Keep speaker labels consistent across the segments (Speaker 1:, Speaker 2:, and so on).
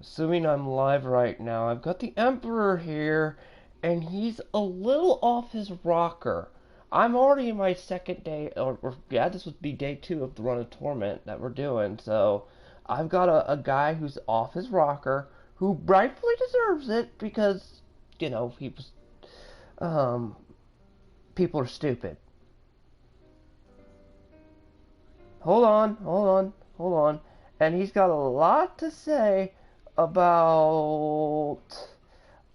Speaker 1: assuming I'm live right now, I've got the Emperor here, and he's a little off his rocker. I'm already in my second day, or yeah, this would be day two of the run of Torment that we're doing, so I've got a guy who's off his rocker, who rightfully deserves it, because, he was, um, people are stupid. Hold on. And he's got a lot to say about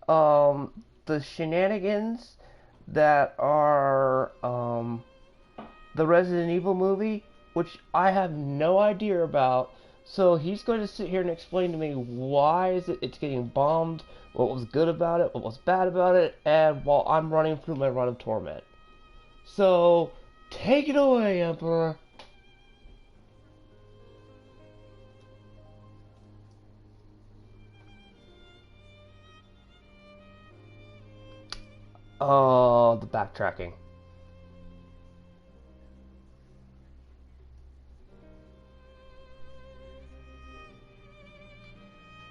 Speaker 1: the shenanigans that are the Resident Evil movie, which I have no idea about. So he's going to sit here and explain to me why it's getting bombed, what was good about it, what was bad about it, and while I'm running through my run of Torment. So take it away, Emperor. Oh, the backtracking.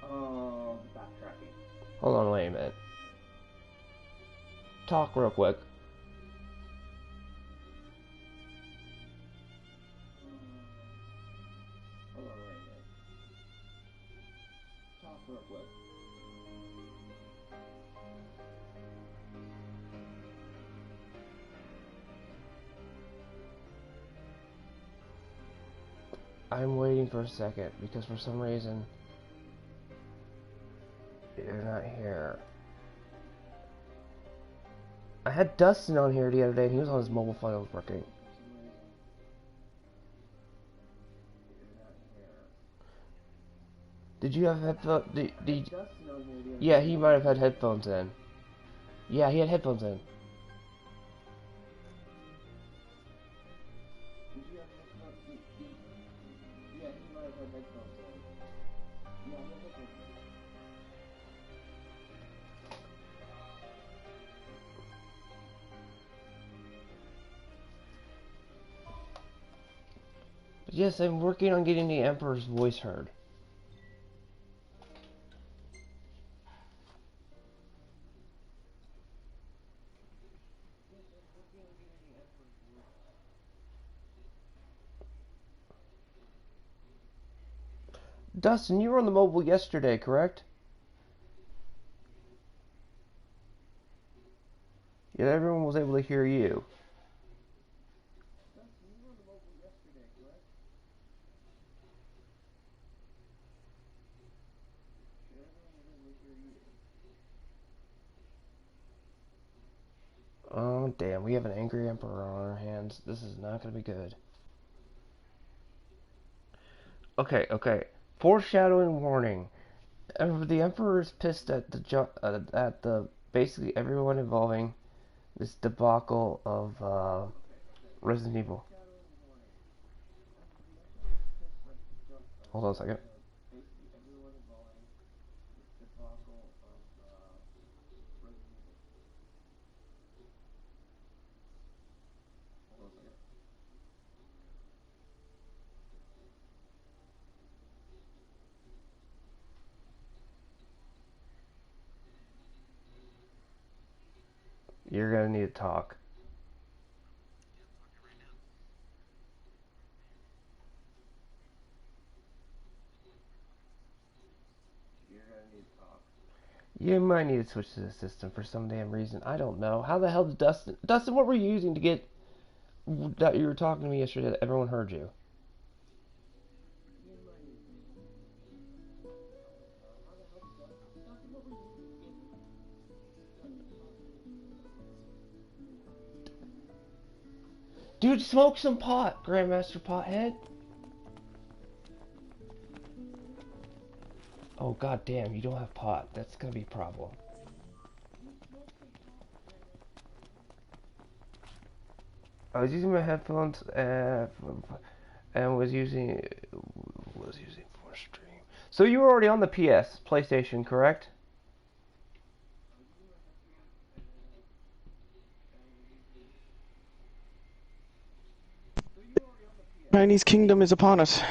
Speaker 1: Oh, the backtracking. Hold on, wait a minute. Talk real quick. Hold on, wait a minute. Talk real quick. I'm waiting for a second because for some reason you're not here. I had Dustin on here the other day and he was on his mobile phone. It was working. Did you have headphones? Yeah, he might have had headphones in. Yeah, he had headphones in. But yes, I'm working on getting the Emperor's voice heard. Dustin, you were on the mobile yesterday, correct? Yeah, everyone was able to hear you. Oh, damn, we have an angry Emperor on our hands. This is not going to be good. Okay. Foreshadowing warning. The Emperor is pissed at the basically everyone involving this debacle of Resident Evil. Hold on a second. You're gonna need to talk. You might need to switch to the system for some damn reason. I don't know. How the hell did Dustin, what were you using to get that you were talking to me yesterday that everyone heard you? Dude, smoke some pot, Grandmaster Pothead. Oh, god damn, you don't have pot. That's gonna be a problem. I was using my headphones and was using for stream. So you were already on the PlayStation, correct?
Speaker 2: Chinese kingdom is upon us.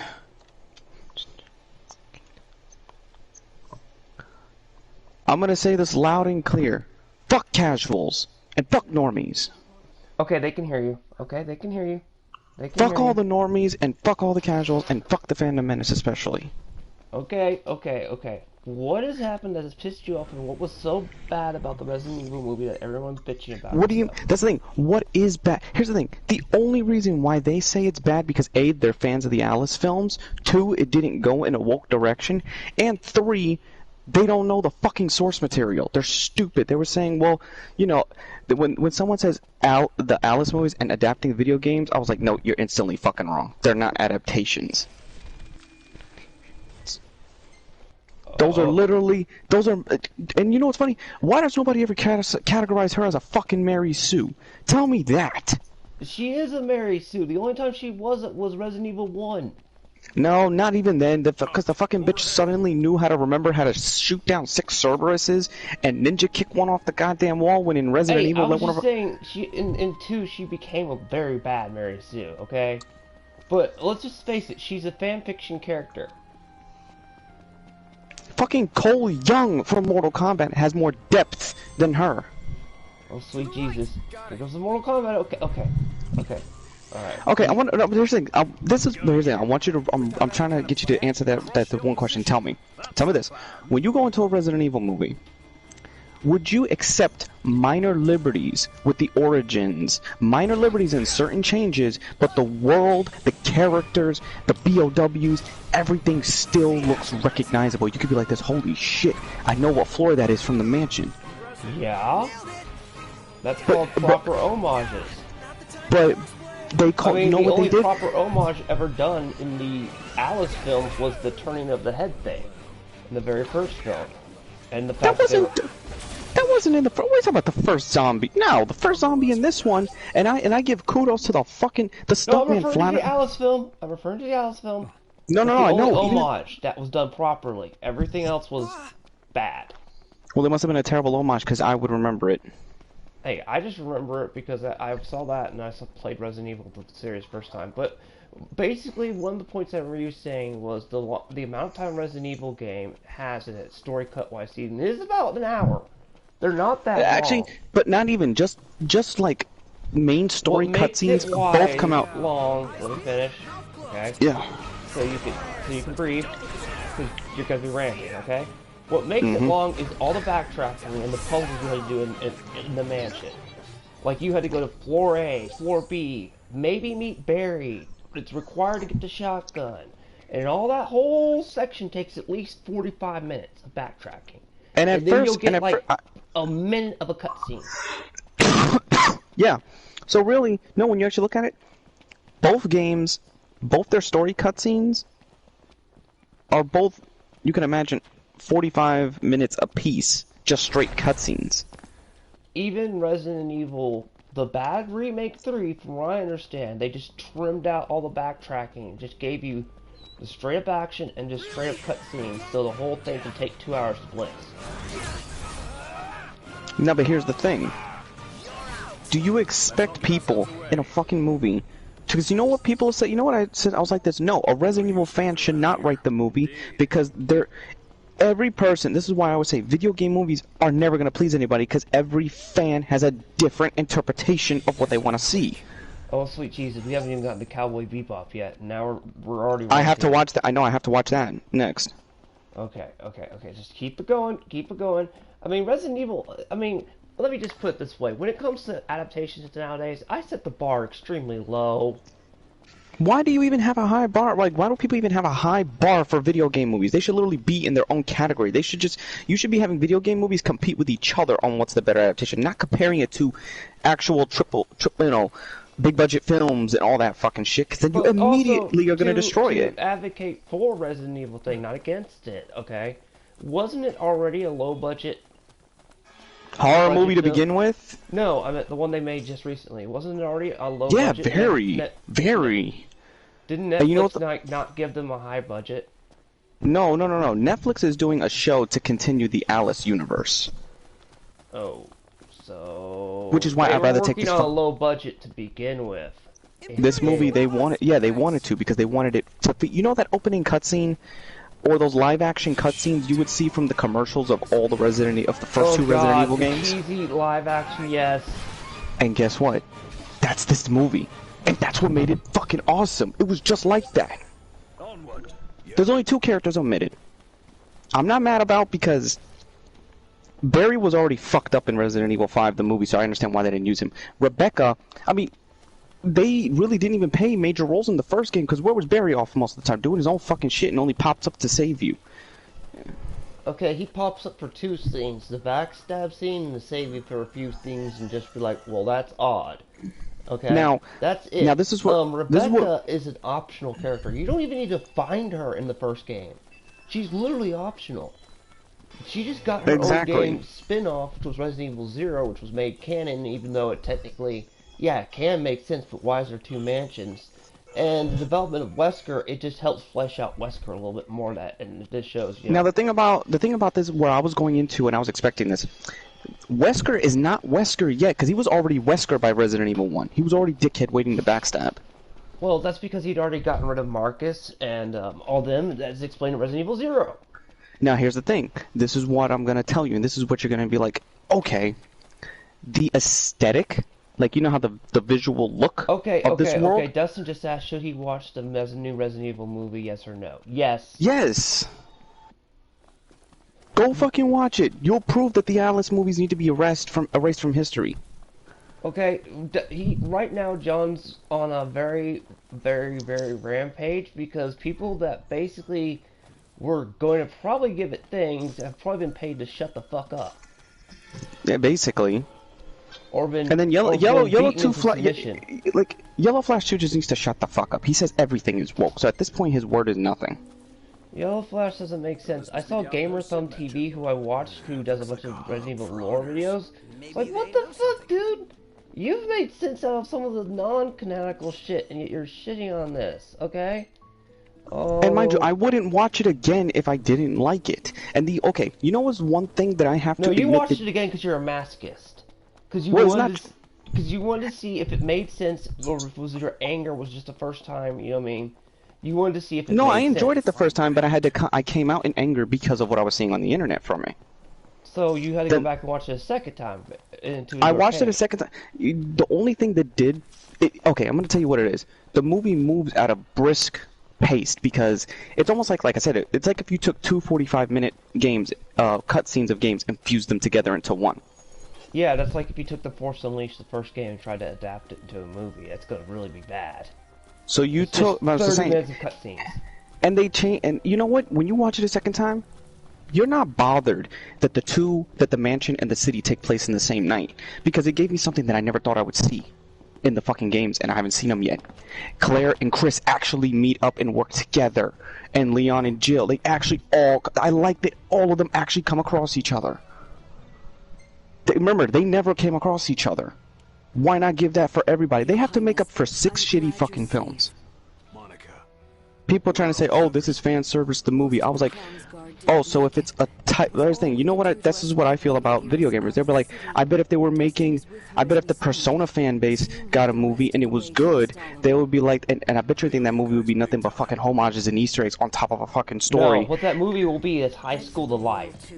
Speaker 2: I'm gonna say this loud and clear. Fuck casuals and fuck normies.
Speaker 1: Okay, they can hear you. Okay, they can hear you. They can
Speaker 2: Fuck
Speaker 1: hear
Speaker 2: all
Speaker 1: you.
Speaker 2: the normies and fuck all the casuals and fuck the Phantom Menace especially.
Speaker 1: Okay, okay, okay. What has happened that has pissed you off, and what was so bad about the Resident Evil movie that everyone's bitching about?
Speaker 2: What do you? That's the thing. What is bad? Here's the thing. The only reason why they say it's bad because A, they're fans of the Alice films. 2, it didn't go in a woke direction, and 3, they don't know the fucking source material. They're stupid. They were saying, well, you know, when someone says the Alice movies and adapting video games, I was like, no, you're instantly fucking wrong. They're not adaptations. Those are literally, and you know what's funny? Why does nobody ever categorize her as a fucking Mary Sue? Tell me that.
Speaker 1: She is a Mary Sue. The only time she wasn't was Resident Evil 1.
Speaker 2: No, not even then, because the fucking bitch suddenly knew how to remember how to shoot down 6 Cerberuses and ninja kick one off the goddamn wall when in Resident Evil.
Speaker 1: I was just saying, in 2, she became a very bad Mary Sue, okay? But let's just face it, she's a fanfiction character.
Speaker 2: Fucking Cole Young from Mortal Kombat has more depth than her.
Speaker 1: Oh, sweet Jesus. Here goes the Mortal Kombat. Okay. Alright.
Speaker 2: Okay, I want. Here's the thing. Here's the thing. I want you to. I'm trying to get you to answer that the one question. Tell me this. When you go into a Resident Evil movie, would you accept minor liberties with the origins, minor liberties in certain changes, but the world, the characters, the BOWs, everything still looks recognizable? You could be like this. Holy shit! I know what floor that is from the mansion.
Speaker 1: Yeah. That's called proper homages.
Speaker 2: But they call. You know what they did?
Speaker 1: The only proper homage ever done in the Alice films was the turning of the head thing in the very first film, and the fact
Speaker 2: that wasn't in the. We're talking about the first zombie. No, the first zombie in this one, and I give kudos to the fucking stuntman.
Speaker 1: I'm referring to the Alice film. I'm referring to the Alice film.
Speaker 2: No, I know.
Speaker 1: Homage that was done properly. Everything else was bad.
Speaker 2: Well, it must have been a terrible homage because I would remember it.
Speaker 1: Hey, I just remember it because I saw that and I played Resident Evil the series first time. But basically, one of the points that you were saying was the amount of time Resident Evil game has in it, story cut-wise season, is about an hour. They're not that
Speaker 2: actually,
Speaker 1: long.
Speaker 2: But not even just like main story cutscenes both come out
Speaker 1: long. Let me finish. Okay.
Speaker 2: Yeah.
Speaker 1: So you can breathe because you're gonna be ranting. Okay. What makes it long is all the backtracking and the puzzles you had to do in the mansion. Like you had to go to floor A, floor B, maybe meet Barry. It's required to get the shotgun, and all that whole section takes at least 45 minutes of backtracking.
Speaker 2: And
Speaker 1: then you'll get like a minute of a cutscene.
Speaker 2: Yeah. So really, no, when you actually look at it, both games, both their story cutscenes are both, you can imagine, 45 minutes apiece, just straight cutscenes.
Speaker 1: Even Resident Evil, the bad Remake 3, from what I understand, they just trimmed out all the backtracking, just gave you the straight up action and just straight up cutscenes, so the whole thing can take 2 hours to blitz.
Speaker 2: No, but here's the thing. Do you expect people in a fucking movie? Because you know what people say? You know what I said? I was like this. No, a Resident Evil fan should not write the movie because every person. This is why I always say video game movies are never going to please anybody because every fan has a different interpretation of what they want to see.
Speaker 1: Oh, sweet Jesus, we haven't even gotten to Cowboy Bebop yet, and now we're already...
Speaker 2: I have to watch that. I know I have to watch that next.
Speaker 1: Okay, just keep it going, I mean, Resident Evil, let me just put it this way. When it comes to adaptations nowadays, I set the bar extremely low.
Speaker 2: Why do you even have a high bar? Like, why don't people even have a high bar for video game movies? They should literally be in their own category. They should you should be having video game movies compete with each other on what's the better adaptation, not comparing it to actual triple, big budget films and all that fucking shit, because then you immediately are going to destroy it.
Speaker 1: Advocate for Resident Evil thing, not against it, okay? Wasn't it already a low budget
Speaker 2: horror movie to begin with?
Speaker 1: No, I meant the one they made just recently. Wasn't it already a low budget?
Speaker 2: Yeah, very.
Speaker 1: Didn't Netflix not give them a high budget?
Speaker 2: No. Netflix is doing a show to continue the Alice universe.
Speaker 1: Oh. So,
Speaker 2: which is why I'd rather take this
Speaker 1: on a low budget to begin with.
Speaker 2: This movie, they wanted to because they wanted it to be, you know that opening cutscene or those live action cutscenes you would see from the commercials of all the first two Resident Evil games.
Speaker 1: Cheesy live action, yes.
Speaker 2: And guess what? That's this movie. And that's what made it fucking awesome. It was just like that. There's only 2 characters omitted. I'm not mad about because Barry was already fucked up in Resident Evil 5, the movie, so I understand why they didn't use him. Rebecca, I mean, they really didn't even play major roles in the first game, because where was Barry off most of the time? Doing his own fucking shit and only pops up to save you.
Speaker 1: Okay, he pops up for 2 things. The backstab scene and the save you for a few things and just be like, well, that's odd. Okay,
Speaker 2: now
Speaker 1: that's it.
Speaker 2: Now this is what
Speaker 1: Rebecca is an optional character. You don't even need to find her in the first game. She's literally optional. She just got her own game spin-off, which was Resident Evil 0, which was made canon, even though it technically, yeah, it can make sense, but why is there 2 mansions? And the development of Wesker, it just helps flesh out Wesker a little bit more. And this shows. You know.
Speaker 2: Now the thing about this, where I was going into, and I was expecting this. Wesker is not Wesker yet, because he was already Wesker by Resident Evil 1. He was already dickhead waiting to backstab.
Speaker 1: Well, that's because he'd already gotten rid of Marcus and all them. That's explained in Resident Evil 0.
Speaker 2: Now, here's the thing. This is what I'm going to tell you, and this is what you're going to be like, okay, the aesthetic, like, you know how the visual look of this world?
Speaker 1: Okay, Dustin just asked, should he watch the new Resident Evil movie, yes or no? Yes.
Speaker 2: Yes! Go fucking watch it. You'll prove that the Alice movies need to be erased from history.
Speaker 1: Okay, right now John's on a very, very, very rampage because people that basically were going to probably give it things have probably been paid to shut the fuck up.
Speaker 2: Yeah, basically.
Speaker 1: Or been
Speaker 2: and then Yellow 2 like Yellow Flash 2 just needs to shut the fuck up. He says everything is woke, so at this point his word is nothing.
Speaker 1: Yellow Flash doesn't make sense. I saw Gamer Thumb TV, who I watched, who does a bunch of Resident Evil lore videos. Like, what the fuck, dude? You've made sense out of some of the non-canonical shit, and yet you're shitting on this, okay? Oh.
Speaker 2: And mind you, I wouldn't watch it again if I didn't like it. And okay, you know what's one thing that I have to admit?
Speaker 1: No, you watched it again because you're a masochist. Because you wanted to see if it made sense, or if your anger was just the first time, you know what I mean? You wanted to see if it
Speaker 2: No,
Speaker 1: made
Speaker 2: I enjoyed
Speaker 1: sense.
Speaker 2: it the first time, but I came out in anger because of what I was seeing on the internet from me.
Speaker 1: So you had to go back and watch it a second time.
Speaker 2: I watched it a second time. The only thing that did... okay, I'm going to tell you what it is. The movie moves at a brisk pace because it's almost like I said, it's like if you took 2 45-minute games, cutscenes of games, and fused them together into one.
Speaker 1: Yeah, that's like if you took The Force Unleashed, the first game, and tried to adapt it into a movie. That's going to really be bad.
Speaker 2: So you took...
Speaker 1: 30 minutes of cutscenes.
Speaker 2: And they change... And you know what? When you watch it a second time, you're not bothered that that the mansion and the city take place in the same night. Because it gave me something that I never thought I would see in the fucking games, and I haven't seen them yet. Claire and Chris actually meet up and work together. And Leon and Jill, they actually all... I like that all of them actually come across each other. Remember, they never came across each other. Why not give that for everybody? They have to make up for 6 shitty fucking films. People are trying to say, oh, this is fan service, the movie. I was like, oh, so if it's a type... There's the thing, you know what? This is what I feel about video gamers. They'll be like, I bet if they were making... I bet if the Persona fan base got a movie and it was good, they would be like... And I bet you think that movie would be nothing but fucking homages and Easter eggs on top of a fucking story.
Speaker 1: No, what that movie will be is High School to Life.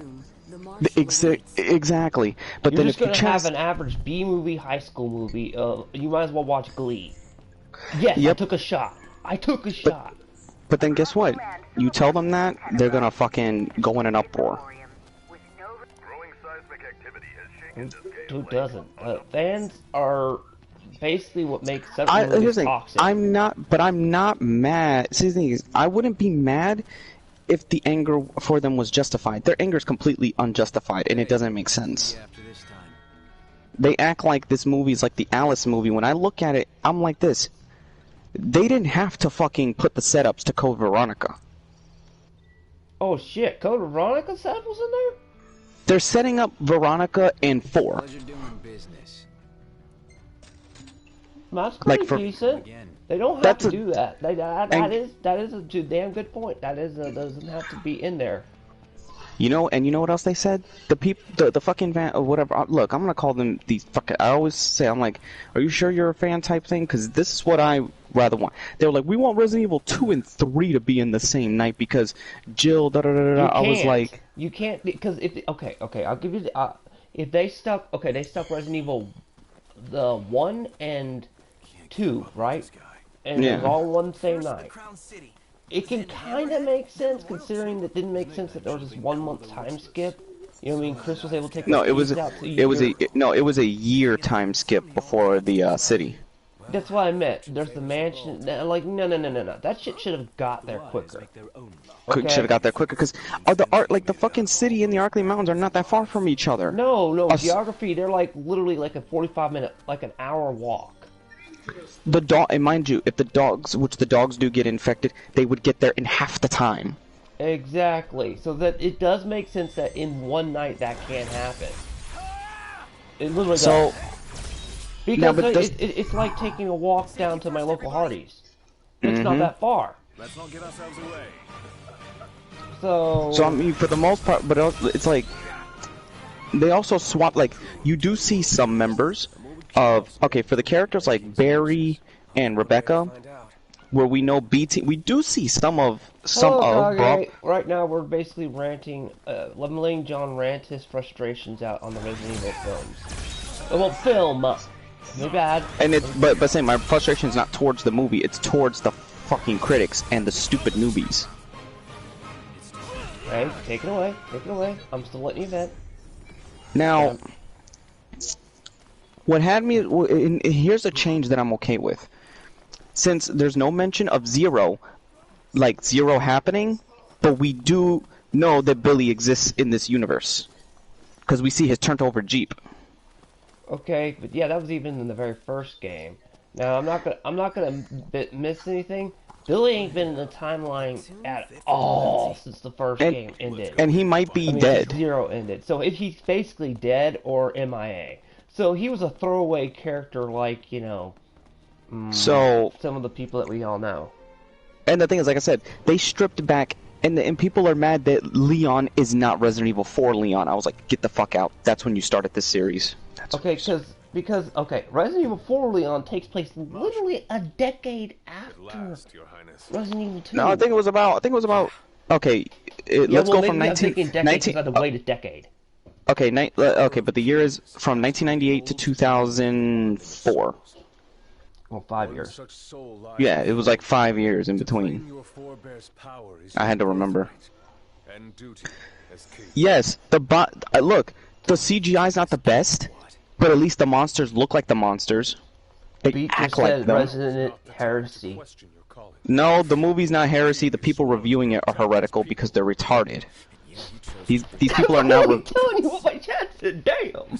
Speaker 2: Exactly. But then if you
Speaker 1: have an average B movie, high school movie, you might as well watch Glee. Yes, yep. I took a shot.
Speaker 2: But then guess what? You tell them that, they're gonna fucking go in an uproar.
Speaker 1: Who doesn't? Fans are basically what makes several movies toxic.
Speaker 2: I'm not mad. See, the thing is, I wouldn't be mad if the anger for them was justified. Their anger is completely unjustified, and it doesn't make sense. They act like this movie is like the Alice movie. When I look at it, I'm like this. They didn't have to fucking put the setups to Code Veronica.
Speaker 1: Oh shit, Code Veronica setups in there?
Speaker 2: They're setting up Veronica in 4.
Speaker 1: That's pretty decent. They don't have to do that. That is a damn good point. That doesn't have to be in there.
Speaker 2: You know, and you know what else they said? The fucking fan, or whatever. Look, I'm gonna call them these fucking. I always say, I'm like, are you sure you're a fan type thing? Because this is what I rather want. They were like, we want Resident Evil 2 and 3 to be in the same night because Jill. Da da da da.
Speaker 1: You
Speaker 2: I was
Speaker 1: can't.
Speaker 2: like,
Speaker 1: You can't because if okay, I'll give you the if they stuck they stuck Resident Evil the 1 and 2, right? And it was
Speaker 2: yeah.
Speaker 1: all one same night. It can kind of make sense considering that didn't make sense that there was this 1 month time skip. You know what I mean? Chris was able to take
Speaker 2: No,
Speaker 1: the keys out to
Speaker 2: it was
Speaker 1: your...
Speaker 2: it was a year time skip before the city.
Speaker 1: That's what I meant. There's the mansion. Like, no. That shit should have got there quicker.
Speaker 2: Should have got there quicker because the fucking city and the Arklay Mountains are not that far from each other.
Speaker 1: No. Geography, they're like literally like a 45-minute, like an hour walk.
Speaker 2: The dog, and mind you, if the dogs, which the dogs do get infected, they would get there in half the time.
Speaker 1: Exactly. So that it does make sense that in one night that can't happen. It literally does. Because it's like taking a walk down to my local Hardee's. It's not that far.
Speaker 3: Let's not get ourselves away.
Speaker 1: So
Speaker 2: I mean, for the most part, but it's like they also swap. Like you do see some members of for the characters like Barry and Rebecca, where we know BT. We do see some of.
Speaker 1: Right now we're basically ranting. Letting John rant his frustrations out on the Resident Evil films. Well, film. My bad.
Speaker 2: And it's but saying my frustration is not towards the movie, it's towards the fucking critics and the stupid newbies.
Speaker 1: Hey, take it away. I'm still letting you vent.
Speaker 2: Now, what had me here's a change that I'm okay with. Since there's no mention of Zero happening, but we do know that Billy exists in this universe because we see his turned over Jeep.
Speaker 1: Okay, but yeah, that was even in the very first game. Now I'm not gonna miss anything. Billy ain't been in the timeline at all since the first game ended.
Speaker 2: And he might be dead.
Speaker 1: Zero ended, so if he's basically dead or MIA. So he was a throwaway character, like
Speaker 2: so
Speaker 1: some of the people that we all know.
Speaker 2: And the thing is, like I said, they stripped back, and people are mad that Leon is not Resident Evil 4 Leon. I was like, get the fuck out. That's when you started this series.
Speaker 1: Because Resident Evil 4 Leon takes place literally a decade after Resident Evil 2.
Speaker 2: No, I think it was about. Okay, let's go from 19.
Speaker 1: I had to wait a decade.
Speaker 2: Okay, but the year is from 1998 to 2004.
Speaker 1: Well, 5 years.
Speaker 2: Yeah, it was like 5 years in between. I had to remember. Yes, look, the CGI is not the best, but at least the monsters look like the monsters. They act like them.
Speaker 1: Resident Heresy.
Speaker 2: No, the movie's not heresy. The people reviewing it are heretical because they're retarded. These people are now.
Speaker 1: I'm telling you what my chat said. Damn.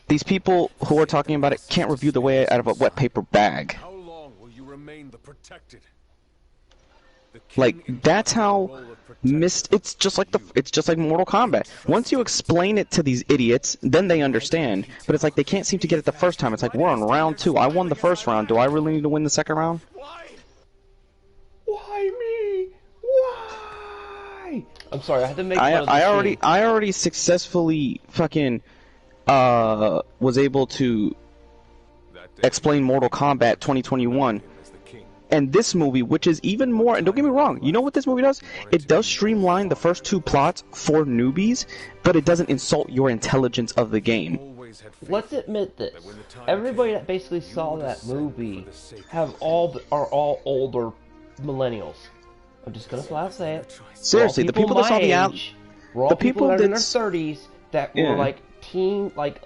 Speaker 2: These people who are talking about it can't review the way out of a wet paper bag.
Speaker 3: How long will you remain the protected?
Speaker 2: Like that's how it's just like Mortal Kombat. Once you explain it to these idiots, then they understand. But it's like they can't seem to get it the first time. It's like we're on round 2. I won the first round. Do I really need to win the second round?
Speaker 1: Why me? Why? I'm sorry. I had to make.
Speaker 2: I already successfully fucking was able to explain Mortal Kombat 2021. And this movie, which is even more, and don't get me wrong, you know what this movie does? It does streamline the first 2 plots for newbies, but it doesn't insult your intelligence of the game.
Speaker 1: Let's admit this. Everybody that basically saw that movie are all older millennials. I'm just gonna flat out say it.
Speaker 2: Seriously, the people that saw
Speaker 1: the people that are in their 30s that were like teen, like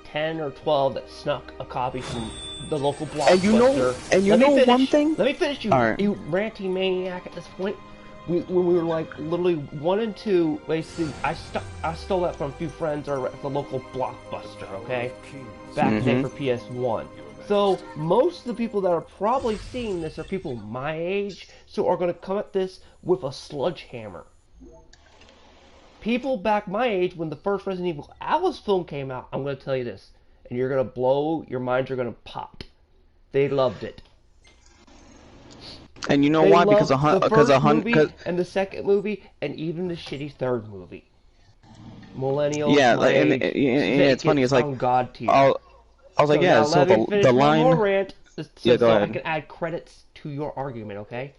Speaker 1: 10 or 12 that snuck a copy from the local blockbuster.
Speaker 2: And you know one thing?
Speaker 1: Let me finish, you ranty maniac. At this point, when we were like literally 1 and 2, basically, I stole that from a few friends or at the local blockbuster. Okay, back in the day for PS1. So most of the people that are probably seeing this are people my age, so are going to come at this with a sledgehammer. People back my age, when the first Resident Evil Alice film came out, I'm going to tell you this, and you're going to blow, your minds are going to pop. They loved it.
Speaker 2: And you know why? Because
Speaker 1: the first movie and the second movie, and even the shitty third movie. Millennials,
Speaker 2: it's funny. It's like
Speaker 1: God tier.
Speaker 2: I was like,
Speaker 1: so
Speaker 2: so the line.
Speaker 1: More rant. So,
Speaker 2: go
Speaker 1: so I
Speaker 2: ahead.
Speaker 1: can add credits to your argument, okay?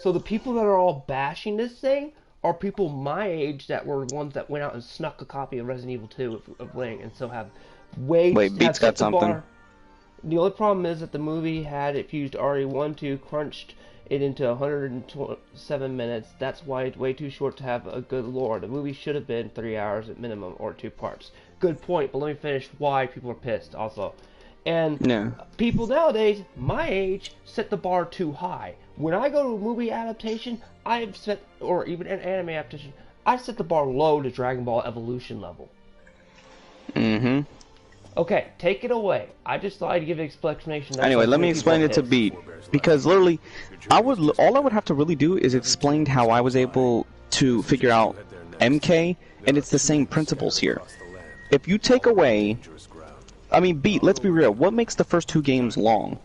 Speaker 1: So the people that are all bashing this thing are people my age that were ones that went out and snuck a copy of Resident Evil 2 of Ring, and so
Speaker 2: Wait,
Speaker 1: have
Speaker 2: Beat's
Speaker 1: set
Speaker 2: got
Speaker 1: the
Speaker 2: something.
Speaker 1: bar. The only problem is that the movie had it fused RE1 2, crunched it into 107 minutes. That's why it's way too short to have a good lore. The movie should have been 3 hours at minimum or 2 parts. Good point, but let me finish why people are pissed also. And
Speaker 2: Yeah.
Speaker 1: people nowadays, my age, set the bar too high. When I go to a movie adaptation, I've set, or even an anime adaptation, I set the bar low to Dragon Ball Evolution level.
Speaker 2: Mm-hmm.
Speaker 1: Okay, take it away. I just thought I'd give an explanation. That's
Speaker 2: Anyway,
Speaker 1: why
Speaker 2: let me
Speaker 1: people
Speaker 2: explain
Speaker 1: are
Speaker 2: it to
Speaker 1: pissed.
Speaker 2: Beat, because literally, all I would have to really do is explain how I was able to figure out MK, and it's the same principles here. If you take away, I mean, Beat, let's be real. What makes the first 2 games long?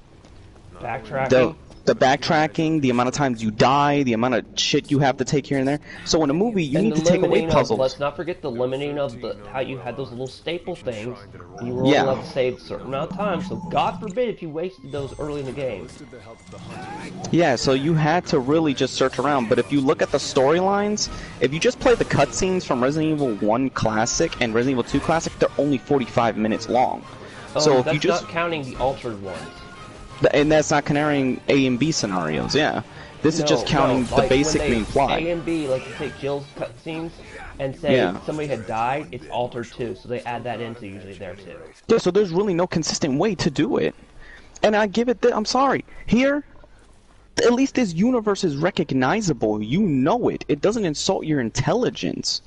Speaker 1: Backtracking.
Speaker 2: The backtracking, the amount of times you die, the amount of shit you have to take here and there. So in a movie, you need to take away puzzles.
Speaker 1: Let's not forget the limiting of how you had those little staple things, and you were only
Speaker 2: Yeah.
Speaker 1: allowed to save a certain amount of time. So God forbid if you wasted those early in the game.
Speaker 2: Yeah, so you had to really just search around. But if you look at the storylines, if you just play the cutscenes from Resident Evil 1 Classic and Resident Evil 2 Classic, they're only 45 minutes long. So if
Speaker 1: that's
Speaker 2: you just
Speaker 1: not counting the altered ones.
Speaker 2: and that's not comparing A and B scenarios, yeah. This is just counting the
Speaker 1: like
Speaker 2: basic
Speaker 1: when they,
Speaker 2: main plot.
Speaker 1: A and B, like you take Jill's cutscenes and say
Speaker 2: Yeah.
Speaker 1: somebody had died, it's altered too, so they add that into usually there too.
Speaker 2: Yeah, so there's really no consistent way to do it. And I give it I'm sorry. Here, at least this universe is recognizable. You know it. It doesn't insult your intelligence,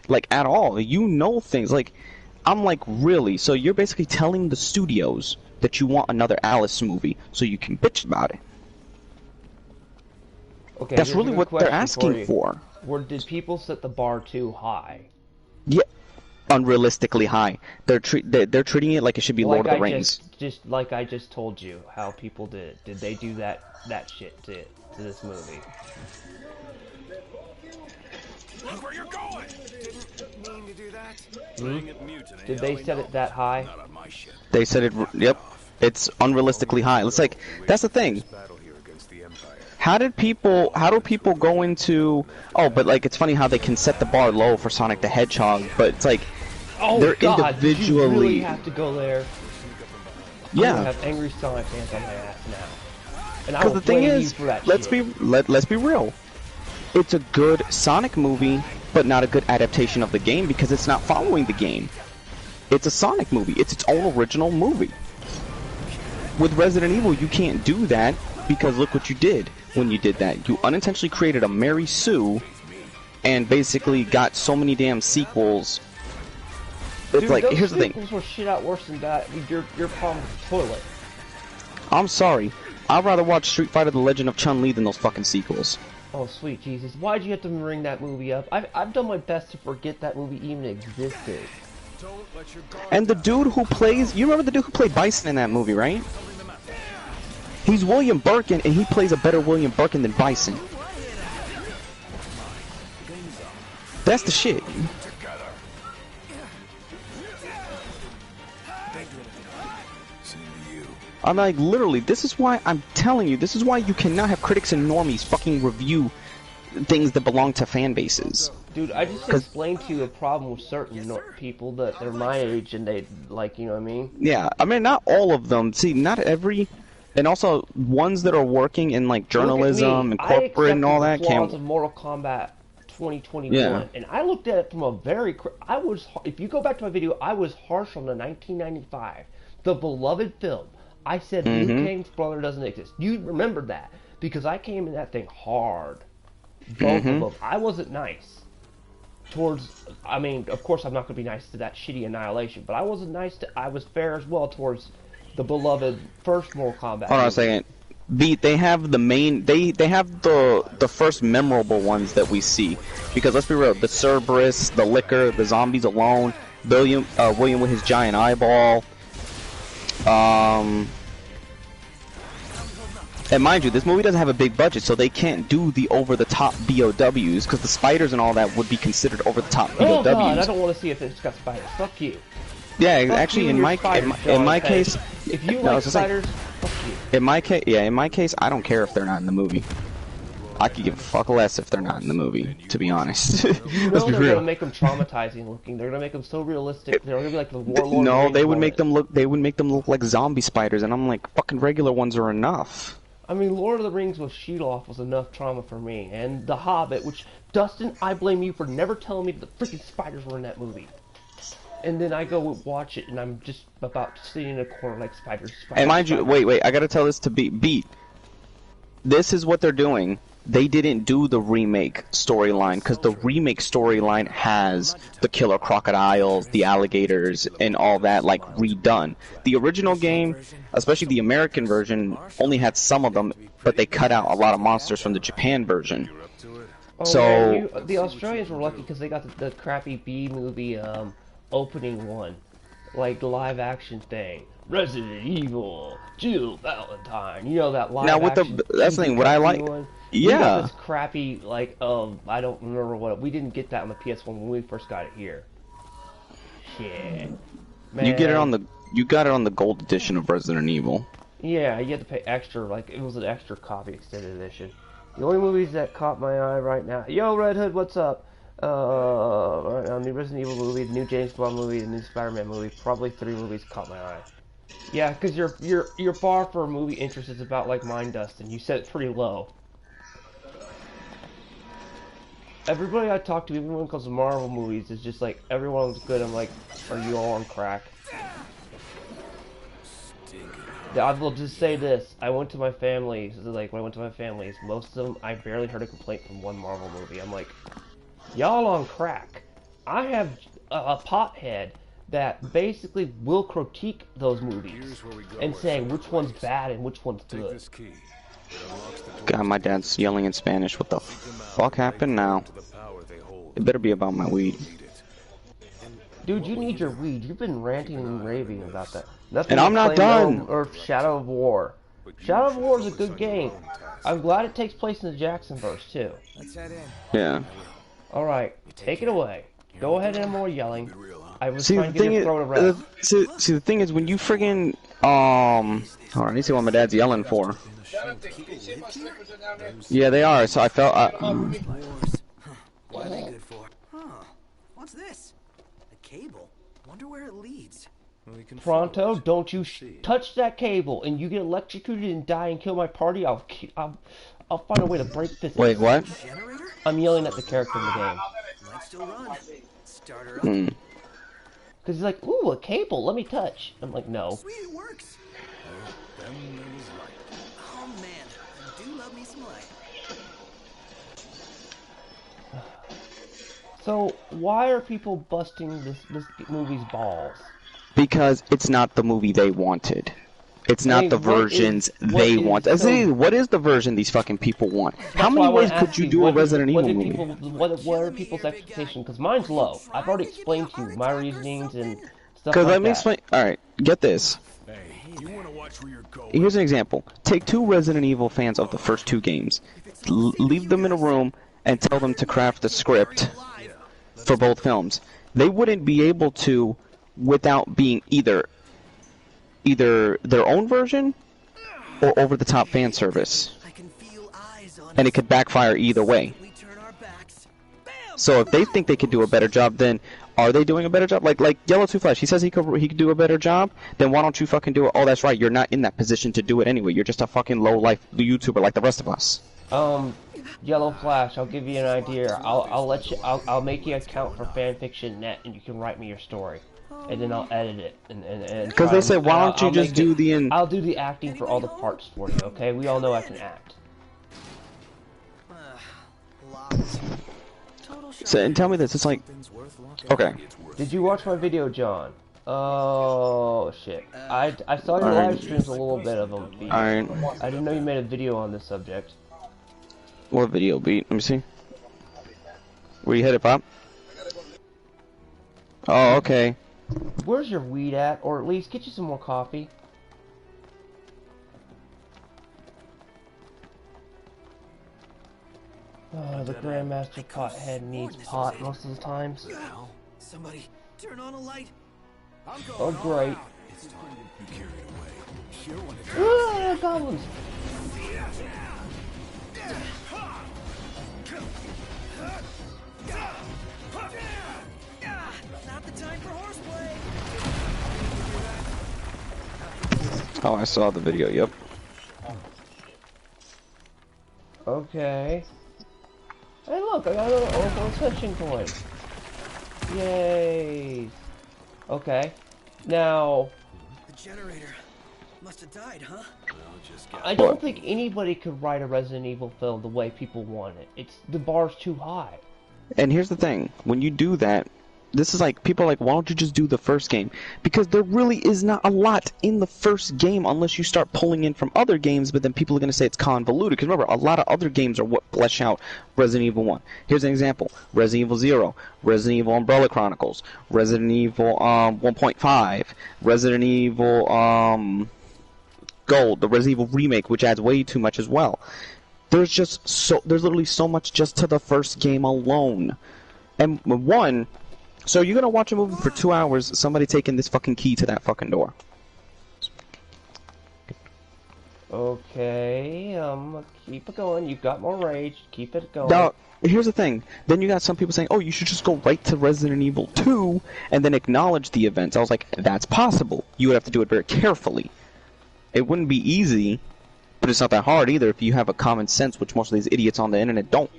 Speaker 2: like, at all. You know things. Like, I'm like, really? So you're basically telling the studios that you want another Alice movie so you can bitch about it.
Speaker 1: Okay,
Speaker 2: That's
Speaker 1: here's a
Speaker 2: really
Speaker 1: good
Speaker 2: what they're
Speaker 1: question
Speaker 2: asking
Speaker 1: you.
Speaker 2: for.
Speaker 1: Did people set the bar too high?
Speaker 2: Yeah, unrealistically high. They're treating it like it should be Lord of the Rings.
Speaker 1: Just like I just told you how people did. Did they do that shit to this movie?
Speaker 3: Look where you're going! Didn't mean to do that.
Speaker 1: Hmm?
Speaker 3: It mute and
Speaker 1: Did they set it that high?
Speaker 3: not on my ship.
Speaker 2: They said it. Yep, it's unrealistically high. It's like that's the thing.
Speaker 3: Battle here against the Empire.
Speaker 2: How do people go into? Oh, but like it's funny how they can set the bar low for Sonic the Hedgehog, but it's like
Speaker 1: Oh
Speaker 2: they're
Speaker 1: God! Did you really
Speaker 2: individually.
Speaker 1: have to go there? I'm
Speaker 2: Yeah.
Speaker 1: gonna have angry Sonic fans on my ass now, and I
Speaker 2: Because
Speaker 1: will
Speaker 2: the thing
Speaker 1: blame you
Speaker 2: is,
Speaker 1: for that
Speaker 2: let's
Speaker 1: shit.
Speaker 2: let's be real. It's a good Sonic movie, but not a good adaptation of the game because it's not following the game. It's a Sonic movie. It's its own original movie. With Resident Evil, you can't do that because look what you did when you did that. You unintentionally created a Mary Sue and basically got so many damn sequels. It's
Speaker 1: Dude,
Speaker 2: like,
Speaker 1: those
Speaker 2: here's the thing.
Speaker 1: sequels were shit out worse than that. Your problem with the toilet.
Speaker 2: I'm sorry. I'd rather watch Street Fighter: The Legend of Chun-Li than those fucking sequels.
Speaker 1: Oh, sweet Jesus. Why'd you have to bring that movie up? I've done my best to forget that movie even existed.
Speaker 3: Don't let your guard
Speaker 2: And the dude who plays, you remember the dude who played Bison in that movie, right? He's William Birkin, and he plays a better William Birkin than Bison. That's the shit. I'm like, literally, this is why I'm telling you, this is why you cannot have critics and normies fucking review things that belong to fan bases.
Speaker 1: Dude, I just explained to you a problem with certain people that they're my age and they, like, you know what I mean?
Speaker 2: Yeah, I mean, not all of them. See, not every... And also, ones that are working in, like, journalism and corporate and all that
Speaker 1: can't...
Speaker 2: can't...
Speaker 1: I accepted the flaws of Mortal Kombat 2021,
Speaker 2: Yeah.
Speaker 1: and I looked at it from a very... if you go back to my video, I was harsh on the 1995, the beloved film. I said Liu Kang's brother doesn't exist. You remember that, because I came in that thing hard. Both of them. I wasn't nice towards... I mean, of course I'm not going to be nice to that shitty Annihilation, but I wasn't nice to... I was fair as well towards the beloved first Mortal Kombat.
Speaker 2: Hold on a second. Beat, they have the main... They have the first memorable ones that we see. Because let's be real, the Cerberus, the Liquor, the Zombies Alone, William with his giant eyeball. And mind you, this movie doesn't have a big budget, so they can't do the over-the-top BOWs, because the spiders and all that would be considered over-the-top BOWs.
Speaker 1: Oh god, I don't want to see if it's got spiders. Fuck you.
Speaker 2: Yeah,
Speaker 1: Fuck
Speaker 2: actually,
Speaker 1: you
Speaker 2: in
Speaker 1: and
Speaker 2: my
Speaker 1: your spiders,
Speaker 2: in my
Speaker 1: John
Speaker 2: case,
Speaker 1: If you
Speaker 2: no,
Speaker 1: like
Speaker 2: it's the same.
Speaker 1: spiders, fuck you.
Speaker 2: In my case, yeah, in my case, I don't care if they're not in the movie. I could give a fuck less if they're not in the movie, to be honest.
Speaker 1: You
Speaker 2: Let's
Speaker 1: know
Speaker 2: be
Speaker 1: they're
Speaker 2: real.
Speaker 1: gonna make them traumatizing looking. They're gonna make them so realistic. They're gonna be like the Warlord of the
Speaker 2: No,
Speaker 1: Rings
Speaker 2: they would make
Speaker 1: moment.
Speaker 2: them look. They would make them look like zombie spiders, and I'm like, fucking regular ones are enough.
Speaker 1: I mean, Lord of the Rings with Shelob was enough trauma for me, and The Hobbit, which Dustin, I blame you for never telling me that the freaking spiders were in that movie. And then I go watch it, and I'm just about to sit in a corner like spiders.
Speaker 2: And mind you, wait, I gotta tell this to Beat. This is what they're doing. They didn't do the remake storyline because the remake storyline has the killer crocodiles, the alligators, and all that like redone. The original game, especially the American version, only had some of them, but they cut out a lot of monsters from the Japan version.
Speaker 1: Oh,
Speaker 2: So
Speaker 1: man, the Australians were lucky because they got the crappy B movie opening one, like the live action thing. Resident Evil, Jill Valentine, you know that live
Speaker 2: now with
Speaker 1: action.
Speaker 2: that's the thing. What I like,
Speaker 1: one. We got
Speaker 2: yeah.
Speaker 1: this crappy like I don't remember what we didn't get that on the PS1 when we first got it here. Shit, man.
Speaker 2: You got it on the gold edition of Resident Evil.
Speaker 1: Yeah, you had to pay extra. Like it was an extra copy extended edition. The only movies that caught my eye right now. Yo, Red Hood, what's up? Right now, new Resident Evil movie, the new James Bond movie, the new Spider-Man movie. Probably 3 movies caught my eye. Yeah, because your bar for movie interest is about like mine, Dustin. You set it pretty low. Everybody I talk to, even when it comes to Marvel movies, is just like everyone's good. I'm like, are you all on crack? I will just say this: I went to my family's. Like when I went to my family's, most of them I barely heard a complaint from one Marvel movie. I'm like, y'all on crack. I have a pothead that basically will critique those movies and say which one's bad and which one's good.
Speaker 2: God, my dad's yelling in Spanish. What the fuck happened now? It better be about my weed.
Speaker 1: Dude, you need your weed. You've been ranting and raving about that. Nothing
Speaker 2: And I'm not done.
Speaker 1: Or Shadow of War. Shadow of War is a good game. I'm glad it takes place in the Jacksonverse too.
Speaker 2: Yeah.
Speaker 1: All right, take it away. Go ahead and more yelling. I was
Speaker 2: See,
Speaker 1: trying
Speaker 2: the
Speaker 1: to
Speaker 2: thing
Speaker 1: get
Speaker 2: is,
Speaker 1: your throat around.
Speaker 2: see, the thing is, when you friggin' hold on, I need to see what my dad's yelling for. Yeah, they are. So I felt.
Speaker 4: What are they good for? Huh? What's this? A cable. Wonder where it leads.
Speaker 1: Pronto, don't you touch that cable, and you get electrocuted and die and kill my party. I'll find a way to break this.
Speaker 2: Wait, what?
Speaker 4: Generator?
Speaker 1: I'm yelling at the character in the game.
Speaker 4: Might still run. Start her up.
Speaker 2: Hmm.
Speaker 1: Cause he's like, ooh, a cable. Let me touch. I'm like, no.
Speaker 4: Sweet, it works. Oh man, I do love me some light.
Speaker 1: So why are people busting this movie's balls?
Speaker 2: Because it's not the movie they wanted. It's not
Speaker 1: Hey,
Speaker 2: the
Speaker 1: what
Speaker 2: versions
Speaker 1: is-
Speaker 2: they
Speaker 1: what
Speaker 2: want.
Speaker 1: is- so-
Speaker 2: What is the version these fucking people want? How
Speaker 1: That's why
Speaker 2: many
Speaker 1: I wanna
Speaker 2: ways could
Speaker 1: ask
Speaker 2: you do a
Speaker 1: what
Speaker 2: Resident
Speaker 1: what
Speaker 2: Evil
Speaker 1: do
Speaker 2: movie?
Speaker 1: people, what are people's expectations? Because mine's low. I've already explained to you my reasonings and stuff
Speaker 2: Because
Speaker 1: like
Speaker 2: let me
Speaker 1: that.
Speaker 2: explain. All right, get this.
Speaker 3: Hey, you want to watch where you're going?
Speaker 2: Here's an example. Take 2 Resident Evil fans of the first 2 games, leave them in a room, and tell them to craft the script for both films. They wouldn't be able to without being either their own version or over-the-top fan service.
Speaker 4: I can feel eyes on
Speaker 2: And it could backfire either way.
Speaker 4: we turn our backs. Bam!
Speaker 2: So if they think they could do a better job, then are they doing a better job? Like Yellow Two Flash, he says he could do a better job. Then why don't you fucking do it? Oh, that's right. You're not in that position to do it anyway. You're just a fucking low life YouTuber like the rest of us.
Speaker 1: Yellow Flash, I'll give you an idea. I'll make you an account for fanfiction.net and you can write me your story. And then I'll edit it and
Speaker 2: Because they said, why don't you just do the
Speaker 1: I'll do the acting for all the parts for you, okay? We all know I can act.
Speaker 4: Locked. Total
Speaker 2: So, and tell me this, it's like, okay,
Speaker 1: Did you watch my video, John? Oh shit. I saw your
Speaker 2: Alright.
Speaker 1: live streams a little bit of them. Beat.
Speaker 2: alright,
Speaker 1: I didn't know you made a video on this subject.
Speaker 2: what video beat? Let me see. Where you headed, Pop? Oh, okay.
Speaker 1: Where's your weed at? Or at least get you some more coffee. The Grandmaster Pothead needs pot most of the times.
Speaker 4: Somebody, turn on a light.
Speaker 3: I'm going
Speaker 1: Oh,
Speaker 3: all
Speaker 1: great.
Speaker 3: out. It's time. You carried away. You're one of
Speaker 1: Ah, goblins.
Speaker 4: Not the time for horseplay.
Speaker 2: Oh, I saw the video. Yep.
Speaker 1: Okay. Hey, look, I got another Oracle Ascension coin. Yay. Okay. Now,
Speaker 4: The generator must have died, huh?
Speaker 1: I don't think anybody could write a Resident Evil film the way people want it. The bar's too high.
Speaker 2: And here's the thing: when you do that, this is like people are like, why don't you just do the first game? Because there really is not a lot in the first game unless you start pulling in from other games. But then people are gonna say it's convoluted. Because remember, a lot of other games are what flesh out Resident Evil 1. Here's an example: Resident Evil 0, Resident Evil Umbrella Chronicles, Resident Evil 1.5, Resident Evil Gold, the Resident Evil remake, which adds way too much as well. There's literally so much just to the first game alone. And one, so you're gonna watch a movie for 2 hours, somebody taking this fucking key to that fucking door.
Speaker 1: Okay, keep it going. You've got more rage. Keep it going.
Speaker 2: Now, here's the thing. Then you got some people saying, oh, you should just go right to Resident Evil 2 and then acknowledge the events. I was like, that's possible. You would have to do it very carefully. It wouldn't be easy, but it's not that hard either if you have a common sense, which most of these idiots on the internet don't.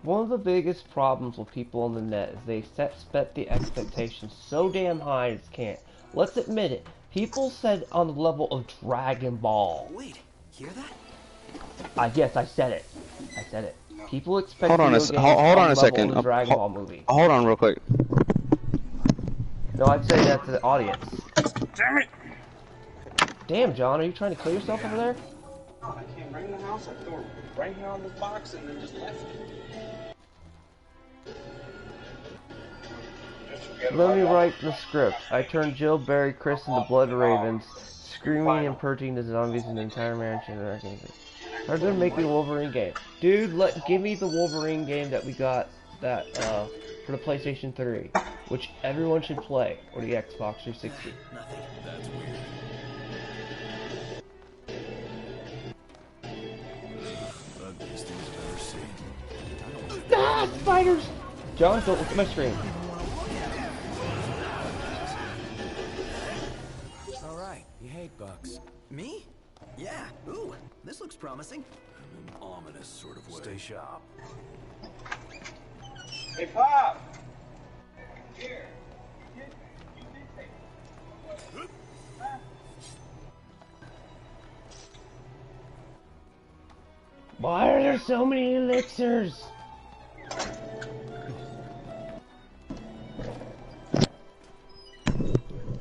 Speaker 1: One of the biggest problems with people on the net is they set the expectations so damn high it can't. Let's admit it. People said on the level of Dragon Ball.
Speaker 4: Wait, hear that?
Speaker 1: Yes, I said it. I said it. People expect
Speaker 2: Hold on
Speaker 1: video games
Speaker 2: hold on
Speaker 1: the
Speaker 2: a
Speaker 1: level
Speaker 2: second.
Speaker 1: of the Dragon Ball movie.
Speaker 2: Hold on real quick.
Speaker 1: No, I'd say that to the audience.
Speaker 2: Damn it!
Speaker 1: Damn, John, are you trying to kill yourself over there?
Speaker 2: I came right in the house, I threw it right here on the box and then just left it.
Speaker 1: Let me write the script. I turned Jill, Barry, Chris into blood ravens, screaming and purging the zombies in the entire mansion. They're gonna make me a Wolverine game. Dude, give me the Wolverine game that we got for the PlayStation 3, which everyone should play, or the Xbox 360.
Speaker 4: Nothing.
Speaker 3: That's weird. Ugliest things I've ever seen.
Speaker 1: Ah, spiders! John, don't look at my screen.
Speaker 4: All right, you hate bugs. Me? Yeah. Ooh, this looks promising.
Speaker 3: In an ominous sort of way. Stay sharp.
Speaker 2: Hey, Pop! Here.
Speaker 1: Why are there so many elixirs?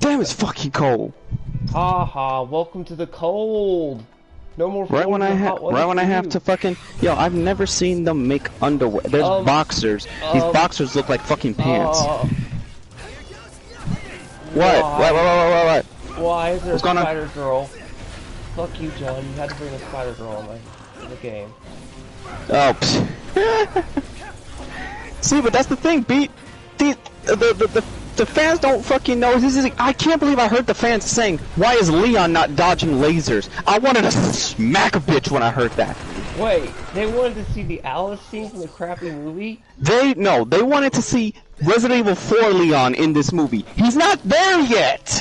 Speaker 2: Damn, it's fucking cold.
Speaker 1: Haha, welcome to the cold. No more
Speaker 2: Right when I have to fucking I've never seen them make underwear. There's boxers. These boxers look like fucking pants. What? What?
Speaker 1: Why is there
Speaker 2: What's
Speaker 1: a
Speaker 2: going on?
Speaker 1: spider girl? Fuck you, John. You had to bring a spider girl in the game.
Speaker 2: Oh. See, but that's the thing, Pete. The fans don't fucking know. I can't believe I heard the fans saying, "Why is Leon not dodging lasers?" I wanted to smack a bitch when I heard that.
Speaker 1: Wait, they wanted to see the Alice scene from the crappy movie?
Speaker 2: They wanted to see Resident Evil 4 Leon in this movie. He's not there yet.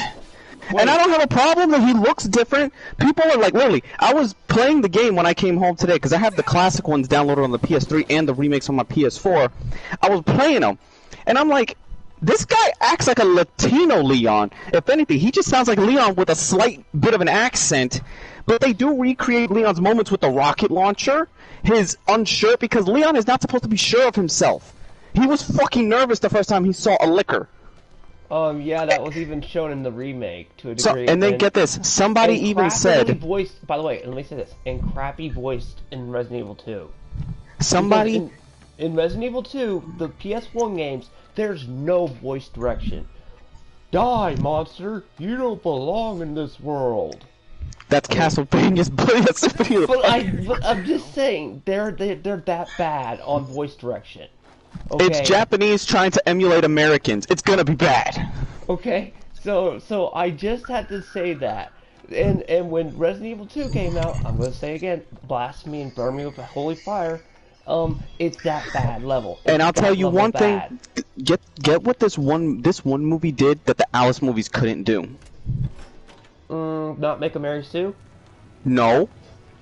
Speaker 1: Wait.
Speaker 2: And I don't have a problem that he looks different. People are like, literally, I was playing the game when I came home today because I have the classic ones downloaded on the PS3 and the remakes on my PS4. I was playing them, and I'm like, this guy acts like a Latino Leon. If anything, he just sounds like Leon with a slight bit of an accent. But they do recreate Leon's moments with the rocket launcher, his unsure, because Leon is not supposed to be sure of himself. He was fucking nervous the first time he saw a liquor.
Speaker 1: Yeah, that was even shown in the remake to a
Speaker 2: So,
Speaker 1: degree.
Speaker 2: and then get this, somebody even said,
Speaker 1: voiced, by the way, let me say this, and crappy voiced in Resident Evil 2.
Speaker 2: somebody,
Speaker 1: in Resident Evil 2, the PS1 games, there's no voice direction. Die, monster! You don't belong in this world.
Speaker 2: That's Castlevania's Brilliant Symphony of the Night.
Speaker 1: But I'm just saying they're that bad on voice direction. Okay?
Speaker 2: It's Japanese trying to emulate Americans. It's gonna be bad.
Speaker 1: Okay, so I just had to say that. And when Resident Evil 2 came out, I'm gonna say again, blast me and burn me with a holy fire. It's that bad level.
Speaker 2: And I'll tell you one
Speaker 1: bad.
Speaker 2: thing. Get what this one movie did that the Alice movies couldn't do.
Speaker 1: Not make a Mary Sue?
Speaker 2: No.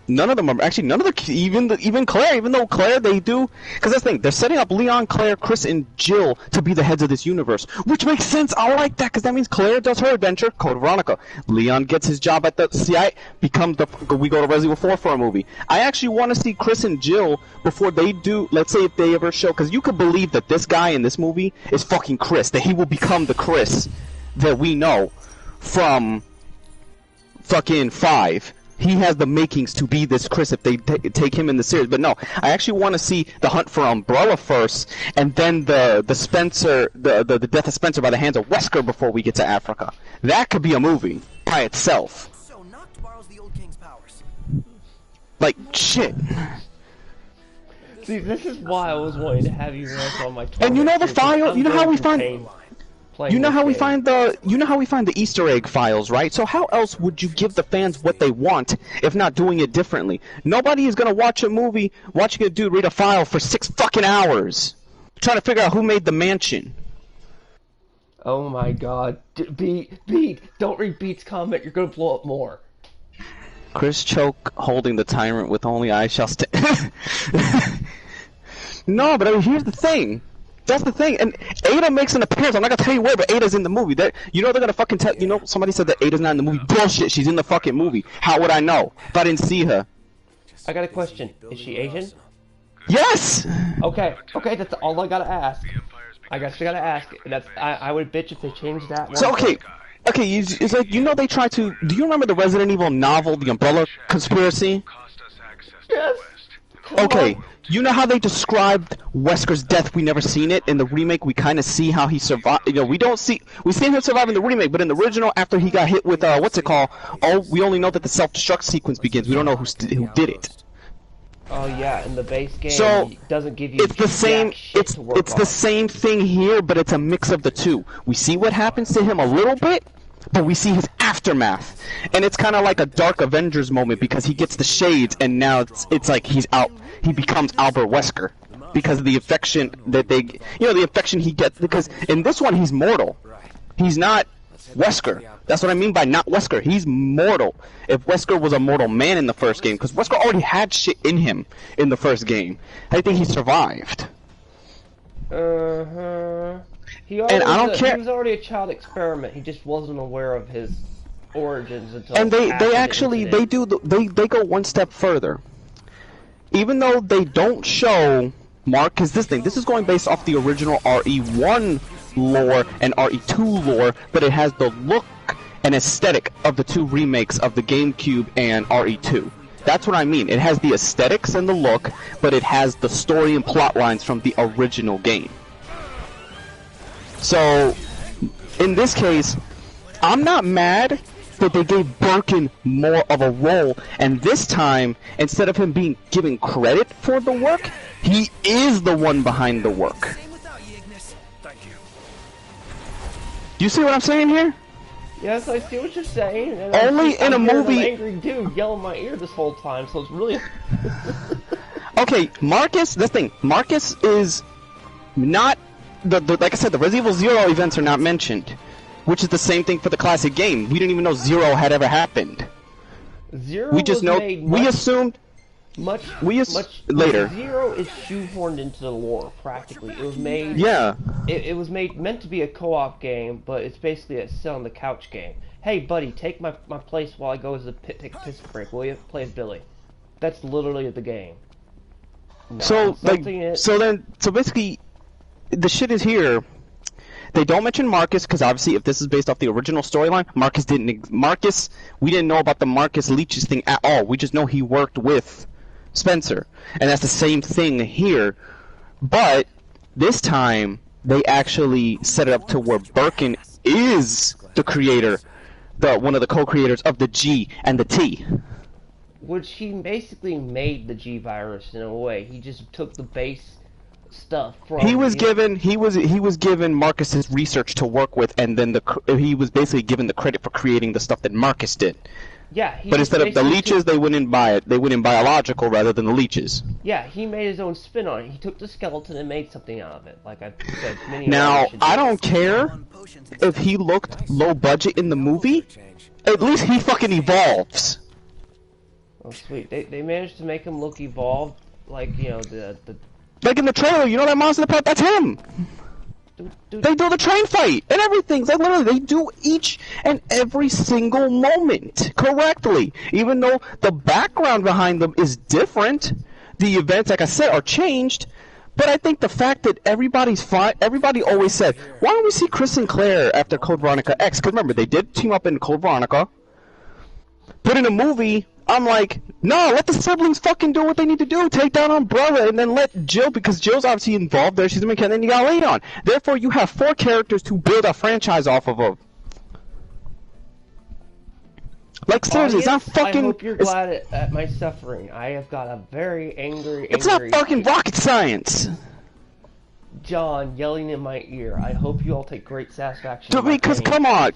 Speaker 2: None of them are actually even Claire, even though Claire they do, because that's the thing, they're setting up Leon, Claire, Chris, and Jill to be the heads of this universe, which makes sense. I like that because that means Claire does her adventure, Code Veronica. Leon gets his job at the CIA, we go to Resident Evil 4 for a movie. I actually want to see Chris and Jill before they do. Let's say if they ever show, because you could believe that this guy in this movie is fucking Chris, that he will become the Chris that we know from fucking 5. He has the makings to be this Chris if they take him in the series. But no, I actually want to see the hunt for Umbrella first, and then the Spencer, the death of Spencer by the hands of Wesker before we get to Africa. That could be a movie by itself.
Speaker 4: So Noct borrows the old king's powers.
Speaker 2: Like shit.
Speaker 1: See, this is why I was wanting to have you rant on my Torment.
Speaker 2: And you know the
Speaker 1: series,
Speaker 2: file. You know how we find. You know how we
Speaker 1: find
Speaker 2: the Easter egg files, right? So how else would you give the fans what they want if not doing it differently? Nobody is gonna watch a movie watching a dude read a file for 6 fucking hours trying to figure out who made the mansion.
Speaker 1: Oh my god. Beat, don't read Beat's comment, you're gonna blow up more.
Speaker 2: Chris Choke holding the tyrant with only I shall stand. No, but I mean, here's the thing. That's the thing, and Ada makes an appearance. I'm not gonna tell you where, but Ada's in the movie. You know they're gonna fucking tell. You know somebody said that Ada's not in the movie. Bullshit. She's in the fucking movie. How would I know if I didn't see her?
Speaker 1: I got a question. Is she Asian?
Speaker 2: Yes.
Speaker 1: Okay. That's all I gotta ask. I guess I gotta ask. That's I would bitch if they changed that one.
Speaker 2: So okay, it's like they try to. Do you remember the Resident Evil novel, The Umbrella Conspiracy?
Speaker 1: Yes.
Speaker 2: Okay. You know how they described Wesker's death? We never seen it in the remake. We kind of see how he survived. We see him survive in the remake, but in the original, after he got hit with what's it called? We only know that the self-destruct sequence begins. We don't know who did it.
Speaker 1: Oh yeah, in the base game,
Speaker 2: so
Speaker 1: it doesn't give you.
Speaker 2: It's the same. It's the same thing here, but it's a mix of the two. We see what happens to him a little bit, but we see his aftermath, and it's kind of like a Dark Avengers moment because he gets the shades, and now it's like he's out. He becomes Albert Wesker because of the affection that the affection he gets. Because in this one, he's mortal. He's not Wesker. That's what I mean by not Wesker. He's mortal. If Wesker was a mortal man in the first game, because Wesker already had shit in him in the first game, I think he survived.
Speaker 1: And I don't care. He was already a child experiment. He just wasn't aware of his origins until.
Speaker 2: And they go one step further. Even though they don't show Mark, because this is going based off the original RE1 lore and RE2 lore, but it has the look and aesthetic of the 2 remakes of the GameCube and RE2. That's what I mean. It has the aesthetics and the look, but it has the story and plot lines from the original game. So, in this case, I'm not mad that they gave Birkin more of a role, and this time, instead of him being given credit for the work, he is the one behind the work. You see what I'm saying here?
Speaker 1: Yes, I see what you're saying. And
Speaker 2: Only in a movie.
Speaker 1: An angry dude yell in my ear this whole time, so it's really.
Speaker 2: Okay, Marcus. This thing, Marcus is not like I said. The Resident Evil Zero events are not mentioned. Which is the same thing for the classic game. We didn't even know Zero had ever happened. We just know. We assumed.
Speaker 1: Much
Speaker 2: later.
Speaker 1: Zero is shoehorned into the lore practically. It was made.
Speaker 2: Yeah.
Speaker 1: It was meant to be a co-op game, but it's basically a sit on the couch game. Hey, buddy, take my place while I go as take a piss break. Will you play as Billy? That's literally the game. No,
Speaker 2: so basically, the shit is here. They don't mention Marcus because obviously, if this is based off the original storyline, we didn't know about the Marcus Leeches thing at all. We just know he worked with Spencer, and that's the same thing here. But this time, they actually set it up to where Birkin is the creator one of the co-creators of the G and the T.
Speaker 1: Which he basically made the G virus in a way. He just took the base stuff from.
Speaker 2: He was given Marcus's research to work with, and then he was basically given the credit for creating the stuff that Marcus did.
Speaker 1: Yeah,
Speaker 2: but instead of the leeches, they went in biological rather than the leeches.
Speaker 1: Yeah, he made his own spin on it. He took the skeleton and made something out of it. Like I said,
Speaker 2: now I don't care if he looked low budget in the movie. At least he fucking evolves.
Speaker 1: Oh sweet, they managed to make him look evolved, like the
Speaker 2: like in the trailer. You know that monster part? That's him. Dude. They do the train fight and everything. Like literally, they do each and every single moment correctly. Even though the background behind them is different, the events, like I said, are changed. But I think the fact that everybody's fine. Everybody always said, "Why don't we see Chris and Claire after Code Veronica X?" Because remember, they did team up in Code Veronica. But in a movie, I'm like, no, let the siblings fucking do what they need to do. Take down Umbrella and then let Jill, because Jill's obviously involved there. She's the main character, and then you got Leon. Therefore, you have 4 characters to build a franchise off of. Like, seriously, it's not fucking...
Speaker 1: I hope you're glad at my suffering. I have got a very angry...
Speaker 2: It's not fucking rocket science!
Speaker 1: John yelling in my ear. I hope you all take great satisfaction.
Speaker 2: Because come on.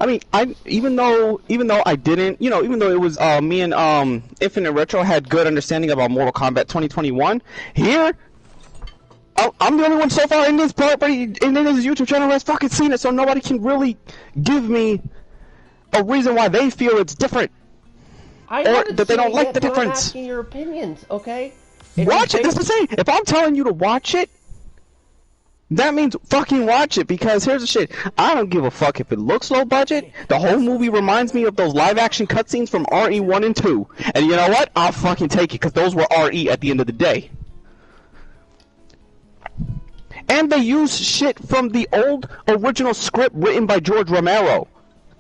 Speaker 2: I mean, even though I didn't, even though it was me and Infinite Retro had good understanding about Mortal Kombat 2021. Here, I'm the only one so far in this part, but in this YouTube channel that's fucking seen it, so nobody can really give me a reason why they feel it's different,
Speaker 1: or
Speaker 2: that they don't like the difference.
Speaker 1: I'm asking your opinions, okay?
Speaker 2: Watch it. That's the same. If I'm telling you to watch it, that means fucking watch it, because here's the shit. I don't give a fuck if it looks low budget. The whole movie reminds me of those live action cutscenes from RE 1 and 2. And you know what? I'll fucking take it, because those were RE at the end of the day. And they use shit from the old original script written by George Romero.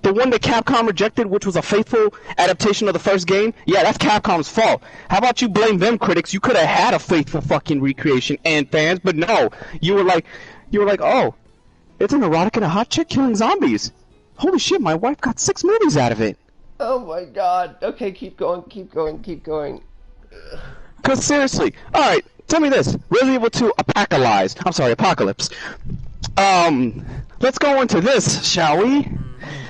Speaker 2: The one that Capcom rejected, which was a faithful adaptation of the first game. Yeah, that's Capcom's fault. How about you blame them, critics? You could have had a faithful fucking recreation, and fans, but no. You were like, oh, it's an erotic and a hot chick killing zombies. Holy shit, my wife got 6 movies out of it.
Speaker 1: Oh my god. Okay, keep going.
Speaker 2: Cause seriously, alright, tell me this. Resident Evil 2 Apocalypse. Let's go into this, shall we?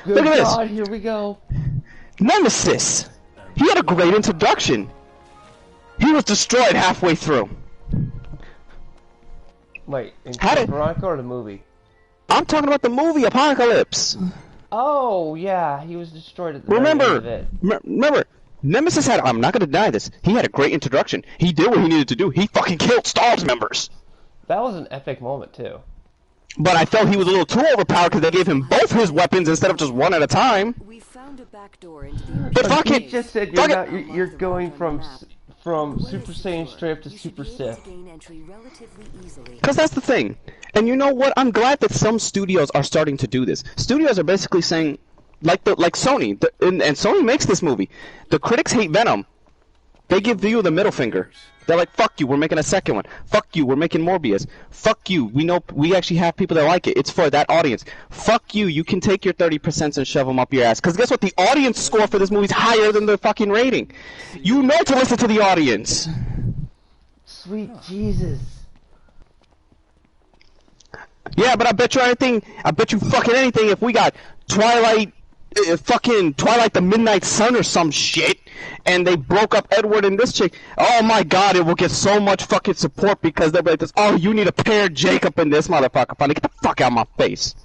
Speaker 1: Good
Speaker 2: Look at
Speaker 1: God,
Speaker 2: this.
Speaker 1: Here we go.
Speaker 2: Nemesis. He had a great introduction. He was destroyed halfway through.
Speaker 1: Wait, in Veronica or the movie?
Speaker 2: I'm talking about the movie Apocalypse.
Speaker 1: Oh yeah, he was destroyed at the very end of it.
Speaker 2: Remember, Nemesis had. I'm not gonna deny this. He had a great introduction. He did what he needed to do. He fucking killed Stars members.
Speaker 1: That was an epic moment too.
Speaker 2: But I felt he was a little too overpowered because they gave him both his weapons instead of just one at a time.
Speaker 5: We found a back door into the
Speaker 2: but fuck it.
Speaker 1: You just said you're going from Super Saiyan straight up to Super Sith.
Speaker 2: Because that's the thing. And you know what? I'm glad that some studios are starting to do this. Studios are basically saying, like Sony, and Sony makes this movie. The critics hate Venom. They give you the middle finger. They're like, fuck you, we're making a second one. Fuck you, we're making Morbius. Fuck you, we actually have people that like it. It's for that audience. Fuck you, you can take your 30% and shove them up your ass. Because guess what? The audience score for this movie is higher than the fucking rating. You know to listen to the audience.
Speaker 1: Sweet Jesus.
Speaker 2: Yeah, but I bet you fucking anything if we got fucking Twilight the Midnight Sun or some shit, and they broke up Edward and this chick, oh my god, it will get so much fucking support because they'll be like this, oh, you need to pair Jacob in this motherfucker. Finally, get the fuck out of my face.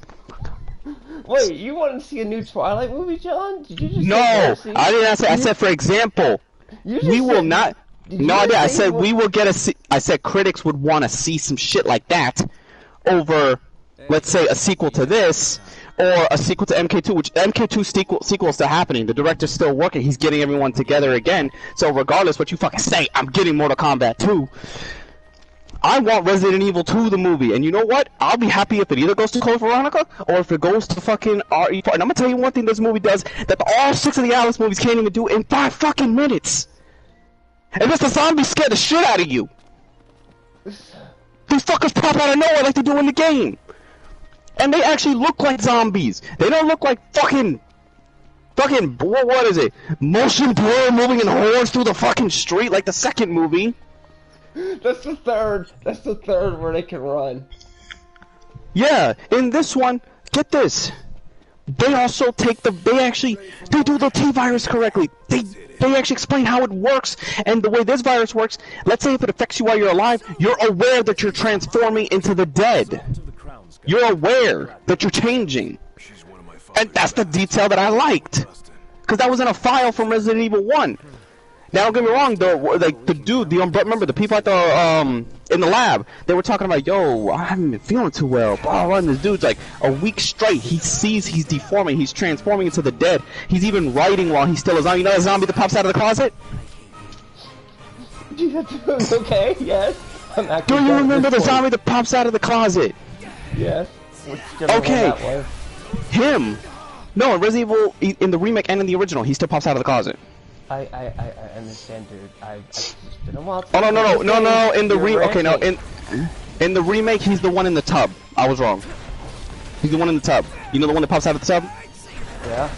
Speaker 1: Wait, you want to see a new Twilight movie, John? Did you just
Speaker 2: No, I didn't say, I said for example, we will not, no, I did, I said we will get I said critics would want to see some shit like that over, let's say, a sequel to this, or a sequel to MK2, which MK2 sequel is still happening. The director's still working. He's getting everyone together again. So regardless what you fucking say, I'm getting Mortal Kombat 2. I want Resident Evil 2 the movie. And you know what? I'll be happy if it either goes to Code Veronica or if it goes to fucking RE4. And I'm gonna tell you one thing this movie does that all 6 of the Alice movies can't even do in 5 fucking minutes. And it's the zombies scare the shit out of you. These fuckers pop out of nowhere like they do in the game. And they actually look like zombies. They don't look like fucking Fucking, what is it? Motion blur moving in hordes through the fucking street like the second movie.
Speaker 1: That's the third. That's the third where they can run.
Speaker 2: Yeah, in this one, get this. They also take they do the T-virus correctly. They actually explain how it works, and the way this virus works, let's say if it affects you while you're alive, you're aware that you're transforming into the dead. You're aware that you're changing. And that's the detail that I liked. Because that was in a file from Resident Evil 1. Now don't get me wrong, remember the people at the in the lab, they were talking about, yo, I haven't been feeling too well. Blah, blah, and this dude's like a week straight. He sees he's deforming, he's transforming into the dead. He's even writing while he's still a zombie. You know the zombie that pops out of the closet?
Speaker 1: Okay, yes.
Speaker 2: Do you remember the zombie that pops out of the closet?
Speaker 1: Yes.
Speaker 2: Okay. Him. No, in Resident Evil, in the remake and in the original, he still pops out of the closet.
Speaker 1: I understand, dude. It's been a while.
Speaker 2: Oh no! In the in the remake, he's the one in the tub. I was wrong. He's the one in the tub. You know the one that pops out of the tub?
Speaker 1: Yeah.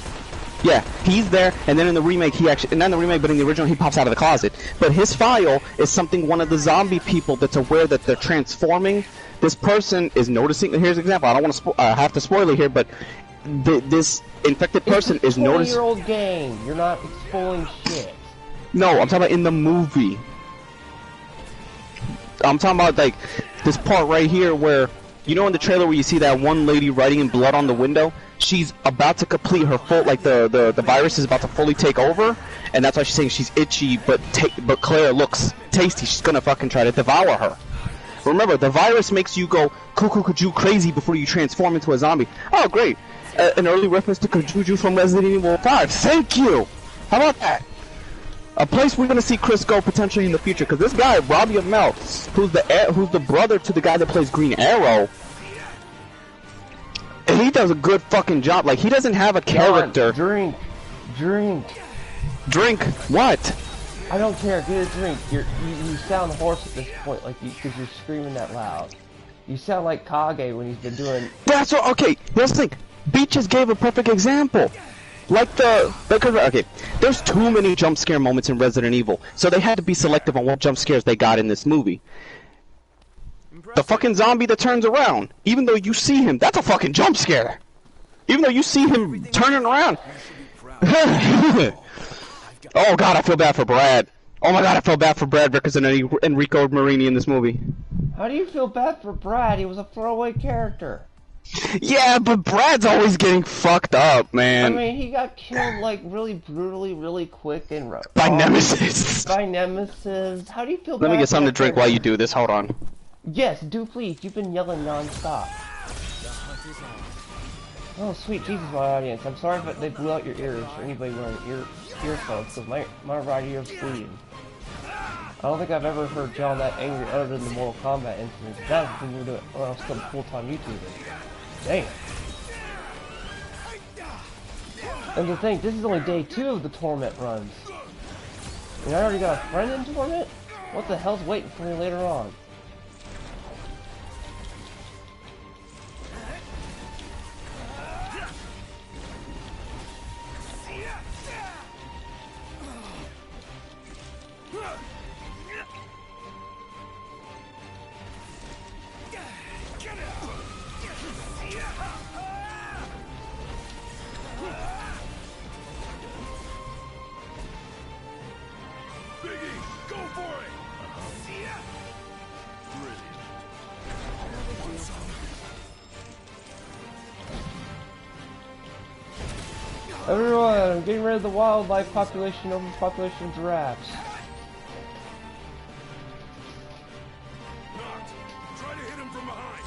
Speaker 2: Yeah, he's there, and then in the remake, not in the remake, but in the original, he pops out of the closet. But his file is something one of the zombie people that's aware that they're transforming. This person is noticing. Here's an example. I don't want to have to spoil it here, but this infected person is noticing.
Speaker 1: It's a 20-year-old game. You're not spoiling shit.
Speaker 2: No, I'm talking about in the movie. I'm talking about like this part right here where, you know, in the trailer where you see that one lady writing in blood on the window. She's about to complete her full, like the virus is about to fully take over, and that's why she's saying she's itchy, but Claire looks tasty. She's gonna fucking try to devour her. Remember, the virus makes you go cuckoo crazy before you transform into a zombie. Oh, great. An early reference to Kajuju from Resident Evil 5. Thank you! How about that? A place we're gonna see Chris go potentially in the future, because this guy, Robbie Amell, who's the brother to the guy that plays Green Arrow, he does a good fucking job. Like, he doesn't have a character.
Speaker 1: John,
Speaker 2: Drink what?
Speaker 1: I don't care. Get a drink. You sound hoarse at this point, like because you're screaming that loud. You sound like Kage when he's been doing.
Speaker 2: That's what. Okay, here's the thing. Beach just gave a perfect example. Okay, there's too many jump scare moments in Resident Evil, so they had to be selective on what jump scares they got in this movie. The fucking zombie that turns around, even though you see him, that's a fucking jump scare. Even though you see him turning around. Oh god, I feel bad for Brad. Oh my god, I feel bad for Brad because of Enrico Marini in this movie.
Speaker 1: How do you feel bad for Brad? He was a throwaway character.
Speaker 2: Yeah, but Brad's always getting fucked up, man.
Speaker 1: I mean, he got killed like really brutally, really quick and
Speaker 2: by Nemesis.
Speaker 1: By Nemesis. How do you feel bad?
Speaker 2: Let me get something to
Speaker 1: for
Speaker 2: drink while you do this. Hold on.
Speaker 1: Yes, do please. You've been yelling non-stop. Oh, sweet Jesus, my audience. I'm sorry if they blew out your ears or anybody wearing earphones, because my right ear is bleeding. I don't think I've ever heard John that angry other than the Mortal Kombat incident. That was when you were doing when I was still a full-time YouTuber. Damn. And to think, this is only day 2 of the Torment runs. And I already got a friend in Torment? What the hell's waiting for me later on? Everyone, getting rid of the wildlife population over the population of giraffes.
Speaker 3: Knocked. Try to hit him from behind.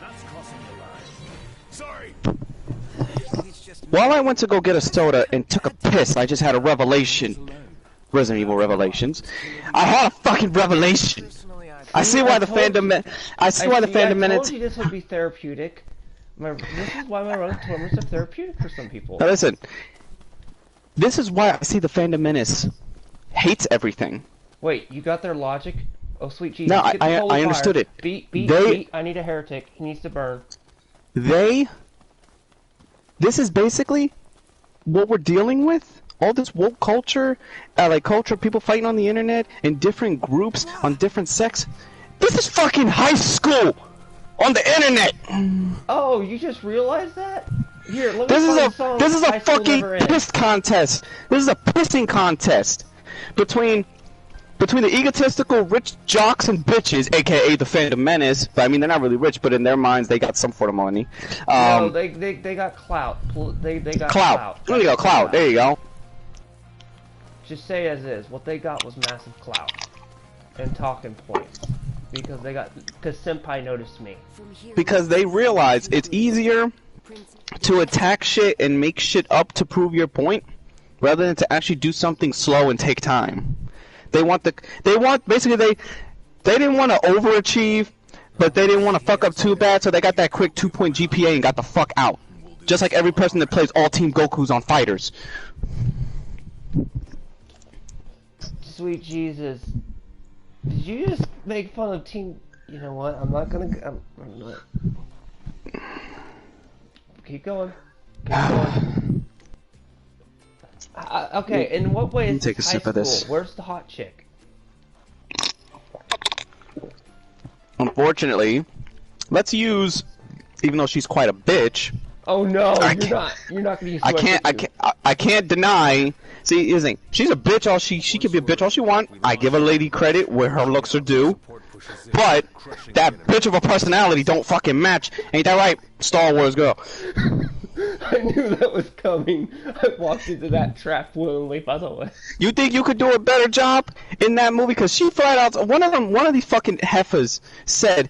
Speaker 3: That's crossing the line. Sorry.
Speaker 2: While I went to go get a soda and took a piss, I just had a revelation. Resident Evil Revelations. I had a fucking revelation. I see why the fandom. I see why the fandom
Speaker 1: I
Speaker 2: minutes.
Speaker 1: told you this would be therapeutic. This is why my run tournaments are therapeutic for some people.
Speaker 2: Now listen, this is why I see the fandom menace hates everything.
Speaker 1: Wait, you got their logic? Oh, sweet Jesus.
Speaker 2: No,
Speaker 1: Get the holy
Speaker 2: I understood
Speaker 1: fire.
Speaker 2: it.
Speaker 1: Beat. I need a heretic. He needs to burn.
Speaker 2: They this is basically what we're dealing with. All this woke culture, like culture, people fighting on the internet in different groups on different sects. This is fucking high school on the internet.
Speaker 1: Oh, you just realized that? Here, let me
Speaker 2: This
Speaker 1: find
Speaker 2: is
Speaker 1: a
Speaker 2: a
Speaker 1: song
Speaker 2: this is a
Speaker 1: High School
Speaker 2: fucking
Speaker 1: Never Ends.
Speaker 2: piss contest. This is a pissing contest between the egotistical rich jocks and bitches, aka the Phantom Menace. But I mean, they're not really rich, but in their minds, they got some sort of money.
Speaker 1: No, they got clout. They got clout.
Speaker 2: There you go, clout. There you go.
Speaker 1: Just say as is. What they got was massive clout and talking points because Senpai noticed me.
Speaker 2: Because they realize it's easier to attack shit and make shit up to prove your point, rather than to actually do something slow and take time. They basically they didn't want to overachieve, but they didn't want to fuck up too bad, so they got that quick 2-point GPA and got the fuck out. Just like every person that plays all Team Goku's on Fighters.
Speaker 1: Sweet Jesus. Did you just make fun of Team... You know what? I'm not gonna... I'm not... Keep going. Keep going. Okay, in what way is
Speaker 2: Take a
Speaker 1: this high
Speaker 2: sip
Speaker 1: school?
Speaker 2: of this.
Speaker 1: Where's the hot chick?
Speaker 2: Unfortunately, let's use, even though she's quite a bitch,
Speaker 1: Oh no,
Speaker 2: You're
Speaker 1: not gonna use
Speaker 2: I can't deny. See, here's the thing. She's a bitch. She can be a bitch all she want. I give a lady credit where her looks are due. But that bitch of a personality don't fucking match. Ain't that right, Star Wars girl?
Speaker 1: I knew that was coming. I walked into that trap willingly, by the way.
Speaker 2: You think you could do a better job in that movie? Because she flat out, one of these fucking heifers said,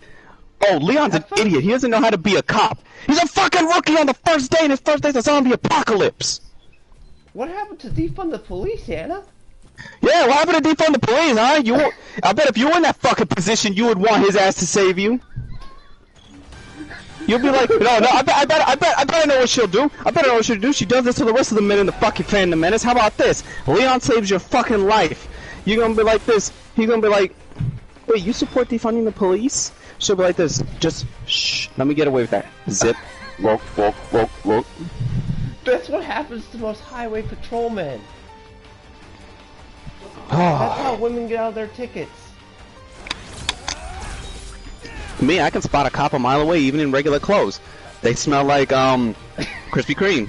Speaker 2: "Oh, Leon's an idiot. He doesn't know how to be a cop. He's a fucking rookie on the first day, and his first day's a zombie apocalypse."
Speaker 1: What happened to defund the police, Anna?
Speaker 2: Yeah, what happened to defund the police, huh? I bet if you were in that fucking position, you would want his ass to save you. You'll be like, no, I bet I know what she'll do. I bet I know what she'll do. She does this to the rest of the men in the fucking Phantom Menace. How about this? Leon saves your fucking life. You're gonna be like this. He's gonna be like, wait, you support defunding the police? She'll be like this. Just shh. Let me get away with that. Zip. Woke.
Speaker 1: That's what happens to most highway patrolmen.
Speaker 2: Oh.
Speaker 1: That's how women get out of their tickets.
Speaker 2: Me, I can spot a cop a mile away, even in regular clothes. They smell like Krispy Kreme.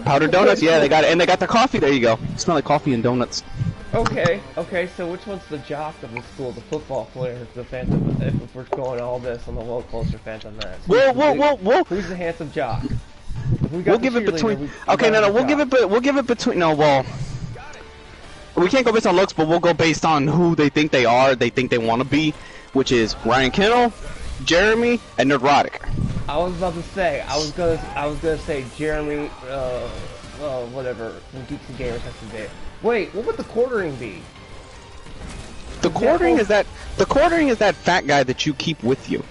Speaker 2: Powdered donuts, yeah, they got it, and they got the coffee. There you go. Smell like coffee and donuts.
Speaker 1: Okay, so which one's the jock of the school? The football player, the Phantom? If we're going all this on the low culture Phantom Menace.
Speaker 2: Whoa.
Speaker 1: Who's the handsome jock?
Speaker 2: We'll give it between. Okay, no, we'll give it between. No, well, we can't go based on looks, but we'll go based on who they think they are. They think they want to be, which is Ryan Kendall, Jeremy, and Neurotic.
Speaker 1: I was about to say. I was gonna say Jeremy. Whatever. From Geeks and Gamers has to be. Wait, what would the quartering be?
Speaker 2: The quartering is that fat guy that you keep with you.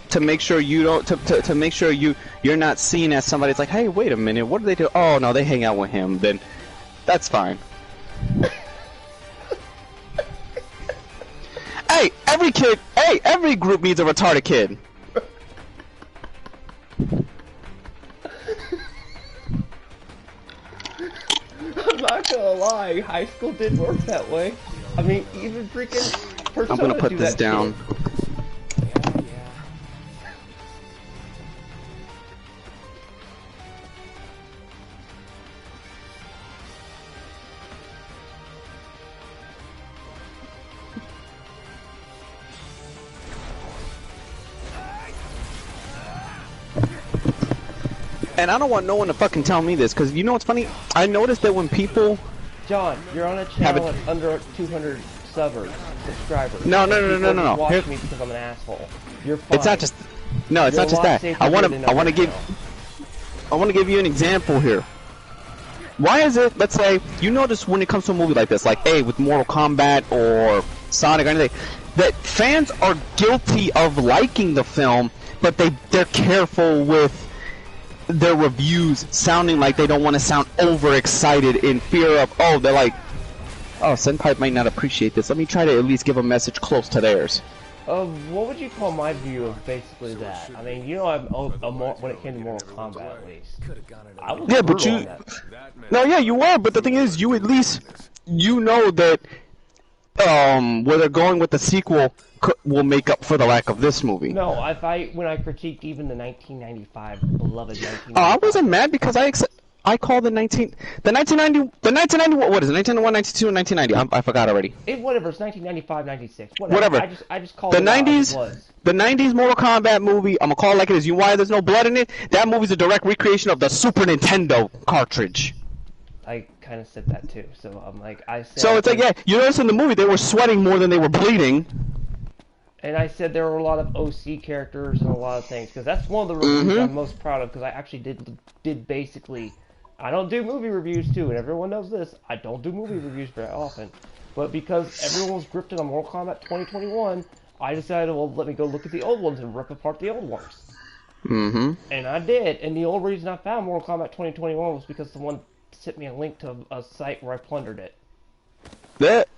Speaker 2: To make sure you don't, to make sure you're not seen as somebody that's like, hey, wait a minute, what do they do? Oh no, they hang out with him. Then that's fine. Hey, every group needs a retarded kid.
Speaker 1: I'm not gonna lie, high school did work that way. I mean, even freaking Persona
Speaker 2: I'm gonna put
Speaker 1: do
Speaker 2: this
Speaker 1: that
Speaker 2: down.
Speaker 1: shit.
Speaker 2: And I don't want no one to fucking tell me this, because you know what's funny? I noticed that when people...
Speaker 1: John, you're on a channel at under 200 subscribers.
Speaker 2: No.
Speaker 1: Watch me because I'm an asshole. You're fine.
Speaker 2: It's not just... No, it's not just that. I want to give you an example here. Why is it, let's say, you notice when it comes to a movie like this, like, hey, with Mortal Kombat or Sonic or anything, that fans are guilty of liking the film, but they're careful with their reviews sounding like they don't want to sound overexcited in fear of, oh, they're like, oh, Senpai might not appreciate this. Let me try to at least give a message close to theirs.
Speaker 1: What would you call my view of basically that? I mean, you know, when it came to Mortal Kombat, at least. I was
Speaker 2: Yeah, but
Speaker 1: brutal
Speaker 2: you.
Speaker 1: on that.
Speaker 2: No, yeah, you were. But the thing is, you at least know that where they're going with the sequel will make up for the lack of this movie.
Speaker 1: No, when I critiqued even the 1995 beloved 1995.
Speaker 2: I wasn't mad because I call the 1990, what is it, 1991, 92, and 1990? I forgot already.
Speaker 1: Whatever, it's 1995, 96. Whatever. I just called
Speaker 2: the
Speaker 1: it
Speaker 2: 90s,
Speaker 1: out as it was.
Speaker 2: the 90s Mortal Kombat movie, I'm gonna call it like it is. You know why there's no blood in it? That movie's a direct recreation of the Super Nintendo cartridge.
Speaker 1: I kind of said that too, so I'm like,
Speaker 2: So it's like, yeah, you notice in the movie they were sweating more than they were bleeding.
Speaker 1: And I said there were a lot of OC characters and a lot of things, because that's one of the reviews I'm most proud of, because I actually did basically... I don't do movie reviews too, and everyone knows this. I don't do movie reviews very often. But because everyone was gripped on Mortal Kombat 2021, I decided, well, let me go look at the old ones and rip apart the old ones. And I did, and the only reason I found Mortal Kombat 2021 was because someone sent me a link to a site where I plundered it.
Speaker 2: That...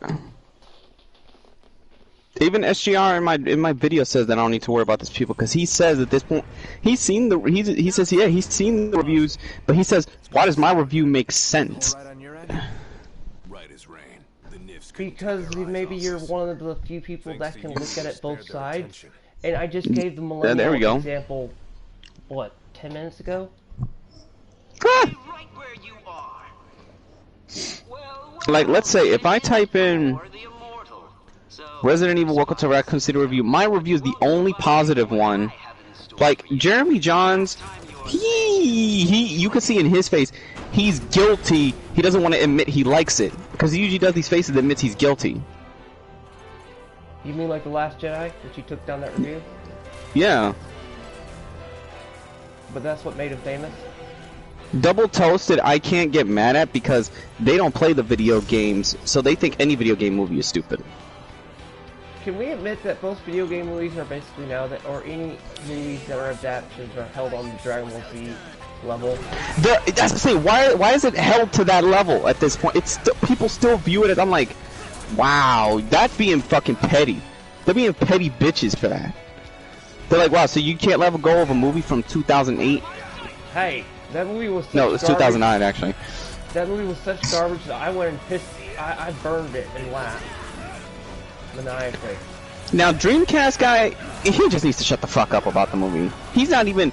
Speaker 2: Even SGR in my video says that I don't need to worry about these people because he says at this point he's seen the he says yeah he's seen the reviews, but he says why does my review make sense?
Speaker 3: Right as rain. The nifs
Speaker 1: Because maybe you're one of the few people that can look at it both sides, and I just gave the millennial example, what, 10 minutes ago?
Speaker 2: Ah! Like, let's say if I type in Resident Evil Welcome to Raccoon City review, my review is the only positive one. Like, Jeremy Johns, you can see in his face, he's guilty. He doesn't want to admit he likes it. Because he usually does these faces that admits he's guilty.
Speaker 1: You mean like The Last Jedi, which he took down that review?
Speaker 2: Yeah.
Speaker 1: But that's what made him famous?
Speaker 2: Double Toasted, I can't get mad at because they don't play the video games, so they think any video game movie is stupid. Can
Speaker 1: we admit that most video game movies are basically now that, or any movies that are adaptations are held on the Dragon Ball Z level?
Speaker 2: That's the thing. Why is it held to that level at this point? It's people still view it as, I'm like, wow, that's being fucking petty. They're being petty bitches for that. They're like, wow, so you can't let go of a movie from 2008?
Speaker 1: Hey, that movie was such
Speaker 2: no, it's 2009 actually.
Speaker 1: That movie was such garbage that I went and pissed. I burned it and laughed. Maniacally.
Speaker 2: Now Dreamcast guy, he just needs to shut the fuck up about the movie. He's not even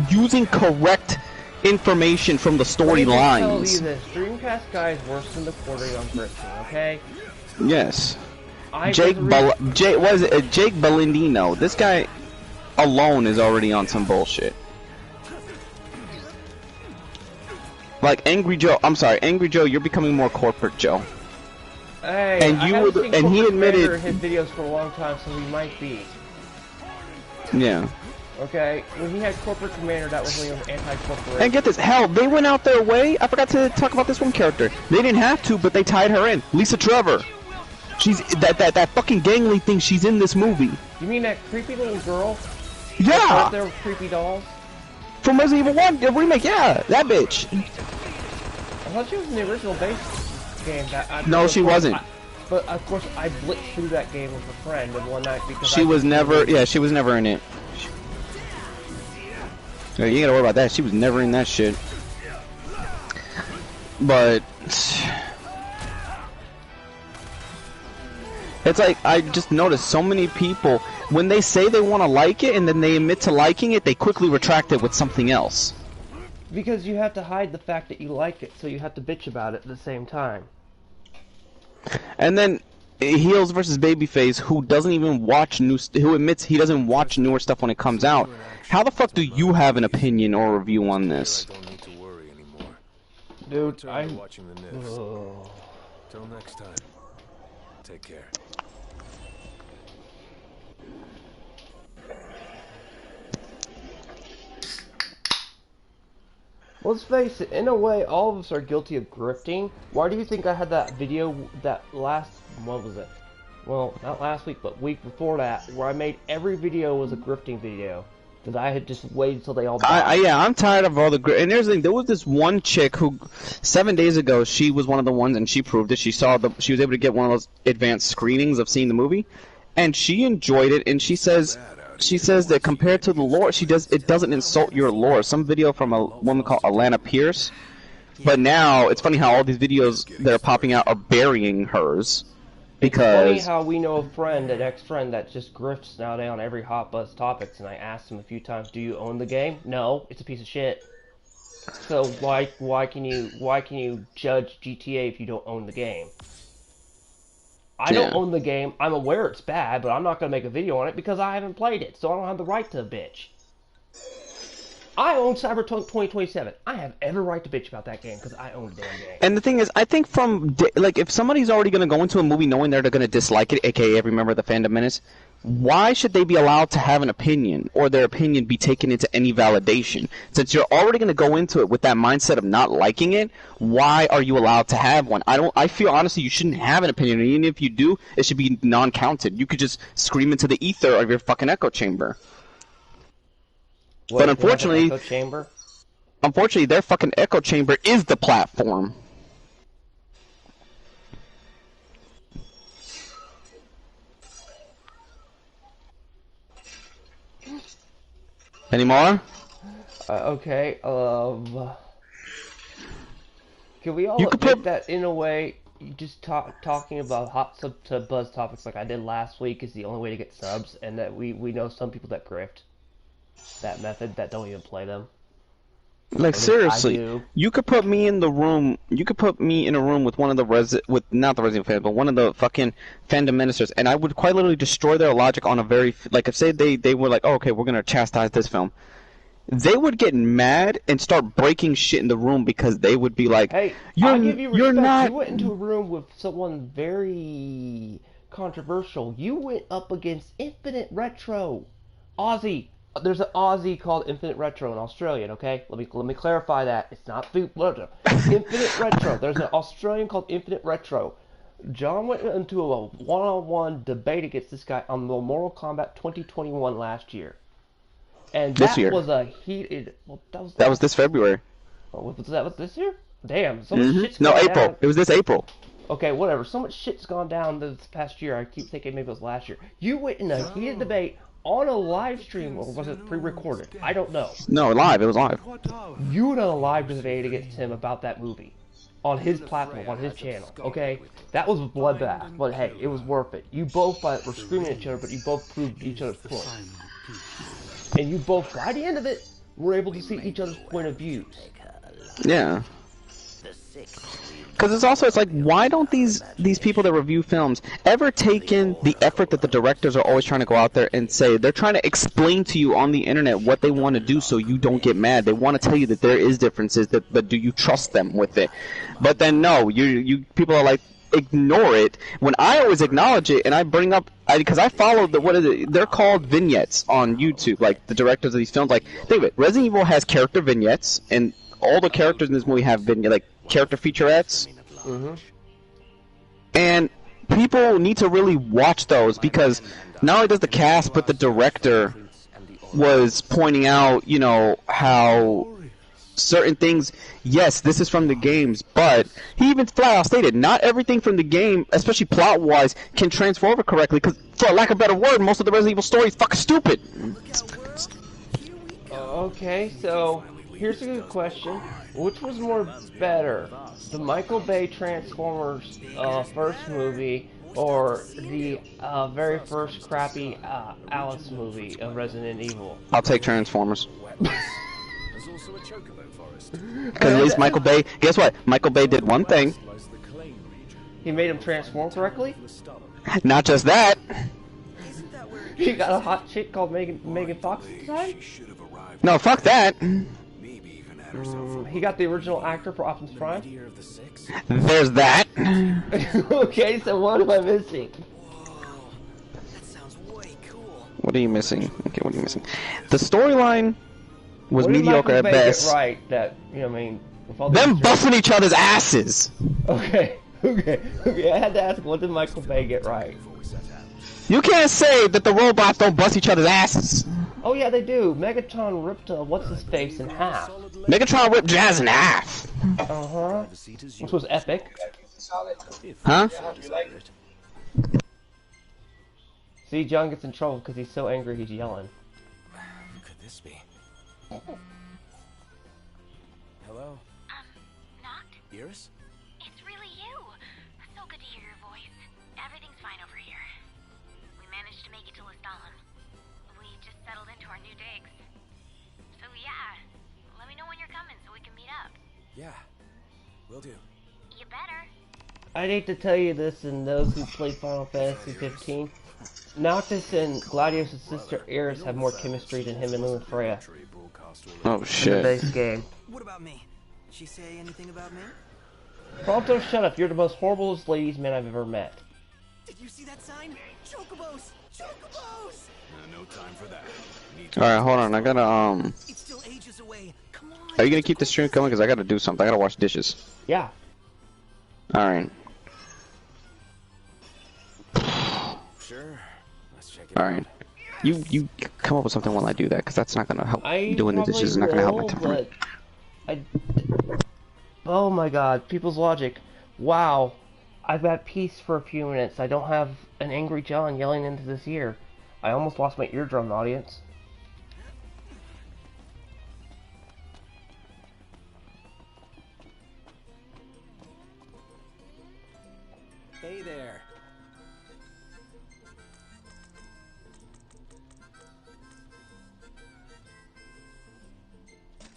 Speaker 2: using correct information from the storylines.
Speaker 1: Tell you this, Dreamcast guy is worse than the quartering on Britain, okay?
Speaker 2: Yes. Jake Bellindino. This guy alone is already on some bullshit. Like Angry Joe, I'm sorry, Angry Joe, you're becoming more corporate Joe.
Speaker 1: Hey,
Speaker 2: and he admitted
Speaker 1: his videos for a long time, so he might be.
Speaker 2: Yeah.
Speaker 1: Okay, when he had Corporate Commander, that was when he was anti-corporation.
Speaker 2: And get this, hell, they went out their way. I forgot to talk about this one character. They didn't have to, but they tied her in. Lisa Trevor. She's that fucking gangly thing. She's in this movie.
Speaker 1: You mean that creepy little girl?
Speaker 2: Yeah.
Speaker 1: There were creepy dolls.
Speaker 2: From Resident Evil 1, the remake. Yeah, that bitch.
Speaker 1: I thought she was in the original base game.
Speaker 2: No, she wasn't.
Speaker 1: But of course, I blitzed through that game with a friend in one night because
Speaker 2: she was never. Yeah, she was never in it. You ain't gotta worry about that. She was never in that shit. But it's like I just noticed so many people when they say they want to like it and then they admit to liking it, they quickly retract it with something else.
Speaker 1: Because you have to hide the fact that you like it, so you have to bitch about it at the same time.
Speaker 2: And then Heels versus Babyface, who doesn't even watch who admits he doesn't watch newer stuff when it comes out. How the fuck do you have an opinion or review on this?
Speaker 3: I don't need to worry anymore.
Speaker 1: Dude,
Speaker 3: I'm watching the nifs. Till next time. Take care.
Speaker 1: Let's face it, in a way, all of us are guilty of grifting. Why do you think I had that video what was it? Well, not last week, but week before that, where I made every video was a grifting video. Because I had just waited till they all died.
Speaker 2: Yeah, I'm tired of all the and there's the thing, there was this one chick who, 7 days ago, she was one of the ones, and she proved it. She was able to get one of those advanced screenings of seeing the movie. and she enjoyed it, and she says that compared to the lore, it doesn't insult your lore. Some video from a woman called Alana Pierce, but now it's funny how all these videos that are popping out are burying hers. Because
Speaker 1: it's funny how we know a friend, an ex-friend, that just grifts nowadays on every Hot Buzz Topics, and I asked him a few times, "Do you own the game?" No, it's a piece of shit. So why can you judge GTA if you don't own the game? I don't own the game. I'm aware it's bad, but I'm not gonna make a video on it because I haven't played it, so I don't have the right to bitch. I own Cyberpunk 2027. I have every right to bitch about that game because I own the damn game.
Speaker 2: And the thing is, I think if somebody's already going to go into a movie knowing they're going to dislike it, aka every member of the fandom menace, why should they be allowed to have an opinion or their opinion be taken into any validation? Since you're already going to go into it with that mindset of not liking it, why are you allowed to have one? I feel honestly you shouldn't have an opinion, and even if you do, it should be non-counted. You could just scream into the ether of your fucking echo chamber.
Speaker 1: What,
Speaker 2: but unfortunately,
Speaker 1: echo chamber?
Speaker 2: Unfortunately, their fucking echo chamber is the platform. Any more?
Speaker 1: Okay. Can we all admit that in a way, just talking about hot sub to buzz topics like I did last week is the only way to get subs, and that we know some people that grift that method that don't even play them.
Speaker 2: Like seriously, you could put me in the room. You could put me in a room with one of the not the Resident fans, but one of the fucking fandom ministers, and I would quite literally destroy their logic on a very if say they were like, oh, okay, we're gonna chastise this film. They would get mad and start breaking shit in the room because they would be like,
Speaker 1: "Hey, I'll give you respect. You're not." You went into a room with someone very controversial. You went up against Infinite Retro, Aussie. There's an Aussie called Infinite Retro in Australian. Okay, let me clarify that. It's not Infinite Retro. There's an Australian called Infinite Retro. John went into a one-on-one debate against this guy on the Mortal Kombat 2021 last year. And that was a heated. Well, that was this
Speaker 2: February.
Speaker 1: Oh, was that this year? Damn, so much shit's
Speaker 2: gone
Speaker 1: April.
Speaker 2: Down. It was this April.
Speaker 1: Okay, whatever. So much shit's gone down this past year. I keep thinking maybe it was last year. You went in a heated debate on a live stream, or was it pre-recorded? I don't know.
Speaker 2: No, live. It was live.
Speaker 1: You went on a live debate against him about that movie on his platform, on his channel. Okay, that was a bloodbath, but hey, it was worth it. You both were screaming at each other, but you both proved each other's point. And you both, by the end of it, were able to see each other's point of views.
Speaker 2: Yeah. Because it's like, why don't these people that review films ever take in the effort that the directors are always trying to go out there and say? They're trying to explain to you on the internet what they want to do so you don't get mad. They want to tell you that there is differences, but do you trust them with it? But then no, you people are like, ignore it, when I always acknowledge it, and I bring up, because I follow they're called vignettes on YouTube, like the directors of these films. Like, think of it, Resident Evil has character vignettes, and all the characters in this movie have character featurettes. And people need to really watch those, because not only does the cast, but the director was pointing out, how certain things, yes, this is from the games, but he even flat out stated not everything from the game, especially plot wise, can transfer over correctly, because for lack of a better word, most of the Resident Evil story is fucking stupid.
Speaker 1: Okay, so here's a good question. Which was more better, the Michael Bay Transformers first movie, or the very first crappy Alice movie of Resident Evil?
Speaker 2: I'll take Transformers. Because at least Michael Bay, guess what? Michael Bay did one thing.
Speaker 1: He made him transform correctly?
Speaker 2: Not just that.
Speaker 1: He got a hot chick called Megan Fox at the time?
Speaker 2: No, fuck that.
Speaker 1: He got the original actor for Optimus Prime?
Speaker 2: There's that.
Speaker 1: Okay, so what am I missing?
Speaker 4: That sounds way cool.
Speaker 2: What are you missing? Okay, what are you missing? The storyline was mediocre at best.
Speaker 1: Get right, that, I mean, with all
Speaker 2: them busting each other's asses.
Speaker 1: Okay, I had to ask, what did Michael Bay get right?
Speaker 2: You can't say that the robots don't bust each other's asses.
Speaker 1: Oh yeah, they do. Megatron ripped what's his face in half.
Speaker 2: Megatron ripped Jazz in half.
Speaker 1: Which was epic.
Speaker 2: Huh?
Speaker 1: See, John gets in trouble because he's so angry he's yelling.
Speaker 4: Who could this be? Hello?
Speaker 6: Knocked?
Speaker 4: Iris?
Speaker 6: It's really you. So good to hear your voice. Everything's fine over here. We managed to make it to Listalin. We just settled into our new digs. So yeah, let me know when you're coming so we can meet up.
Speaker 4: Yeah, will do.
Speaker 6: You better.
Speaker 1: I'd hate to tell you this, and those who play Final Fantasy 15, Noctis and Gladius' sister Iris have more chemistry than him and Lunafreya
Speaker 2: Oh
Speaker 1: in the
Speaker 2: shit.
Speaker 1: base game.
Speaker 4: What about me? She say anything about me?
Speaker 1: Prompto, shut up. You're the most horriblest ladies man I've ever met.
Speaker 4: Did you see that sign? Chocobos! Chocobos!
Speaker 3: No time for that.
Speaker 2: Alright, hold on. I gotta,
Speaker 4: It's still ages away. Come on.
Speaker 2: are you gonna keep the stream going? Because I gotta do something. I gotta wash dishes.
Speaker 1: Yeah.
Speaker 2: Alright.
Speaker 4: Sure. Let's check it
Speaker 2: Alright. You come up with something while I do that, because that's not gonna help.
Speaker 1: I
Speaker 2: Doing the
Speaker 1: probably
Speaker 2: dishes is not gonna help my
Speaker 1: will,
Speaker 2: temperament.
Speaker 1: but oh my god, people's logic. Wow. I've got peace for a few minutes. I don't have an angry John yelling into this ear. I almost lost my eardrum, audience.
Speaker 4: Hey there.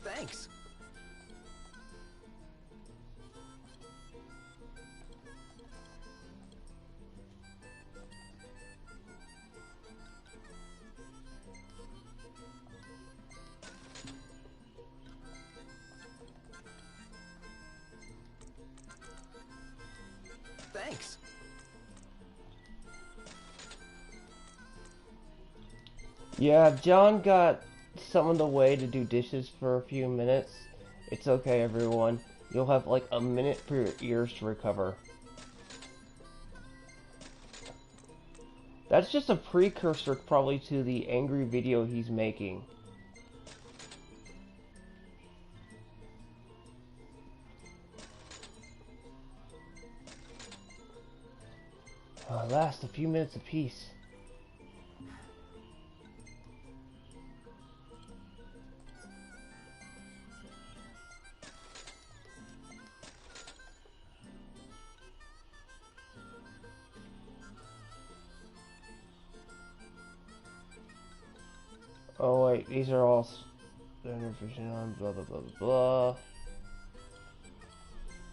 Speaker 4: Thanks. Thanks.
Speaker 1: Yeah, if John got summoned away to do dishes for a few minutes, it's okay, everyone. You'll have like a minute for your ears to recover. That's just a precursor probably to the angry video he's making. Last a few minutes apiece. Oh wait, these are all standard vision on blah blah blah blah blah.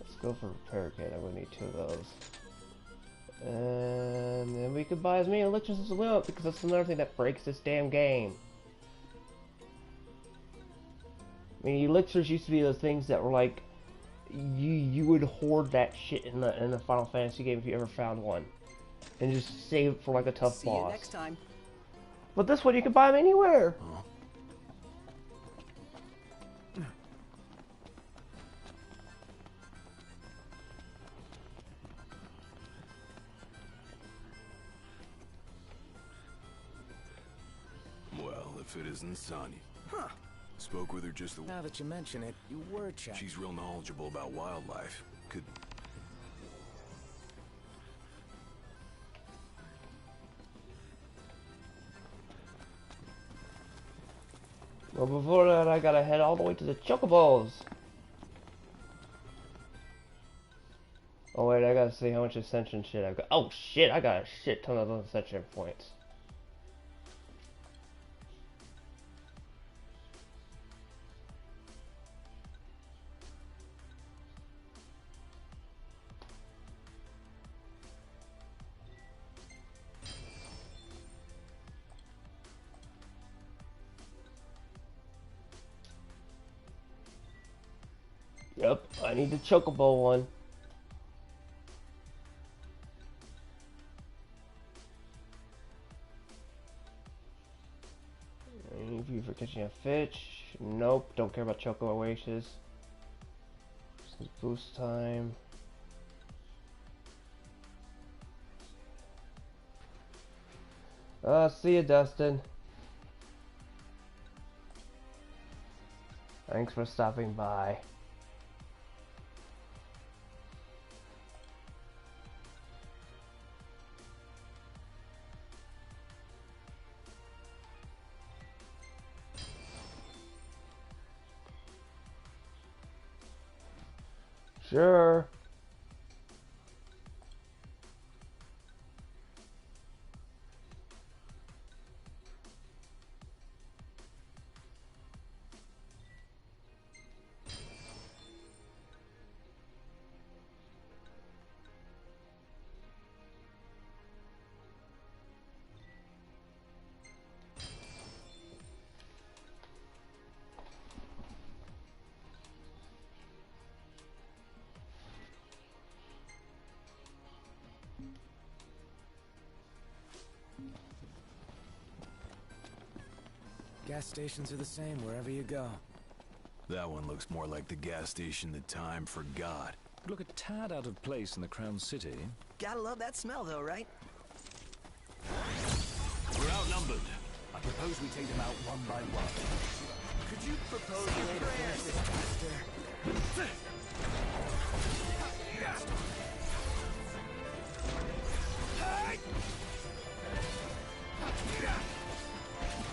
Speaker 1: Let's go for repair kit. I'm gonna need 2 of those. And then we could buy as many elixirs as we want, because that's another thing that breaks this damn game. I mean, elixirs used to be those things that were like, you would hoard that shit in the Final Fantasy game if you ever found one, and just save it for like a tough
Speaker 4: See
Speaker 1: boss.
Speaker 4: you next time.
Speaker 1: But this one you can buy them anywhere.
Speaker 3: Well, if it isn't Sonya.
Speaker 4: Huh.
Speaker 3: Spoke with her just the...
Speaker 4: Now that you mention it, you were chatting.
Speaker 3: She's real knowledgeable about wildlife. Could...
Speaker 1: Well, before that, I gotta head all the way to the Chocobos. Oh wait, I gotta see how much ascension shit I've got. Oh shit, I got a shit ton of those ascension points. Yep, I need the Chocobo one. Any of you for catching a fish? Nope, don't care about Choco Oasis. Boost time. See you, Dustin. Thanks for stopping by. Sure.
Speaker 4: Gas stations are the same wherever you go.
Speaker 3: That one looks more like the gas station that time forgot.
Speaker 7: Look a tad out of place in the Crown City.
Speaker 4: Gotta love that smell, though, right?
Speaker 7: We're outnumbered. I propose we take them out one by one.
Speaker 4: Could you propose a way to finish this faster?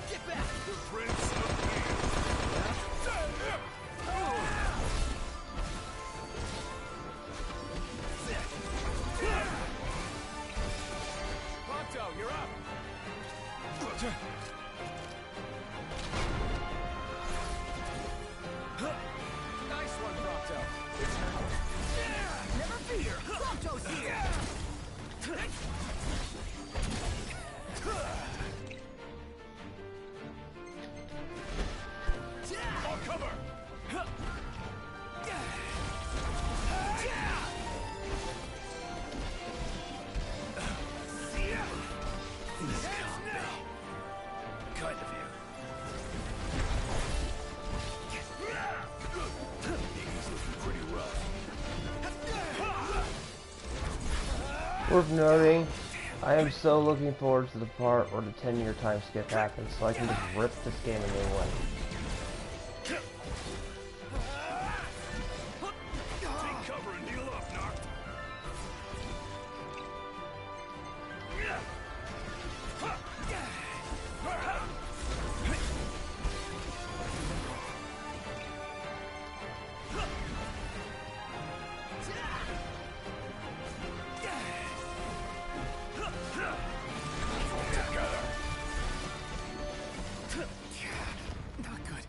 Speaker 4: Get back!
Speaker 3: Prince of Ponto, you're up!
Speaker 4: Nice one, Prompto. Never fear, Prompto's here!
Speaker 3: On cover!
Speaker 4: Kind of you.
Speaker 3: He's looking pretty rough.
Speaker 1: Worth noting, I am so looking forward to the part where the 10-year time skip happens so I can just rip this game a new one.
Speaker 3: Take cover and heal up, Noct.
Speaker 4: Not good.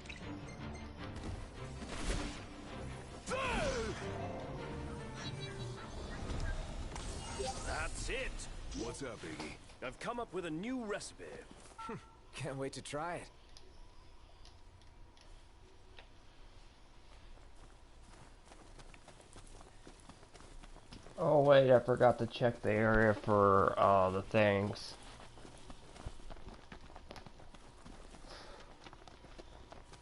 Speaker 7: That's it.
Speaker 3: What's up, Iggy?
Speaker 7: I've come up with a new recipe.
Speaker 4: Can't wait to try it.
Speaker 1: Oh wait, I forgot to check the area for the things.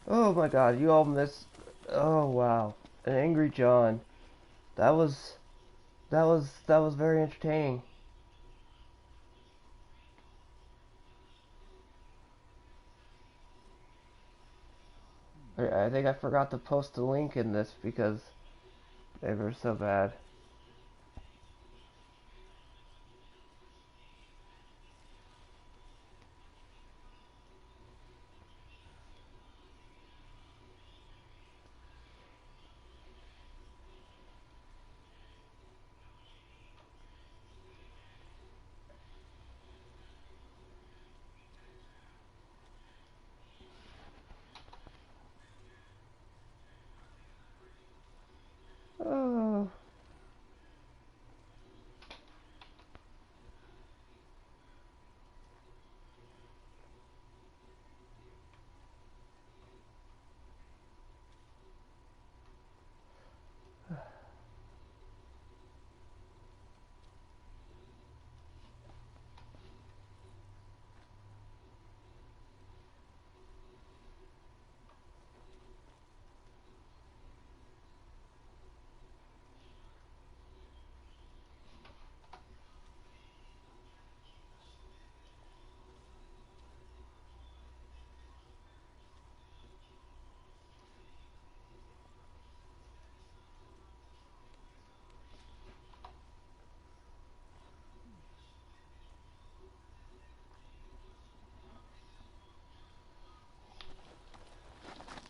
Speaker 1: Oh my god, you all missed. Oh wow, an angry John. That was very entertaining. I think I forgot to post a link in this because they were so bad. Oh.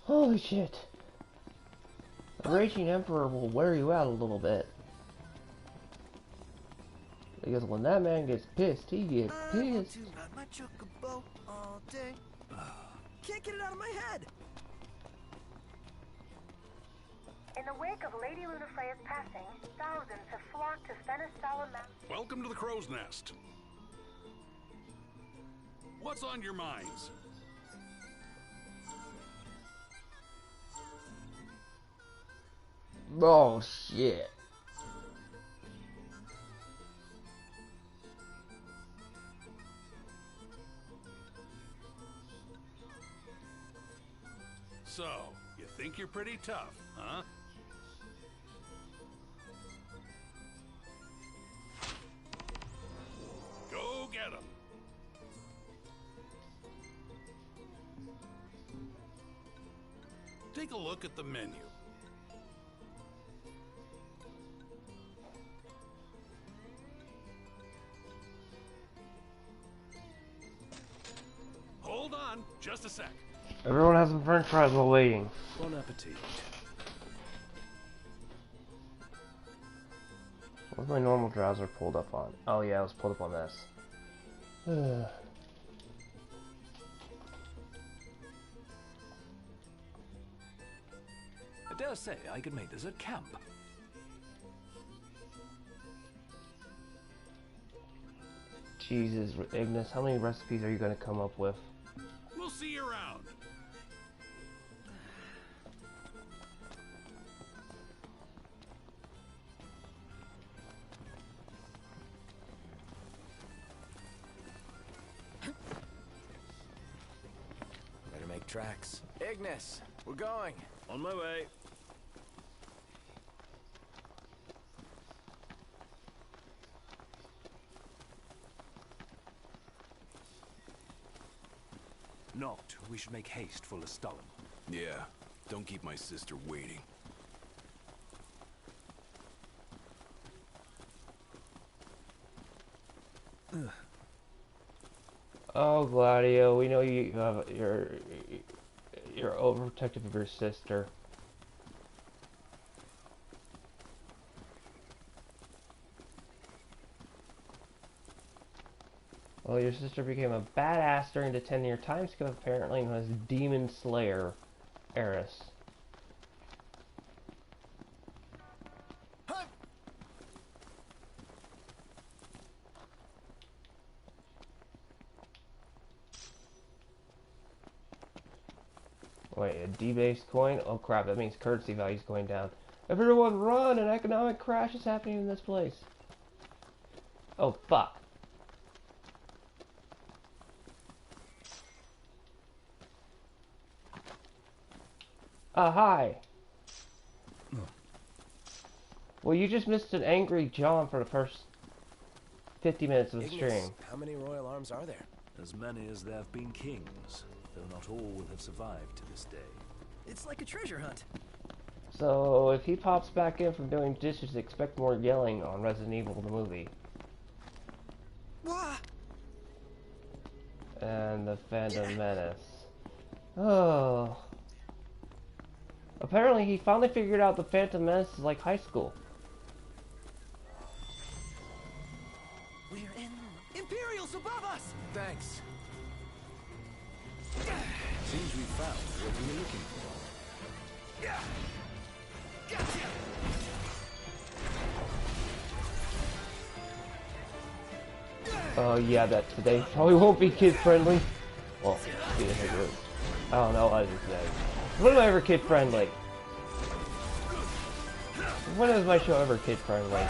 Speaker 1: Holy shit. The Raging Emperor will wear you out a little bit. Because when that man gets pissed, he gets pissed.
Speaker 4: My chocobo all day. Can't get it out of my head.
Speaker 8: In the wake of Lady Lunafreya's passing, thousands have flocked to Fenestala Mountain.
Speaker 9: Welcome to the Crow's Nest. What's on your minds?
Speaker 1: Oh shit.
Speaker 9: So, you think you're pretty tough, huh? Go get 'em. Take a look at the menu. Hold on, just a sec.
Speaker 1: Everyone has some french fries while waiting.
Speaker 7: Bon appetit.
Speaker 1: What's my normal browser pulled up on? Oh yeah, it was pulled up on this.
Speaker 7: I dare say I could make this a camp.
Speaker 1: Jesus, Ignis, how many recipes are you going to come up with?
Speaker 9: We'll see you around.
Speaker 4: Better make tracks. Ignis, we're going.
Speaker 7: On my way. Not. We should make haste for Lestalin.
Speaker 3: Yeah, don't keep my sister waiting.
Speaker 1: Oh, Gladio, we know you have you're overprotective of your sister. Well, your sister became a badass during the 10-year time skip, apparently, and was Demon Slayer heiress. Wait, a debased coin? Oh crap, that means currency value's going down. Everyone run! An economic crash is happening in this place. Oh fuck. Hi. Well, you just missed an angry John for the first 50 minutes of the stream.
Speaker 4: How many royal arms are there?
Speaker 7: As many as there have been kings, though not all will have survived to this day.
Speaker 4: It's like a treasure hunt.
Speaker 1: So, if he pops back in from doing dishes, expect more yelling on Resident Evil the movie.
Speaker 4: Wah!
Speaker 1: And the Phantom Menace. Oh. Apparently, he finally figured out the Phantom Menace is like high school.
Speaker 4: We're in Imperials above us! Thanks.
Speaker 7: Seems we found what we were looking for.
Speaker 4: Yeah. Gotcha.
Speaker 1: Oh yeah, that today probably won't be kid friendly. Well, I don't know what I just said. When am I ever kid friendly? When is my show ever kid friendly?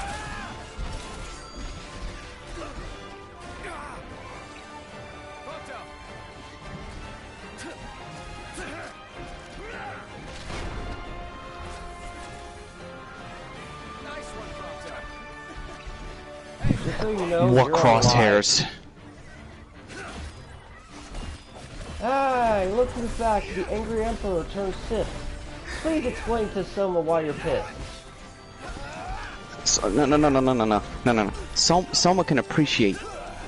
Speaker 1: Just so you know,
Speaker 2: What
Speaker 1: you're
Speaker 2: crosshairs?
Speaker 1: Hi, look who's back. The angry emperor turned Sith. Please explain to Soma why you're pissed.
Speaker 2: So, no. Soma can appreciate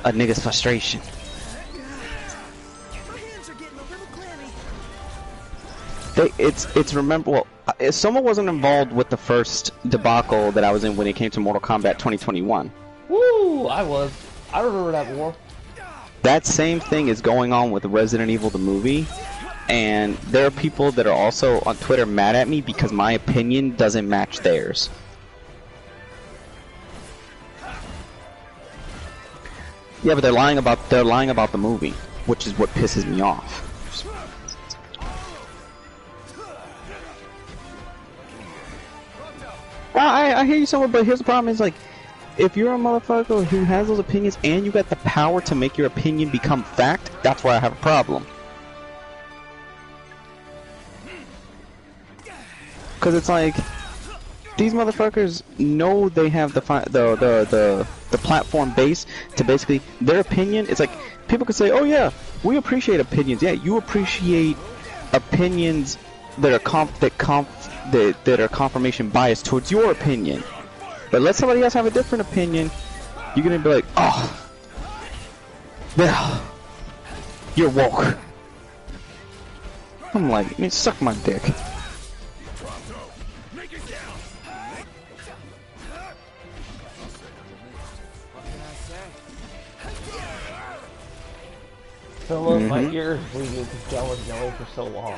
Speaker 2: a nigga's frustration.
Speaker 4: My hands are getting a little clammy.
Speaker 2: It's remember. Well, if someone wasn't involved with the first debacle that I was in when it came to Mortal Kombat 2021.
Speaker 1: Woo! I was. I remember that war.
Speaker 2: That same thing is going on with Resident Evil the movie, and there are people that are also on Twitter mad at me because my opinion doesn't match theirs. Yeah, but they're lying about the movie, which is what pisses me off. I hear you somewhere, but here's the problem: is like, if you're a motherfucker who has those opinions and you got the power to make your opinion become fact, that's where I have a problem. Because it's like, these motherfuckers know they have the platform base to basically their opinion. It's like people could say, "Oh yeah, we appreciate opinions." Yeah, you appreciate opinions that are confirmation bias towards your opinion. But let somebody else have a different opinion, you're gonna be like, "Oh, yeah, you're woke." I'm like, man, suck my dick.
Speaker 1: Some of my ears bleeding because John was yelling for so long.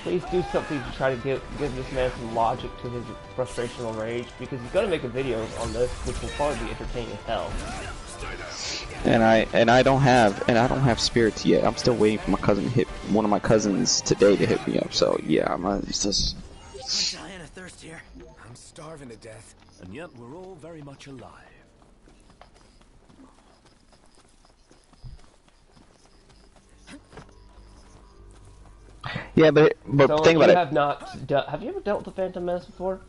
Speaker 1: Please do something to try to give this man some logic to his frustrational rage, because he's gonna make a video on this, which will probably be entertaining as hell.
Speaker 2: And I don't have spirits yet. I'm still waiting for my cousin to hit one of my cousins today to hit me up. So yeah, it's just.
Speaker 4: I'm dying of thirst here. I'm starving to death.
Speaker 7: And yet we're all very much alive.
Speaker 2: Yeah, but
Speaker 1: So
Speaker 2: think about it.
Speaker 1: Have you ever dealt with the Phantom Menace before?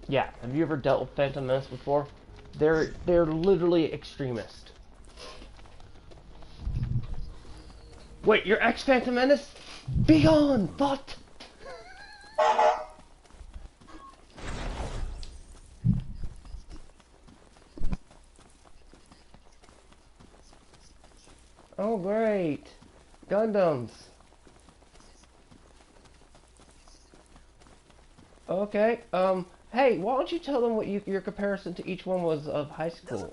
Speaker 1: Yeah, have you ever dealt with Phantom Menace before? They're literally extremist. Wait, you're ex-Phantom Menace? Be gone, but. Oh great, Gundams. Okay, hey, why don't you tell them what your comparison to each one was of high school,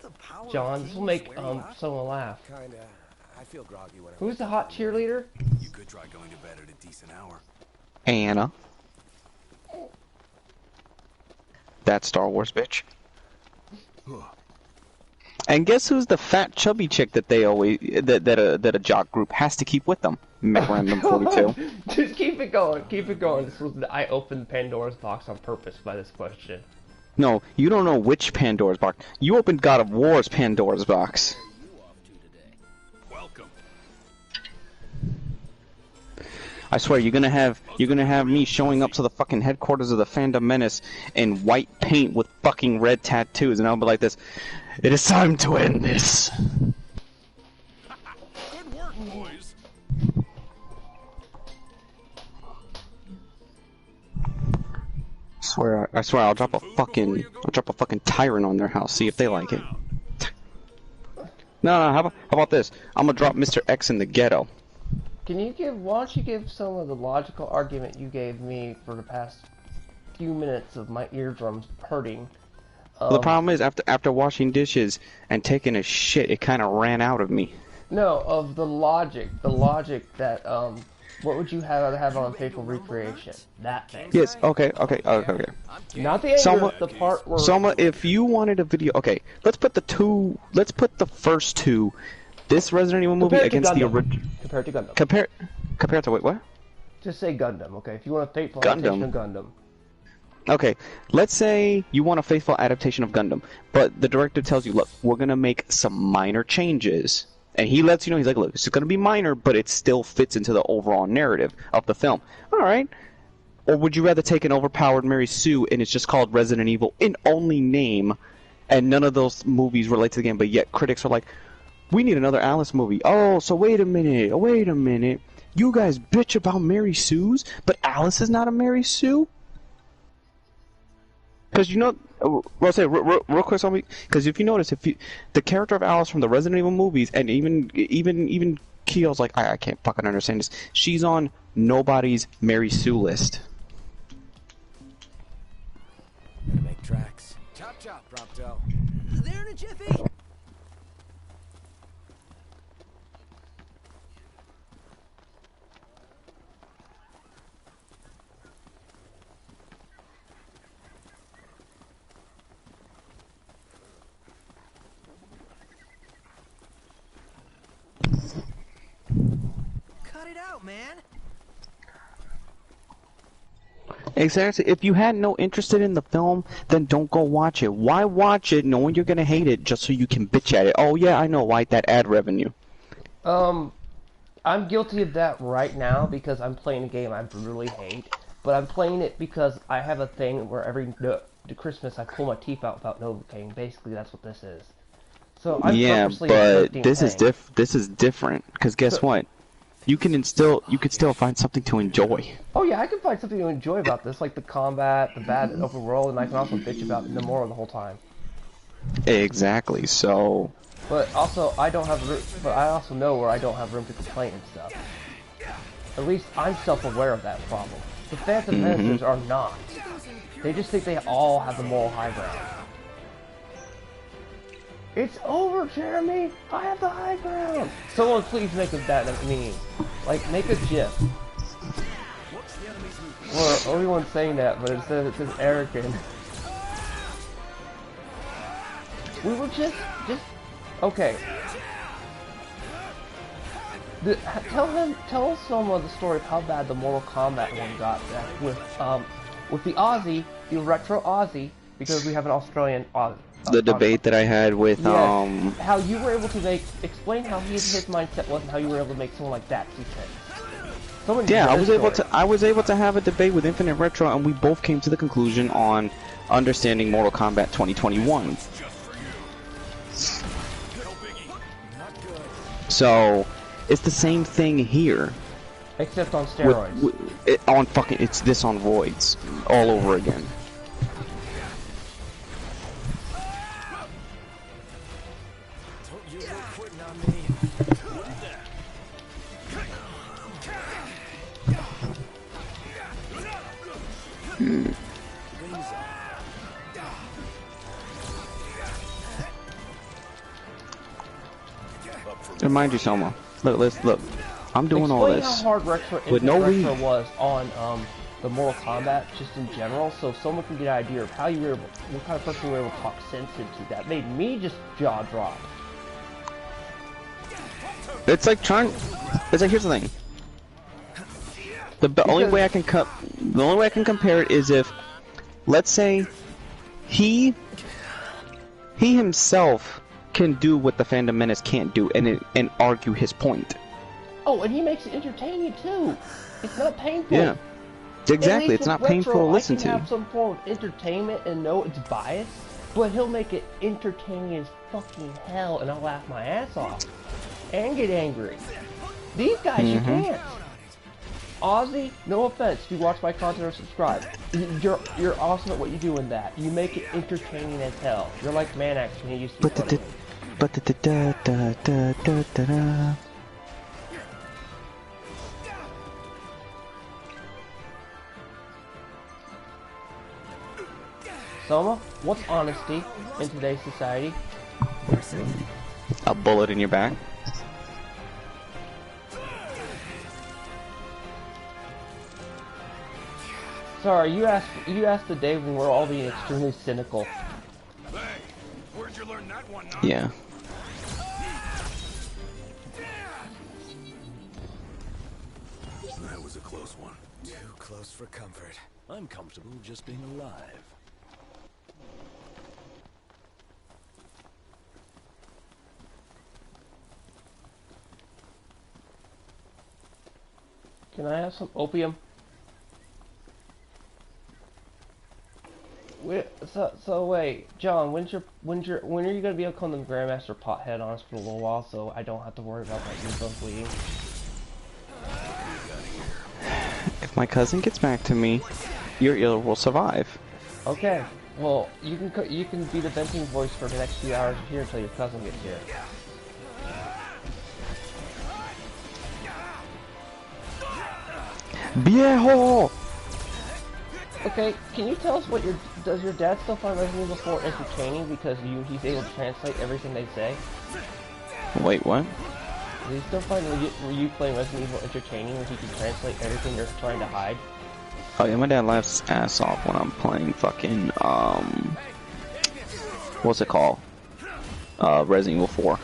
Speaker 1: John? This will make someone laugh.
Speaker 4: Kinda. I feel groggy when
Speaker 1: Who's the hot cheerleader?
Speaker 9: You could try going to bed at a decent hour.
Speaker 2: Anna. That Star Wars bitch. And guess who's the fat chubby chick that they always that a jock group has to keep with them? Memorandum 42.
Speaker 1: Just keep it going, keep it going. I opened Pandora's box on purpose by this question.
Speaker 2: No, you don't know which Pandora's box. You opened God of War's Pandora's box.
Speaker 9: Welcome.
Speaker 2: I swear, you're gonna have me showing up to the fucking headquarters of the Phantom Menace in white paint with fucking red tattoos, and I'll be like this. It is time to end this.
Speaker 9: Good work, boys.
Speaker 2: I swear, I'll drop a fucking tyrant on their house. See if they like it. No, how about this? I'm gonna drop Mr. X in the ghetto.
Speaker 1: Why don't you give some of the logical argument you gave me for the past few minutes of my eardrums hurting?
Speaker 2: The problem is, after washing dishes and taking a shit, it kind of ran out of me.
Speaker 1: No, of the logic that, what would you have on Faithful Recreation? That thing.
Speaker 2: Yes, okay.
Speaker 1: Not the anger, the part where...
Speaker 2: Soma, if you wanted a video, okay, let's put the first two, this Resident Evil movie against the original.
Speaker 1: Compared to Gundam.
Speaker 2: Compared to, wait, what?
Speaker 1: Just say Gundam, okay? If you want a Faithful adaptation of Gundam.
Speaker 2: Okay, let's say you want a faithful adaptation of Gundam, but the director tells you, look, we're gonna make some minor changes. And he lets you know, he's like, look, it's gonna be minor, but it still fits into the overall narrative of the film. Alright. Or would you rather take an overpowered Mary Sue and it's just called Resident Evil in only name, and none of those movies relate to the game, but yet critics are like, we need another Alice movie. Oh, so wait a minute. You guys bitch about Mary Sue's, but Alice is not a Mary Sue? Because you know, well, I'll say real quick, because if you notice, the character of Alice from the Resident Evil movies, and even Keel's like, I can't fucking understand this. She's on nobody's Mary Sue list.
Speaker 4: Gonna make tracks. Chop chop, Prompto. There in a jiffy. Cut it out, man.
Speaker 2: Exactly. If you had no interest in the film, then don't go watch it. Why watch it knowing you're gonna hate it just so you can bitch at it? Oh yeah, I know, right? That ad revenue.
Speaker 1: I'm guilty of that right now because I'm playing a game I really hate. But I'm playing it because I have a thing where every Christmas I pull my teeth out without Novocaine. Basically, that's what this is. So I'm purposely
Speaker 2: but
Speaker 1: inflicting
Speaker 2: this
Speaker 1: pain.
Speaker 2: this is different. Because guess what? You can still find something to enjoy.
Speaker 1: Oh yeah, I can find something to enjoy about this, like the combat, the bad open world, and I can also bitch about Nomura the whole time.
Speaker 2: Exactly. So.
Speaker 1: But also, I also know where I don't have room to complain and stuff. At least I'm self-aware of that problem. The Phantom Menacers are not. They just think they all have the moral high ground. It's over, Jeremy! I have the high ground! Someone please make that meme. Like, make a GIF. Or everyone's saying that, but instead it says Erican. We were just... Okay. Tell someone the story of how bad the Mortal Kombat one got with the Aussie, the retro Aussie, because we have an Australian Aussie.
Speaker 2: The debate that I had with
Speaker 1: yes, how you were able to explain how his mindset was and how you were able to make someone like that see things.
Speaker 2: Yeah, I was able to have a debate with Infinite Retro, and we both came to the conclusion on understanding Mortal Kombat 2021. So it's the same thing here,
Speaker 1: except on steroids.
Speaker 2: It's this on roids all over again. Remind you, Soma. Look. I'm doing all this.
Speaker 1: Explain how hard Retro was on the Mortal Kombat, just in general, so someone can get an idea of how you were able, what kind of person you were able to talk sense into. That made me just jaw drop.
Speaker 2: It's like here's the thing. The only way I can compare it is if, let's say, he himself can do what the Phantom Menace can't do, and argue his point.
Speaker 1: Oh, and he makes it entertaining too. It's not painful.
Speaker 2: Yeah, exactly. It's not painful to listen to.
Speaker 1: I can have some form of entertainment and know it's biased, but he'll make it entertaining as fucking hell, and I'll laugh my ass off and get angry. These guys, you can't. Ozzy, no offense, if you watch my content or subscribe, you're awesome at what you do in that. You make it entertaining as hell. You're like Manax when he used to be funny. Soma, what's honesty in today's society?
Speaker 2: A bullet in your back.
Speaker 1: Sorry, you asked the day when we're all being extremely cynical.
Speaker 9: Hey, where'd you learn that one?
Speaker 2: Yeah.
Speaker 9: That was a close one.
Speaker 4: Too close for comfort.
Speaker 7: I'm comfortable just being alive.
Speaker 1: Can I have some opium? So wait, John, when are you gonna be able to become the Grandmaster Pothead on us for a little while, so I don't have to worry about my earbuds bleeding?
Speaker 2: If my cousin gets back to me, your ill will survive.
Speaker 1: Okay, Well, you can be the venting voice for the next few hours here until your cousin gets here.
Speaker 2: Viejo!
Speaker 1: Okay, can you tell us what does your dad still find Resident Evil 4 entertaining because he's able to translate everything they say?
Speaker 2: Wait, what?
Speaker 1: Do you still find you playing Resident Evil entertaining when he can translate everything you're trying to hide?
Speaker 2: Oh yeah, my dad laughs his ass off when I'm playing fucking, what's it called? Resident Evil 4.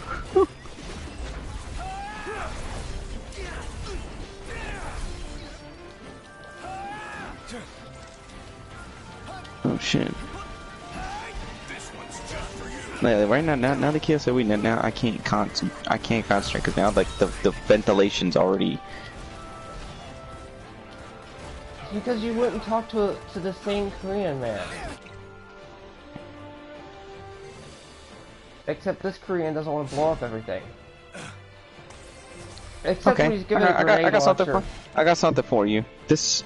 Speaker 2: Oh shit. Right now the kids said now I can't concentrate because now like the ventilation's already.
Speaker 1: Because you wouldn't talk to the same Korean man. Except this Korean doesn't want to blow up everything. Except when he's giving a grenade launcher.
Speaker 2: I got something for you. This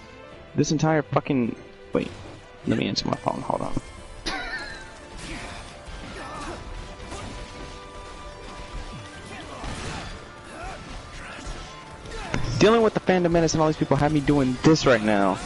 Speaker 2: entire fucking wait. Let me answer my phone. Hold on. Dealing with the fandom menace and all these people have me doing this right now.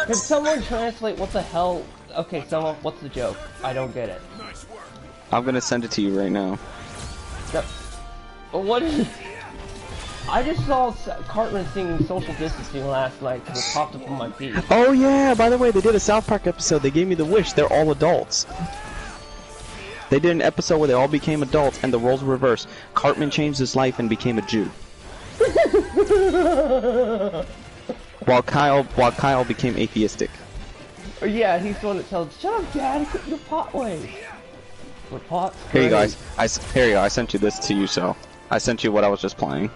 Speaker 1: Can someone translate what the hell? Okay, someone, what's the joke? I don't get it.
Speaker 2: I'm gonna send it to you right now.
Speaker 1: Yep. What is... I just saw Cartman singing Social Distancing last night because it popped up on my feed.
Speaker 2: Oh yeah, by the way, they did a South Park episode. They gave me the wish. They're all adults. They did an episode where they all became adults and the roles were reversed. Cartman changed his life and became a Jew. while Kyle became atheistic.
Speaker 1: Yeah, he's the one that tells, "Shut up, Dad, quit your pot ways." What pot?
Speaker 2: Here you guys. Here you go. I sent you this to you, so I sent you what I was just playing.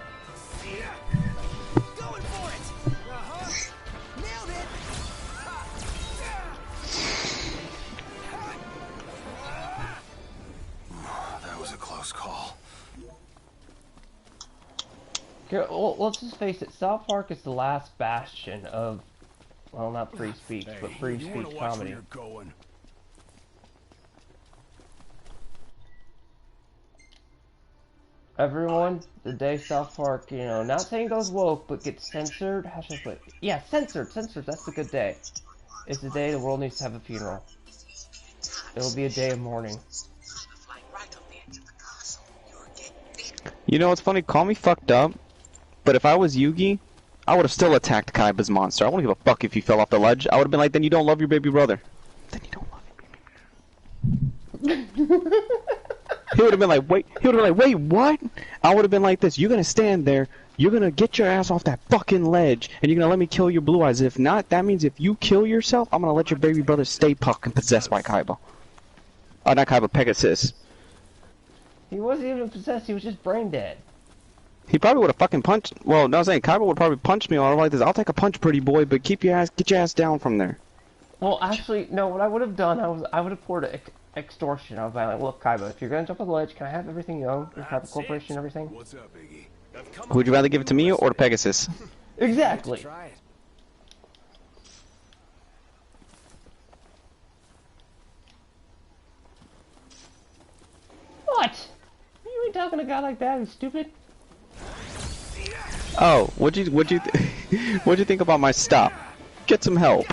Speaker 9: That was a close call.
Speaker 1: Well, let's just face it, South Park is the last bastion of, well, not free speech, but free speech comedy. Everyone, the day South Park, you know, not saying goes woke, but gets censored, how should I put it? Yeah, censored, that's the good day. It's the day the world needs to have a funeral. It'll be a day of mourning.
Speaker 2: You know what's funny? Call me fucked up, but if I was Yugi, I would have still attacked Kaiba's monster. I wouldn't give a fuck if you fell off the ledge. I would have been like, then you don't love your baby brother. Then you don't love your baby brother. He would have been like, wait. He would have been like, wait, what? I would have been like this. You're gonna stand there. You're gonna get your ass off that fucking ledge, and you're gonna let me kill your blue eyes. If not, that means if you kill yourself, I'm gonna let your baby brother stay fucking possessed by Kaiba. Not Kaiba, Pegasus.
Speaker 1: He wasn't even possessed. He was just brain dead.
Speaker 2: He probably would have fucking punched. Well, no, I'm saying Kaiba would probably punch me or like this. I'll take a punch, pretty boy, but get your ass down from there.
Speaker 1: Well, actually, no. What I would have done, I would have poured extortion. I was like, look, Kaiba, if you're gonna jump on the ledge, can I have everything you own? Your private corporation and everything?
Speaker 9: What's up, Iggy?
Speaker 2: Would you rather give it to me or to Pegasus?
Speaker 1: Exactly. What? You ain't talking to a guy like that who's stupid.
Speaker 2: Oh, what'd you think about my stop? Get some help.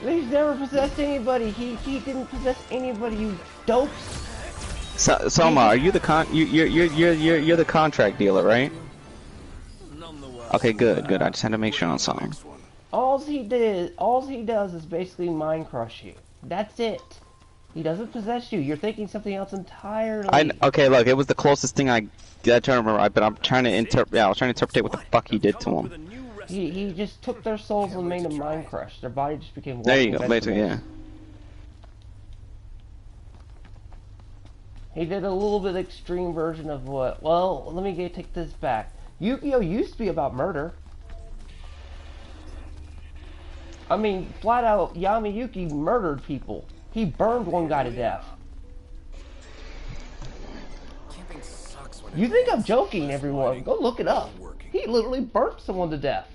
Speaker 1: He's never possessed anybody. He didn't possess anybody. You dopes.
Speaker 2: Selma, are you the you're the contract dealer, right? Okay, good. I just had to make sure on something.
Speaker 1: All he does is basically mind crush you. That's it. He doesn't possess you. You're thinking something else entirely.
Speaker 2: Okay, look, it was the closest thing I trying to remember, but I'm trying to interpret. Yeah, I was trying to interpret what the fuck he did to him.
Speaker 1: He just took their souls and made them mind crush. Their body just became.
Speaker 2: There you
Speaker 1: walking
Speaker 2: go, basically, yeah.
Speaker 1: vegetables. He did a little bit extreme version of what? Well, let me take this back. Yu-Gi-Oh used to be about murder. I mean, flat out, Yami Yuki murdered people. He burned one guy to death.
Speaker 3: Camping sucks when
Speaker 1: You think I'm joking, everyone? Go look it up. He literally burnt someone to death.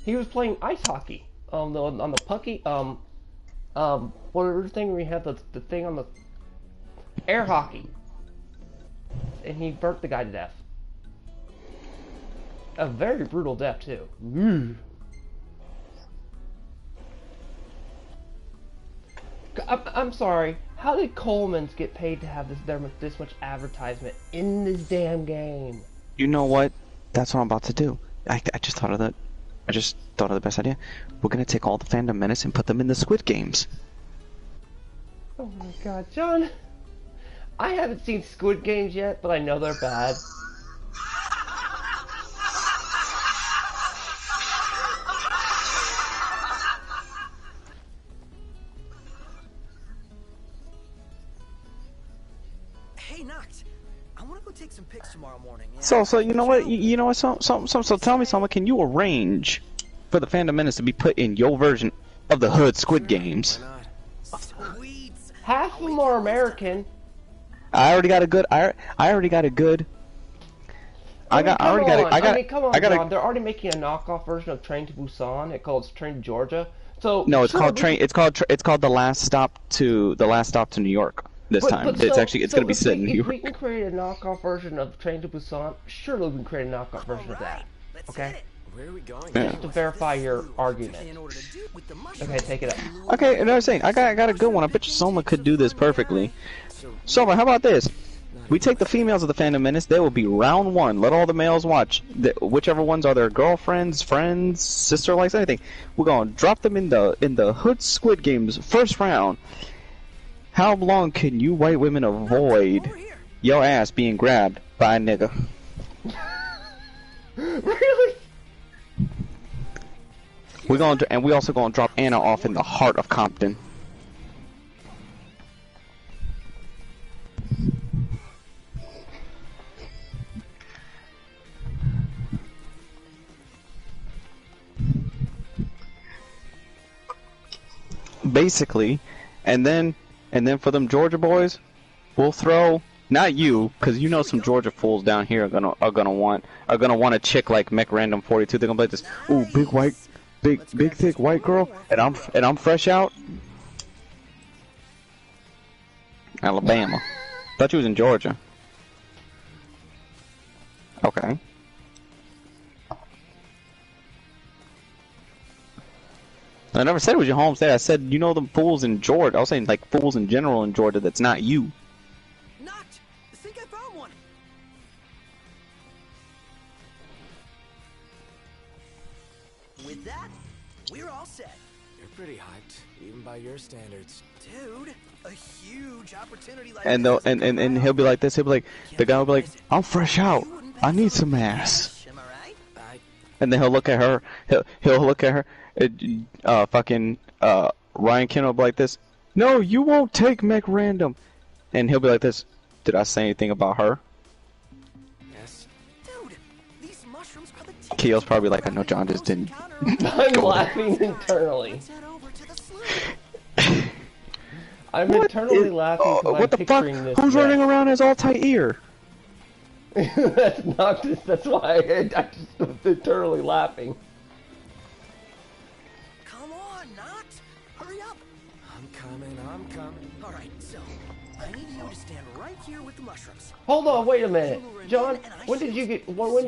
Speaker 1: He was playing ice hockey on the pucky whatever thing we have the thing on the air hockey, and he burnt the guy to death. A very brutal death too. I'm sorry. How did Coleman's get paid to have this much advertisement in this damn game?
Speaker 2: You know what? That's what I'm about to do. I just thought of that. I just thought of the best idea. We're gonna take all the fandom menace and put them in the Squid Games.
Speaker 1: Oh my god, John. I haven't seen Squid Games yet, but I know they're bad.
Speaker 4: Hey, Noct. I want to go take some pics tomorrow morning. Yeah?
Speaker 2: So you know what? You know what? So tell me something. Can you arrange for the fandom menace to be put in your version of the Hood Squid Games?
Speaker 4: Sweet.
Speaker 1: Half of them are American.
Speaker 2: I already got a good. I already got a good. I mean,
Speaker 1: Come on, John. They're already making a knockoff version of Train to Busan. It's called Train to Georgia. So
Speaker 2: no, it's called Train. It's called the Last Stop to New York. This time, it's gonna be set in New York.
Speaker 1: If we can create a knockoff version of Train to Busan, surely we can create a knockoff version of that. Okay.
Speaker 3: Where are we going?
Speaker 1: Just to verify your argument. Okay, take it up.
Speaker 2: Okay, and I was saying, I got a good one. I bet you Soma could do this perfectly. Soma, how about this? We take the females of the Phantom Menace. They will be round one. Let all the males watch. Whichever ones are their girlfriends, friends, sister likes, anything. We're gonna drop them in the Hood Squid Games first round. How long can you white women avoid your ass being grabbed by a nigga?
Speaker 1: Really?
Speaker 2: We also gonna drop Anna off in the heart of Compton. Basically, and then for them Georgia boys, we'll throw not you, because you know some Georgia fools down here are gonna want a chick like Mech Random 42. They're gonna be like this. Ooh, big thick white girl, and I'm fresh out Alabama. Thought you was in Georgia. Okay. I never said it was your home state. I said, you know, them fools in Georgia. I was saying, like, fools in general in Georgia that's not you.
Speaker 4: Noct! I think I found one! With that, we're all set.
Speaker 3: You're pretty hyped, even by your standards.
Speaker 4: Dude, a huge opportunity like
Speaker 2: And
Speaker 4: this.
Speaker 2: and he'll be like this. He'll be like, the guy will be like, I'm fresh out. I need some ass.
Speaker 4: Am I right?
Speaker 2: And then he'll look at her. He'll look at her. Ryan Ken will be like this. No, you won't take Mech Random. And he'll be like this. Did I say anything about her?
Speaker 3: Yes.
Speaker 4: Dude, these mushrooms are the
Speaker 2: Keo's probably like, I know John just didn't.
Speaker 1: I'm laughing internally.
Speaker 4: Let's head over to the slough.
Speaker 1: I'm internally laughing because I'm
Speaker 2: What the fuck?
Speaker 1: picturing this.
Speaker 2: Who's running around as all tight ear?
Speaker 1: That's not just. That's why I just was internally laughing.
Speaker 4: Come on, Noct! Hurry up!
Speaker 3: I'm coming.
Speaker 4: Alright, so, I need you to stand right here with the mushrooms.
Speaker 1: Hold on, wait a minute, John. When did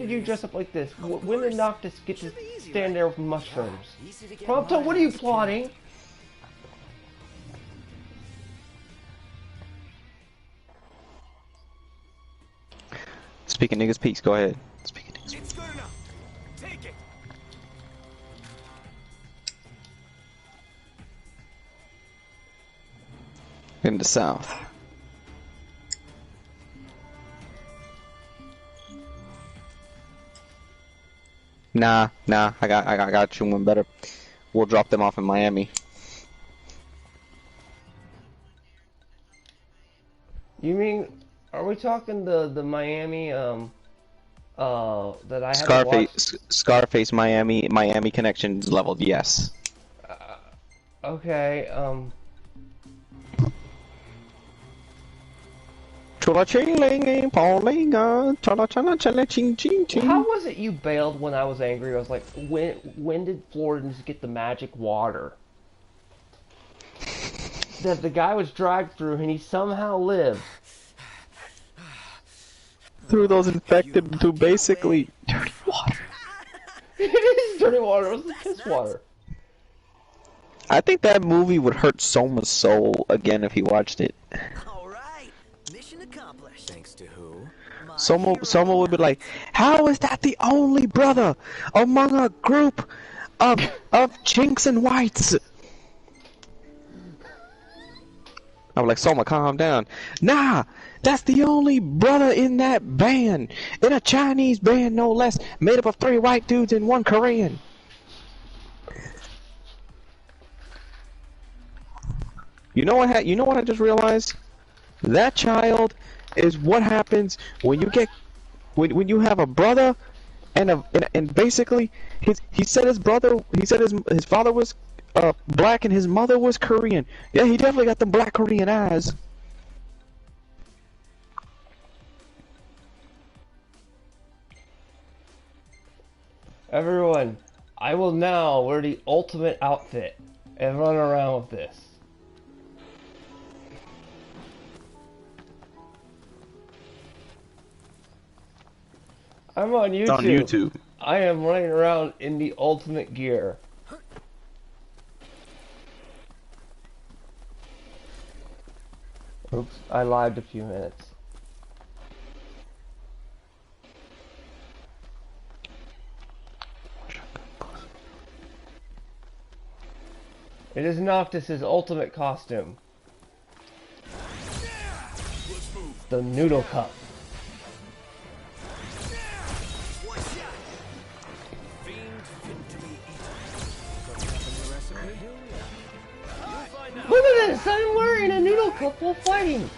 Speaker 1: you dress up like this? When did Noctis get to stand there with mushrooms? Prompto, what are you plotting?
Speaker 2: Speaking niggas peace, go ahead. Speaking niggas.
Speaker 3: It's good enough. Take it.
Speaker 2: In the south. Nah. I got you one better. We'll drop them off in Miami.
Speaker 1: You mean, are we talking the Miami that I had to watch?
Speaker 2: Scarface, Miami Connections leveled. Yes.
Speaker 1: Okay,
Speaker 2: Chola ching Paulinga, chola chola chola ching ching ching.
Speaker 1: how was it you bailed when I was angry? I was like, when did Floridians get the magic water? That the guy was dragged through and he somehow lived.
Speaker 2: Through those infected to basically dirty water.
Speaker 1: It is dirty water. It was piss water.
Speaker 2: I think that movie would hurt Soma's soul again if he watched it.
Speaker 4: All right, mission accomplished.
Speaker 7: Thanks to who?
Speaker 2: Soma would be like, "How is that the only brother among a group of chinks and whites?" I'm like, Soma, calm down. Nah, that's the only brother in that band, in a Chinese band no less, made up of 3 white dudes and 1 Korean. You know what? You know what I just realized? That child is what happens when you get when you have a brother and basically he said his father was black and his mother was Korean. Yeah, he definitely got them black Korean eyes.
Speaker 1: Everyone, I will now wear the ultimate outfit and run around with this. I'm on YouTube.
Speaker 2: It's on YouTube.
Speaker 1: I am running around in the ultimate gear. Oops, I lied a few minutes. It is Noctis's ultimate costume. The Noodle Cup. Look at this! I'm wearing a noodle cup while fighting!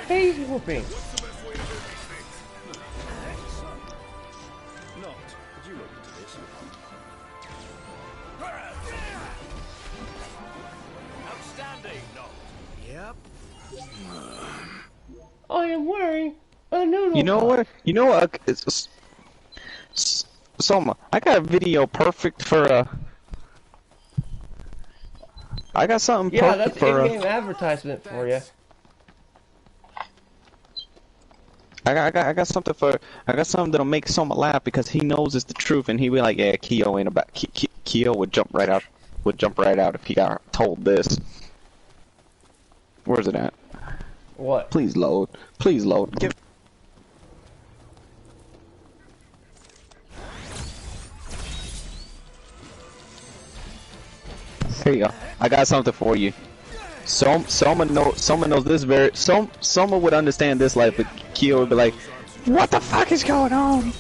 Speaker 1: Haze whooping!
Speaker 4: Yep.
Speaker 1: I am wearing a noodle
Speaker 2: You know
Speaker 1: cup.
Speaker 2: what? You know what? Soma, I got a video perfect for I got something
Speaker 1: Yeah,
Speaker 2: perfect
Speaker 1: that's
Speaker 2: for
Speaker 1: in-game advertisement for you.
Speaker 2: I got something that'll make Soma laugh because he knows it's the truth and he be like, yeah, Kyo ain't about Kyo would jump right out if he got told this. Where's it at?
Speaker 1: What?
Speaker 2: Please load. Please load. Give. Here you go. I got something for you. Soma knows this very. Soma would understand this life, but Kyo would be like, "What the fuck is going on?"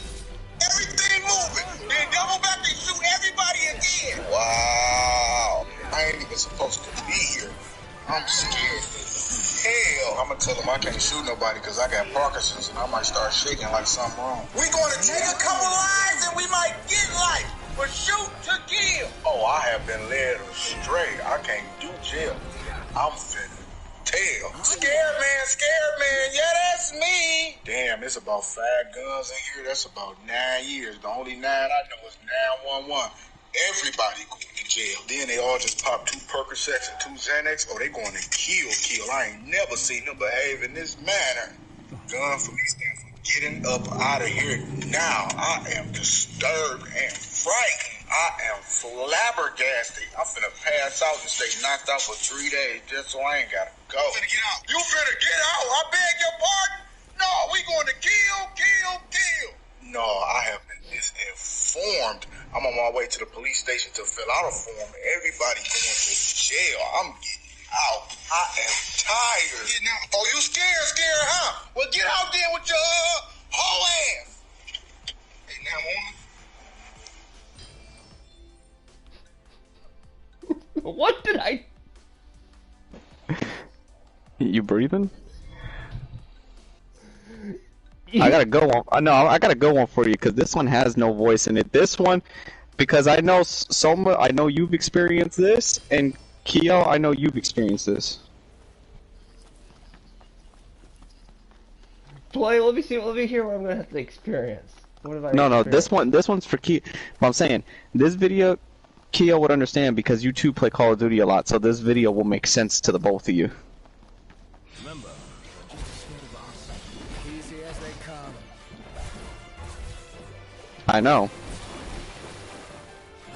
Speaker 10: Everything moving. Then double back and shoot everybody again. Wow. I ain't even supposed to be here. I'm scared. Hell, I'm gonna tell him I can't shoot nobody because I got Parkinson's and I might start shaking like something wrong. We gonna take a couple lives and we might get life. But shoot to kill. Oh, I have been led astray. I can't do jail. I'm finna tell. Scared man. Yeah, that's me. Damn, it's about 5 guns in here. That's about 9 years. The only 9 I know is 911. Everybody going to jail. Then they all just pop 2 Percocets and 2 Xanax. Oh, they going to kill. I ain't never seen them behave in this manner. Gun for me stand for getting up out of here now. I am disturbed and frightened. I am flabbergasted. I'm finna pass out and stay knocked out for 3 days just so I ain't gotta go. You finna get out. You finna get out. I beg your pardon. No, we going to kill. No, I have been misinformed. I'm on my way to the police station to fill out a form. Everybody going to jail. I'm getting out. I am tired. Getting out. Oh, you scared, huh? Well, get out there with your whole ass. Hey, now, woman.
Speaker 1: What did I?
Speaker 2: You breathing? I gotta go on. No, I gotta go on for you because this one has no voice in it. This one, because I know Soma, I know you've experienced this, and Kyo, I know you've experienced this.
Speaker 1: Play. Let me see. Let me hear what I'm gonna have to experience. What have I?
Speaker 2: No,
Speaker 1: experienced?
Speaker 2: this one's for Kyo. But I'm saying this video, Kyo would understand because you two play Call of Duty a lot, so this video will make sense to the both of you.
Speaker 4: Remember, just a scared of us. Easy as they come.
Speaker 2: I know.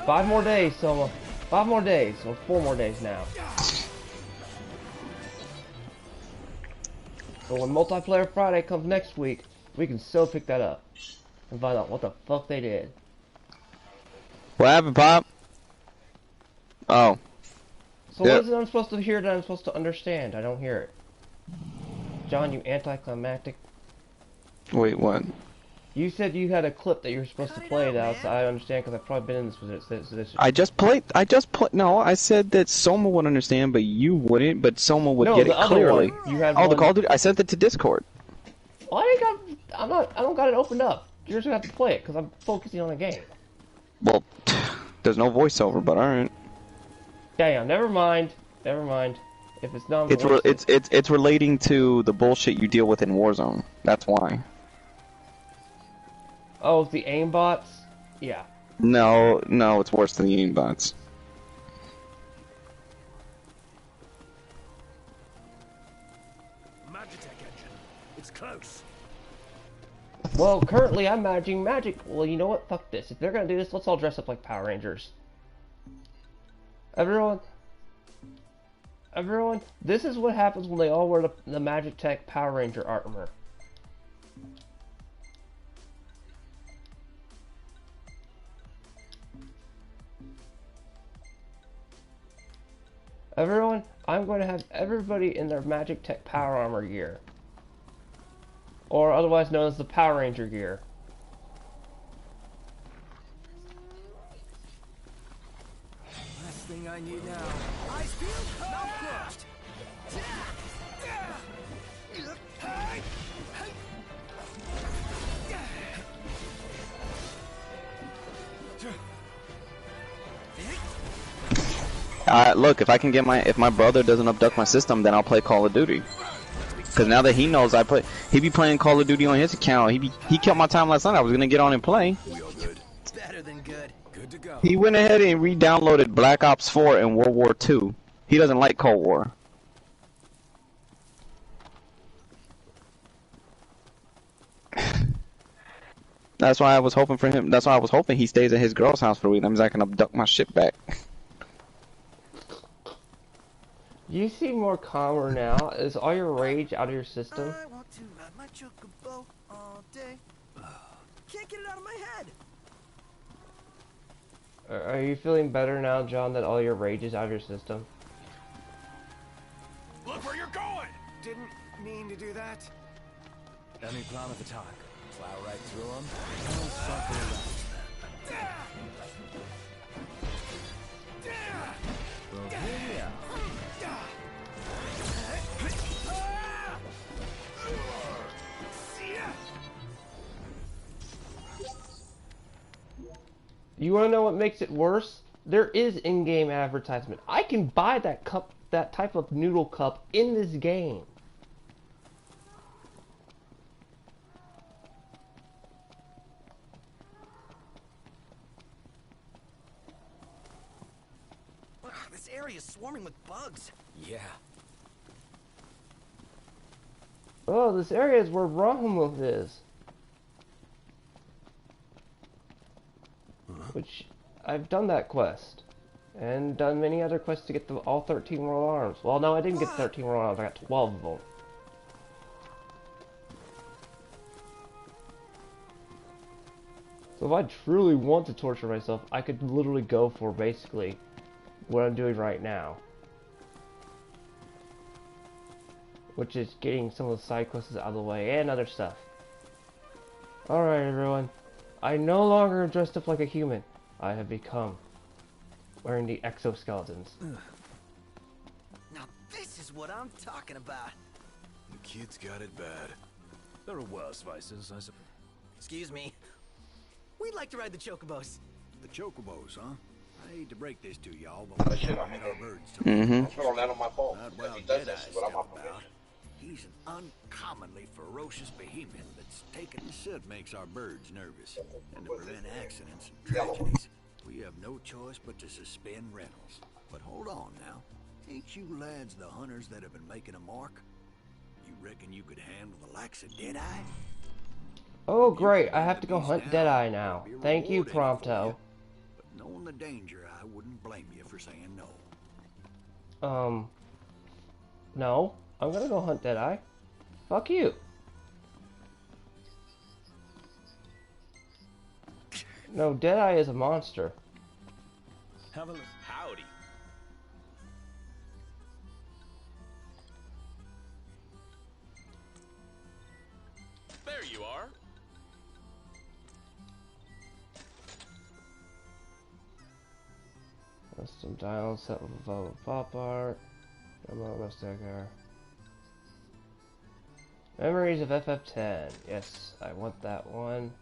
Speaker 1: 5 more days, Soma. 5 more days, or 4 more days now. So when Multiplayer Friday comes next week, we can still pick that up and find out what the fuck they did.
Speaker 2: What happened, Pop? Oh.
Speaker 1: So what is it I'm supposed to hear that I'm supposed to understand? I don't hear it. John, you anticlimactic.
Speaker 2: Wait, what?
Speaker 1: You said you had a clip that you were supposed to play now, so I understand because I've probably been in this position.
Speaker 2: I just played. No, I said that Soma would understand, but you wouldn't. But Soma would
Speaker 1: No,
Speaker 2: get
Speaker 1: the
Speaker 2: it
Speaker 1: other
Speaker 2: clearly.
Speaker 1: one. You had
Speaker 2: the
Speaker 1: one.
Speaker 2: Call of Duty. I sent it to Discord.
Speaker 1: Well, I don't got it opened up. You're just gonna have to play it because I'm focusing on the game.
Speaker 2: Well, there's no voiceover, but alright.
Speaker 1: Damn, never mind. Never mind. If it's not,
Speaker 2: It's relating to the bullshit you deal with in Warzone. That's why.
Speaker 1: Oh, the aimbots? Yeah.
Speaker 2: No, it's worse than the aimbots.
Speaker 7: Magitech engine. It's close.
Speaker 1: Well, currently I'm managing magic. Well, you know what? Fuck this. If they're gonna do this, let's all dress up like Power Rangers. Everyone, this is what happens when they all wear the Magitech Power Ranger armor. Everyone, I'm going to have everybody in their Magitech Power Armor gear. Or otherwise known as the Power Ranger gear.
Speaker 4: Last thing I need now. Ice field, not crushed.
Speaker 2: Look, if I can get if my brother doesn't abduct my system, then I'll play Call of Duty. Because now that he knows I play, he be playing Call of Duty on his account. He killed my time last night. I was gonna get on and play.
Speaker 4: We all good. It's better than good. Good to go.
Speaker 2: He went ahead and re-downloaded Black Ops 4 and World War II. He doesn't like Cold War. That's why I was hoping for him. That's why I was hoping he stays at his girl's house for a week. That means I can abduct my shit back.
Speaker 1: You seem more calmer now. Is all your rage out of your system?
Speaker 4: I want to ride my chocobo all day. Can't get it out of my head.
Speaker 1: Are you feeling better now, John, that all your rage is out of your system?
Speaker 3: Look where you're going!
Speaker 4: Didn't mean to do that.
Speaker 7: Any plan of attack? Plow right through them? No circle around. Well, here we are.
Speaker 1: You want to know what makes it worse? There is in-game advertisement. I can buy that cup, that type of noodle cup in this game.
Speaker 4: This area is swarming with bugs. Yeah.
Speaker 1: Oh, this area is where Rahamut is. Which, I've done that quest. And done many other quests to get all 13 World Arms. Well, no, I didn't get 13 World Arms. I got 12 of them. So if I truly want to torture myself, I could literally go for basically what I'm doing right now. Which is getting some of the side quests out of the way and other stuff. Alright everyone. I no longer am dressed up like a human. I have become wearing the exoskeletons.
Speaker 4: Now this is what I'm talking about.
Speaker 3: The kids got it bad. There are worse vices, I suppose.
Speaker 4: Excuse me. We'd like to ride the chocobos.
Speaker 11: The chocobos, huh? I hate to break this to y'all, but we can't permit our birds to
Speaker 10: Put on that on my phone.
Speaker 11: Not while
Speaker 10: If he does that,
Speaker 11: Deadeye's
Speaker 10: shit without my
Speaker 11: still about.
Speaker 10: permission.
Speaker 11: He's an uncommonly ferocious behemoth that's taken the soot makes our birds nervous. And to prevent accidents and tragedies, we have no choice but to suspend rentals. But hold on now. Ain't you lads the hunters that have been making a mark? You reckon you could handle the likes of Deadeye?
Speaker 1: Oh great, I have to go hunt Deadeye now. Thank you, Prompto.
Speaker 11: But knowing the danger, I wouldn't blame you for saying no.
Speaker 1: No. I'm gonna go hunt Deadeye. Fuck you. No, Deadeye is a monster.
Speaker 7: Have a look. Howdy. There you are.
Speaker 1: Custom dials set with Velvet Pop Art. Memories of FF10. Yes, I want that one.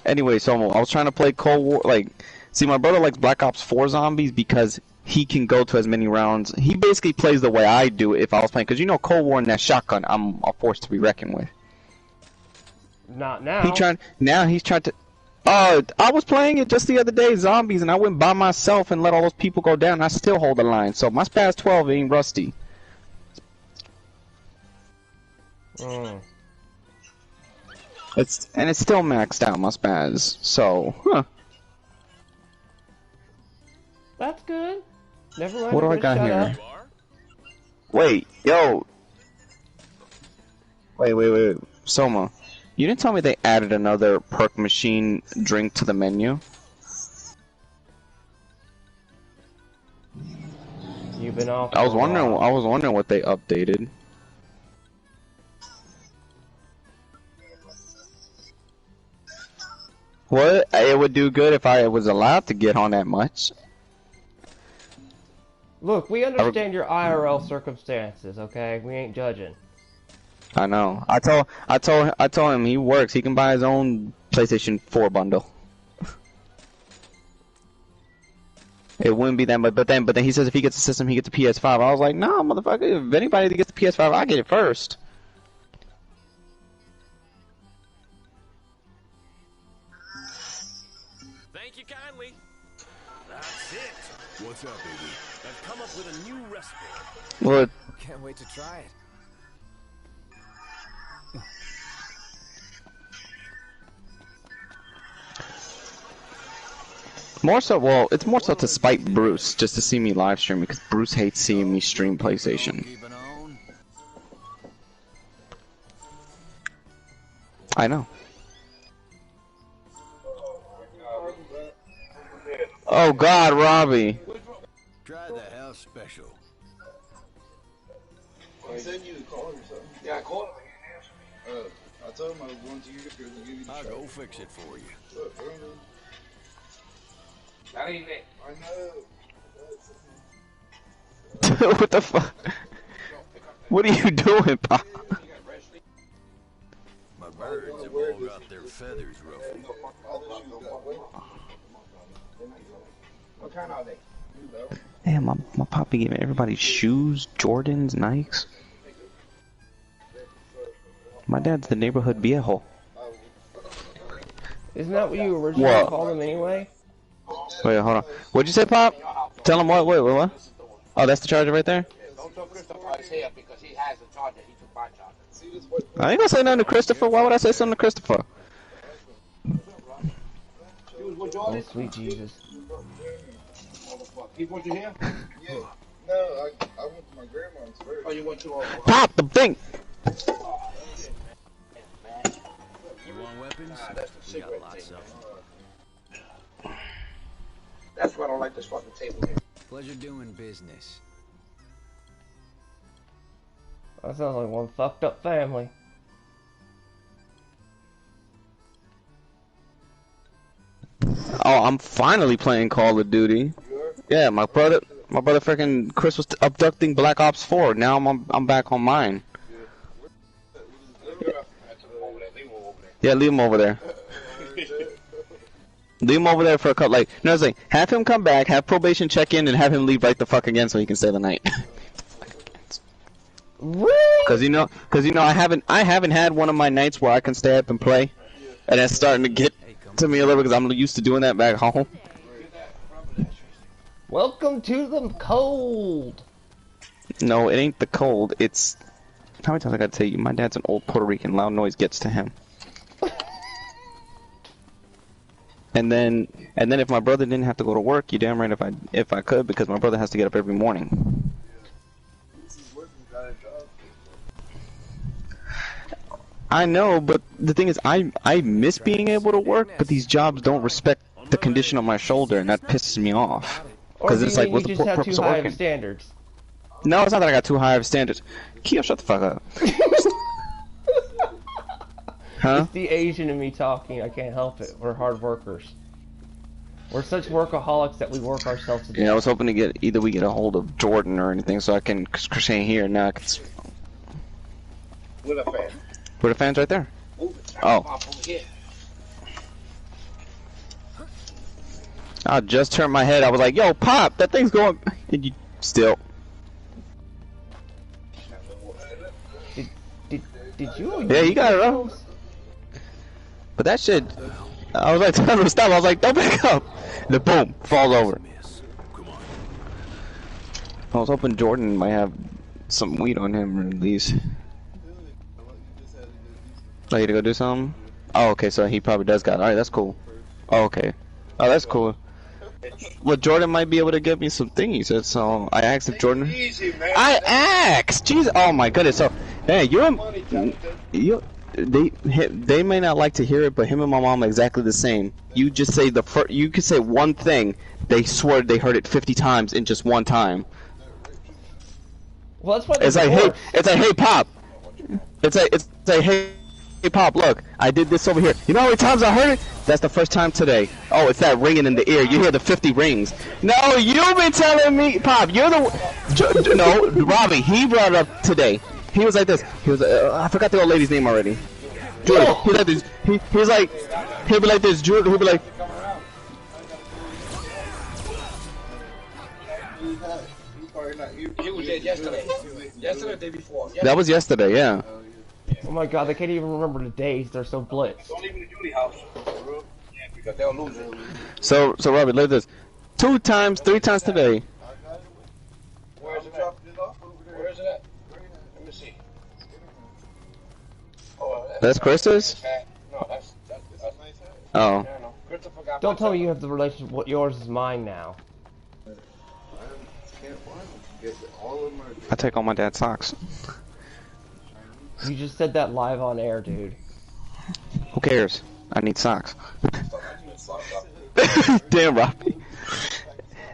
Speaker 2: Anyway, so I was trying to play Cold War. Like, see, my brother likes Black Ops 4 Zombies because he can go to as many rounds. He basically plays the way I do if I was playing. Because you know, Cold War and that shotgun, I'm a force to be reckoned with.
Speaker 1: Not now.
Speaker 2: Now he's trying to. I was playing it just the other day, Zombies, and I went by myself and let all those people go down. And I still hold the line. So my Spaz 12 ain't rusty. It's still maxed out, my Spaz. So,
Speaker 1: That's good. Never mind.
Speaker 2: What do I got
Speaker 1: shut
Speaker 2: here?
Speaker 1: Up.
Speaker 2: Wait, yo. Wait. Soma, you didn't tell me they added another perk machine drink to the menu?
Speaker 1: You've been off.
Speaker 2: I was wondering what they updated. What? It would do good if I was allowed to get on that much.
Speaker 1: Look, we understand your IRL circumstances, okay? We ain't judging.
Speaker 2: I know. I told him he works. He can buy his own PlayStation 4 bundle. It wouldn't be that much, but then he says if he gets a system, he gets a PS5. I was like, nah, motherfucker. If anybody gets the PS5, I get it first.
Speaker 7: Thank you kindly. That's it.
Speaker 3: What's up, baby?
Speaker 7: I've come up with a new recipe.
Speaker 2: What?
Speaker 7: Can't wait to try it.
Speaker 2: More so, well, it's more so to spite Bruce, just to see me live stream, because Bruce hates seeing me stream PlayStation. I know. Oh God, Robbie.
Speaker 11: Try the house special.
Speaker 10: I sent you the call or something. Yeah, I called him. I told him I was going to you because he gave you the
Speaker 11: I'll
Speaker 10: show.
Speaker 11: go fix it for you.
Speaker 10: Look, that ain't it. I know.
Speaker 2: What the fuck? What are you doing, Pop?
Speaker 11: My birds have all got their feathers ruffled.
Speaker 10: What kind are they?
Speaker 2: Damn, my poppy giving everybody shoes, Jordans, Nikes. My dad's the neighborhood viejo.
Speaker 1: Isn't that what you originally called him anyway?
Speaker 2: Wait, hold on. What'd you say, Pop? Tell him what? Wait, what? Oh, that's the charger right there?
Speaker 10: Don't tell Christopher his hair because he has a charger. He took my charger.
Speaker 2: I ain't gonna say nothing to Christopher. Why would I say something to Christopher?
Speaker 1: Oh, sweet Jesus.
Speaker 10: He put you here? Yeah. No, I went to my grandma's first. Oh, you went to
Speaker 2: Pop the thing!
Speaker 11: You want weapons?
Speaker 10: That's the
Speaker 11: We
Speaker 10: cigarette
Speaker 11: got lots
Speaker 10: thing.
Speaker 11: of them.
Speaker 10: That's why I don't like this fucking table here.
Speaker 4: Pleasure doing business.
Speaker 1: That sounds like one fucked up family.
Speaker 2: Oh, I'm finally playing Call of Duty. Yeah, my brother freaking Chris was abducting Black Ops 4. Now I'm back on mine. Yeah, leave him over there. Leave him over there for a couple. Like, no, it's like have him come back, have probation check in, and have him leave right the fuck again so he can stay the night. Because you know, I haven't had one of my nights where I can stay up and play, and that's starting to get to me a little because I'm used to doing that back home.
Speaker 1: Welcome to the cold.
Speaker 2: No, it ain't the cold. It's how many times I gotta tell you? My dad's an old Puerto Rican. Loud noise gets to him. And then if my brother didn't have to go to work, you damn right if I could, because my brother has to get up every morning. I know, but the thing is, I miss being able to work, but these jobs don't respect the condition of my shoulder, and that pisses me off. Because it's like, what's the purpose of working?
Speaker 1: Standards.
Speaker 2: No, it's not that I got too high of standards. Keo, shut the fuck up. Huh?
Speaker 1: It's the Asian in me talking. I can't help it. We're hard workers. We're such workaholics that we work ourselves to death.
Speaker 2: Yeah, I was hoping to get we get a hold of Jordan or anything so I can crochet here. Now I can.
Speaker 10: Where the fan?
Speaker 2: Where the fan's right there. Oh. I just turned my head. I was like, "Yo, Pop, that thing's going." And you still.
Speaker 1: Did you?
Speaker 2: Yeah, you got it up. But that shit, I was like telling him to stop. I was like, "Don't back up!" And then boom, falls over. I was hoping Jordan might have some weed on him at least. Oh, you to go do something? Oh, okay, so he probably does got it. Alright, that's cool. Oh, okay. Oh, that's cool. Well, Jordan might be able to get me some thingies, so I asked if Jordan... I asked! Jeez, oh my goodness, so... Hey, they may not like to hear it, but him and my mom are exactly the same. You just say you could say one thing, they swear they heard it 50 times in just one time.
Speaker 1: Well, that's why
Speaker 2: it's like, hey, Pop. It's like, hey, Pop, look, I did this over here. You know how many times I heard it? That's the first time today. Oh, it's that ringing in the ear. You hear the 50 rings. No, you've been telling me, Pop, you're the... No, Robbie, he brought it up today. He was like this. He was, I forgot the old lady's name already. Julie. He was like this. He's like, he'll be like this. Julie, he'll be like...
Speaker 10: He was there yesterday. Yesterday or the day before?
Speaker 2: That was yesterday, yeah.
Speaker 1: Oh my god, they can't even remember the days. They're so blitzed.
Speaker 10: Don't leave me to Julie house. Yeah, because they'll lose it.
Speaker 2: So Robbie, look at this. 3 times today.
Speaker 10: Where is it at? Where is it at? Let me see. Oh,
Speaker 2: that's Krista's?
Speaker 10: No, that's
Speaker 2: oh.
Speaker 1: Don't tell me you have the relationship. What yours is mine now.
Speaker 2: I take all my dad's socks.
Speaker 1: You just said that live on air, dude.
Speaker 2: Who cares? I need socks. Damn, Robbie.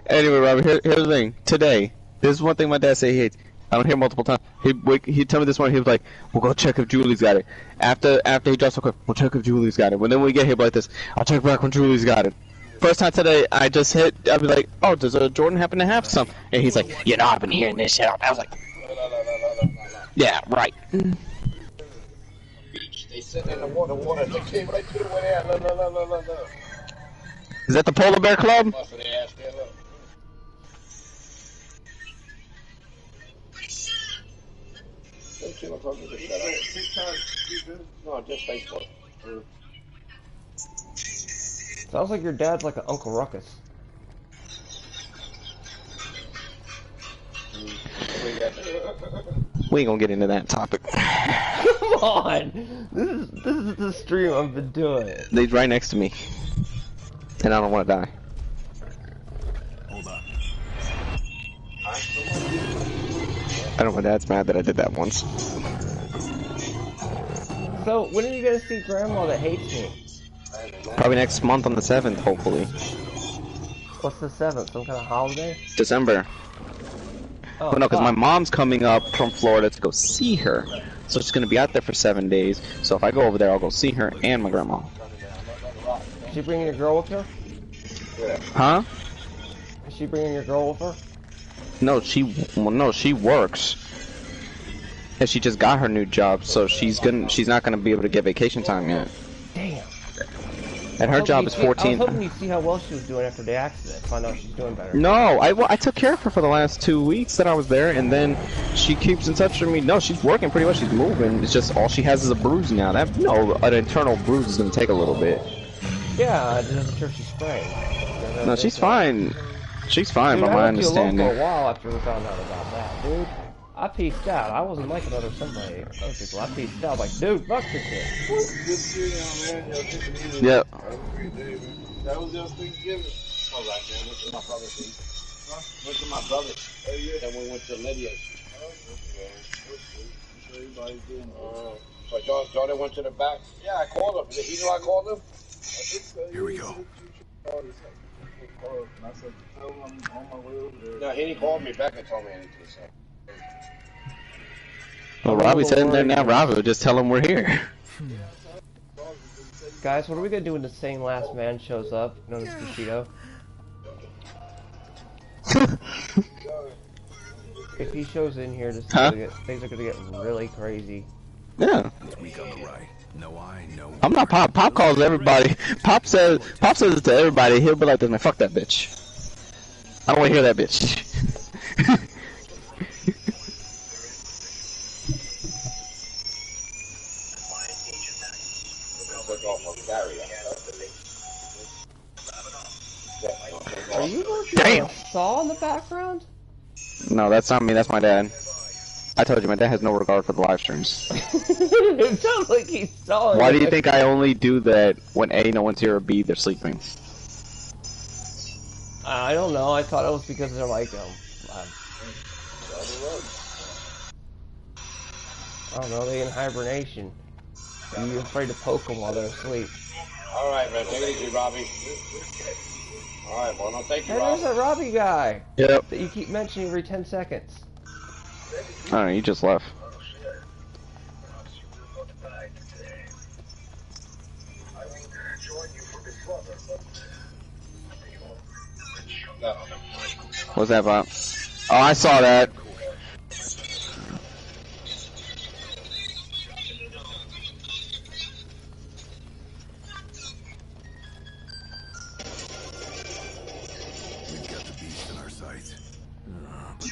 Speaker 2: Anyway, Robbie, here's the thing. Today, this is one thing my dad say he hates. I don't hear multiple times. He tell me this morning. He was like, "We'll go check if Julie's got it." After he drops so quick, we'll check if Julie's got it. When then we get here like this, I'll check back when Julie's got it. First time today, I just hit. I'll be like, "Oh, does Jordan happen to have some?" And he's like, "You know, I've been hearing this shit." I was like, "Yeah, right."
Speaker 10: They sit in the water. They came right through the way there. Look.
Speaker 2: Is that the Polar Bear Club?
Speaker 10: No, just Facebook.
Speaker 1: Sounds like your dad's like an Uncle Ruckus.
Speaker 2: We ain't gonna get into that topic.
Speaker 1: Come on! This is the stream I've been doing.
Speaker 2: They're right next to me. And I don't want to die.
Speaker 3: Hold on.
Speaker 2: I know my dad's mad that I did that once.
Speaker 1: So, when are you gonna see Grandma that hates me?
Speaker 2: Probably next month on the 7th, hopefully.
Speaker 1: What's the 7th? Some kind of holiday?
Speaker 2: December.
Speaker 1: Oh,
Speaker 2: well, no, because my mom's coming up from Florida to go see her. So she's going to be out there for 7 days. So if I go over there, I'll go see her and my grandma.
Speaker 1: Is she bringing a girl with her?
Speaker 2: Huh?
Speaker 1: Is she bringing your girl with her?
Speaker 2: No, she works. And she just got her new job, so she's not gonna be able to get vacation time yet.
Speaker 1: Damn.
Speaker 2: And her job is 14.
Speaker 1: I was hoping you'd see how well she was doing after the accident. Find out she's doing better.
Speaker 2: No, I took care of her for the last 2 weeks that I was there, and then she keeps in touch with me. No, she's working pretty well. She's moving. It's just all she has is a bruise now. An internal bruise is gonna take a little bit.
Speaker 1: Yeah, I wasn't sure if she's spraying.
Speaker 2: No, she's fine. She's fine,
Speaker 1: dude,
Speaker 2: by my
Speaker 1: I left you alone
Speaker 2: understanding.
Speaker 1: for a while after we found out about that, dude. I peaced out. I wasn't like other people. I peaced out like, dude, fuck this shit.
Speaker 2: Yep.
Speaker 10: That was just Thanksgiving. All right, man. Went to my brother's house. Huh? Went to my brother. Oh, yeah. Then we went to Lydia's. Everybody's doing but Jordan went to the back. Yeah, I called him. Did he know I called him?
Speaker 9: Here we go.
Speaker 10: No, he didn't call me back and told me anything. So.
Speaker 2: Well, Robbie's sitting there now. Robbie will just tell him we're here.
Speaker 1: Guys, what are we gonna do when the same last man shows up? Known as Bushido? If he shows in here, things are gonna get really crazy.
Speaker 2: Yeah.
Speaker 9: Weak on the right. No eye, no.
Speaker 2: I'm not Pop. Pop calls everybody. Pop says it to everybody. He'll be like, "Man, fuck that bitch. I don't want to hear that bitch."
Speaker 1: Are you working on a saw in the background?
Speaker 2: No, that's not me. That's my dad. I told you, my dad has no regard for the live streams.
Speaker 1: It sounds like he's sawing.
Speaker 2: Why do you think I only do that when A, no one's here, or B, they're sleeping?
Speaker 1: I don't know. I thought it was because they're like, I don't know, they in hibernation. Are you afraid to poke them while they're asleep?
Speaker 10: Alright, man. Take it easy, Robbie. Alright, well, no, thank you,
Speaker 1: Hey,
Speaker 10: Robbie.
Speaker 1: there's a Robbie guy.
Speaker 2: Yep.
Speaker 1: That you keep mentioning every 10 seconds.
Speaker 2: I don't know, you just left. What's that about? Oh, I saw that.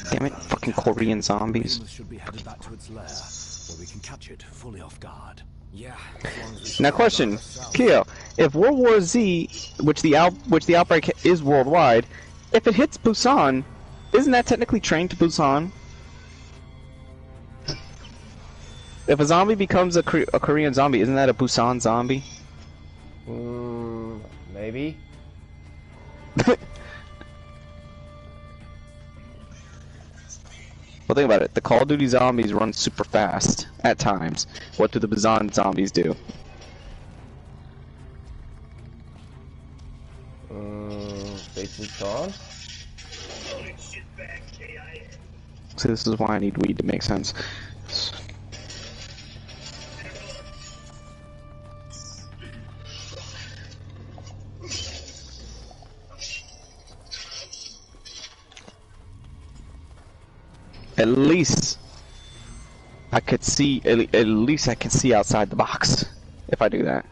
Speaker 2: Damn it, fucking Korean zombies.
Speaker 7: Should be headed back to its lair, where we can catch it fully off guard. Yeah.
Speaker 2: Now, question, Keo, if World War Z, which the outbreak is worldwide, if it hits Busan, isn't that technically trained to Busan? If a zombie becomes a Korean zombie, isn't that a Busan zombie?
Speaker 1: Maybe.
Speaker 2: Well, think about it. The Call of Duty zombies run super fast at times. What do the Busan zombies do?
Speaker 1: They switched on?
Speaker 2: So this is why I need weed to make sense. At least I could see. At least I can see outside the box if I do that.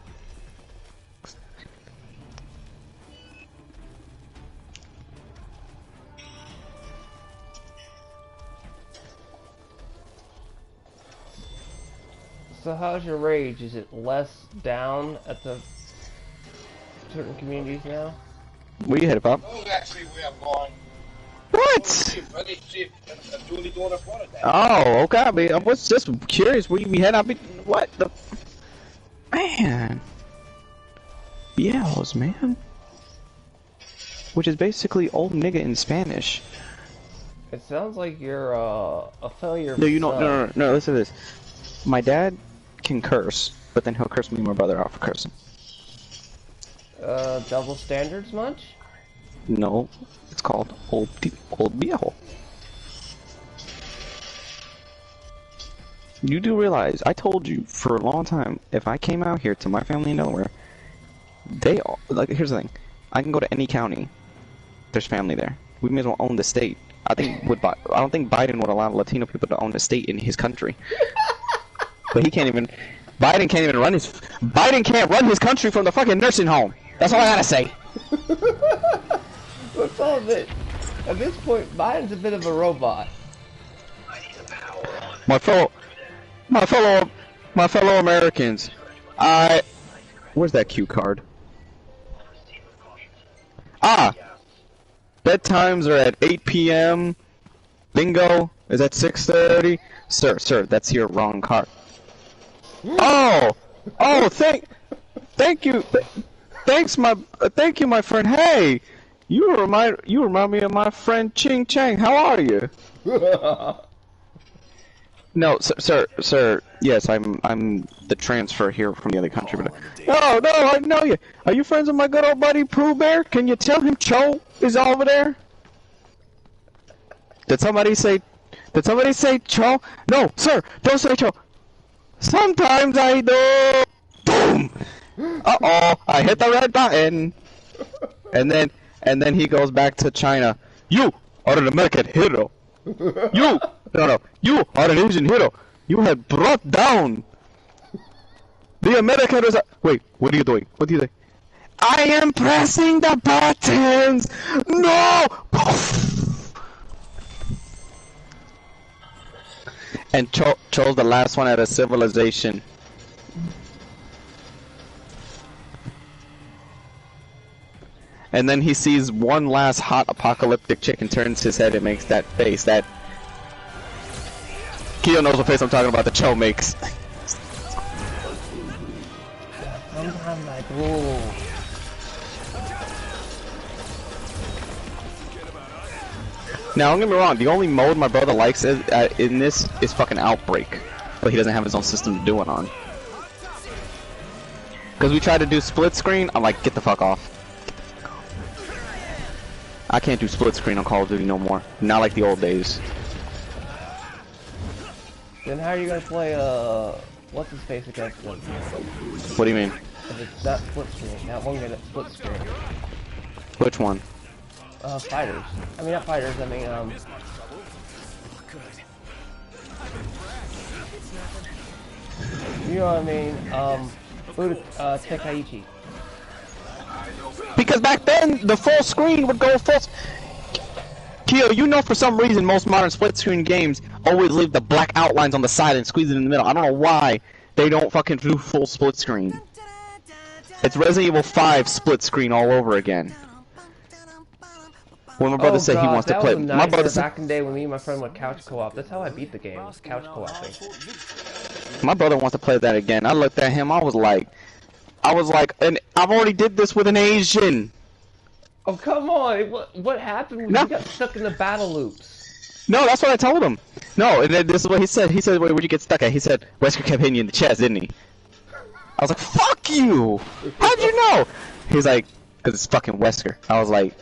Speaker 1: So how's your rage? Is it less down at the certain communities now?
Speaker 2: Where you headed, Pop?
Speaker 10: Oh, actually, we have gone.
Speaker 2: What? Oh, okay. I was just curious where you be heading. What the? Man. Biells, man. Which is basically old nigga in Spanish.
Speaker 1: It sounds like you're a failure.
Speaker 2: No, you don't. No. Listen to this. My dad can curse, but then he'll curse me and my brother out for cursing.
Speaker 1: Double standards much?
Speaker 2: No, it's called old viejo. You do realize, I told you for a long time, if I came out here to my family in Delaware, they all, like, here's the thing. I can go to any county. There's family there. We may as well own the state. I don't think Biden would allow Latino people to own a state in his country. But he can't even. Biden can't run his country from the fucking nursing home. That's all I gotta say.
Speaker 1: What's all of it? At this point, Biden's a bit of a robot.
Speaker 2: My fellow Americans, where's that cue card? Bedtimes are at 8 p.m. Bingo is at 6:30. Sir, that's your wrong card. Oh, thank you, my friend. Hey, you remind me of my friend Ching Chang. How are you? No, sir. Yes, I'm the transfer here from the other country. But no, I know you. Are you friends with my good old buddy Pooh Bear? Can you tell him Cho is over there? Did somebody say Cho? No, sir, don't say Cho. Sometimes I do. Boom. Uh-oh, I hit the red button. And then he goes back to China. You are an American hero. You are an Asian hero. You have brought down the American. Wait, what are you doing? What do you think? I am pressing the buttons. No. And Cho's the last one out of civilization. And then he sees one last hot apocalyptic chick and turns his head and makes that face that Keo knows what face I'm talking about, the Cho makes.
Speaker 1: Sometimes like, whoa.
Speaker 2: Now, don't get me wrong, the only mode my brother likes in this is fucking Outbreak. But he doesn't have his own system to do it on. Because we tried to do split screen, I'm like, get the fuck off. I can't do split screen on Call of Duty no more. Not like the old days.
Speaker 1: Then how are you gonna play, what's his face against them?
Speaker 2: What do you mean?
Speaker 1: If it's not split screen, that one get split screen.
Speaker 2: Which one?
Speaker 1: Fighters. I mean, not fighters, I mean, you know what I mean, Tekaichi.
Speaker 2: Because back then, the full screen would go full... Kyo, you know for some reason most modern split-screen games always leave the black outlines on the side and squeeze it in the middle. I don't know why they don't fucking do full split-screen. It's Resident Evil 5 split-screen all over again. When my brother said he wants to play...
Speaker 1: Nice
Speaker 2: my brother said...
Speaker 1: back in the day when me and my friend went couch co-op. That's how I beat the game, couch co-oping.
Speaker 2: My brother wants to play that again. I looked at him, I was like, and I've already did this with an Asian.
Speaker 1: Oh, come on. What happened when you got stuck in the battle loops?
Speaker 2: No, that's what I told him. No, and then this is what he said. He said, wait, where'd you get stuck at? He said, Wesker kept hitting you in the chest, didn't he? I was like, fuck you! How'd you know? He's like, because it's fucking Wesker. I was like,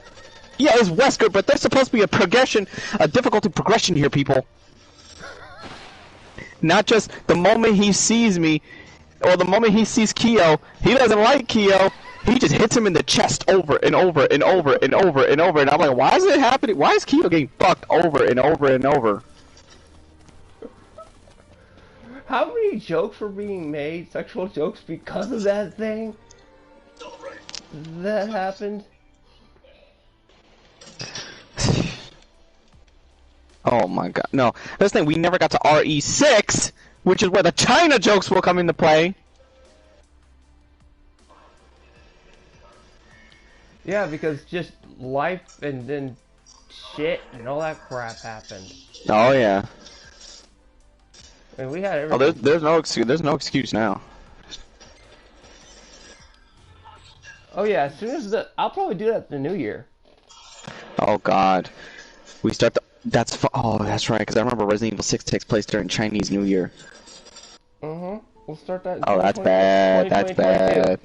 Speaker 2: yeah, it's Wesker, but there's supposed to be a progression, a difficulty progression here, people. Not just the moment he sees me, or the moment he sees Kyo, he doesn't like Kyo, he just hits him in the chest over and over and over and over and over, and I'm like, why is it happening? Why is Kyo getting fucked over and over and over?
Speaker 1: How many jokes were being made, sexual jokes, because of that thing? That happened?
Speaker 2: Oh my god, no. This thing, we never got to RE6, which is where the China jokes will come into play.
Speaker 1: Yeah, because just life and then shit and all that crap happened.
Speaker 2: Oh yeah.
Speaker 1: I mean, we had everything.
Speaker 2: Oh, there's no excuse now.
Speaker 1: Oh yeah, as soon as I'll probably do that at the new year.
Speaker 2: Oh god. We start the... Oh, that's right, because I remember Resident Evil 6 takes place during Chinese New Year.
Speaker 1: We'll start that.
Speaker 2: Oh, that's bad. That's bad.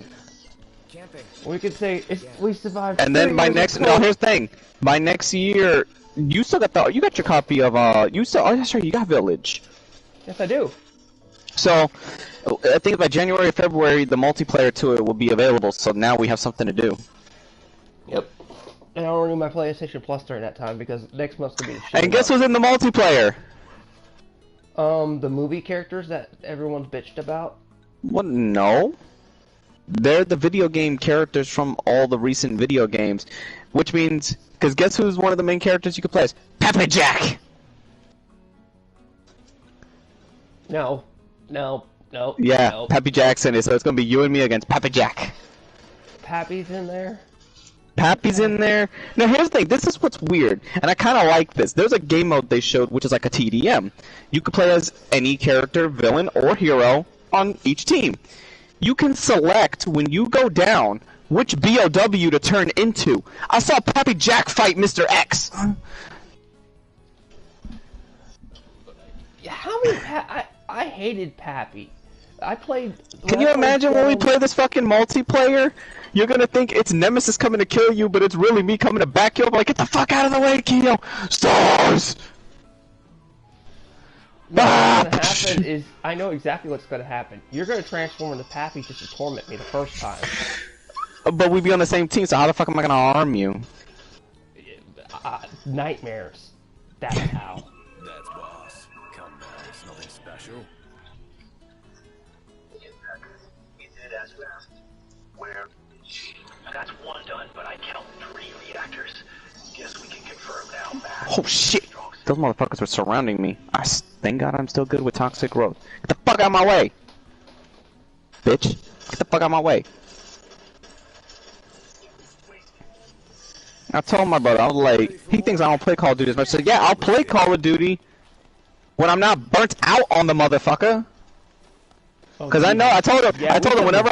Speaker 1: We could say we survived.
Speaker 2: And then by next, no, here's the thing. By next year, you still got you got your copy of oh, that's right, you got Village.
Speaker 1: Yes, I do.
Speaker 2: So, I think by January or February, the multiplayer to it will be available. So now we have something to do.
Speaker 1: And I don't renew my PlayStation Plus during that time because next month's gonna be the shit.
Speaker 2: And guess who's in the multiplayer?
Speaker 1: The movie characters that everyone's bitched about.
Speaker 2: What? No. They're the video game characters from all the recent video games, which means, because guess who's one of the main characters you could play as? Pepper Jack.
Speaker 1: No.
Speaker 2: Yeah,
Speaker 1: no.
Speaker 2: Pappy Jackson is, so it's gonna be you and me against Pepper Jack.
Speaker 1: Pappy's in there.
Speaker 2: Pappy's in there. Now here's the thing, this is what's weird, and I kind of like this. There's a game mode they showed, which is like a TDM. You could play as any character, villain, or hero on each team. You can select, when you go down, which BOW to turn into. I saw Pappy Jack fight Mr. X.
Speaker 1: How many I hated Pappy. I played...
Speaker 2: Can you imagine when we play this fucking multiplayer? You're gonna think it's Nemesis coming to kill you, but it's really me coming to back you up. Like, get the fuck out of the way, Keo! Stars!
Speaker 1: What's gonna happen is, I know exactly what's gonna happen. You're gonna transform into Pappy just to torment me the first time.
Speaker 2: But we'd be on the same team, so how the fuck am I gonna arm you?
Speaker 1: Nightmares. That's how.
Speaker 3: That's boss. Come now, it's nothing special.
Speaker 12: We did as we asked. Where? I got one done, but I count 3 reactors. Guess we can confirm now.
Speaker 2: Oh shit! Those motherfuckers were surrounding me. Thank God I'm still good with toxic growth. Get the fuck out of my way! Bitch. Get the fuck out of my way. I told my brother, I was like, he thinks I don't play Call of Duty as much. I said, yeah, I'll play Call of Duty when I'm not burnt out on the motherfucker. Because I know, I told him whenever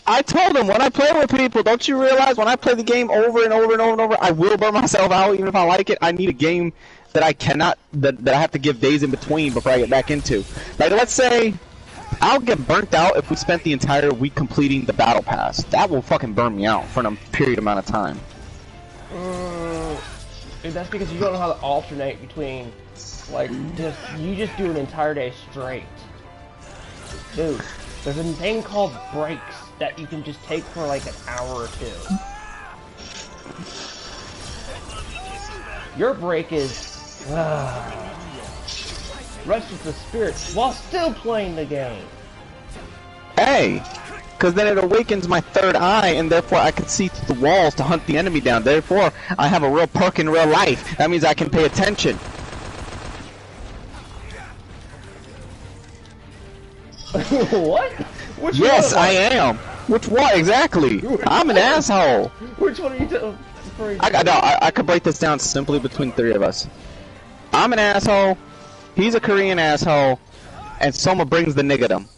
Speaker 2: I told him when I play with people, don't you realize when I play the game over and over and over and over, I will burn myself out even if I like it. I need a game that I cannot, that I have to give days in between before I get back into. Like, let's say, I'll get burnt out if we spent the entire week completing the battle pass. That will fucking burn me out for a period amount of time.
Speaker 1: That's because you don't know how to alternate between, like, you just do an entire day straight. Dude, there's a thing called breaks that you can just take for like an hour or 2. Your break is rest of the spirit while still playing the game.
Speaker 2: Hey! Because then it awakens my third eye, and therefore I can see through the walls to hunt the enemy down. Therefore, I have a real perk in real life. That means I can pay attention.
Speaker 1: What? Which
Speaker 2: yes,
Speaker 1: one
Speaker 2: I am. Which one? Exactly. I'm an asshole.
Speaker 1: Which one are you
Speaker 2: I could break this down simply between 3 of us. I'm an asshole, he's a Korean asshole, and Soma brings the niggadom.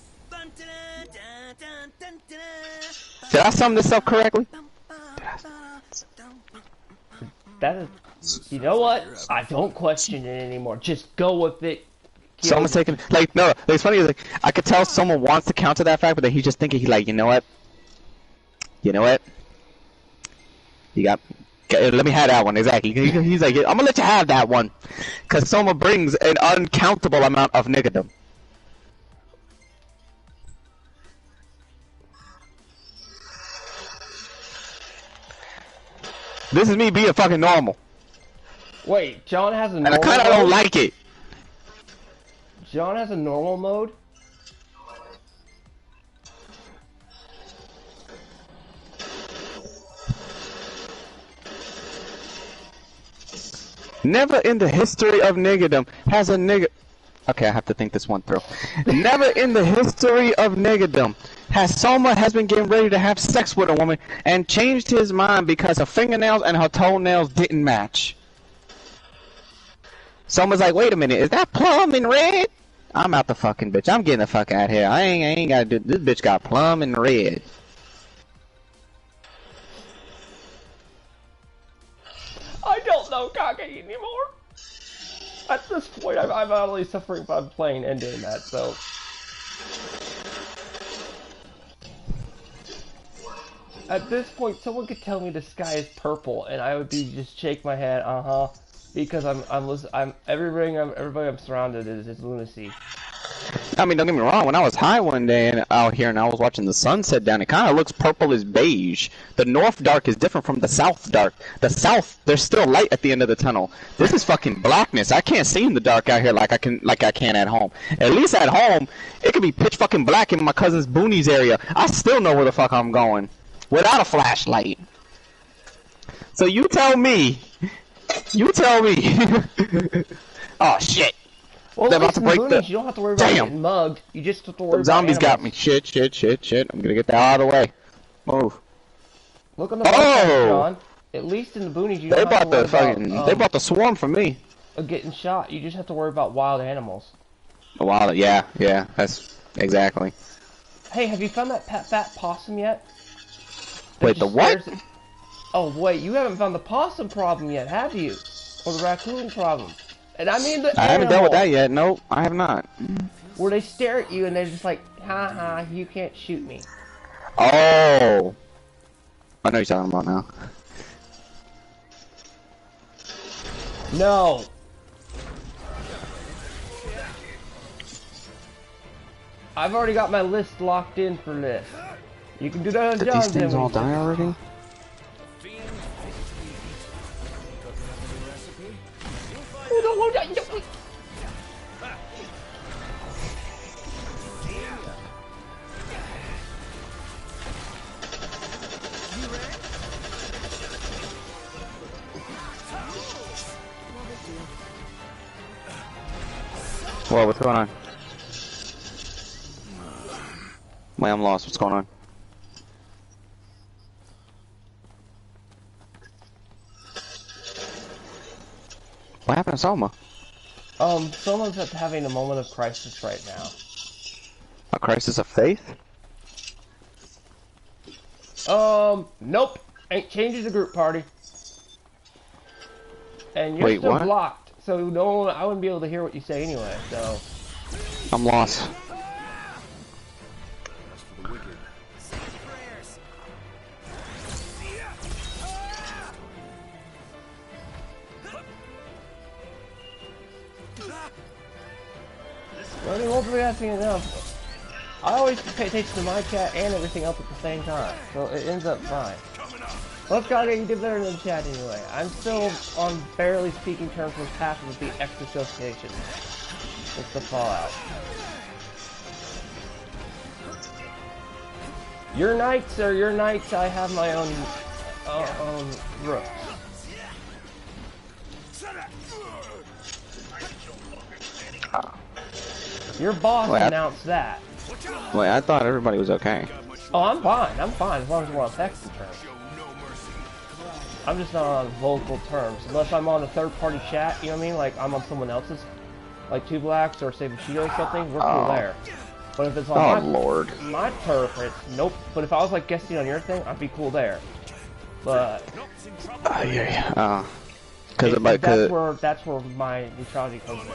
Speaker 2: Did I sum this up correctly?
Speaker 1: That is, you know what? I don't question it anymore. Just go with it.
Speaker 2: Someone's taking, like, no, it's funny, like, I could tell someone wants to counter that fact, but then he's just thinking, he's like, you know what? You got, let me have that one, exactly. He's like, I'm gonna let you have that one. Because Soma brings an uncountable amount of niggadom. This is me being fucking normal.
Speaker 1: Wait, John has a normal
Speaker 2: and I kinda don't like it.
Speaker 1: John has a normal mode?
Speaker 2: Never in the history of niggadom has a nigga... Okay, I have to think this one through. Never in the history of niggadom has Soma been getting ready to have sex with a woman and changed his mind because her fingernails and her toenails didn't match. Soma's like, wait a minute, is that plum and red? I'm out the fucking bitch. I'm getting the fuck out here. I ain't gotta do this. Bitch got plum and red.
Speaker 1: I don't know Kage anymore. At this point, I'm not only suffering by playing and doing that, so. At this point, someone could tell me the sky is purple, and I would be just shake my head, because everybody I'm surrounded is lunacy.
Speaker 2: I mean, don't get me wrong. When I was high one day and out here and I was watching the sunset down, it kind of looks purple as beige. The north dark is different from the south dark. The south, there's still light at the end of the tunnel. This is fucking blackness. I can't see in the dark out here like I can at home. At least at home, it could be pitch fucking black in my cousin's boonies area. I still know where the fuck I'm going without a flashlight. So you tell me. You tell me. Oh shit.
Speaker 1: Well,
Speaker 2: They're
Speaker 1: at least
Speaker 2: about to
Speaker 1: in
Speaker 2: break the...
Speaker 1: Boonies, you don't have to worry about getting mugged. You just have to worry
Speaker 2: The zombies
Speaker 1: about
Speaker 2: got me. Shit. I'm gonna get that out of the way. Move.
Speaker 1: Look on the bright side, John. At least in the Boonies, you don't have to worry about...
Speaker 2: They brought the swarm for me.
Speaker 1: Getting shot. You just have to worry about wild animals.
Speaker 2: Wild, yeah. That's... Exactly.
Speaker 1: Hey, have you found that fat possum yet?
Speaker 2: Wait, the what?
Speaker 1: Oh, wait, you haven't found the possum problem yet, have you? Or the raccoon problem? And I mean the
Speaker 2: I haven't dealt with that yet. Nope, I have not.
Speaker 1: Where they stare at you and they're just like, ha, you can't shoot me.
Speaker 2: Oh! I know what you're talking about now.
Speaker 1: No! I've already got my list locked in for this. You can do that on
Speaker 2: Did
Speaker 1: John's.
Speaker 2: these things all die already? Whoa, what's going on? Wait, I'm lost. What's going on? What happened to Selma?
Speaker 1: Someone's having a moment of crisis right now.
Speaker 2: A crisis of faith?
Speaker 1: Nope. Ain't changing the group party. And you're
Speaker 2: Wait,
Speaker 1: still
Speaker 2: what?
Speaker 1: blocked, so no, I wouldn't be able to hear what you say anyway, so...
Speaker 2: I'm lost.
Speaker 1: Well, they won't be asking enough. I always pay attention to my chat and everything else at the same time, so it ends up fine. Let's go get you did better than the chat anyway. I'm still on barely speaking terms with half of the extra association. It's the Fallout. Your nights are your nights. I have my own roots. Your boss announced that.
Speaker 2: Wait, I thought everybody was okay.
Speaker 1: Oh, I'm fine. I'm fine as long as we're on texting terms. I'm just not on vocal terms. Unless I'm on a third-party chat, you know what I mean? Like, I'm on someone else's, like Two Blacks or Say Bushido or something, we're cool there. But if it's on my turf, it's nope. But if I was, like, guesting on your thing, I'd be cool there. But...
Speaker 2: yeah.
Speaker 1: That's where my neutrality comes in.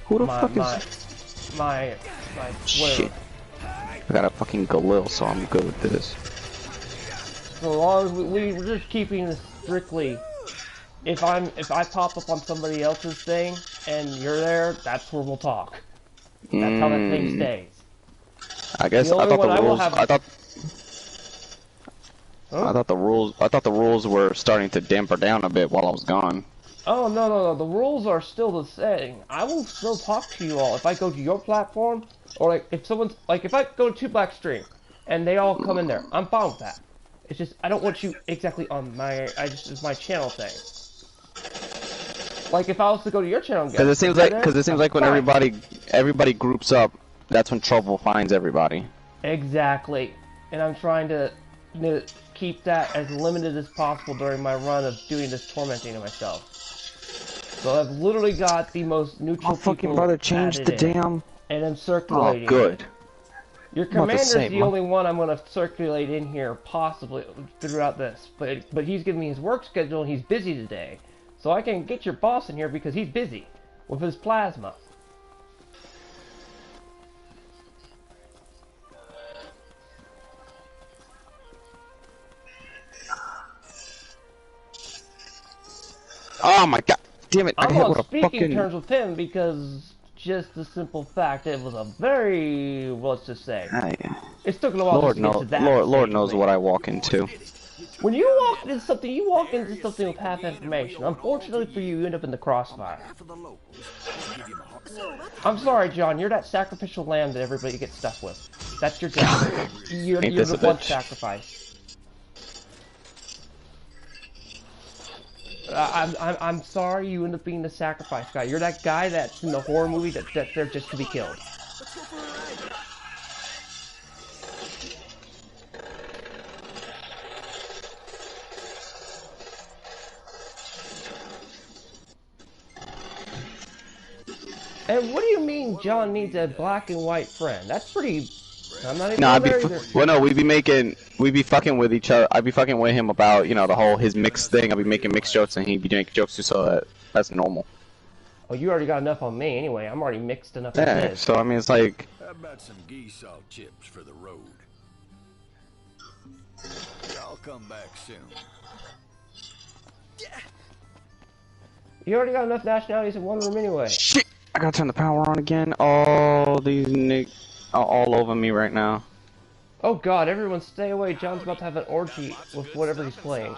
Speaker 2: Who the fuck is...
Speaker 1: My
Speaker 2: Shit. I got a fucking Galil, so I'm good with this.
Speaker 1: So long as we're just keeping this strictly. If I pop up on somebody else's thing and you're there, that's where we'll talk. That's how that thing stays.
Speaker 2: I guess I thought the rules. I thought the rules were starting to damper down a bit while I was gone.
Speaker 1: Oh no, the rules are still the same. I will still talk to you all if I go to your platform, or like if someone's like if I go to Two Black stream and they all come in there, I'm fine with that. It's just I don't want you exactly on my it's my channel thing. Like if I was to go to your channel,
Speaker 2: because it seems like when everybody groups up, that's when trouble finds everybody.
Speaker 1: Exactly, and I'm trying to keep that as limited as possible during my run of doing this tormenting of myself. So I've literally got the most neutral
Speaker 2: my fucking brother changed the damn...
Speaker 1: And I'm circulating.
Speaker 2: Oh, good.
Speaker 1: Your commander's the only one I'm going to circulate in here, possibly, throughout this. But he's giving me his work schedule and he's busy today. So I can get your boss in here because he's busy with his plasma.
Speaker 2: Oh my god. Damn it, I
Speaker 1: I'm
Speaker 2: hit
Speaker 1: on
Speaker 2: with a
Speaker 1: speaking
Speaker 2: fucking...
Speaker 1: terms with him because just the simple fact it was a very, well, let's just say, it's taken a while
Speaker 2: Lord
Speaker 1: just to get
Speaker 2: knows,
Speaker 1: to that
Speaker 2: Lord
Speaker 1: stage
Speaker 2: knows
Speaker 1: with
Speaker 2: what
Speaker 1: me.
Speaker 2: I walk into.
Speaker 1: When you walk into something, with half information. Unfortunately for you, you end up in the crossfire. I'm sorry, John. You're that sacrificial lamb that everybody gets stuck with. That's your job. You're the blood sacrifice. I'm sorry you end up being the sacrifice guy. You're that guy that's in the horror movie that they're just to be killed. And what do you mean John needs a black and white friend? That's pretty... I'm not even there either.
Speaker 2: Well, no, we'd be fucking with each other. I'd be fucking with him about, you know, the whole his mixed thing. I'd be making mixed jokes and he'd be making jokes too, so that's normal.
Speaker 1: Oh, you already got enough on me anyway. I'm already mixed enough
Speaker 2: Yeah,
Speaker 1: as it is.
Speaker 2: so I mean, it's like...
Speaker 11: How about some ghee salt chips for the road? I'll come back soon.
Speaker 1: You already got enough nationalities in one room anyway.
Speaker 2: Shit! I gotta turn the power on again. Oh, these niggas are all over me right now.
Speaker 1: Oh god, everyone stay away. John's about to have an orgy with whatever he's playing.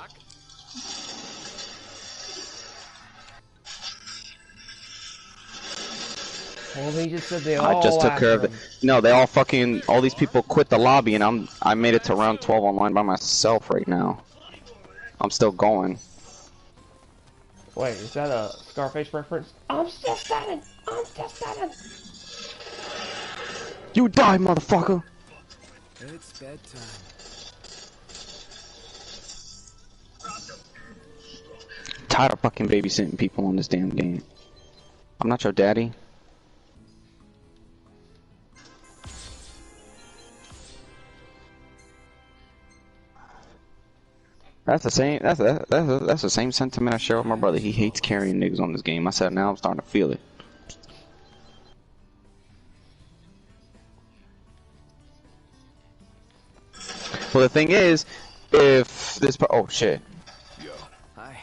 Speaker 1: Well, he just said they all
Speaker 2: I just took care of it. No, they all fucking... All these people quit the lobby and I made it to round 12 online by myself right now. I'm still going.
Speaker 1: Wait, is that a Scarface reference? I'm still standing! I'm still standing!
Speaker 2: You die, motherfucker!
Speaker 7: It's bedtime.
Speaker 2: Tired of fucking babysitting people on this damn game. I'm not your daddy. That's the same. That's the same sentiment I share with my brother. He hates carrying niggas on this game. I said now I'm starting to feel it. Well, the thing is, if this oh shit.
Speaker 7: Hi.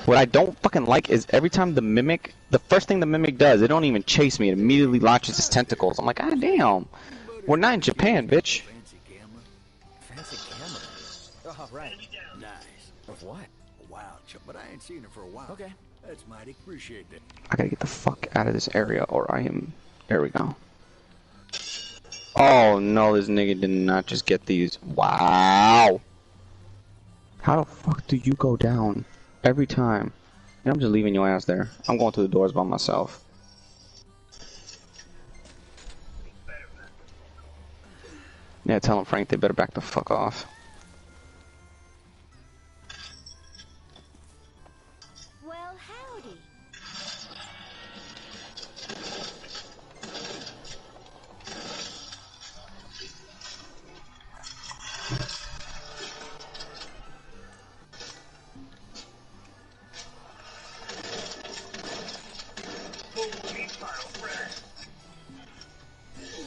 Speaker 2: What I don't fucking like is every time the mimic, the first thing the mimic does, it don't even chase me. It immediately launches its tentacles. I'm like, God damn, we're not in Japan, bitch.
Speaker 7: Fancy camera. Oh, right.
Speaker 11: Nice.
Speaker 7: Of what?
Speaker 11: A wild chip, but I ain't seen her for a while.
Speaker 7: Okay.
Speaker 11: That's mighty. Appreciate that.
Speaker 2: I gotta get the fuck out of this area, or I am. There we go. Oh no, this nigga did not just get these. Wow. How the fuck do you go down every time? And I'm just leaving your ass there. I'm going through the doors by myself. Yeah, tell him, Frank, they better back the fuck off.
Speaker 6: Well, howdy.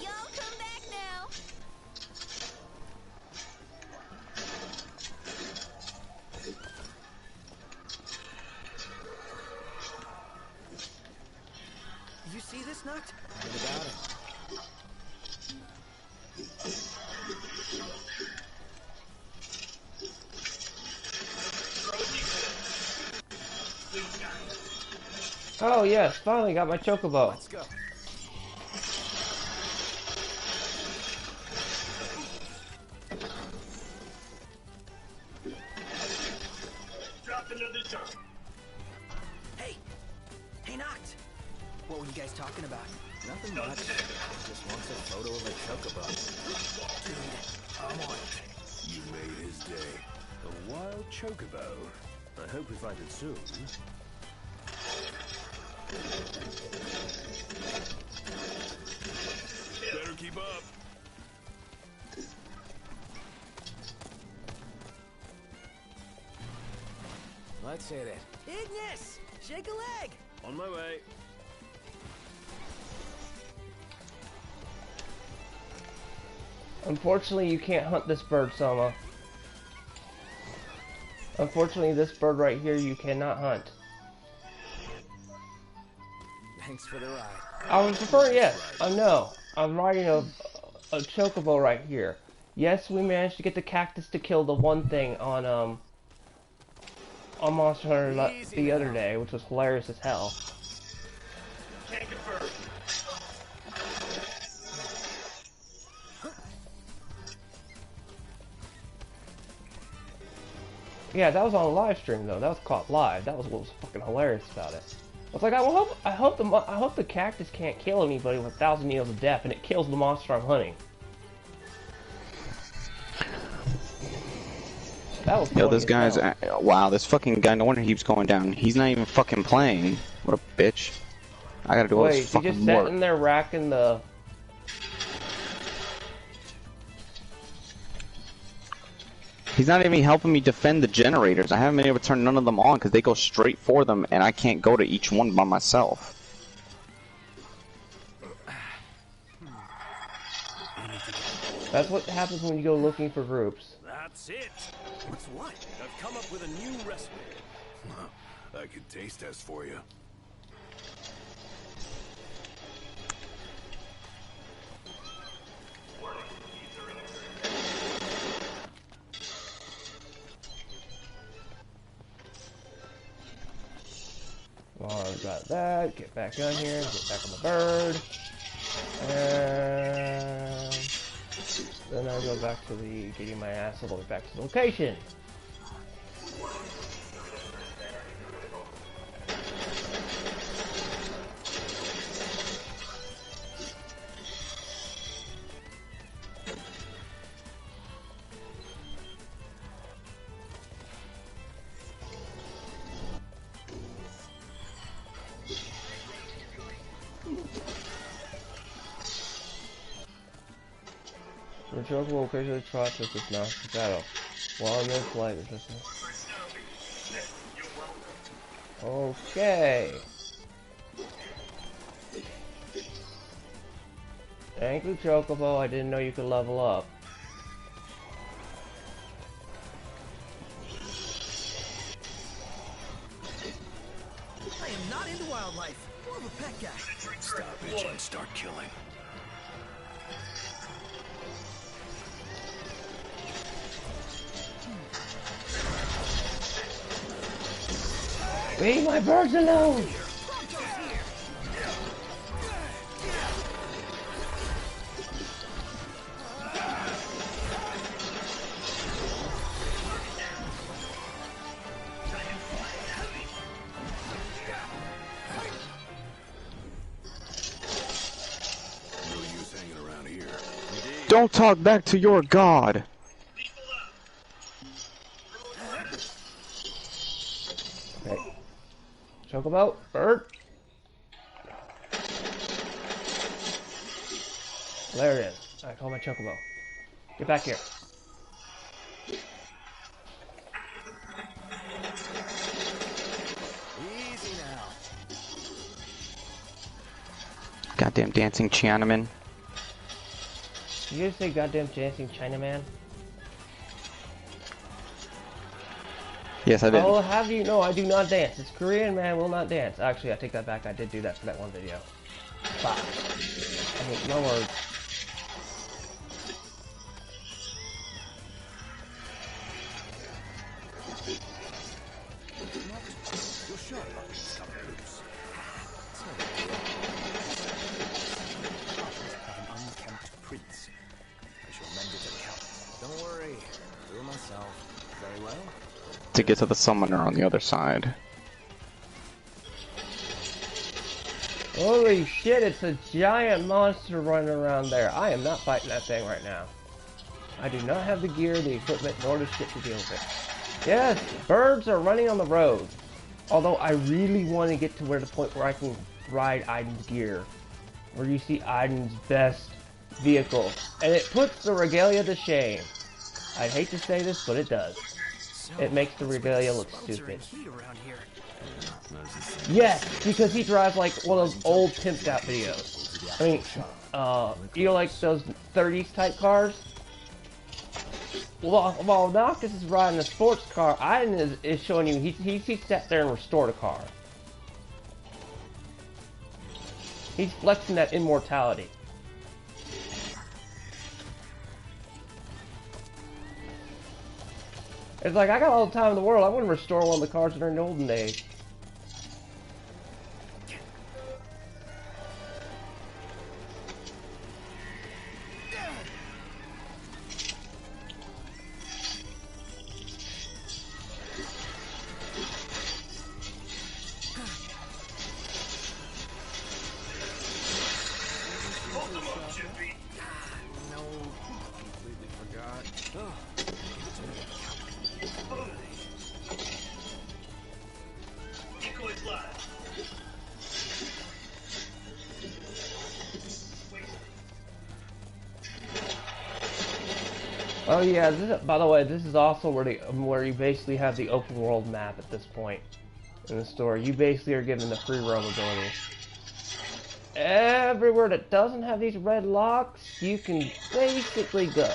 Speaker 6: Y'all come back now.
Speaker 4: You see this nut?
Speaker 7: What about it?
Speaker 1: Oh yes, finally got my chocobo.
Speaker 7: Let's go.
Speaker 4: Hey, Noct! What were you guys talking about?
Speaker 7: Nothing much. Just wants a photo of a chocobo.
Speaker 4: Dude, I'm on it.
Speaker 3: You made his day. A wild chocobo. I hope we find it soon. Better keep up.
Speaker 7: Let's hit it.
Speaker 4: Ignis! Shake a leg!
Speaker 3: On my way.
Speaker 1: Unfortunately, you can't hunt this bird, Soma. Unfortunately, this bird right here you cannot hunt.
Speaker 7: Thanks for the ride.
Speaker 1: I was referring, yes, I know. I'm riding a chocobo right here. Yes, we managed to get the cactus to kill the one thing on Monster Hunter the other day, which was hilarious as hell. Yeah, that was on a live stream though. That was caught live. That was what was fucking hilarious about it. I was like, I hope the cactus can't kill anybody with 1,000 Needles of Death, and it kills the monster I'm hunting. That was
Speaker 2: yo, this guy's wow. This fucking guy. No wonder he keeps going down. He's not even fucking playing. What a bitch. I gotta do all this fucking work.
Speaker 1: Wait, he just sitting there racking the.
Speaker 2: He's not even helping me defend the generators. I haven't been able to turn none of them on because they go straight for them, and I can't go to each one by myself.
Speaker 1: That's what happens when you go looking for groups.
Speaker 3: That's it. What's what? I've come up with a new recipe.
Speaker 9: I can taste test for you.
Speaker 1: Well, got that. Get back on here. Get back on the bird. And then I go back to the getting my ass all the way back to the location. The choke will occasionally trot with this master shadow. While in this light, it's just... Okay. Thank you, Chocobo. I didn't know you could level up.
Speaker 4: I am not into wildlife. More of a pet guy.
Speaker 9: Stop itching and start killing.
Speaker 1: Leave my birds alone!
Speaker 2: Don't talk back to your god.
Speaker 1: Okay. Chocobo, bird. There it is. I call my Chocobo. Get back here.
Speaker 7: Easy now.
Speaker 2: Goddamn dancing Chinaman.
Speaker 1: Did you just say goddamn dancing Chinaman?
Speaker 2: Yes, I did.
Speaker 1: Oh, have you? No, I do not dance. It's Korean man will not dance. Actually, I take that back. I did do that for that one video. Bah. I mean, no words.
Speaker 7: You're sure about these coming loose? An unkempt prince. I shall mend it account. Don't worry. Do it myself. Very well.
Speaker 2: To get to the summoner on the other side.
Speaker 1: Holy shit, it's a giant monster running around there. I am not fighting that thing right now. I do not have the gear, the equipment, nor the shit to deal with it. Yes, birds are running on the road. Although I really want to get to where the point where I can ride Aiden's gear. Where you see Aiden's best vehicle. And it puts the regalia to shame. I'd hate to say this, but it does. It makes the regalia look stupid. Yes, because he drives like one of those old pimped out videos. I mean, you know, like those 30s type cars? While Noctis is riding a sports car, Aiden is showing you he sat there and restored a car. He's flexing that immortality. It's like, I got all the time in the world. I want to restore one of the cars that are in the olden days. Oh yeah, by the way, this is also where you basically have the open world map at this point in the story. You basically are given the free roam ability. Everywhere that doesn't have these red locks, you can basically go.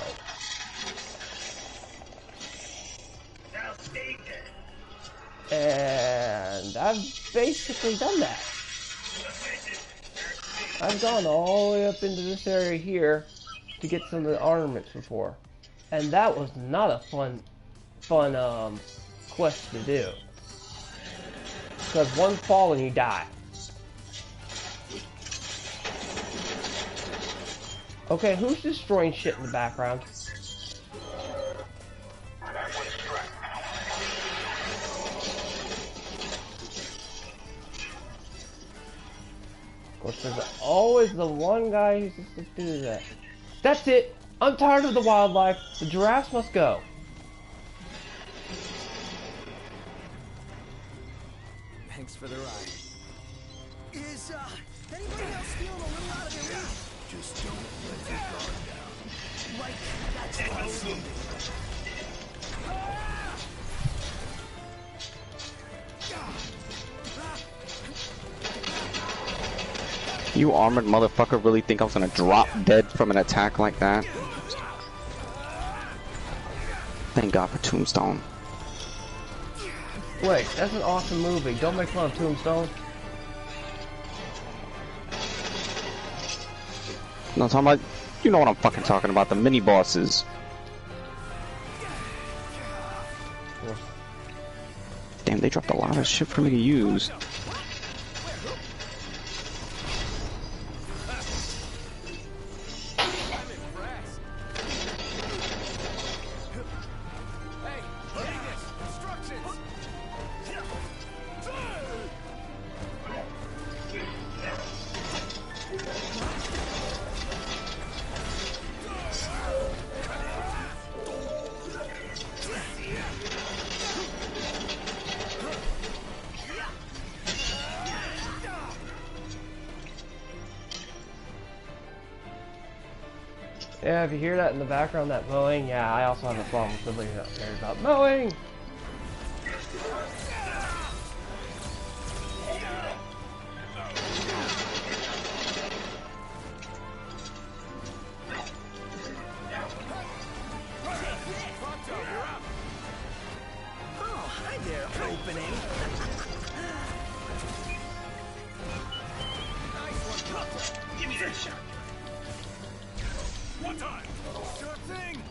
Speaker 1: And I've basically done that. I've gone all the way up into this area here to get some of the armaments before. And that was not a fun quest to do. Because one fall and you die. Okay, who's destroying shit in the background? Of course, there's always the one guy who's just to do that. That's it! I'm tired of the wildlife. The giraffes must go.
Speaker 4: Thanks for the ride. Is anybody else feeling a little out of their league?
Speaker 9: Just don't let your guard down.
Speaker 4: Like that's close.
Speaker 2: You armored motherfucker really think I was gonna drop dead from an attack like that? Thank God for Tombstone.
Speaker 1: Wait, that's an awesome movie. Don't make fun of Tombstone.
Speaker 2: No, I'm talking about, you know what I'm fucking talking about, the mini bosses. Damn, they dropped a lot of shit for me to use.
Speaker 1: Yeah, if you hear that in the background, that mowing, yeah, I also have a problem with somebody that cares about mowing.
Speaker 4: Oh, hi there, opening. Nice one, Papa. Give me that shot.
Speaker 9: One time.
Speaker 4: Sure thing.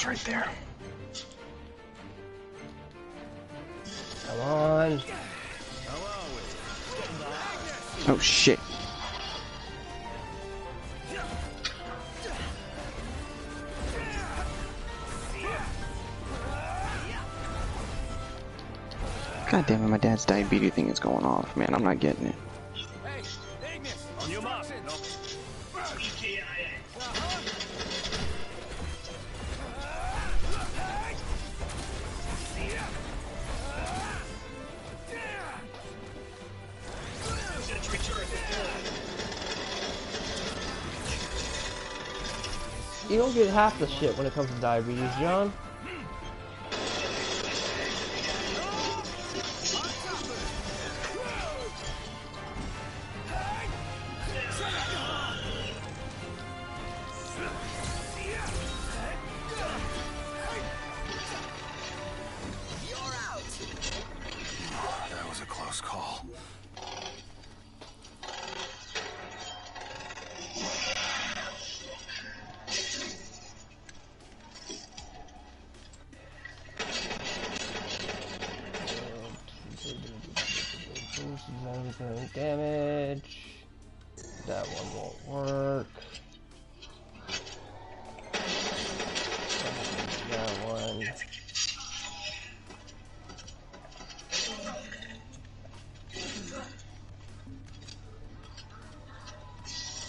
Speaker 2: right there.
Speaker 1: Come on.
Speaker 2: Oh shit. God damn it, my dad's diabetes thing is going off, man. I'm not getting it.
Speaker 9: On your mark.
Speaker 1: You don't get half the shit when it comes to diabetes, John.
Speaker 3: That was a close call.
Speaker 1: Damage. That one won't work. That one.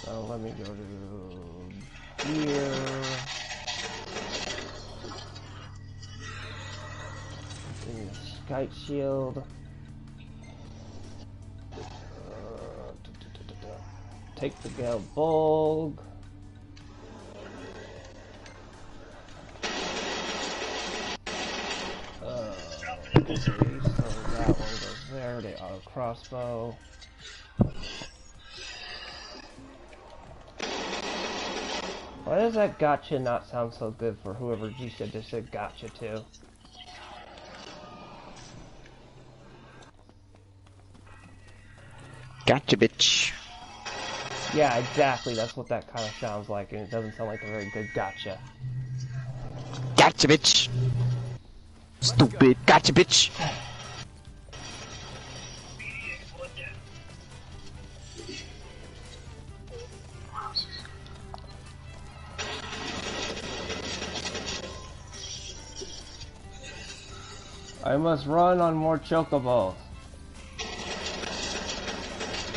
Speaker 1: So let me go to gear. Kite shield. Take the Gale Bulg. Okay, so that one goes there. The auto crossbow. Why does that gotcha not sound so good for whoever G said just said gotcha to?
Speaker 2: Gotcha, bitch.
Speaker 1: Yeah, exactly. That's what that kind of sounds like, and it doesn't sound like a very good gotcha.
Speaker 2: Gotcha, bitch. Stupid. Gotcha, bitch.
Speaker 1: I must run on more chocobos.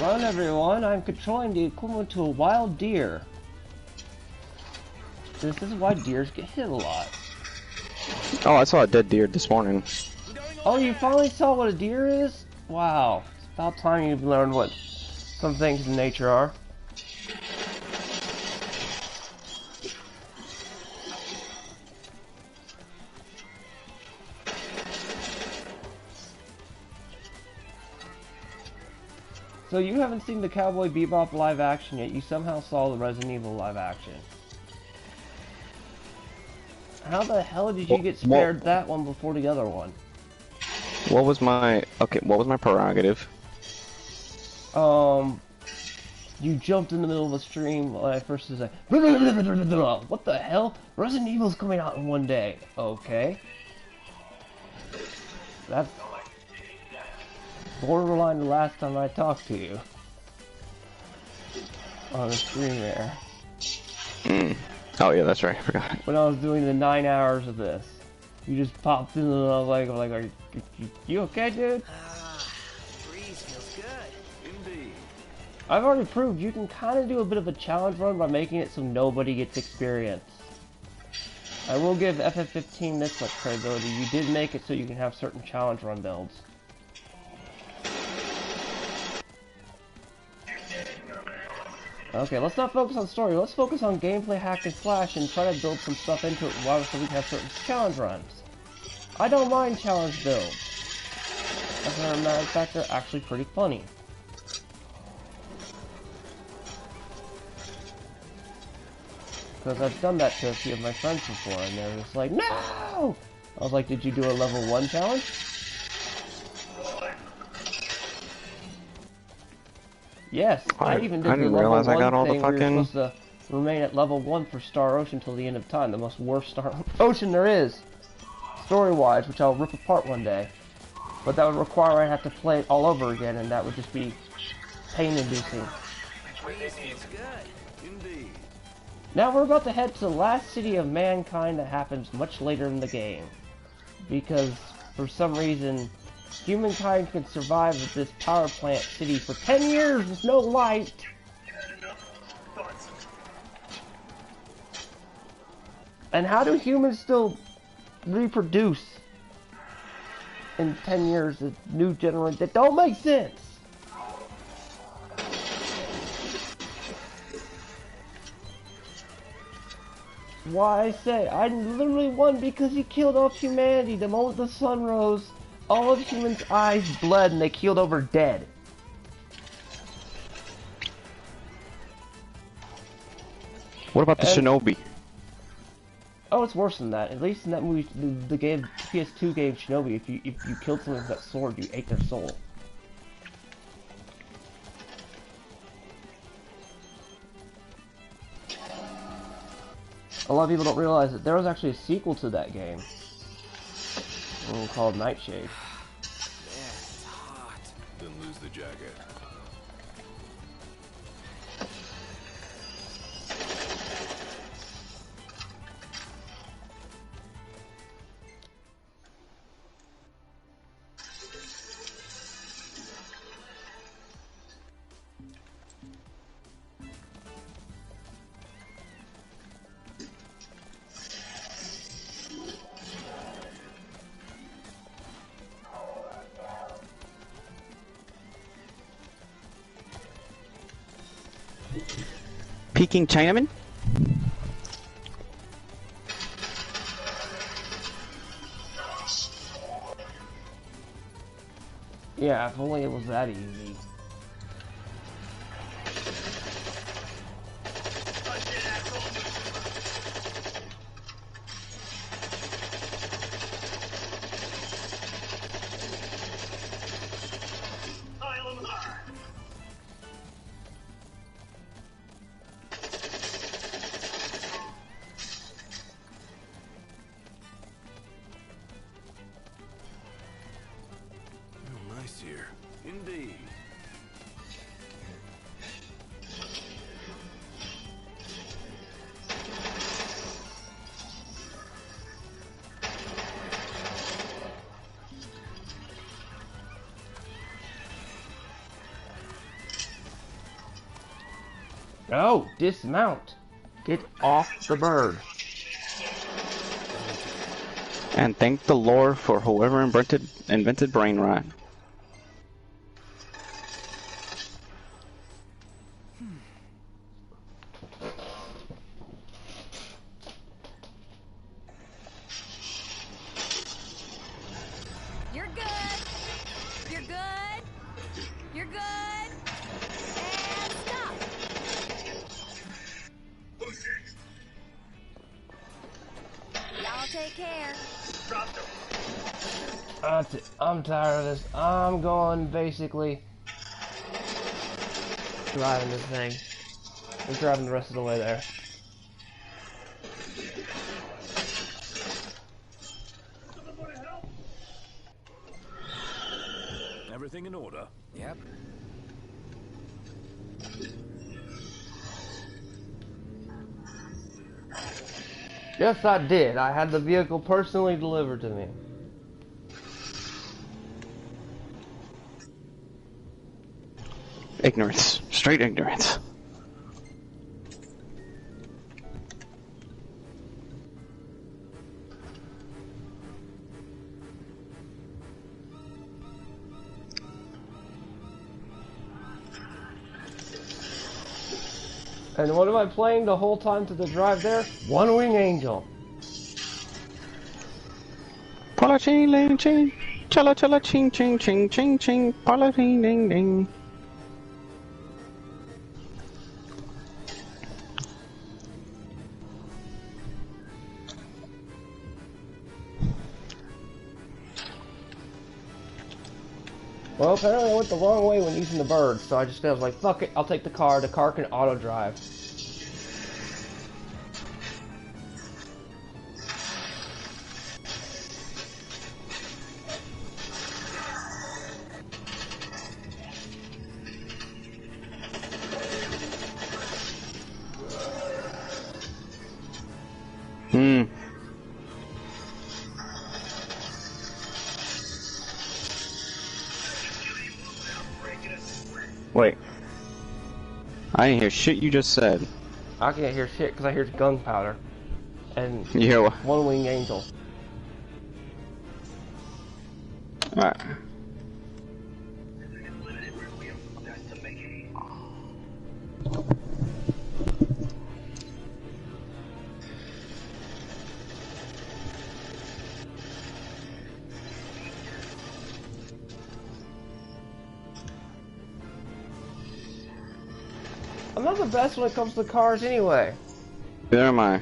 Speaker 1: Run, everyone! I'm controlling the equivalent to a wild deer. This is why deers get hit a lot.
Speaker 2: Oh, I saw a dead deer this morning.
Speaker 1: Oh, you finally saw what a deer is? Wow. It's about time you've learned what some things in nature are. So you haven't seen the Cowboy Bebop live action yet. You somehow saw the Resident Evil live action. How the hell did you get spared that one before the other one?
Speaker 2: What was my prerogative?
Speaker 1: You jumped in the middle of a stream when I first was like, what the hell? Resident Evil's coming out in one day. Okay. That's borderline the last time I talked to you. On the stream there.
Speaker 2: Oh yeah, that's right, I forgot.
Speaker 1: When I was doing the 9 hours of this. You just popped in and I was like, are you okay, dude?
Speaker 4: Breeze feels good.
Speaker 11: Indeed.
Speaker 1: I've already proved you can kind of do a bit of a challenge run by making it so nobody gets experience. I will give FF15 this much credibility. You did make it so you can have certain challenge run builds. Okay, let's not focus on story. Let's focus on gameplay, hack and slash, and try to build some stuff into it while so we can have certain challenge runs. I don't mind challenge builds. As a matter of fact, they're actually pretty funny. Because I've done that to a few of my friends before, and they're just like, no! I was like, did you do a level 1 challenge? Yes, I even did the
Speaker 2: didn't
Speaker 1: level
Speaker 2: realize
Speaker 1: 1
Speaker 2: I got all the
Speaker 1: thing where you're
Speaker 2: fucking...
Speaker 1: supposed to remain at level 1 for Star Ocean till the end of time. The most worst Star Ocean there is, story-wise, which I'll rip apart one day. But that would require I'd have to play it all over again, and that would just be pain-inducing. Now we're about to head to the last city of mankind that happens much later in the game. Because, for some reason, humankind can survive at this power plant city for 10 years with no light. And how do humans still reproduce in 10 years? A new generation that don't make sense. Why I say I literally won because he killed off humanity. The moment the sun rose, all of humans' eyes bled and they keeled over dead.
Speaker 2: What about the Shinobi?
Speaker 1: Oh, it's worse than that. At least in that movie, the game, PS2 game Shinobi, if you killed someone with that sword, you ate their soul. A lot of people don't realize that there was actually a sequel to that game called Nightshade.
Speaker 3: It's hot. Then lose the jacket.
Speaker 2: Peking Chinaman?
Speaker 1: Yeah, if only it was that easy.
Speaker 3: Here. Indeed.
Speaker 1: No, dismount. Get off the bird.
Speaker 2: And thank the Lord for whoever invented brain rot.
Speaker 5: You're good. You're good. You're good. And stop. Y'all take care.
Speaker 1: I'm tired of this. I'm going basically driving this thing. I'm driving the rest of the way there.
Speaker 3: Everything in order?
Speaker 4: Yep.
Speaker 1: Yes, I did. I had the vehicle personally delivered to me.
Speaker 2: Ignorance. Straight ignorance.
Speaker 1: And what am I playing the whole time to the drive there? One Wing Angel.
Speaker 2: Pala ching ling ching. Chala chala ching ching ching ching ching. Pala ding ding ding.
Speaker 1: Well, apparently I went the wrong way when using the bird, so I was like, fuck it, I'll take the car. The car can auto drive.
Speaker 2: Wait. I didn't hear shit you just said.
Speaker 1: I can't hear shit because I hear gunpowder. And
Speaker 2: You hear what?
Speaker 1: One Winged Angel.
Speaker 2: Alright.
Speaker 1: I'm not the best when it comes to cars anyway.
Speaker 2: Neither am I.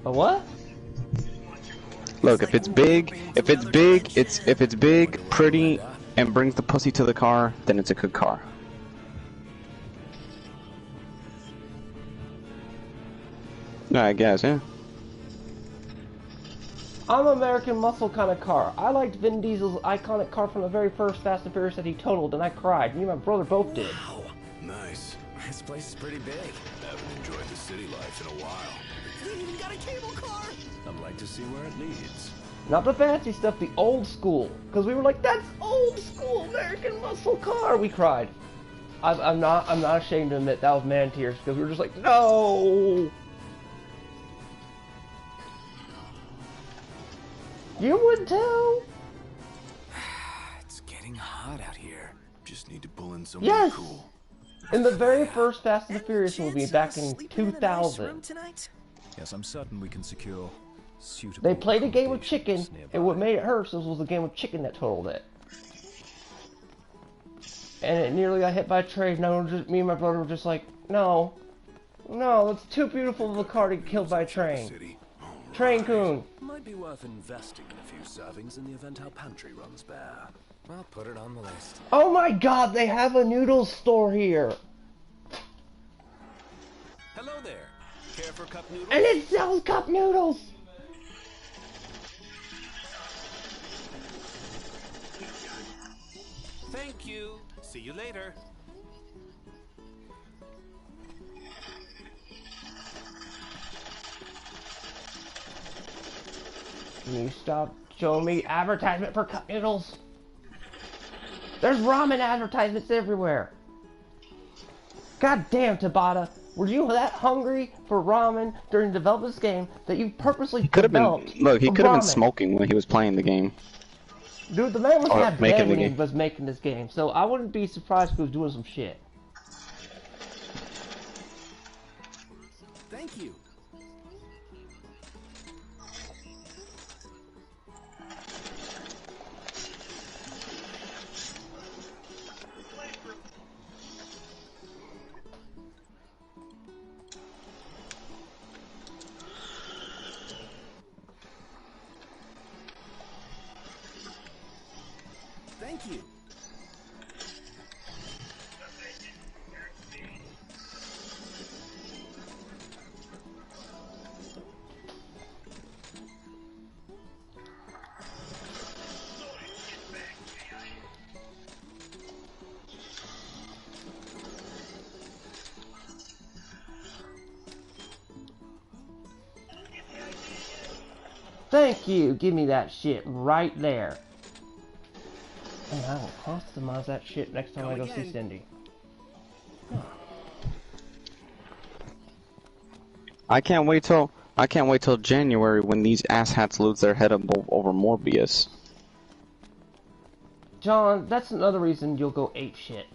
Speaker 1: A what?
Speaker 2: Look, if it's big, pretty, and brings the pussy to the car, then it's a good car. Yeah, I guess, yeah.
Speaker 1: I'm an American Muscle kind of car. I liked Vin Diesel's iconic car from the very first Fast and Furious that he totaled, and I cried. Me and my brother both did.
Speaker 7: Wow. Nice.
Speaker 4: This place is pretty big.
Speaker 7: Haven't enjoyed the city life in a while.
Speaker 4: They even got a cable car!
Speaker 7: I'd like to see where it leads.
Speaker 1: Not the fancy stuff, the old school. Because we were like, that's old school American Muscle car. We cried. I'm not ashamed to admit that was man tears because we were just like, no. You would too.
Speaker 7: It's getting hot out here. Just need to pull in some
Speaker 1: Yes.
Speaker 7: cool.
Speaker 1: In the very first Fast and the Furious movie back in 2000,
Speaker 3: Yes, I'm certain we can secure suitable.
Speaker 1: they played a game of chicken, and what made it hurt was the game of chicken that totaled it. And it nearly got hit by a train. Me and my brother were just like, no, it's too beautiful of a car to get killed by a train. Train coon.
Speaker 3: Might be worth investing in a few servings in the event our pantry runs bare.
Speaker 7: Well, put it on the list.
Speaker 1: Oh my god, they have a noodles store here.
Speaker 3: Hello there. Care for cup noodles?
Speaker 1: And it sells cup noodles.
Speaker 3: Thank you. See you later.
Speaker 1: Can you stop showing me advertisement for cup noodles? There's ramen advertisements everywhere. God damn, Tabata. Were you that hungry for ramen during the development of this game that you purposely developed?
Speaker 2: Look, he could have been
Speaker 1: ramen?
Speaker 2: smoking when he was playing the game.
Speaker 1: Dude, the man was
Speaker 2: Or
Speaker 1: half
Speaker 2: making
Speaker 1: dead
Speaker 2: the
Speaker 1: when he
Speaker 2: game.
Speaker 1: was making this game, so I wouldn't be surprised if he was doing some shit.
Speaker 4: Thank you. Thank you.
Speaker 1: Thank you. Give me that shit right there. And I will customize that shit next time I go see Cindy.
Speaker 2: I can't wait till January when these asshats lose their head over Morbius.
Speaker 1: John, that's another reason you'll go ape shit.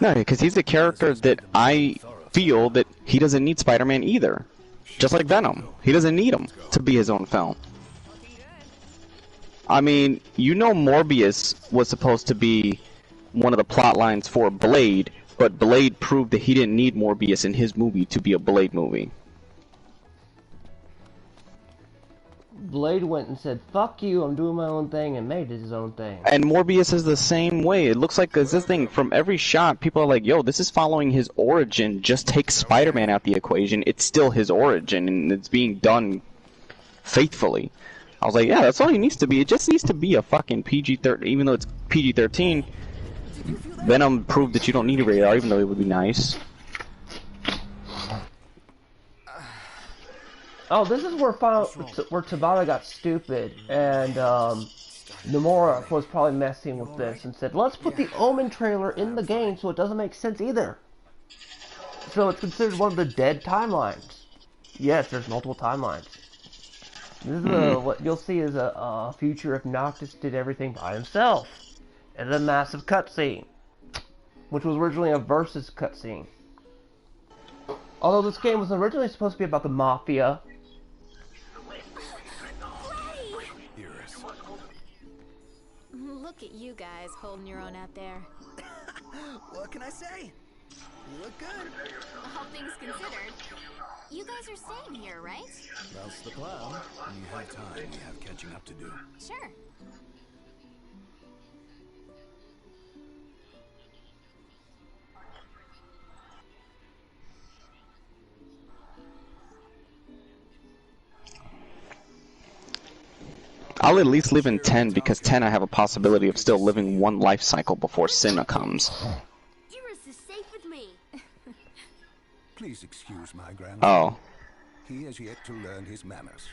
Speaker 2: No, because he's a character that I feel that he doesn't need Spider-Man either. Just like Venom. He doesn't need him to be his own film. I mean, you know Morbius was supposed to be one of the plot lines for Blade, but Blade proved that he didn't need Morbius in his movie to be a Blade movie.
Speaker 1: Blade went and said, fuck you, I'm doing my own thing, and made it his own thing.
Speaker 2: And Morbius is the same way. It looks like it's this thing, from every shot, people are like, yo, this is following his origin. Just take Spider-Man out the equation. It's still his origin, and it's being done faithfully. I was like, yeah, that's all he needs to be. It just needs to be a fucking PG-13, even though it's PG-13. Venom proved that you don't need a rated R, even though it would be nice.
Speaker 1: Oh, this is where Tabata got stupid, and Nomura was probably messing with this and said, let's put the Omen trailer in the game so it doesn't make sense either. So it's considered one of the dead timelines. Yes, there's multiple timelines. This is what you'll see is a future if Noctis did everything by himself. And a massive cutscene, which was originally a versus cutscene. Although this game was originally supposed to be about the Mafia.
Speaker 5: Look at you guys holding your own out there.
Speaker 4: What can I say? You look good.
Speaker 5: All things considered, you guys are staying here, right?
Speaker 11: That's the plan. When you have time, we have catching up to do.
Speaker 5: Sure.
Speaker 2: I'll at least live in 10 because 10 I have a possibility of still living one life cycle before Sinna comes.
Speaker 5: Eurus is safe with me.
Speaker 11: Please excuse my grandson.
Speaker 2: Oh.
Speaker 11: He has yet to learn his manners.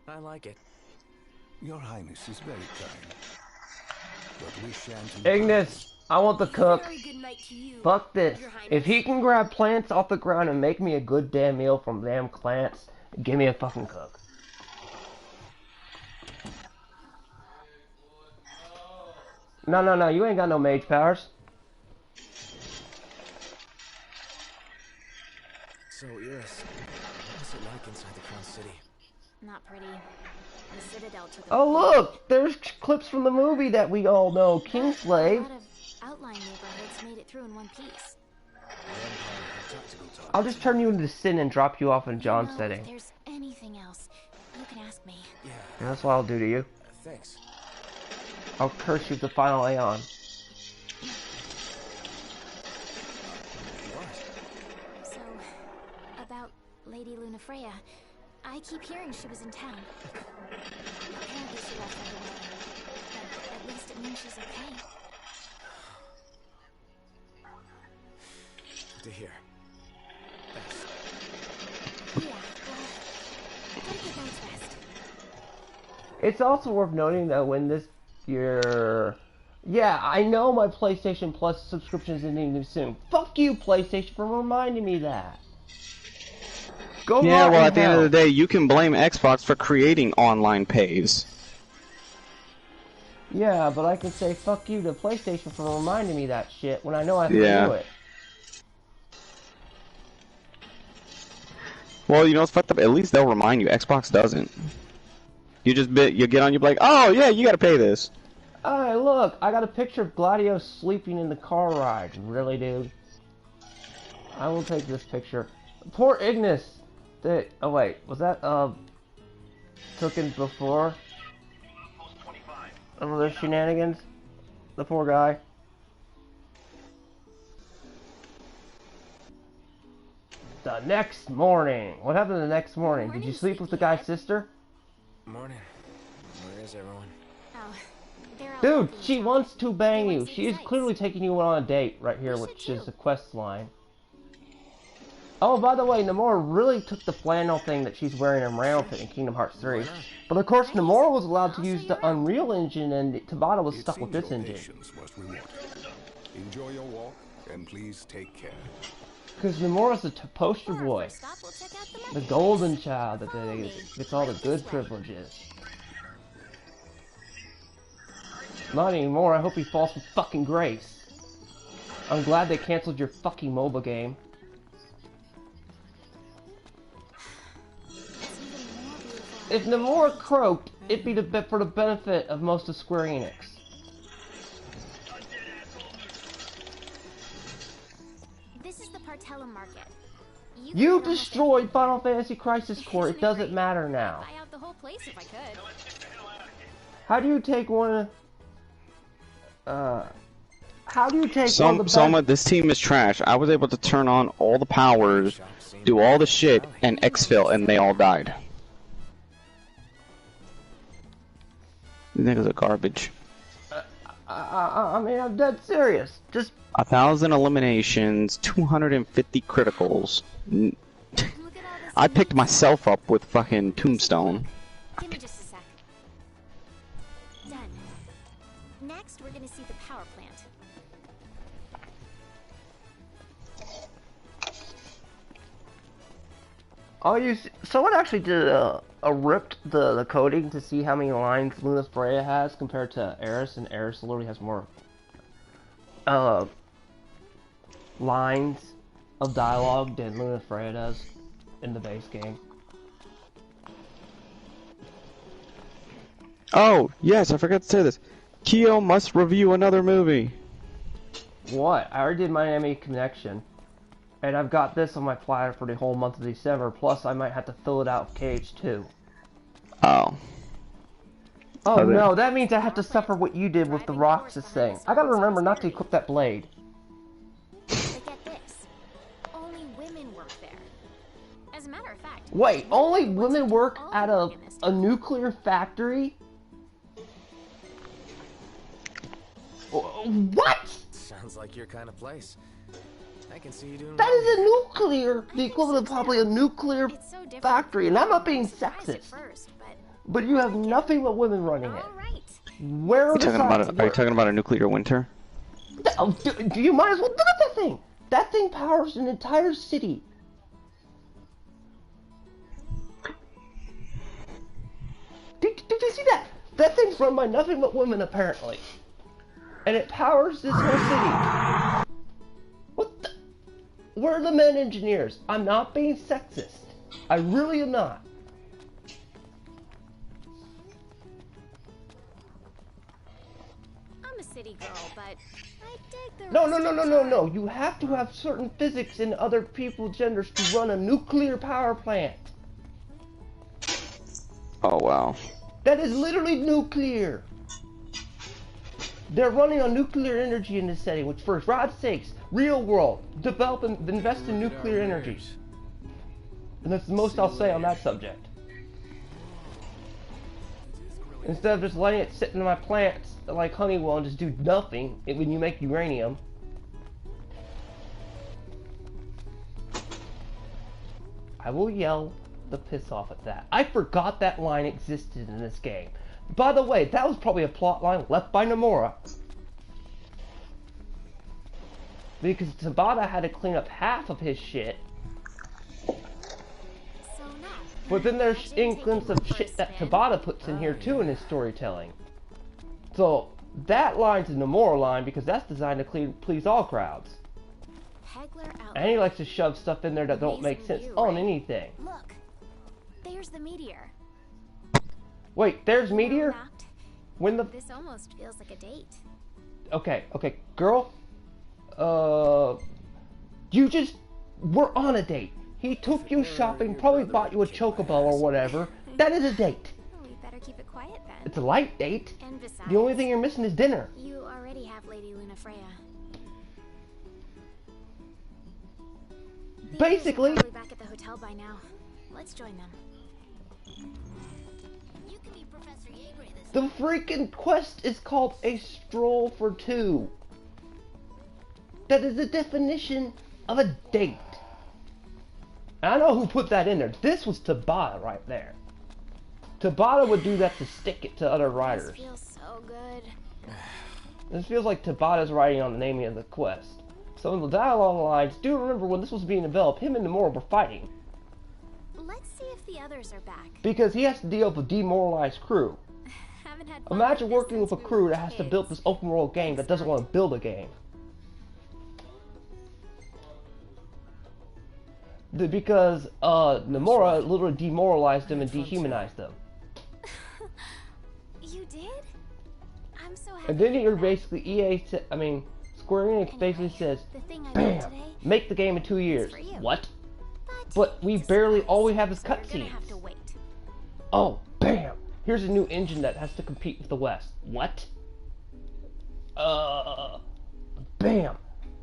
Speaker 7: I like it.
Speaker 11: Your Highness is very kind. But we shan't...
Speaker 1: Ignis, I want the cook.
Speaker 5: Very good night to you,
Speaker 1: Fuck this.
Speaker 5: Your Highness.
Speaker 1: If he can grab plants off the ground and make me a good damn meal from damn plants, give me a fucking cook. No, you ain't got no mage powers.
Speaker 7: So, Iris, what's it like inside the Crown City?
Speaker 5: Not pretty. The Citadel took a
Speaker 1: Oh look, there's clips from the movie that we all know, Kingslave.
Speaker 5: A lot of outlying neighborhoods made it through in one piece.
Speaker 1: I'll just turn you into Sin and drop you off in John's setting.
Speaker 5: If there's anything else, you can ask me.
Speaker 7: Yeah.
Speaker 1: And that's what I'll do to you.
Speaker 7: Thanks.
Speaker 1: I'll curse you with the final Aeon.
Speaker 5: So, about Lady Lunafreya, I keep hearing she was in town. Apparently she left right away. But at least it means she's okay.
Speaker 7: Good to hear. Thanks.
Speaker 5: Yeah, gotta get down to rest.
Speaker 1: It's also worth noting that when this year... Yeah, I know my PlayStation Plus subscription is ending soon. Fuck you, PlayStation, for reminding me that. Go
Speaker 2: yeah, well, at the end of the day, you can blame Xbox for creating online pays.
Speaker 1: Yeah, but I can say fuck you to PlayStation for reminding me that shit when I know I have to do it.
Speaker 2: Well, you know what's fucked up? At least they'll remind you. Xbox doesn't. You get on, you're like, oh yeah, you gotta pay this.
Speaker 1: Hey, look, I got a picture of Gladio sleeping in the car ride. Really, dude? I will take this picture. Poor Ignis. Oh wait, was that taken before? Of those shenanigans? The poor guy. The next morning. What happened the next morning? Did you sleep with the guy's sister?
Speaker 7: Morning. Where is everyone?
Speaker 5: Oh, they're all
Speaker 1: Dude,
Speaker 5: helping
Speaker 1: she
Speaker 5: each other.
Speaker 1: wants to bang
Speaker 5: They
Speaker 1: you.
Speaker 5: want to see
Speaker 1: She is
Speaker 5: the sights.
Speaker 1: clearly taking you on a date right here,
Speaker 5: We
Speaker 1: which
Speaker 5: should
Speaker 1: is
Speaker 5: too.
Speaker 1: the quest line. Oh, by the way, Nomura really took the flannel thing that she's wearing in Rampant in Kingdom Hearts 3. But of course, Nomura was allowed to use the Unreal Engine, and Tabata was stuck with this engine.
Speaker 11: Was rewarded. Enjoy your walk, and please take care.
Speaker 1: Because Nomura's the poster boy.
Speaker 5: Stop, we'll check out
Speaker 1: The golden child that gets all the good privileges. Not anymore, I hope he falls from fucking grace. I'm glad they canceled your fucking MOBA game. If Nomura croaked, it'd be for the benefit of most of Square Enix.
Speaker 5: This is the Partellum Market.
Speaker 1: You destroyed Final Fantasy Crisis Core, it doesn't matter now.
Speaker 5: Buy out the whole place if I could.
Speaker 1: How do you take one how do you take
Speaker 2: Soma, this team is trash. I was able to turn on all the powers, do all the shit, and exfil, and they all died. These niggas are garbage.
Speaker 1: I mean, I'm dead serious. Just
Speaker 2: 1,000 eliminations, 250 criticals. I picked myself up with fucking Tombstone.
Speaker 5: Give me just a sec. Done. Next, we're gonna see the power plant.
Speaker 1: Someone actually did a ripped the coding to see how many lines Luna Freya has compared to Eris, and Eris literally has more lines of dialogue than Luna Freya does in the base game.
Speaker 2: Oh, yes, I forgot to say this. Kyo must review another movie.
Speaker 1: What? I already did Miami Connection. And I've got this on my platter for the whole month of December, plus I might have to fill it out with KH2.
Speaker 2: Oh.
Speaker 1: Oh no, that means I have to suffer what you did with the Roxas thing. I gotta remember not to equip that blade.
Speaker 5: But get this. Only women work there. As a matter of fact...
Speaker 1: Wait, only women work at a nuclear factory? What?
Speaker 7: Sounds like your kind of place. I can see you doing
Speaker 1: that is a nuclear, the equivalent of probably a nuclear factory, and I'm not being sexist. But you have nothing but women running it. Where are
Speaker 2: you talking about a nuclear winter?
Speaker 1: Do you might as well look at that thing? That thing powers an entire city. Did you see that? That thing's run by nothing but women, apparently. And it powers this whole city. What the? Where are the men engineers? I'm not being sexist. I really am not.
Speaker 5: I'm a city girl, but I dig the
Speaker 1: No. You have to have certain physics in other people's genders to run a nuclear power plant.
Speaker 2: Oh, wow.
Speaker 1: That is literally nuclear. They're running on nuclear energy in this setting, which for God's sakes, real world, develop and invest in nuclear energy. And that's the most I'll say on that subject. Instead of just letting it sit in my plants like Honeywell and just do nothing when you make uranium. I will yell the piss off at that. I forgot that line existed in this game. By the way, that was probably a plot line left by Nomura. Because Tabata had to clean up half of his shit. But then there's inklings of shit that Tabata puts in here too in his storytelling. So that line's a Nomura line because that's designed to please all crowds. And he likes to shove stuff in there that don't make sense on anything.
Speaker 5: Look, there's the meteor.
Speaker 1: Wait, there's Meteor? When the...
Speaker 5: This almost feels like a date.
Speaker 1: Okay, girl. You just... We're on a date. He took you shopping, probably bought you a chocobo or whatever. That is a date.
Speaker 5: We better keep it quiet then.
Speaker 1: It's a light date.
Speaker 5: And besides,
Speaker 1: the only thing you're missing is dinner.
Speaker 5: You already have Lady Luna Freya.
Speaker 1: Basically.
Speaker 5: They're probably back at the hotel by now. Let's join them.
Speaker 1: The freaking quest is called A Stroll for Two. That is the definition of a date. And I know who put that in there. This was Tabata right there. Tabata would do that to stick it to other writers.
Speaker 5: This feels so good.
Speaker 1: This feels like Tabata's writing on the naming of the quest. So in the dialogue lines, do remember when this was being developed, him and Nomura were fighting.
Speaker 5: Let's see if the others are back.
Speaker 1: Because he has to deal with a demoralized crew. Imagine working with a crew that has to build this open world game that doesn't want to build a game. Because Nomura literally demoralized them and dehumanized them.
Speaker 5: You did? I'm so happy.
Speaker 1: And then you're basically Square Enix basically says, bam, make the game in 2 years. What? But we barely, all we have is cutscenes. Oh, bam! Here's a new engine that has to compete with the West. What? Bam!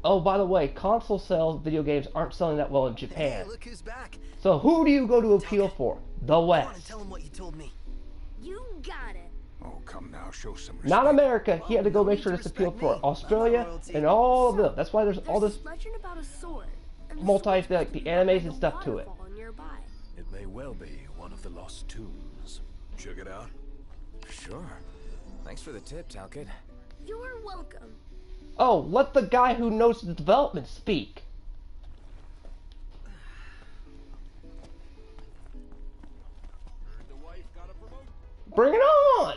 Speaker 1: Oh, by the way, console sales video games aren't selling that well in Japan.
Speaker 4: Hey, look who's back.
Speaker 1: So who do you go to appeal for? The West.
Speaker 4: Tell him what you told me.
Speaker 5: You got it.
Speaker 3: Oh, come now, show some respect.
Speaker 1: Not America. He had to go make sure this appealed for Australia and all of them. That's why there's all this the animes and stuff to it.
Speaker 3: May well be one of the lost tombs. Check it out.
Speaker 7: Sure. Thanks for the tip, Talcott.
Speaker 5: You're welcome.
Speaker 1: Oh, let the guy who knows the development speak. Bring it on!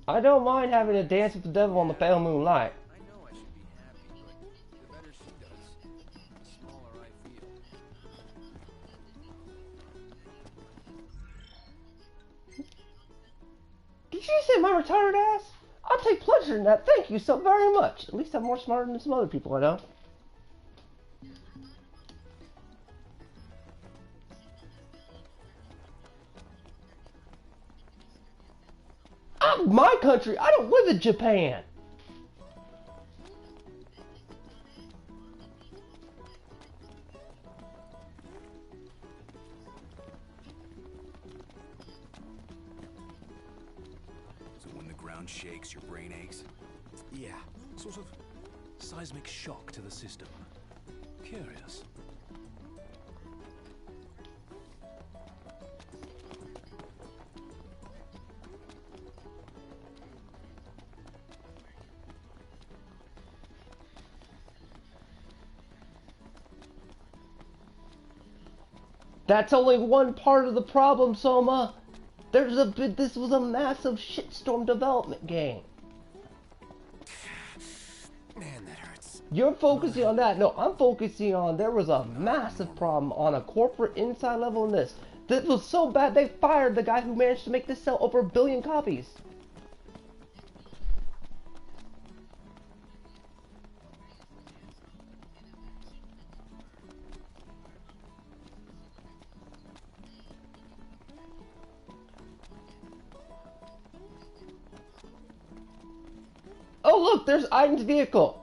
Speaker 1: I don't mind having to dance with the devil on the pale moonlight.
Speaker 11: I know I should be happy, but the better she does, the smaller I feel.
Speaker 1: Did you just say my retarded ass? I'll take pleasure in that. Thank you so very much. At least I'm more smarter than some other people I know. I'm my country. I don't live in Japan.
Speaker 3: So when the ground shakes, your brain aches?
Speaker 7: Yeah.
Speaker 3: Sort of seismic shock to the system. Curious.
Speaker 1: That's only one part of the problem, Soma. This was a massive shitstorm development game.
Speaker 7: Man, that hurts.
Speaker 1: You're focusing on that. No, I'm focusing on there was a massive problem on a corporate inside level in this. This was so bad they fired the guy who managed to make this sell over 1 billion copies. Oh look, there's Aiden's vehicle.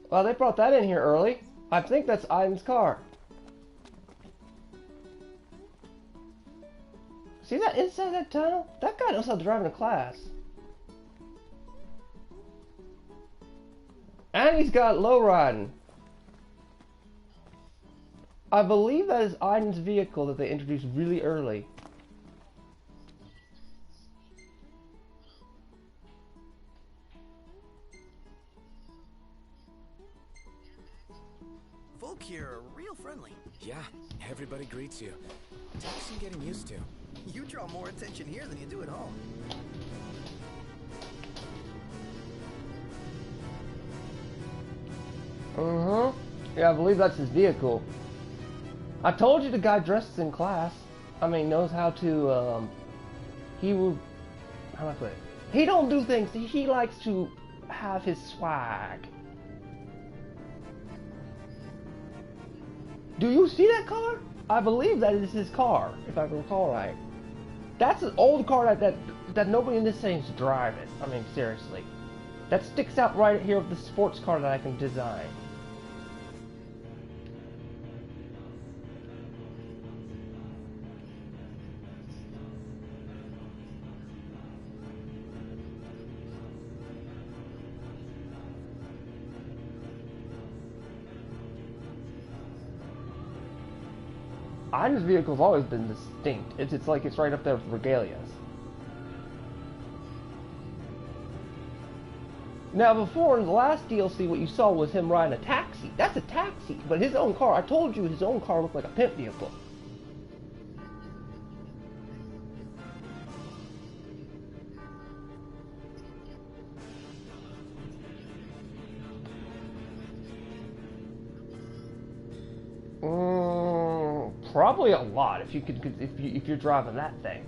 Speaker 1: Well, they brought that in here early. I think that's Aiden's car. See that inside that tunnel? That guy knows how to drive in a class. And he's got low riding. I believe that is Aiden's vehicle that they introduced really early.
Speaker 4: Folk here are real friendly.
Speaker 7: Yeah, everybody greets you. It takes some getting used to.
Speaker 4: You draw more attention here than you do at home.
Speaker 1: Yeah, I believe that's his vehicle. I told you the guy dresses in class. I mean, knows how to, he will, how do I put it? He don't do things, he likes to have his swag. Do you see that car? I believe that is his car, if I recall right. That's an old car that nobody in this thing's driving. I mean, seriously. That sticks out right here with the sports car that I can design. Aiden's vehicle's always been distinct. It's like it's right up there with Regalia's. Now before in the last DLC what you saw was him riding a taxi. That's a taxi, but his own car, I told you his own car looked like a pimp vehicle. Probably a lot if you could if you're driving that thing.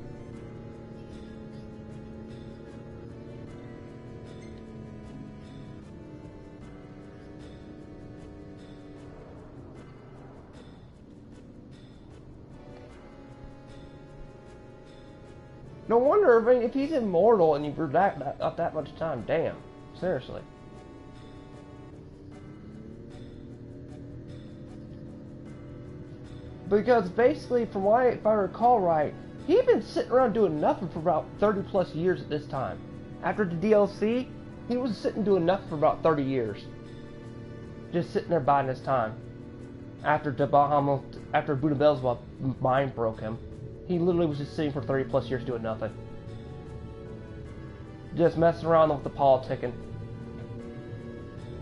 Speaker 1: No wonder, I mean, if he's immortal and you've up that much time, damn, seriously. Because basically, from what if I recall right, he'd been sitting around doing nothing for about 30 plus years at this time. After the DLC, he was sitting doing nothing for about 30 years. Just sitting there biding his time. After Buddha Beelzebub's mind broke him, he literally was just sitting for 30 plus years doing nothing. Just messing around with the politicking.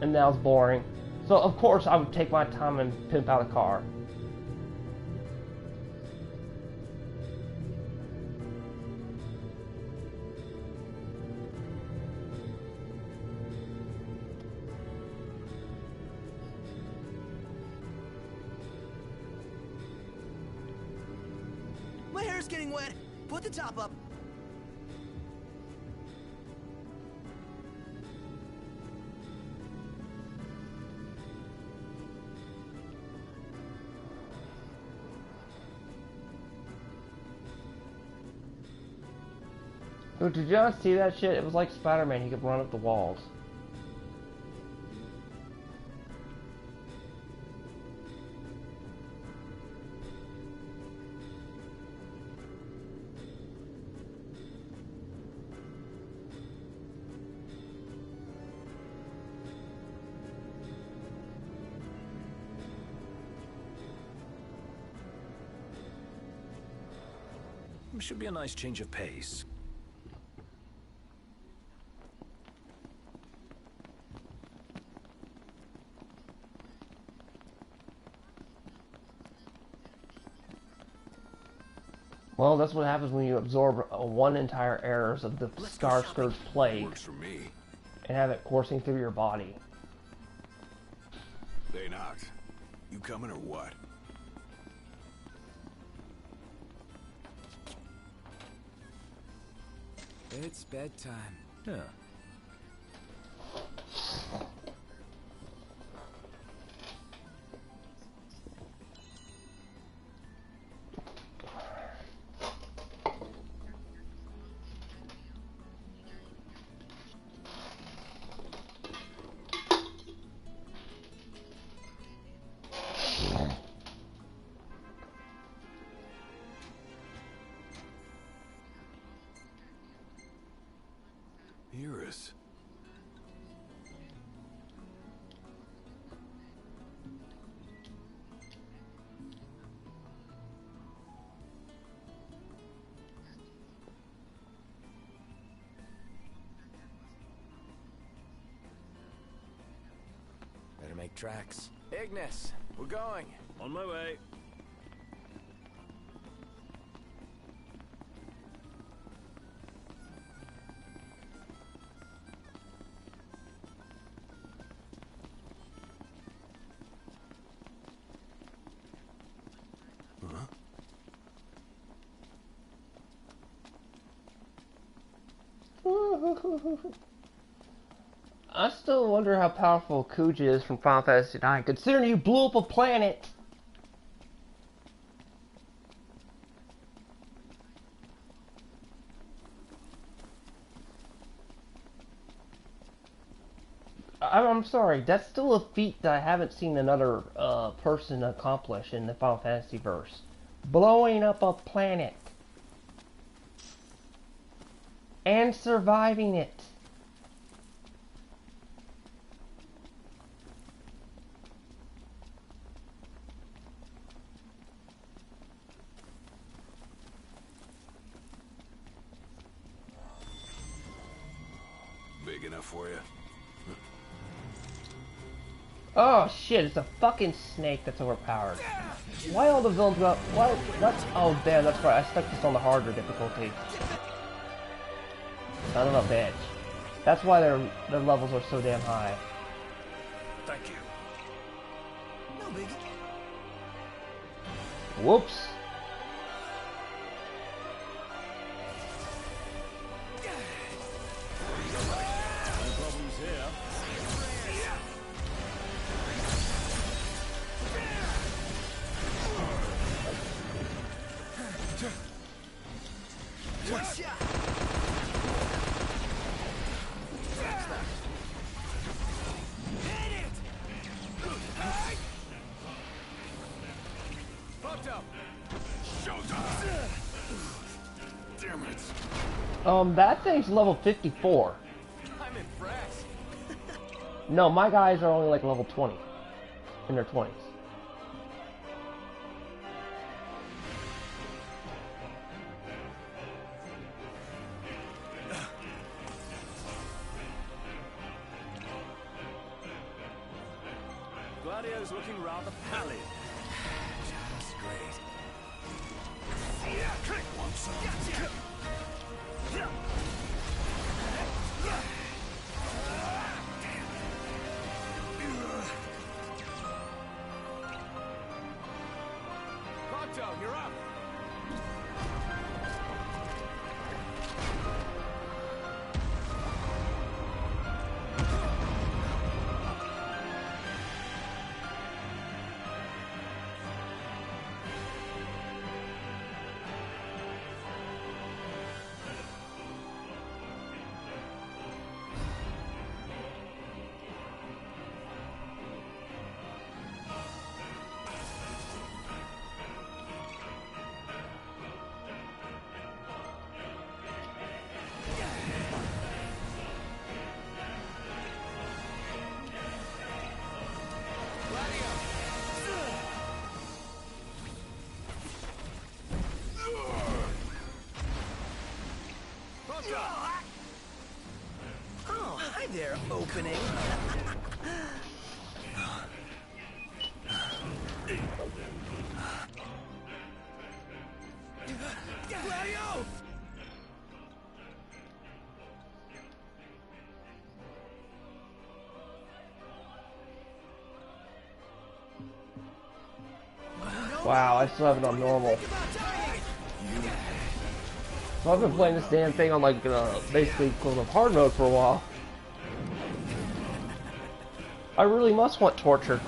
Speaker 1: And now it's boring. So of course I would take my time and pimp out a car.
Speaker 4: My hair's getting wet. Put the top up.
Speaker 1: Dude, did you not see that shit? It was like Spider-Man, he could run up the walls.
Speaker 3: Should be a nice change of pace.
Speaker 1: Well, that's what happens when you absorb one entire errors of the Scar Scourge plague
Speaker 11: Works for me.
Speaker 1: and have it coursing through your body.
Speaker 11: Hey, Knox. You coming or what?
Speaker 4: It's bedtime.
Speaker 3: Yeah.
Speaker 11: Iris.
Speaker 4: Better make tracks. Ignis, we're going.
Speaker 3: On my way.
Speaker 1: I still wonder how powerful Kuja is from Final Fantasy IX, considering you blew up a planet! I'm sorry, that's still a feat that I haven't seen another person accomplish in the Final Fantasy verse. Blowing up a planet. And surviving it.
Speaker 11: Big enough for you?
Speaker 1: Oh shit, it's a fucking snake that's overpowered. Why all the villains got... Why? What? Oh damn, that's right, I stuck this on the harder difficulty. Son of a bitch. That's why their levels are so damn high.
Speaker 3: Thank you.
Speaker 4: No biggie.
Speaker 1: Whoops.
Speaker 3: No problems here.
Speaker 9: Popped up.
Speaker 1: That thing's level 54.
Speaker 9: I'm impressed.
Speaker 1: No, my guys are only like level 20. In their 20s.
Speaker 9: Gladio's looking rather pallid.
Speaker 11: Just great.
Speaker 9: Pronto, you're up.
Speaker 4: Oh, hi there, opening.
Speaker 9: Gladio!
Speaker 1: Wow, I still have it on normal. So I've been playing this damn thing on like basically equivalent of hard mode for a while. I really must want torture.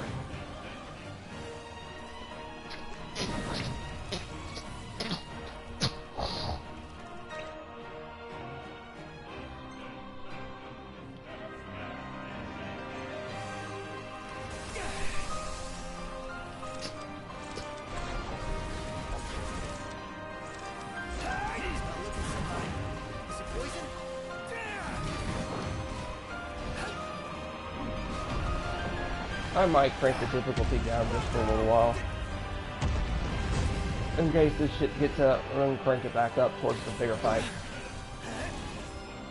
Speaker 1: I might crank the difficulty down just for a little while. In case this shit gets up, and then crank it back up towards the bigger fight.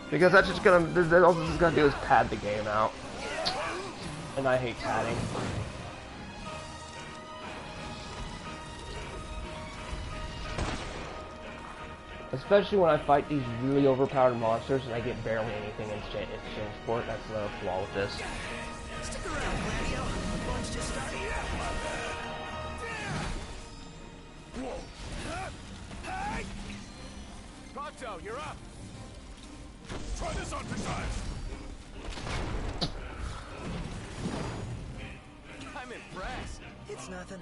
Speaker 1: Because that's just gonna, all this is gonna do is pad the game out. And I hate padding. Especially when I fight these really overpowered monsters and I get barely anything in exchange for it. That's another flaw with this.
Speaker 4: Stick around, Gladio. The fun's just starting.
Speaker 9: Pronto, you're up. Try this on for size. I'm impressed.
Speaker 4: It's nothing.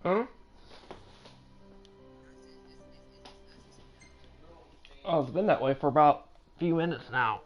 Speaker 1: Huh? Oh, it's been that way for about a few minutes now.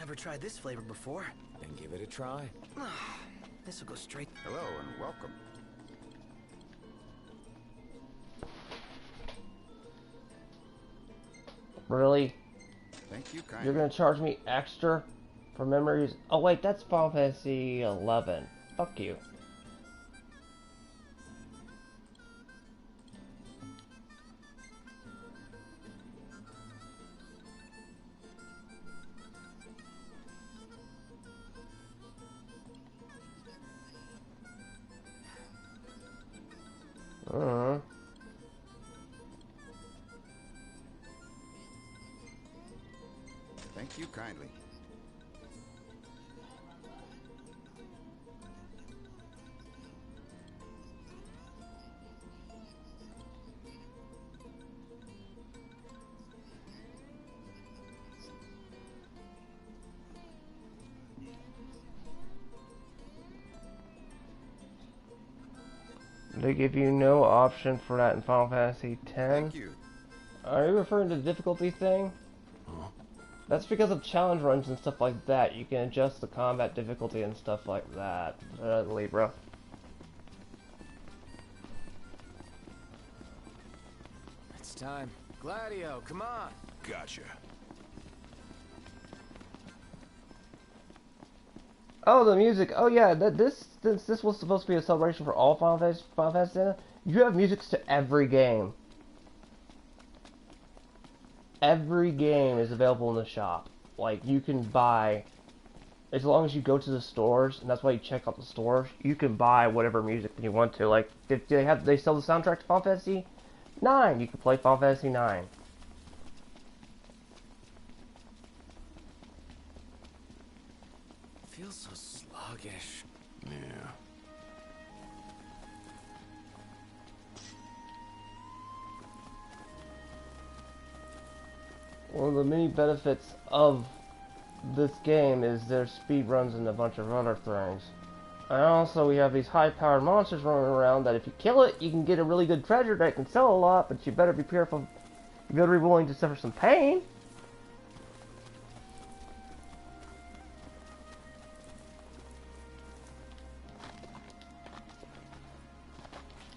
Speaker 4: Never tried this flavor before.
Speaker 7: Then give it a try.
Speaker 4: This will go straight.
Speaker 13: Hello and welcome.
Speaker 1: Really?
Speaker 13: Thank you kindly.
Speaker 1: You're gonna charge me extra for memories? Oh wait, that's Final Fantasy 11. Fuck you.
Speaker 13: Thank you kindly.
Speaker 1: They give you no option for that in Final Fantasy X.
Speaker 13: Thank you.
Speaker 1: Are you referring to the difficulty thing?
Speaker 3: Huh?
Speaker 1: That's because of challenge runs and stuff like that. You can adjust the combat difficulty and stuff like that. Libra.
Speaker 7: It's time. Gladio, come on.
Speaker 3: Gotcha.
Speaker 1: Oh, the music. Oh yeah, this was supposed to be a celebration for all Final Fantasy. You have music to every game. Every game is available in the shop. Like, you can buy, as long as you go to the stores, and that's why you check out the stores, you can buy whatever music you want to. Like, if they sell the soundtrack to Final Fantasy 9, you can play Final Fantasy 9.
Speaker 7: Feels so sluggish.
Speaker 3: Yeah.
Speaker 1: One of the many benefits of this game is there's speed runs and a bunch of other things. And also we have these high-powered monsters running around that if you kill it, you can get a really good treasure that can sell a lot, but you better be careful. You better be willing to suffer some pain.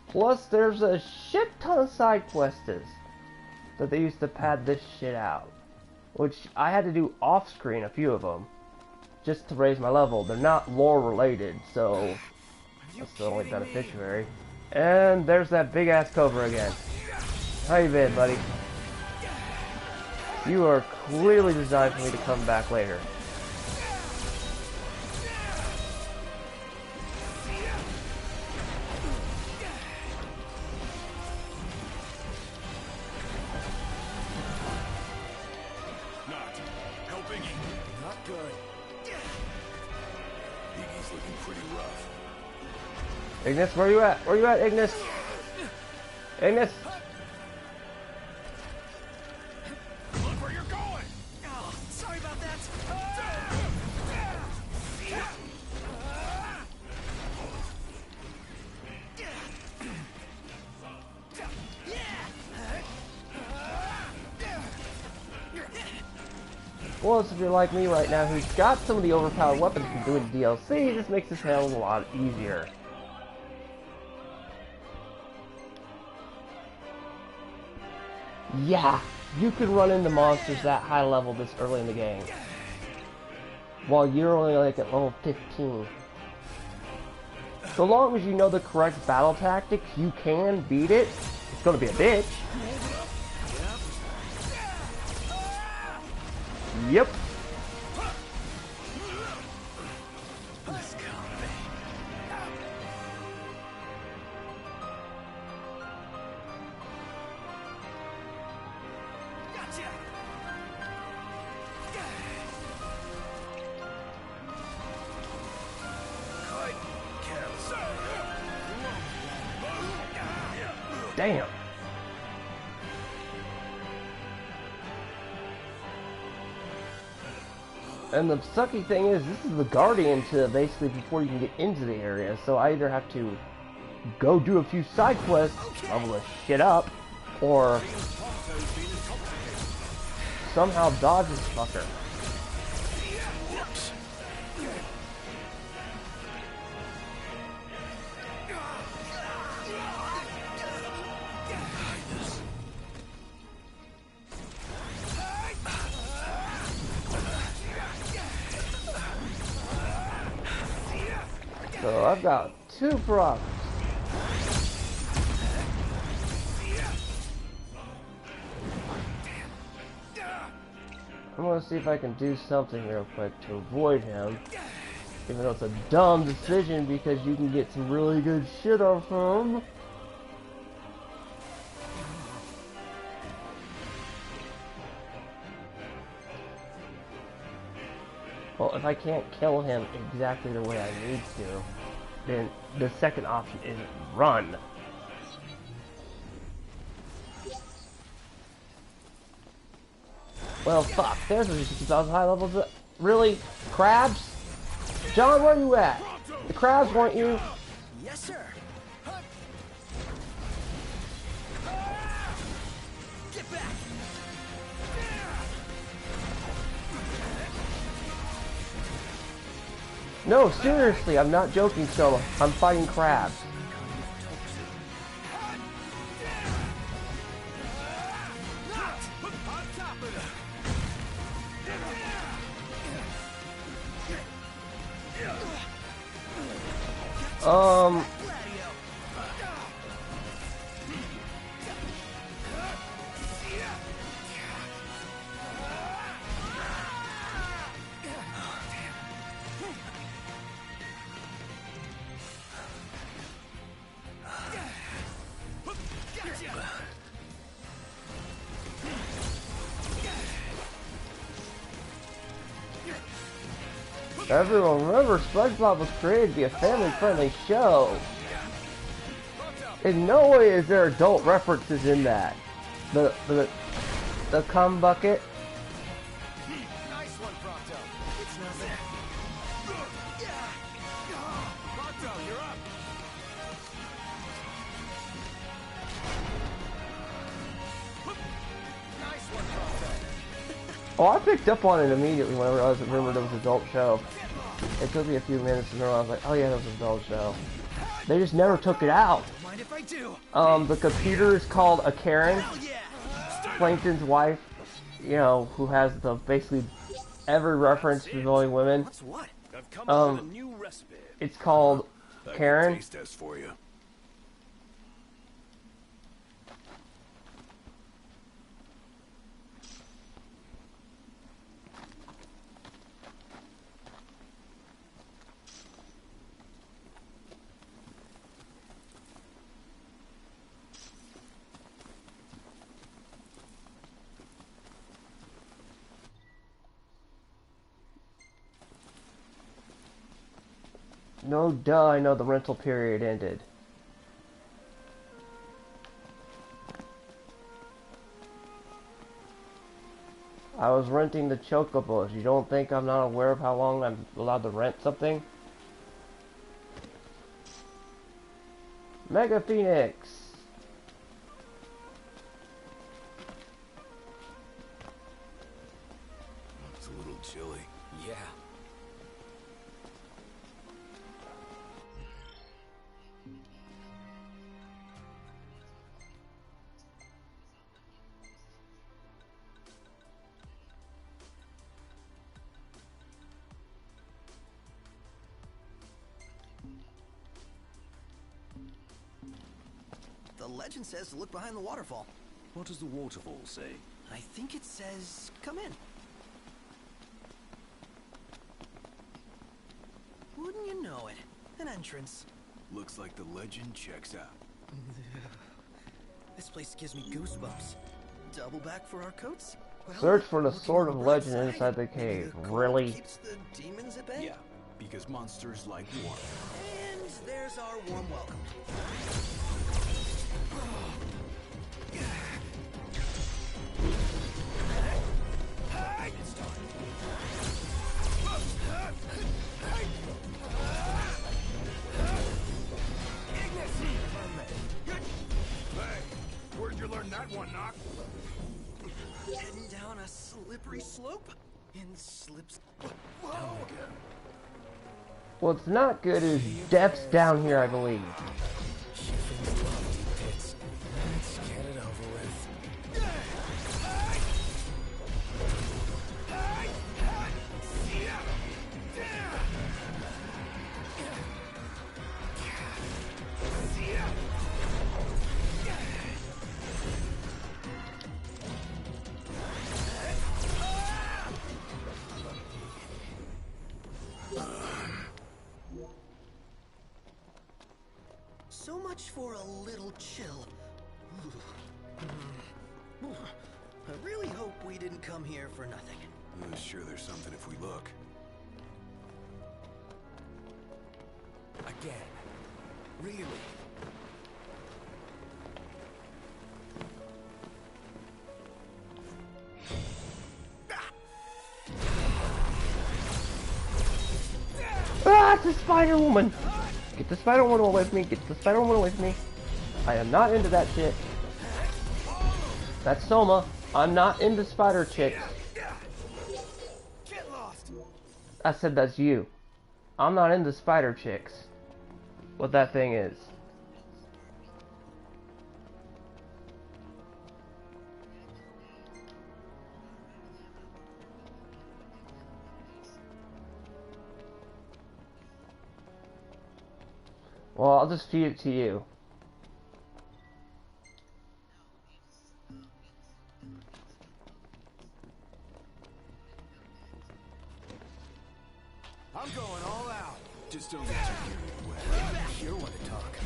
Speaker 1: Plus, there's a shit ton of side quests that they used to pad this shit out. Which I had to do off-screen, a few of them, just to raise my level. They're not lore related, so that's the only beneficiary. And there's that big-ass Cobra again. How you been, buddy? You are clearly designed for me to come back later. Ignis, where you at? Where you at, Ignis? Ignis?
Speaker 9: Look where you're going!
Speaker 4: Oh, sorry about that.
Speaker 1: Plus, if you're like me right now, who's got some of the overpowered weapons from doing DLC, this makes this hell a lot easier. Yeah, you could run into monsters that high level this early in the game, while you're only like at level 15. So long as you know the correct battle tactics, you can beat it. It's gonna be a bitch. Yep. Damn. And the sucky thing is, this is the Guardian to basically before you can get into the area, so I either have to go do a few side quests, level this shit up, or somehow dodge this fucker. So I've got 2 problems. I'm gonna see if I can do something real quick to avoid him. Even though it's a dumb decision because you can get some really good shit off him. Well, if I can't kill him exactly the way I need to, then the second option is run. Well, fuck. There's a 60,000 high levels. Really? Crabs? John, where are you at? The crabs want you.
Speaker 4: Yes, sir. Get back.
Speaker 1: No, seriously, I'm not joking, Solo. I'm fighting crabs. Everyone, remember, SpongeBob was created to be a family-friendly show. In no way is there adult references in that. The cum bucket.
Speaker 4: Nice one, Pronto. It's nothing. Pronto, you're up. Nice one, Pronto.
Speaker 1: Oh, I picked up on it immediately whenever I remembered it was an adult show. It took me a few minutes and then I was like, oh yeah, that was an adult show. They just never took it out.
Speaker 4: Mind if I do?
Speaker 1: The computer is called a Karen. Plankton's wife, you know, who has the basically every reference involving women.
Speaker 4: What's what?
Speaker 9: I've come up with a new recipe.
Speaker 1: It's called Karen.
Speaker 9: Taste test for you.
Speaker 1: No, duh, I know the rental period ended. I was renting the Chocobos. You don't think I'm not aware of how long I'm allowed to rent something? Mega Phoenix!
Speaker 9: It's a little chilly.
Speaker 4: Yeah. The legend says to look behind the waterfall.
Speaker 3: What does the waterfall say?
Speaker 4: I think it says, come in. Wouldn't you know it? An entrance.
Speaker 3: Looks like the legend checks out.
Speaker 4: This place gives me goosebumps. Double back for our coats? Well,
Speaker 1: Search for the
Speaker 4: looking
Speaker 1: Sword
Speaker 4: on
Speaker 1: of
Speaker 4: the bright
Speaker 1: Legend
Speaker 4: side,
Speaker 1: inside the
Speaker 4: maybe
Speaker 1: cave.
Speaker 4: the cold
Speaker 1: Really?
Speaker 4: keeps the demons at bay?
Speaker 3: Yeah, because monsters like warmth.
Speaker 4: And there's our warm welcome.
Speaker 9: Where'd you learn that one, Knock?
Speaker 4: Heading down a slippery slope in slips. Whoa!
Speaker 1: What's not good is death's down here, I believe.
Speaker 4: Let's get it over with. much for a little chill. I really hope we didn't come here for nothing.
Speaker 3: Sure, there's something if we look. Again. Really?
Speaker 1: Ah, it's a Spider-Woman! Get the Spider-Woman away from me, get the Spider-Woman away from me. I am not into that shit. That's Soma. I'm not into spider chicks. I said that's you. I'm not into spider chicks. What that thing is. Well, I'll just feed it to you.
Speaker 3: I'm going all out. Just don't get too carried away. Sure want to talk.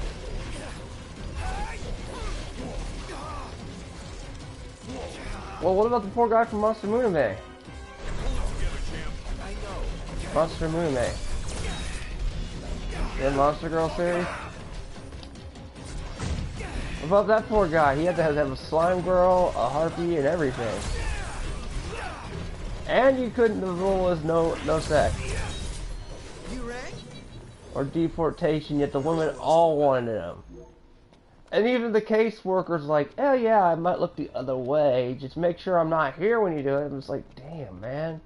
Speaker 1: Well, what about the poor guy from Monster Musume? Monster Musume. The Monster Girl series? What about that poor guy? He had to have a slime girl, a harpy, and everything. And you couldn't, the rule was no sex. Or deportation, yet the women all wanted him. And even the caseworker's like, oh yeah, I might look the other way, just make sure I'm not here when you do it. I'm just like, damn, man.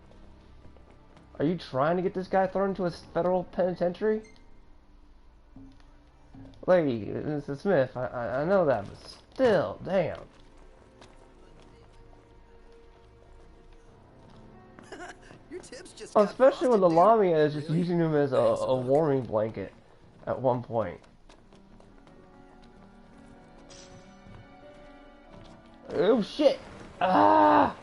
Speaker 1: Are you trying to get this guy thrown into a federal penitentiary? Lady, Mrs. Smith, I know that, but still, damn.
Speaker 4: Your tips just
Speaker 1: Well, especially when the Lamia is just using him as a warming blanket at one point. Oh shit! Ah!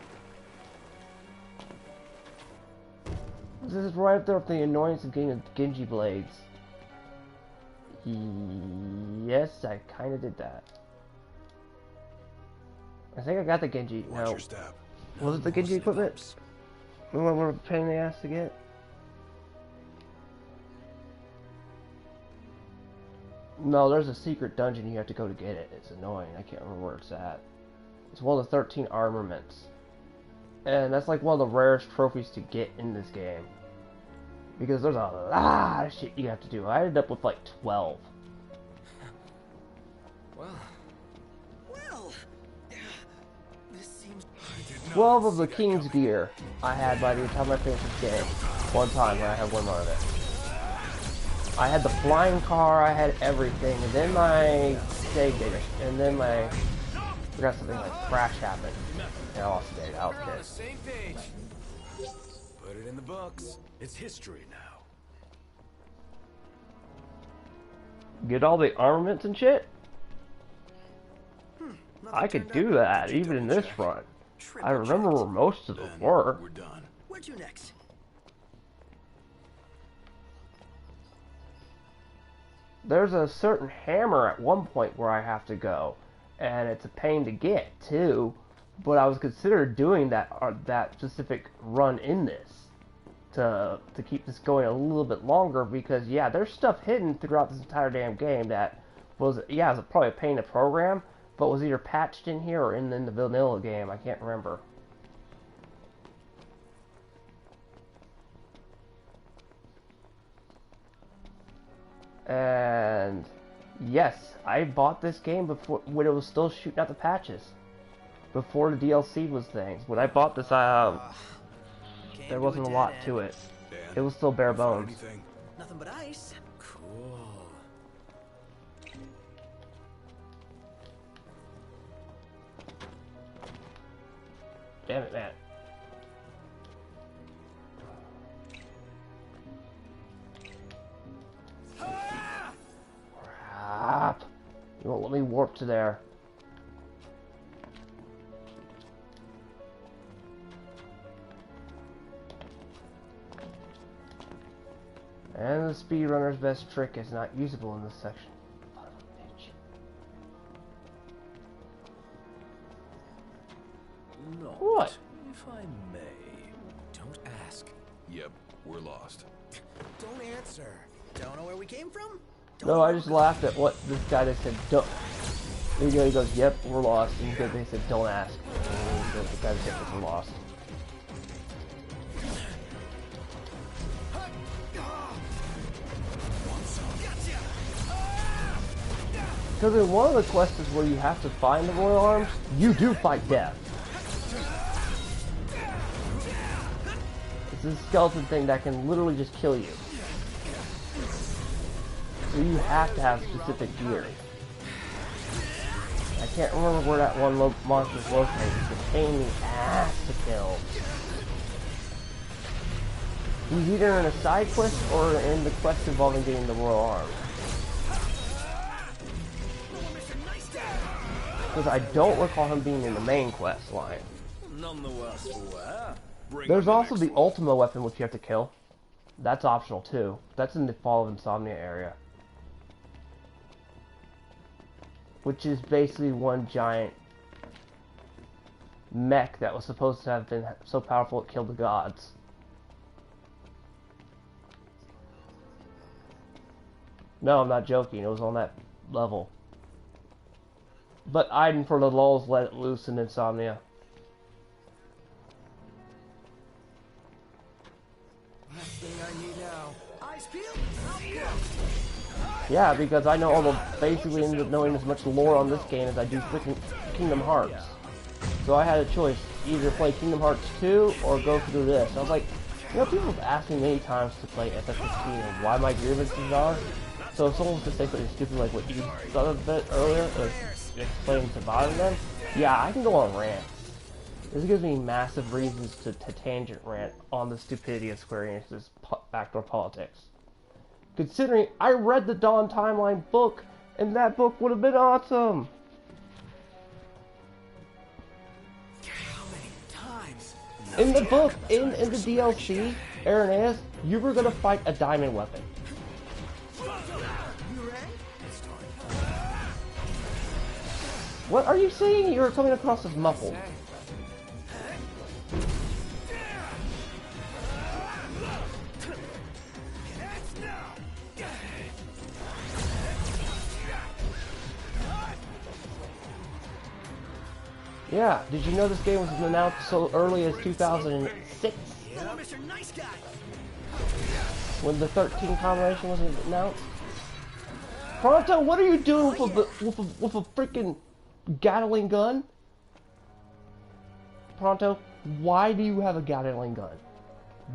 Speaker 1: This is right up there with the annoyance of getting Genji blades. Yes, I kind of did that. I think I got the Genji.
Speaker 3: Watch your step.
Speaker 1: Was it the Genji equipment? We were a pain in the ass to get. No, there's a secret dungeon you have to go to get it. It's annoying. I can't remember where it's at. It's one of the 13 armaments. And that's like one of the rarest trophies to get in this game. Because there's a lot of shit you have to do. I ended up with like 12.
Speaker 4: Well, this seems
Speaker 1: 12 of the King's gear I had by the time I finished this game. One time when I had one of it. I had the flying car, I had everything, and then my save data, and then my, I forgot something like crash happened. And I lost the data, I was
Speaker 3: We're on the
Speaker 1: pissed.
Speaker 3: same page. Put it in the books. It's history now.
Speaker 1: Get all the armaments and shit? I could do that, even in this run. I remember where most of them were.
Speaker 3: We're done.
Speaker 4: Where to next?
Speaker 1: There's a certain hammer at one point where I have to go, and it's a pain to get too. But I was considered doing that specific run in this to keep this going a little bit longer because yeah, there's stuff hidden throughout this entire damn game that was it was probably a pain to program, but was either patched in here or in the vanilla game. I can't remember. And yes, I bought this game before when it was still shooting out the patches, before the DLC was things. When I bought this, there wasn't a lot to it. It was still bare bones.
Speaker 4: Nothing but ice. Cool.
Speaker 1: Damn it, man. Crap. You won't let me warp to there. And the speedrunner's best trick is not usable in this section. Son of a bitch.
Speaker 3: note.
Speaker 1: What?
Speaker 3: If I may.
Speaker 7: Don't ask.
Speaker 3: Yep, we're lost.
Speaker 4: Don't answer. Don't know where we came from?
Speaker 1: No, I just laughed at what this guy that said, don't. He goes, yep, we're lost. And they said, don't ask. And the guy that said, we're lost. Because in one of the quests where you have to find the royal arms, you do fight death. It's this skeleton thing that can literally just kill you. So you have to have specific gear. I can't remember where that one monster's located. It's a pain in the ass to kill. He's either in a side quest or in the quest involving getting the royal arms. Because I don't recall him being in the main quest line.
Speaker 11: None the worse for wear.
Speaker 1: There's also the Ultima weapon which you have to kill. That's optional too. That's in the Fall of Insomnia area. Which is basically one giant mech that was supposed to have been so powerful it killed the gods. No, I'm not joking. It was on that level. But Aiden, for the lulz, let it loose in Insomnia.
Speaker 4: Last thing I need now. Eyes peeled.
Speaker 1: Yeah, because I know all the basically ended up knowing as much lore on this game as I do freaking Kingdom Hearts. So I had a choice, either play Kingdom Hearts 2 or go through this. I was like, you know, people have asked me many times to play FF15 and why my grievances are. So if someone was to say something stupid like what you thought of it earlier, explaining to bother them, yeah, I can go on rants. This gives me massive reasons to tangent rant on the stupidity of Square Enix's backdoor politics. Considering I read the Dawn Timeline book, and that book would have been awesome.
Speaker 4: How many times?
Speaker 1: In the book, in the DLC, Irenaeus, you were gonna fight a diamond weapon. What are you saying? You're coming across as muffled. Yeah, did you know this game was announced so early as 2006? When the 13 combination was announced? Pronto, what are you doing with a freaking Gatling gun? Pronto, why do you have a Gatling gun?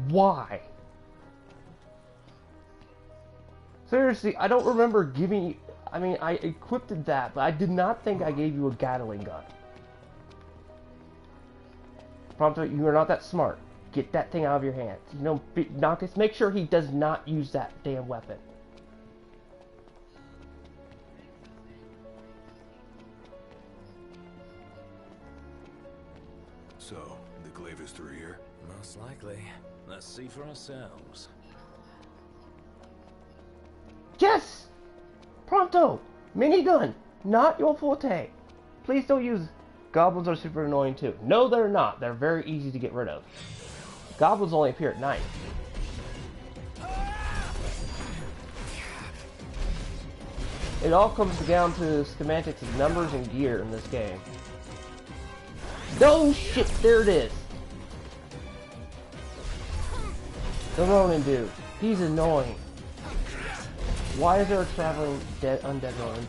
Speaker 1: Why? Seriously, I don't remember giving you... I mean, I equipped that, but I did not think I gave you a Gatling gun. Pronto, you are not that smart. Get that thing out of your hands. You know, Noctis, make sure he does not use that damn weapon.
Speaker 3: So, the glaive is through here?
Speaker 11: Most likely. Let's see for ourselves.
Speaker 1: Yes! Pronto! Minigun! Not your forte. Please don't use... Goblins are super annoying too. No, they're not. They're very easy to get rid of. Goblins only appear at night. It all comes down to semantics of numbers and gear in this game. No shit, there it is. The Ronin dude. He's annoying. Why is there a traveling undead Ronin?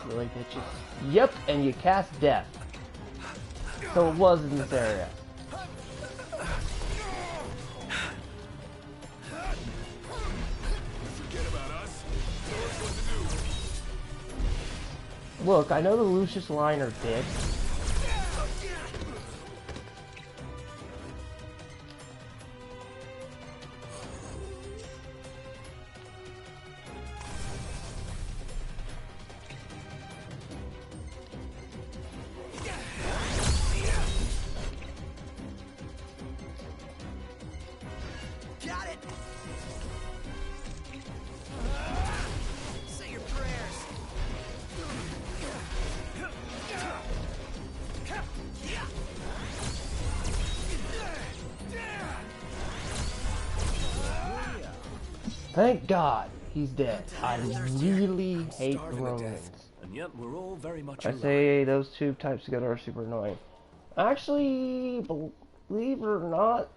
Speaker 1: Really, bitches? Yep, and you cast death. So it was in this area. Look, I know the Lucius line are dicks. Thank God he's dead. I really hate the
Speaker 7: Starving to
Speaker 1: Romans.
Speaker 7: death, and yet we're all very much
Speaker 1: I
Speaker 7: alive.
Speaker 1: say those two types together are super annoying. Actually, believe it or not,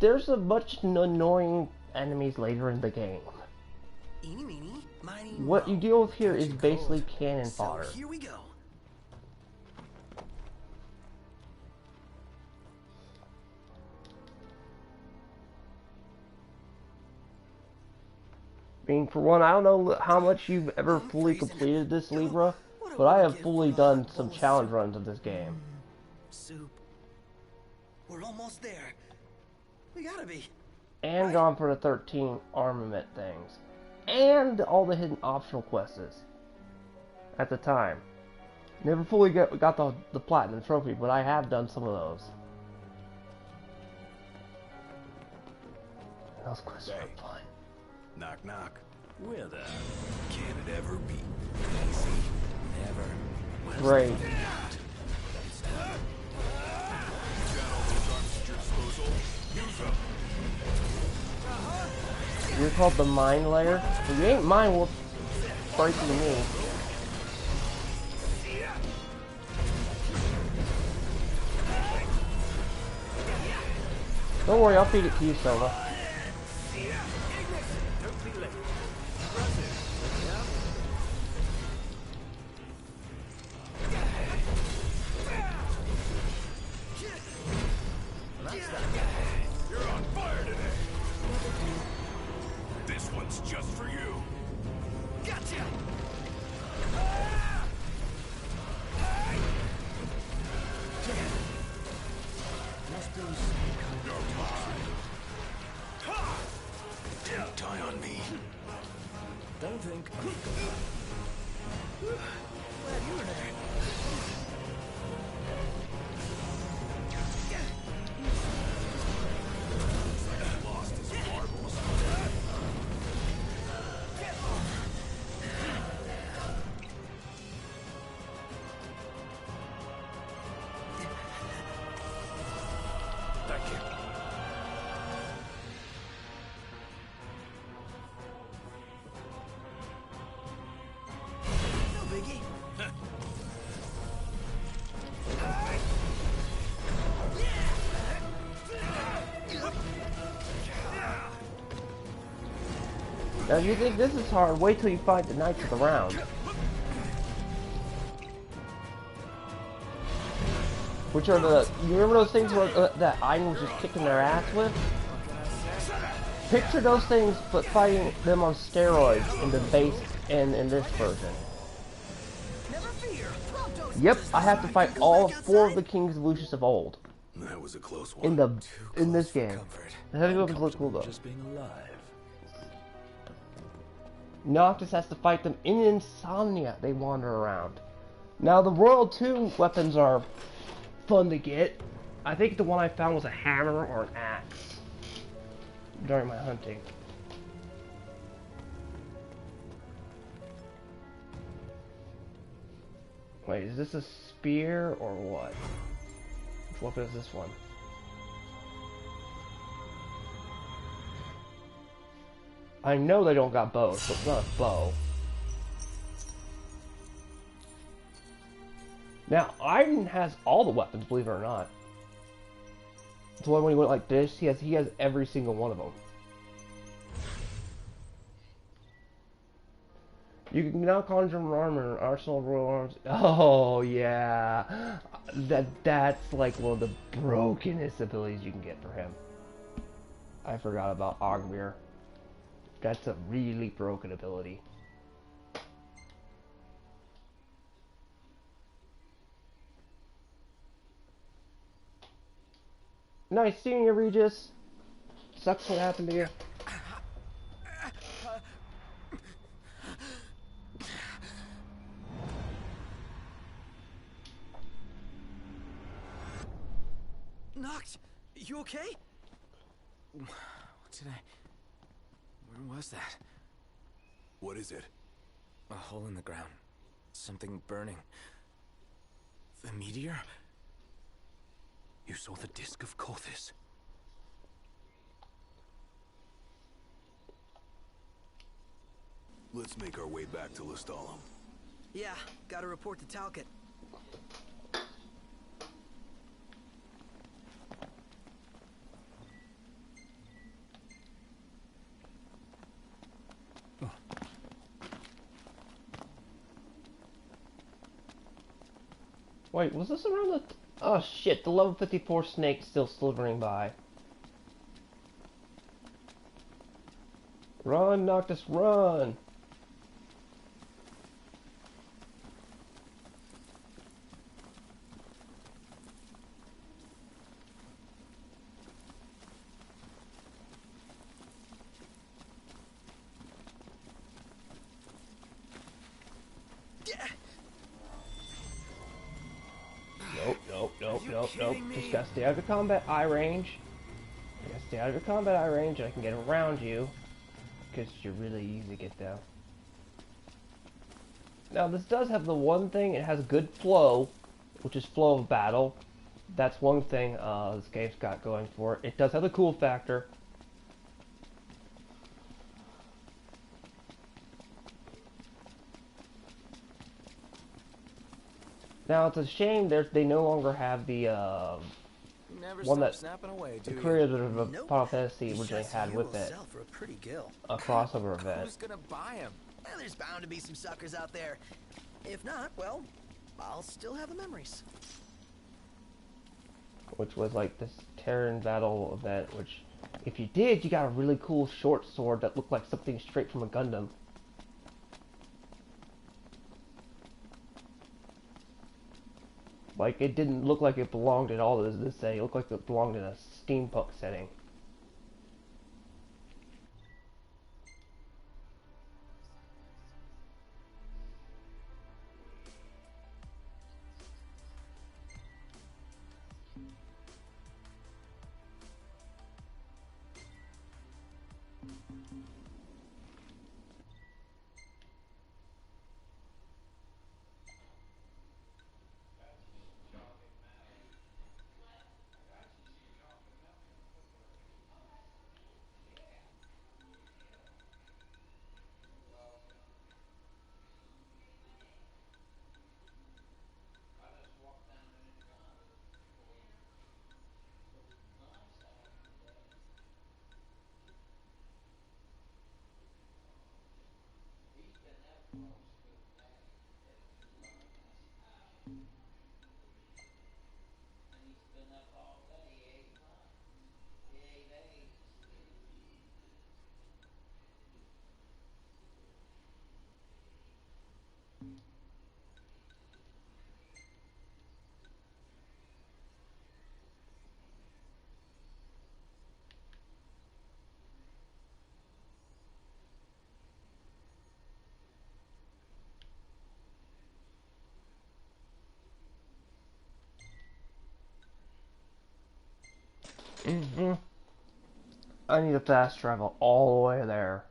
Speaker 1: there's a bunch of annoying enemies later in the game.
Speaker 4: Eeny, meeny, miny,
Speaker 1: What you deal with here is
Speaker 4: Catching
Speaker 1: basically
Speaker 4: cold.
Speaker 1: cannon
Speaker 4: So
Speaker 1: fodder.
Speaker 4: here we go.
Speaker 1: I mean, for one, I don't know how much you've ever fully completed this, Libra, but I have fully done some challenge runs of this game.
Speaker 4: Soup. We're almost there. We gotta be.
Speaker 1: And gone for the 13 armament things. And all the hidden optional quests at the time. Never fully got the platinum trophy, but I have done some of those. Those quests are fun.
Speaker 11: Knock, knock.
Speaker 7: With that,
Speaker 11: Can it ever be easy?
Speaker 7: never.
Speaker 1: Great. You're called the mine layer? If you ain't mine, we'll break you me. Don't worry, I'll feed it to you, Sova.
Speaker 9: You're on fire today. This one's just for you.
Speaker 4: Gotcha.
Speaker 11: Don't die on me.
Speaker 7: Don't think.
Speaker 4: Glad you were there.
Speaker 9: Lost his marbles.
Speaker 11: Thank you.
Speaker 4: No biggie.
Speaker 1: Now, if you think this is hard, wait till you fight the Knights of the Round. Which are the... You remember those things where that Iron was just kicking their ass with? Picture those things, but fighting them on steroids in the base and in this version.
Speaker 4: Never fear. Prompto's
Speaker 1: Yep,
Speaker 4: just
Speaker 1: I have to
Speaker 4: designed
Speaker 1: fight
Speaker 4: to go
Speaker 1: all
Speaker 4: back
Speaker 1: 4 of
Speaker 4: outside.
Speaker 1: the Kings of Lucius of old.
Speaker 11: That was a close one.
Speaker 1: In this game. The heavy weapons look cool though.
Speaker 7: Just being alive.
Speaker 1: Noctis has to fight them in Insomnia. They wander around. Now the Royal 2 weapons are fun to get. I think the one I found was a hammer or an axe during my hunting. Wait, is this a spear or what? Which weapon is this one? I know they don't got bows, but it's not a bow. Now, Iron has all the weapons, believe it or not. That's why when he went like this, he has every single one of them. You can now conjure armor and arsenal of royal arms. Oh yeah, that's like one of the brokenest abilities you can get for him. I forgot about Ogmir. That's a really broken ability. Nice seeing you, Regis. Sucks what happened to you.
Speaker 4: Noct, you okay? What did I... Where was that?
Speaker 11: What is it?
Speaker 4: A hole in the ground. Something burning. The meteor?
Speaker 11: You saw the disc of Kothis.
Speaker 3: Let's make our way back to Lestalem.
Speaker 4: Yeah, gotta report to Talcott.
Speaker 1: Wait, was this around the... Oh shit, the level 54 snake's still slithering by. Run, Noctis, run! Nope. Just gotta stay out of your combat eye range. You gotta stay out of your combat eye range, and I can get around you. Because you're really easy to get down. Now, this does have the one thing, it has good flow, which is flow of battle. That's one thing this game's got going for it. It does have the cool factor. Now, it's a shame they no longer have the one that the creator of Final Fantasy originally had with it. A crossover event.
Speaker 4: Who's gonna buy him? There's bound to be some suckers out there. If not, well, I'll still have the memories.
Speaker 1: Which was like this Terran battle event, which, if you did, you got a really cool short sword that looked like something straight from a Gundam. Like, it didn't look like it belonged at all to this setting. It looked like it belonged in a steampunk setting. I need to fast travel all the way there.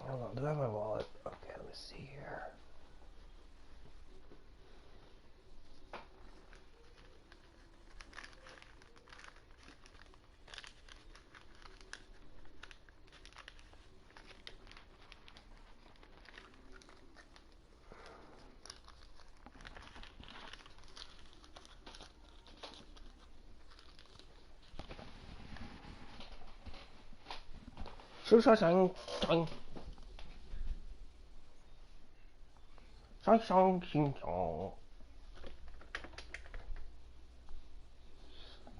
Speaker 1: Hold on, do I have my wallet? Okay, let me see here.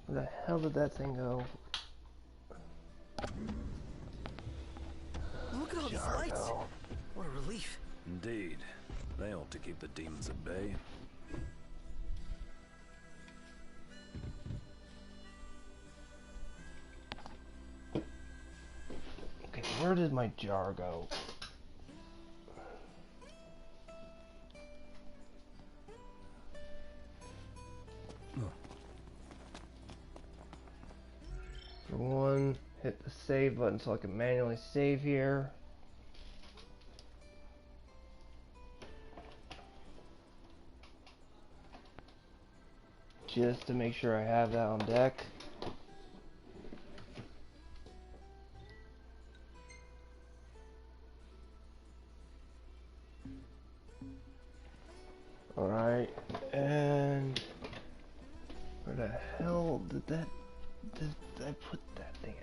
Speaker 1: Where the hell did that thing go?
Speaker 4: Look Look at all these lights.
Speaker 1: Jargo.
Speaker 4: What a relief.
Speaker 3: Indeed. They ought to keep the demons at bay.
Speaker 1: Okay, where did my jar go? For one, hit the save button so I can manually save here. Just to make sure I have that on deck. Alright, and where the hell did I put that thing at?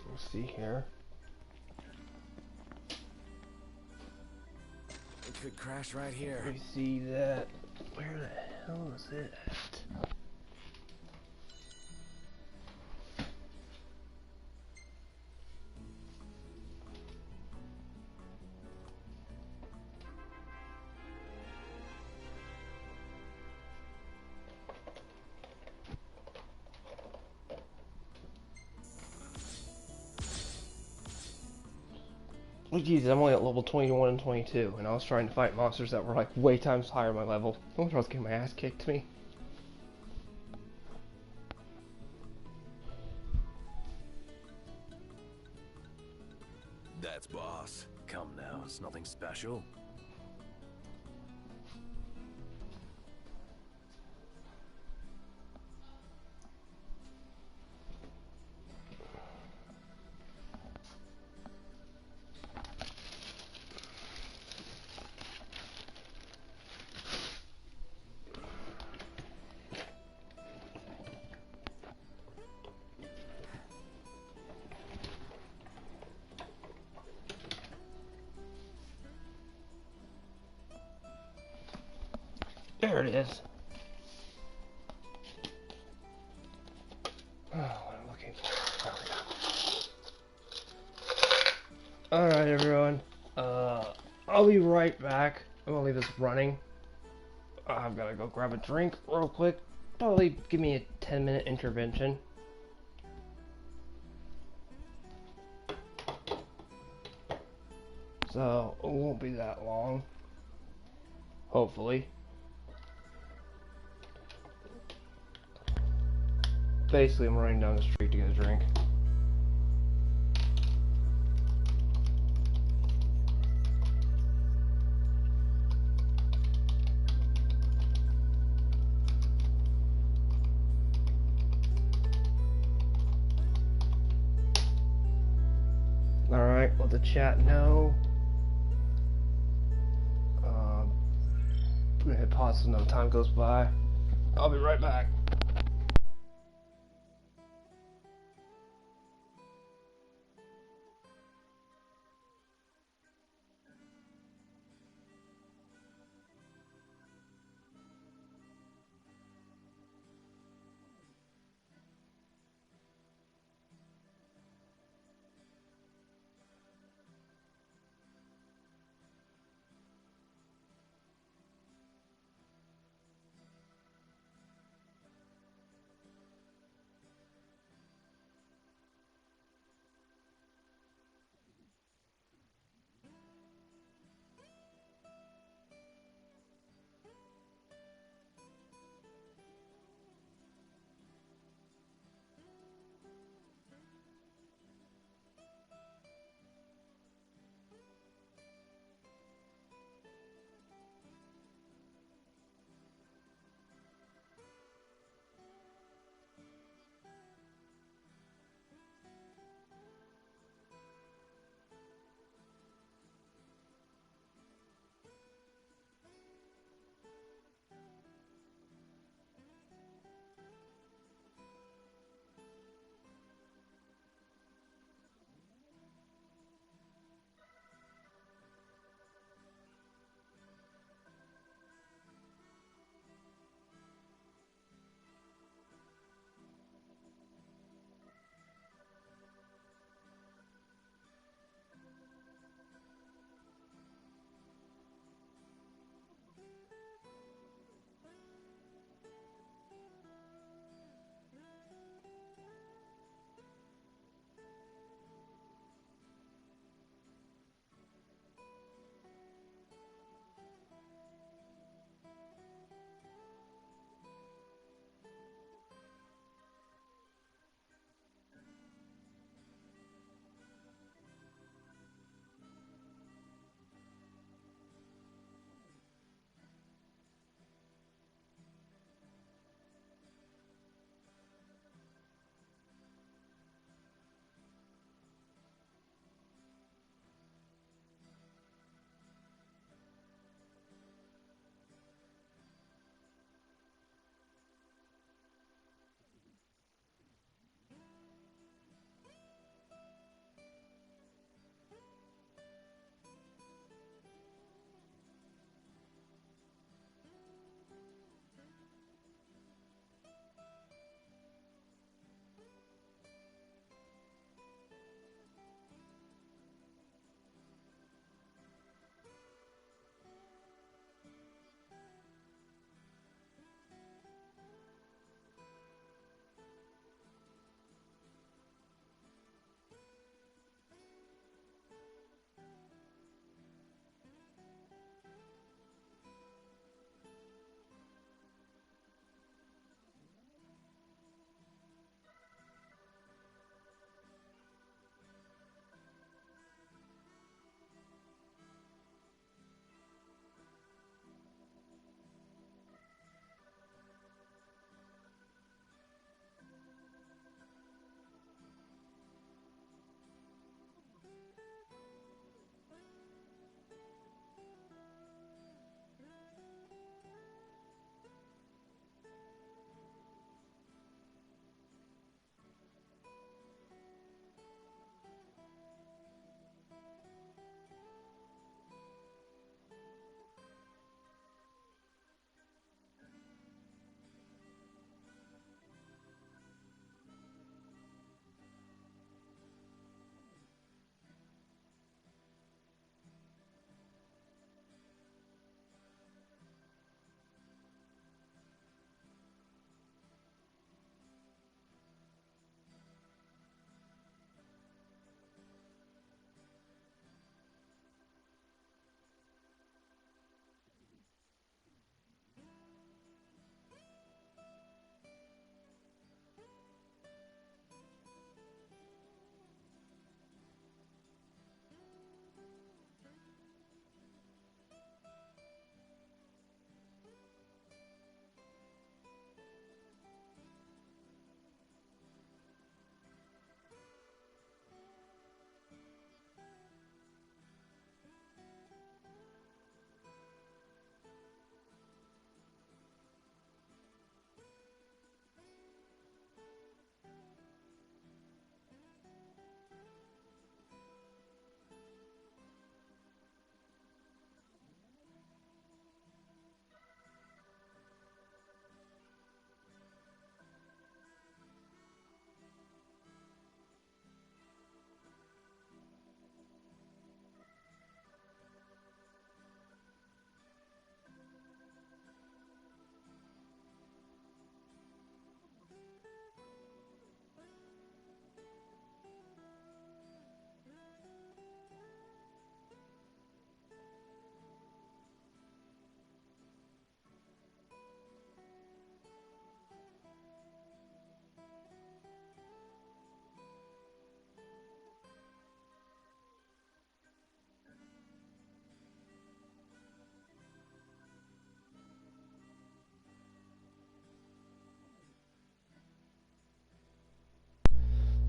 Speaker 1: Let's see here.
Speaker 7: It could crash right here.
Speaker 1: Let me see that. Where the hell is it at? Oh geez, I'm only at level 21 and 22, and I was trying to fight monsters that were like way times higher my level. I wonder if I was getting my ass kicked to me.
Speaker 3: That's boss. Come now, it's nothing special.
Speaker 1: There it is. Oh, what I'm looking for. Alright, everyone. I'll be right back. I'm gonna leave this running. I've gotta go grab a drink real quick. Probably give me a 10-minute intervention. So, it won't be that long. Hopefully. Basically, I'm running down the street to get a drink. Alright, let the chat know. I'm gonna hit pause so no time goes by. I'll be right back.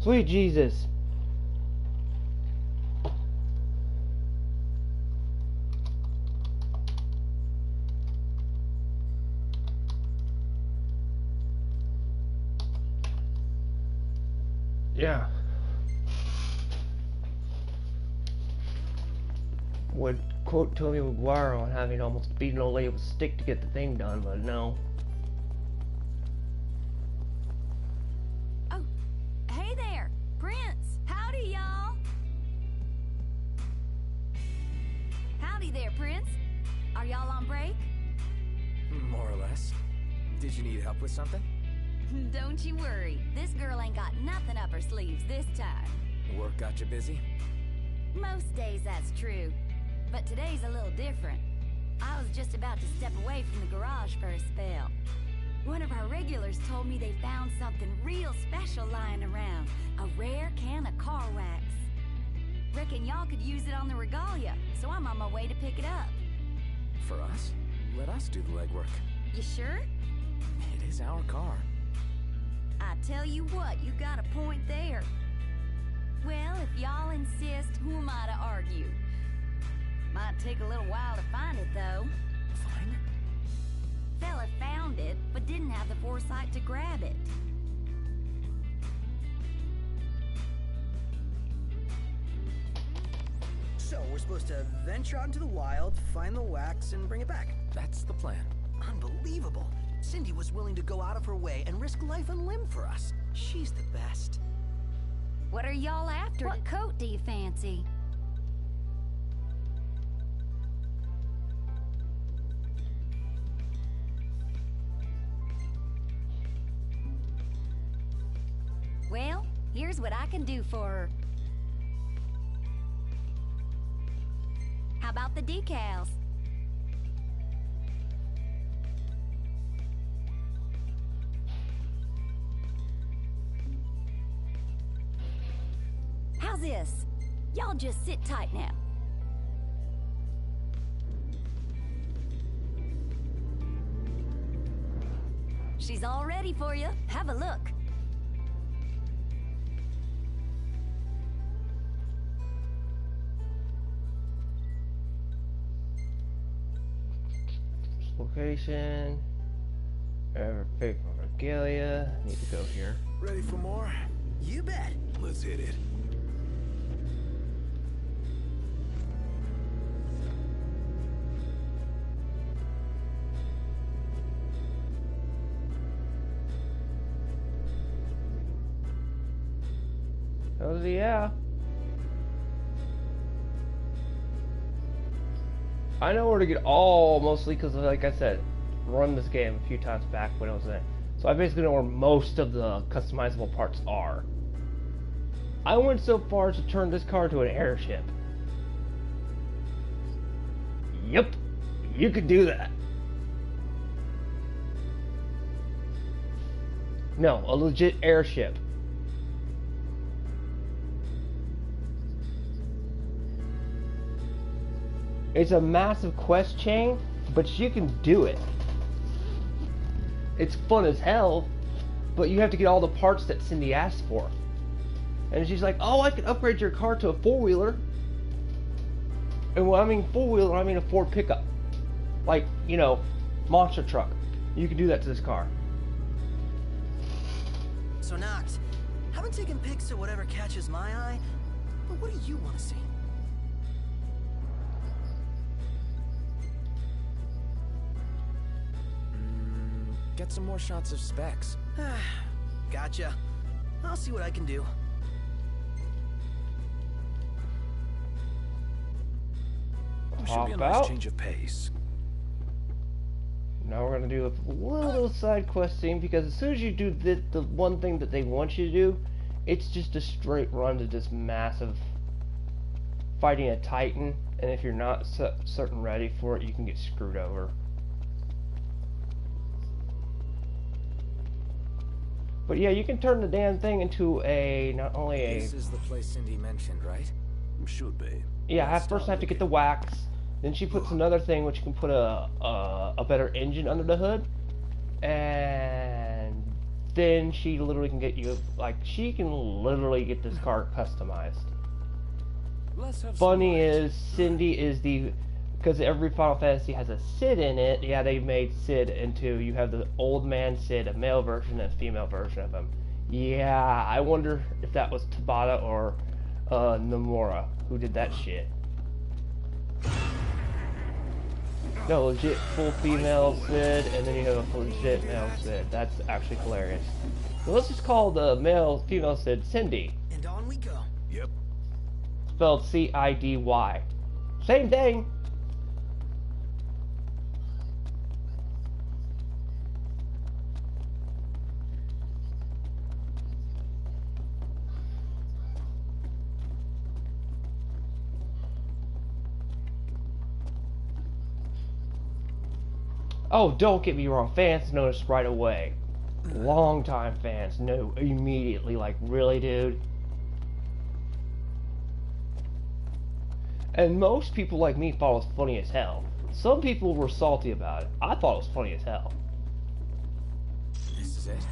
Speaker 1: Sweet Jesus. Yeah. Would quote Tobey Maguire on having almost beaten an old lady with a stick to get the thing done, but no.
Speaker 14: Oh, hey there, Prince. Howdy, y'all. Howdy there, Prince. Are y'all on break?
Speaker 7: More or less. Did you need help with something?
Speaker 14: Don't you worry. This girl ain't got nothing up her sleeves this time.
Speaker 7: Work got you busy?
Speaker 14: Most days that's true. But today's a little different. I was just about to step away from the garage for a spell. One of our regulars told me they found something real special lying around. A rare can of car wax. Reckon y'all could use it on the regalia, so I'm on my way to pick it up.
Speaker 7: For us? Let us do the legwork.
Speaker 14: You sure?
Speaker 7: It is our car.
Speaker 14: I tell you what, you got a point there. Well, if y'all insist, who am I to argue? Might take a little while to find it, though.
Speaker 7: Fine.
Speaker 14: Fella found it, but didn't have the foresight to grab it.
Speaker 4: So, we're supposed to venture out into the wild, find the wax, and bring it back.
Speaker 7: That's the plan.
Speaker 4: Unbelievable. Cindy was willing to go out of her way and risk life and limb for us. She's the best.
Speaker 14: What are y'all after? What coat do you fancy? Well, here's what I can do for her. How about the decals? How's this? Y'all just sit tight now. She's all ready for you. Have a look.
Speaker 1: Location. Pick regalia. Need to go here.
Speaker 7: Ready for more?
Speaker 4: You bet.
Speaker 3: Let's hit it.
Speaker 1: Oh yeah. I know where to get all, mostly because, like I said, run this game a few times back when I was in it. So I basically know where most of the customizable parts are. I went so far as to turn this car into an airship. Yep, you could do that. No, a legit airship. It's a massive quest chain, but you can do it. It's fun as hell, but you have to get all the parts that Cindy asked for. And she's like, oh, I can upgrade your car to a four-wheeler. And when I mean four-wheeler, I mean a Ford pickup. Like, you know, monster truck. You can do that to this car.
Speaker 4: So, Knox, haven't taken pics of whatever catches my eye, but what do you want to see?
Speaker 7: Get some more shots of specs.
Speaker 4: Gotcha. I'll see what I can do.
Speaker 3: Should be a nice change of pace.
Speaker 1: Now we're gonna do a little side questing, because as soon as you do the one thing that they want you to do, it's just a straight run to this massive fighting a Titan, and if you're not certain ready for it, you can get screwed over. But yeah, you can turn the damn thing into a, not only a...
Speaker 7: This is the place Cindy mentioned, right?
Speaker 3: Should be.
Speaker 1: Yeah, first I have to get the wax, then she puts another thing which can put a better engine under the hood, and then she literally can get you, like, she can literally get this car customized.
Speaker 3: Let's have
Speaker 1: Funny is, Cindy is the, because every Final Fantasy has a Sid in it, yeah, they made Sid into, you have the old man Sid, a male version and a female version of him. Yeah, I wonder if that was Tabata or Nomura who did that shit. No, legit full female Sid, and then you have a legit male Sid. That's actually hilarious. So let's just call the female Sid Cindy.
Speaker 4: And on we go.
Speaker 3: Yep.
Speaker 1: Spelled C-I-D-Y. Same thing. Oh, don't get me wrong, fans noticed right away. Long-time fans know immediately, like, really, dude? And most people like me thought it was funny as hell. Some people were salty about it. I thought it was funny as hell.
Speaker 3: This is it.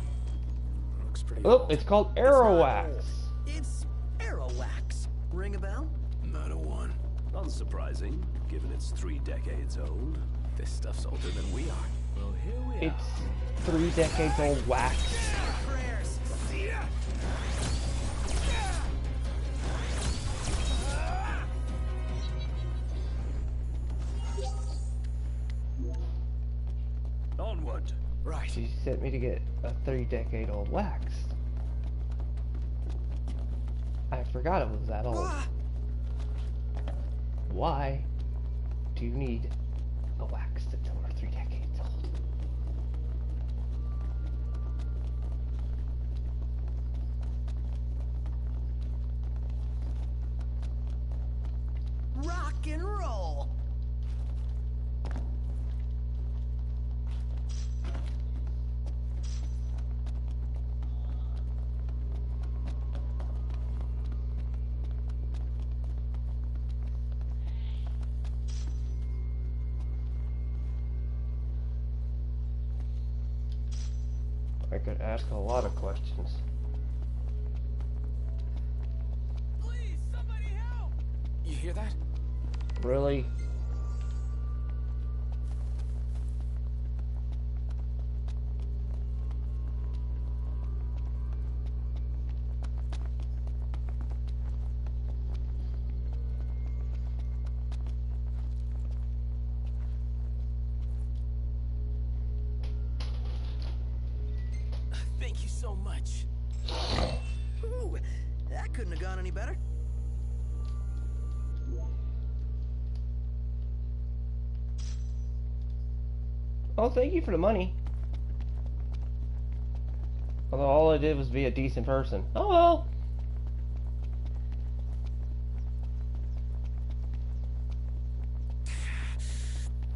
Speaker 3: Looks pretty
Speaker 1: Oh,
Speaker 3: old.
Speaker 1: it's called Aerowax.
Speaker 4: It's Aerowax. Ring a bell?
Speaker 3: Not a one. Unsurprising, given it's 3 decades old. This stuff's older than we are. Well, here we are.
Speaker 1: It's 3 decades old wax.
Speaker 4: Prayers.
Speaker 3: Onward.
Speaker 4: Right.
Speaker 1: She sent me to get a 3-decade-old wax. I forgot it was that old. Why do you need a wax that's over 3 decades old?
Speaker 4: Rock and roll.
Speaker 1: I could ask a lot of questions.
Speaker 3: Please, somebody help! You hear that?
Speaker 1: Really?
Speaker 4: Thank you so much. Ooh, that couldn't have gone any better.
Speaker 1: Oh, thank you for the money. Although all I did was be a decent person. Oh well.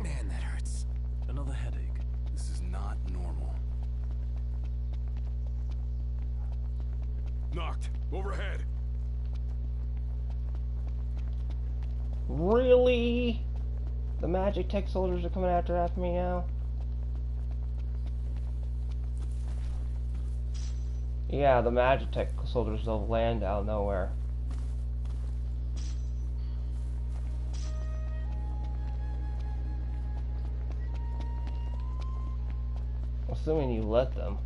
Speaker 3: Man, that hurts. Another headache. This is not normal.
Speaker 9: Knocked. Overhead.
Speaker 1: Really? The magic tech soldiers are coming after me now? Yeah, the magic tech soldiers will land out of nowhere. Assuming you let them.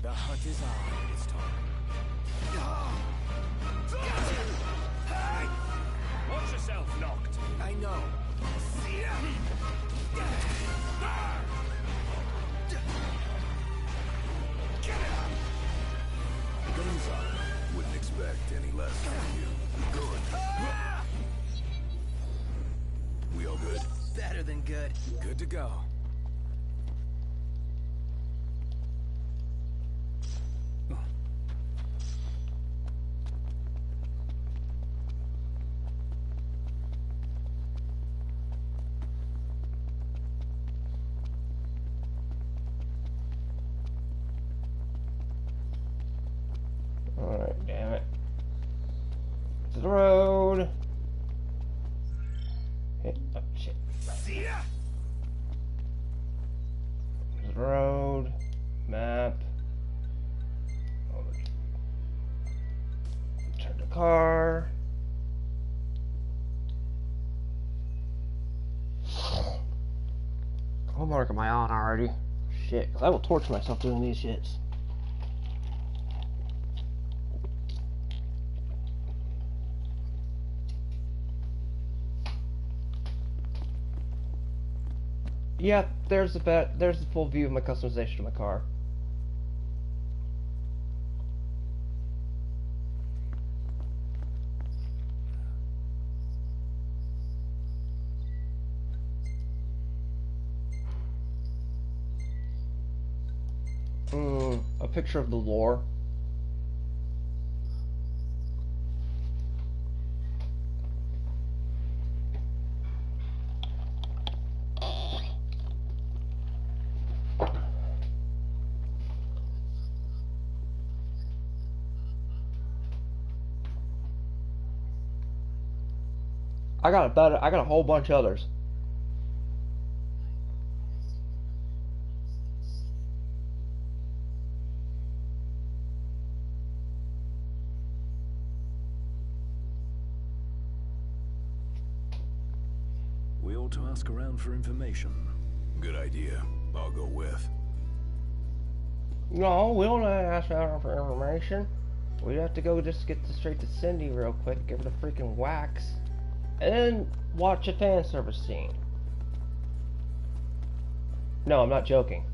Speaker 3: The hunt is on, it's Torment. Watch yourself, Knocked.
Speaker 4: I know.
Speaker 3: Guns on.
Speaker 9: Wouldn't expect any less from you. Good. We all good?
Speaker 4: Better than good.
Speaker 3: Good to go.
Speaker 1: car. What mark am I on already? Shit, 'cause I will torture myself doing these shits. Yeah, there's the full view of my customization of my car. A picture of the lore. I got a whole bunch of others.
Speaker 3: We ought to ask around for information.
Speaker 9: Good idea. I'll go with.
Speaker 1: No, we don't ask around for information. We have to go just get straight to Cindy real quick, give her the freaking wax, and then watch a fan service scene. No, I'm not joking.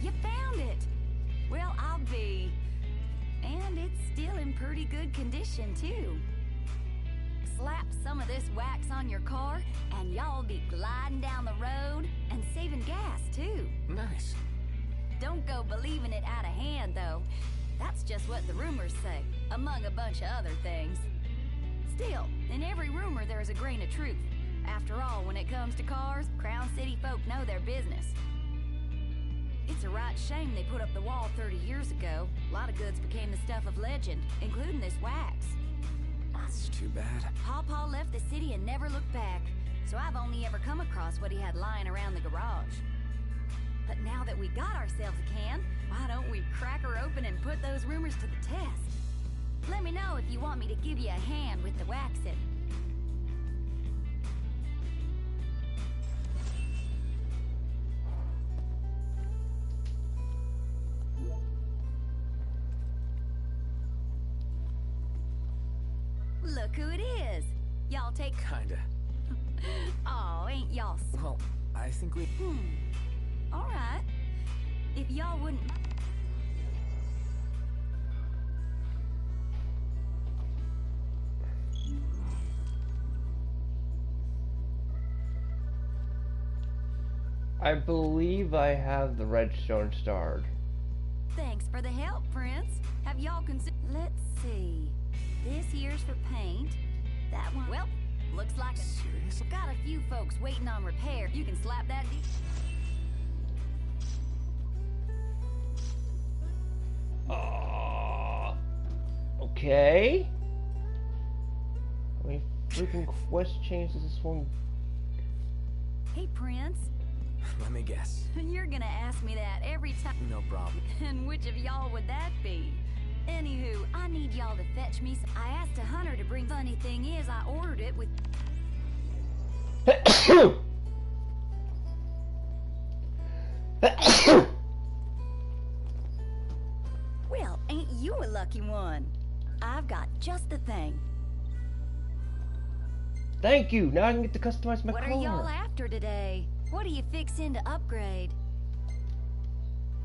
Speaker 14: You found it! Well, I'll be. And it's still in pretty good condition, too. Slap some of this wax on your car, and y'all be gliding down the road and saving gas, too.
Speaker 7: Nice.
Speaker 14: Don't go believing it out of hand, though. That's just what the rumors say, among a bunch of other things. Still, in every rumor there's a grain of truth. After all, when it comes to cars, Crown City folk know their business. It's a right shame they put up the wall 30 years ago. A lot of goods became the stuff of legend, including this wax.
Speaker 7: That's too bad.
Speaker 14: Pawpaw left the city and never looked back, so I've only ever come across what he had lying around the garage. But now that we got ourselves a can, why don't we crack her open and put those rumors to the test? Let me know if you want me to give you a hand with the waxing. Look who it is. Y'all take...
Speaker 7: Kinda.
Speaker 14: Oh, ain't y'all...
Speaker 7: Well, I think we...
Speaker 14: All right. If y'all wouldn't...
Speaker 1: I believe I have the redstone starred.
Speaker 14: Thanks for the help, Prince. Have y'all considered... Let's see. This here's for paint. That one... Well, looks like a...
Speaker 7: Serious?
Speaker 14: Got a few folks waiting on repair. You can slap that...
Speaker 1: Okay. How many freaking quest changes this one?
Speaker 14: Hey, Prince.
Speaker 7: Let me guess.
Speaker 14: You're gonna ask me that every time.
Speaker 7: No problem.
Speaker 14: And which of y'all would that be? Anywho, I need y'all to fetch me some... I asked a hunter to bring... Funny thing is, I ordered it with... Well, ain't you a lucky one? I've got just the thing.
Speaker 1: Thank you. Now I can get to customize my
Speaker 14: What
Speaker 1: car.
Speaker 14: are y'all after today? What are you fixing to upgrade?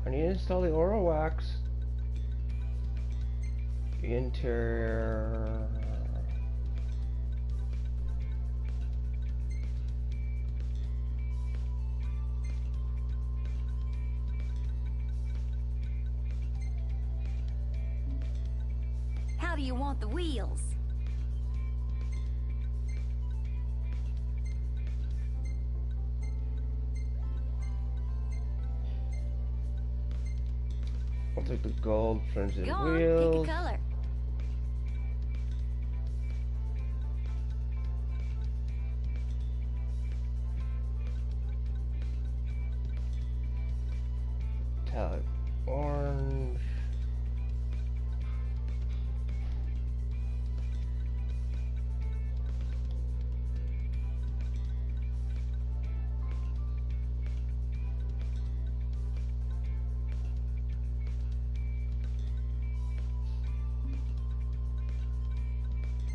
Speaker 1: I need to install the Aura Wax. Interior.
Speaker 14: How do you want the wheels?
Speaker 1: I'll take the gold trims and
Speaker 14: Go on,
Speaker 1: wheels.
Speaker 14: pick a color.
Speaker 1: metallic orange.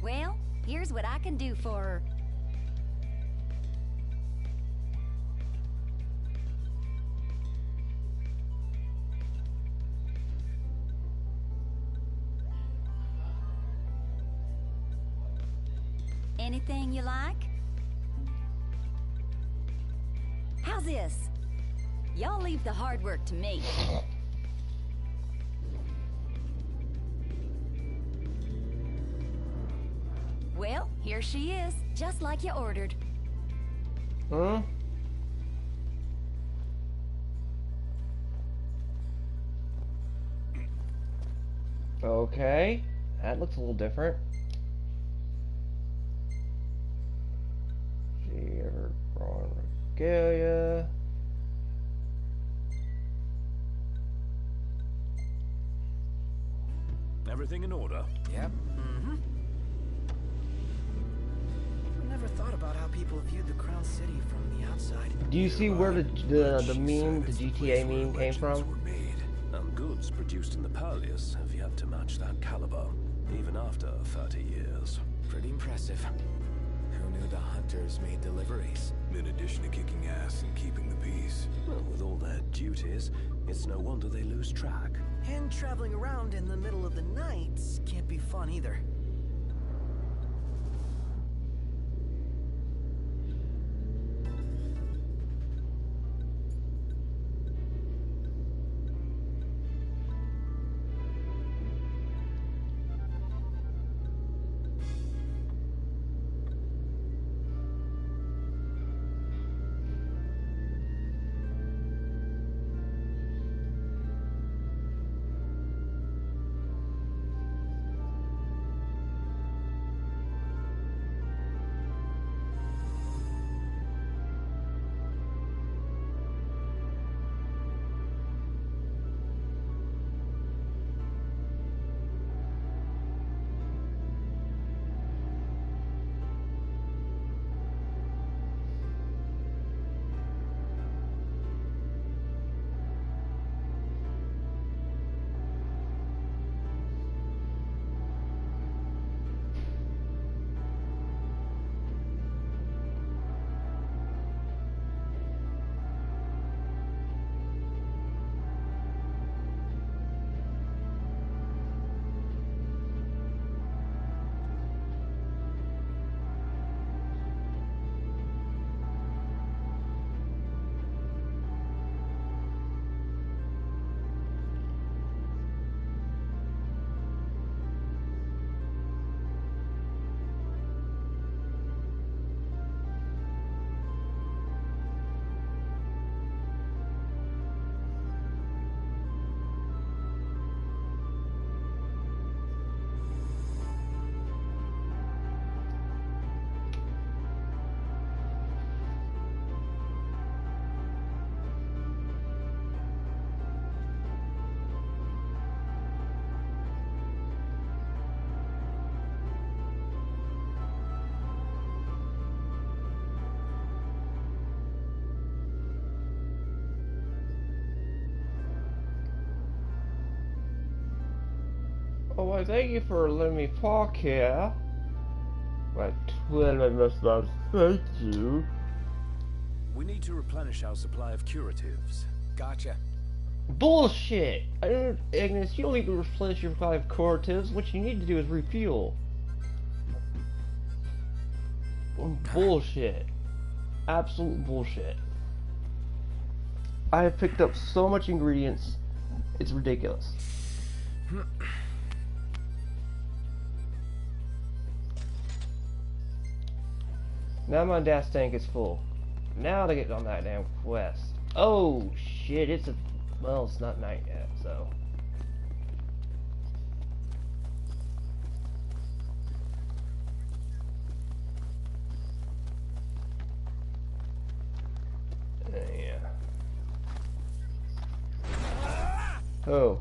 Speaker 14: Well, here's what I can do for her. Anything you like? How's this? Y'all leave the hard work to me. Well, here she is, just like you ordered.
Speaker 1: Huh? Okay, that looks a little different. Regalia.
Speaker 3: Everything in order?
Speaker 4: Yep. Mm-hmm. Never thought about how people viewed the Crown City from the outside.
Speaker 1: Do you see where the meme, the GTA meme came from?
Speaker 3: And goods produced in the Palace have yet to match that caliber, even after 30 years.
Speaker 7: Pretty impressive. Who knew the hunters made deliveries?
Speaker 3: In addition to kicking ass and keeping the peace. Well, with all their duties, it's no wonder they lose track.
Speaker 4: And traveling around in the middle of the night can't be fun either.
Speaker 1: Oh, well, thank you for letting me park here. My twin, I must not thank you.
Speaker 3: We need to replenish our supply of curatives.
Speaker 7: Gotcha.
Speaker 1: Bullshit! I don't, Agnes, you don't need to replenish your supply of curatives. What you need to do is refuel. Bullshit. Absolute bullshit. I have picked up so much ingredients, it's ridiculous. Now my gas tank is full. Now to get on that damn quest. Oh shit, it's a... well, it's not night yet, so... yeah. Who?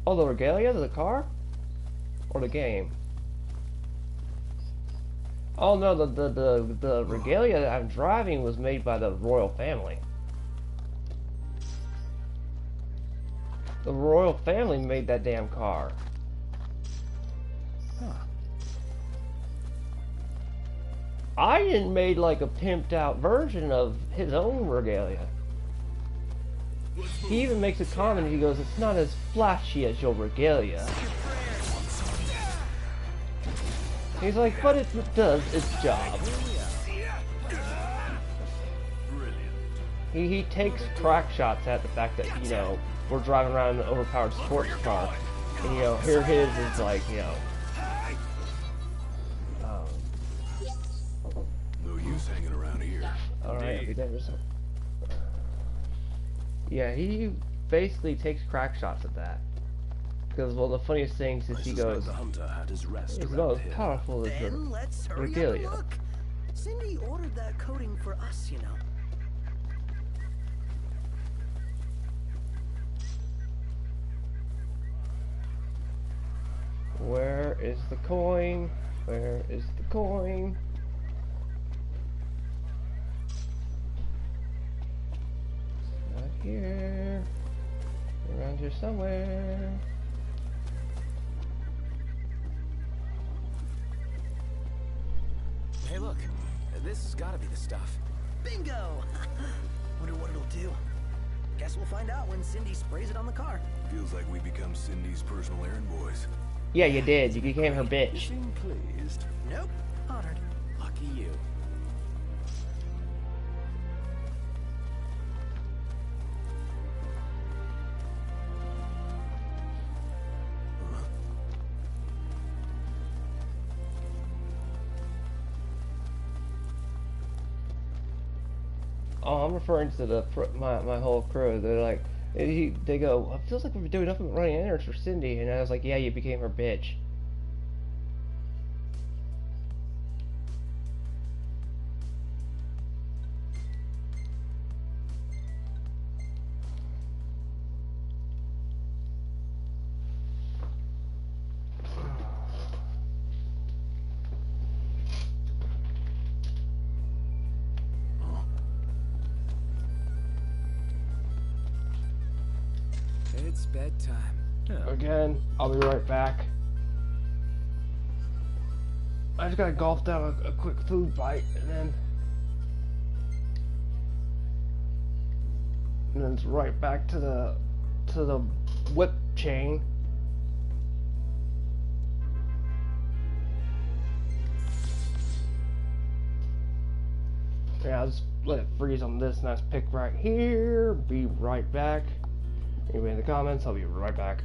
Speaker 1: Oh, the regalia to the car? Or the game? Oh no, the regalia that I'm driving was made by the royal family. The royal family made that damn car.
Speaker 7: Huh.
Speaker 1: Ian made like a pimped out version of his own regalia. He even makes a comment, he goes, it's not as flashy as your regalia. He's like, but it does its job. He takes crack shots at the fact that, you know, we're driving around in an overpowered sports car. And, you know, here his is like, you know...
Speaker 9: No use hanging around here.
Speaker 1: Alright, I'll be there. Yeah, he basically takes crack shots at that. Because, well, the funniest thing is he goes,
Speaker 3: the hunter had his rest
Speaker 1: it's
Speaker 3: around
Speaker 1: not as
Speaker 3: here.
Speaker 1: powerful as
Speaker 4: Then
Speaker 1: the
Speaker 4: let's hurry up and
Speaker 1: regalia.
Speaker 4: look. Cindy ordered that coating for us, you know.
Speaker 1: Where is the coin? Where is the coin? It's not here. Around here somewhere.
Speaker 7: Hey, look. This has got to be the stuff.
Speaker 4: Bingo! Wonder what it'll do. Guess we'll find out when Cindy sprays it on the car.
Speaker 9: Feels like we become Cindy's personal errand boys.
Speaker 1: Yeah, you did. You became her bitch.
Speaker 3: Seem pleased.
Speaker 4: Nope. Honored.
Speaker 7: Lucky you.
Speaker 1: Oh, I'm referring to the my whole crew. They're like, they go, it feels like we've been doing nothing but running errands for Cindy, and I was like, yeah, you became her bitch.
Speaker 7: It's bedtime.
Speaker 1: Again, I'll be right back. I just gotta golf down a quick food bite, and then it's right back to the whip chain. Yeah, I'll just let it freeze on this nice pick right here. Be right back. Anybody in the comments, I'll be right back.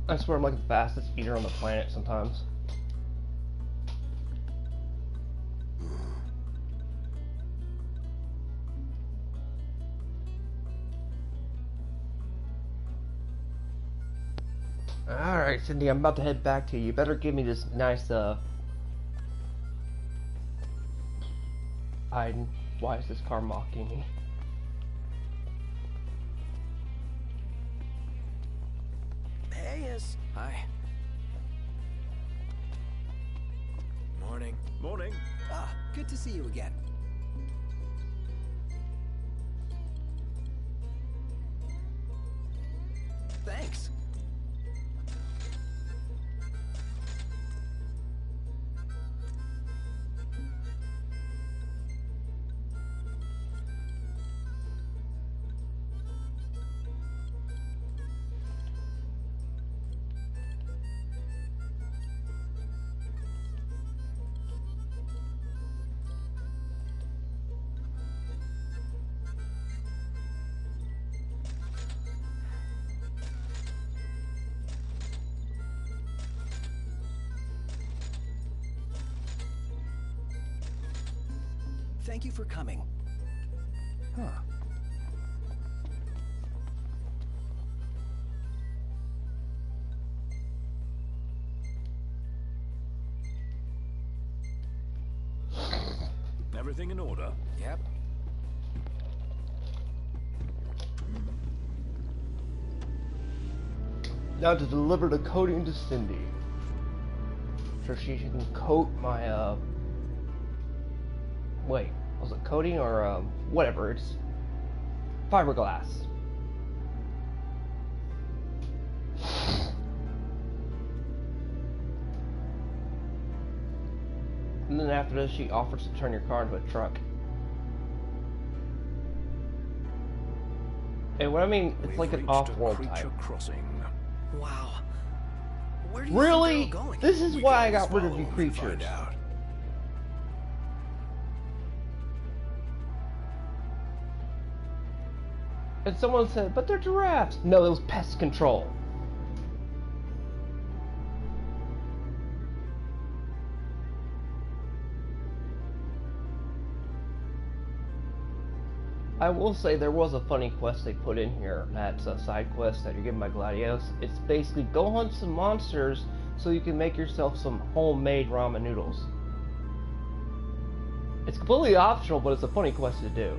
Speaker 1: I swear I'm like the fastest eater on the planet sometimes. Alright, Cindy, I'm about to head back to you. You better give me this nice, why is this car mocking me?
Speaker 4: Hey, yes.
Speaker 7: Hi. Morning.
Speaker 3: Morning.
Speaker 4: Ah, good to see you again. Thanks. Thank you for coming.
Speaker 7: Huh.
Speaker 3: Everything in order?
Speaker 7: Yep.
Speaker 1: Now to deliver the coating to Cindy. So she can coat my, wait, was it coating or, whatever, it's fiberglass. And then after this, she offers to turn your car into a truck. And what I mean, it's like an off-world type.
Speaker 3: Crossing.
Speaker 4: Wow. Where do you
Speaker 1: Really?
Speaker 4: think they're all going?
Speaker 1: This is why I got rid of you creatures. And someone said, but they're giraffes. No, it was pest control. I will say there was a funny quest they put in here. That's a side quest that you're given by Gladios. It's basically go hunt some monsters so you can make yourself some homemade ramen noodles. It's completely optional, but it's a funny quest to do.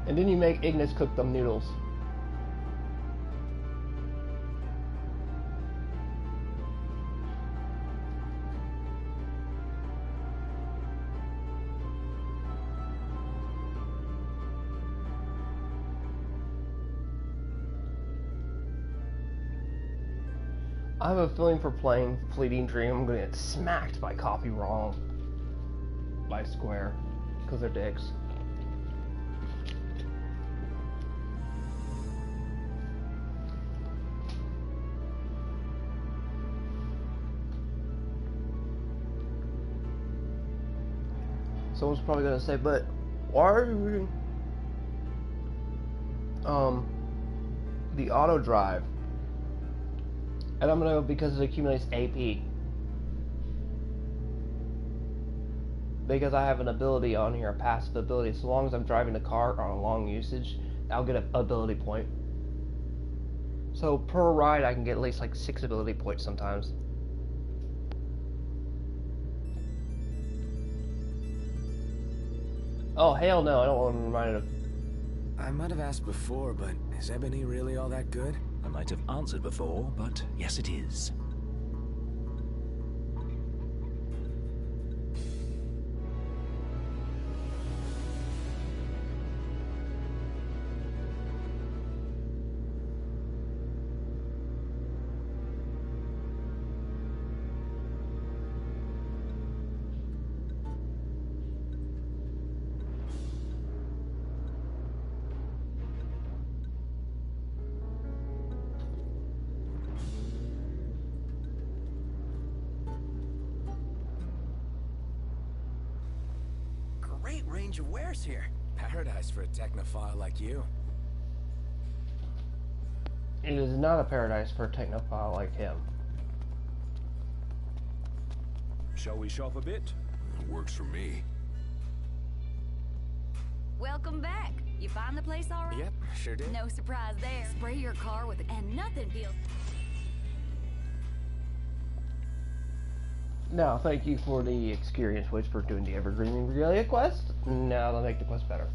Speaker 1: And then you make Ignis cook them noodles. I have a feeling for playing Fleeting Dream, I'm gonna get smacked by Copy Wrong. By Square. Because they're dicks. Someone's probably gonna say, but why are you the auto drive? And I'm gonna go because it accumulates AP. Because I have an ability on here, a passive ability. So long as I'm driving the car on a long usage, I'll get an ability point. So per ride, I can get at least like 6 ability points sometimes. Oh, hell no, I don't want to be reminded of...
Speaker 7: I might have asked before, but is Ebony really all that good?
Speaker 3: I might have answered before, but yes it is.
Speaker 4: Great range of wares here.
Speaker 7: Paradise for a technophile like you.
Speaker 1: It is not a paradise for a technophile like him.
Speaker 9: Shall we shop a bit?
Speaker 3: Works for me.
Speaker 14: Welcome back. You find the place all right?
Speaker 7: Yep, sure did.
Speaker 14: No surprise there. Spray your car with it, and nothing feels...
Speaker 1: Now, thank you for the experience, Witch, for doing the Evergreen Regalia quest. Now they'll make the quest better.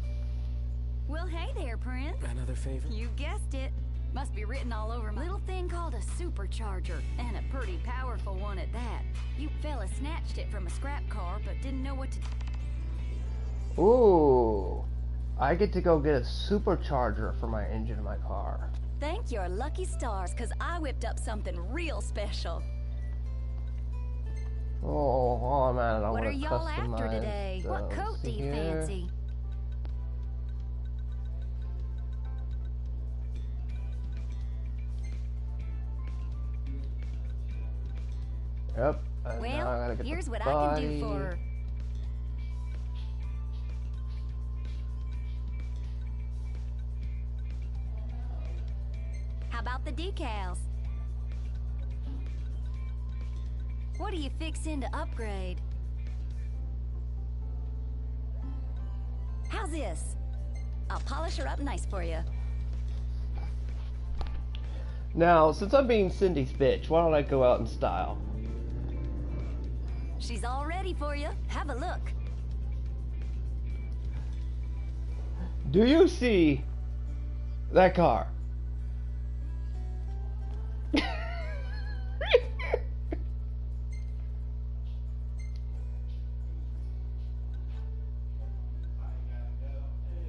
Speaker 14: Well, hey there, Prince.
Speaker 7: Another favor?
Speaker 14: You guessed it. Must be written all over my little thing called a supercharger, and a pretty powerful one at that. You fella snatched it from a scrap car, but didn't know what to...
Speaker 1: Ooh, I get to go get a supercharger for my engine in my car.
Speaker 14: Thank your lucky stars, because I whipped up something real special.
Speaker 1: Oh man, I
Speaker 14: What
Speaker 1: want
Speaker 14: are
Speaker 1: to
Speaker 14: y'all after
Speaker 1: customize
Speaker 14: today? What
Speaker 1: those.
Speaker 14: coat do
Speaker 1: See
Speaker 14: you
Speaker 1: here?
Speaker 14: fancy?
Speaker 1: Yep. Now I
Speaker 14: Well,
Speaker 1: gotta get
Speaker 14: here's
Speaker 1: the
Speaker 14: what
Speaker 1: body.
Speaker 14: I can do for her. How about the decals? What are you fixing to upgrade? How's this? I'll polish her up nice for you.
Speaker 1: Now, since I'm being Cindy's bitch, why don't I go out in style?
Speaker 14: She's all ready for you. Have a look.
Speaker 1: Do you see that car?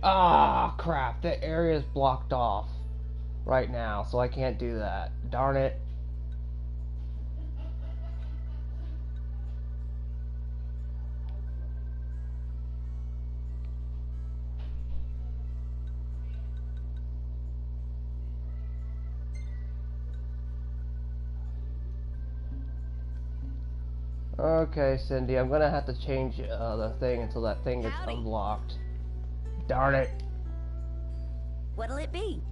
Speaker 1: Ah, crap. The area is blocked off right now, so I can't do that. Darn it. Okay, Cindy, I'm gonna have to change the thing until that thing gets unlocked. Darn it.
Speaker 14: What'll it be?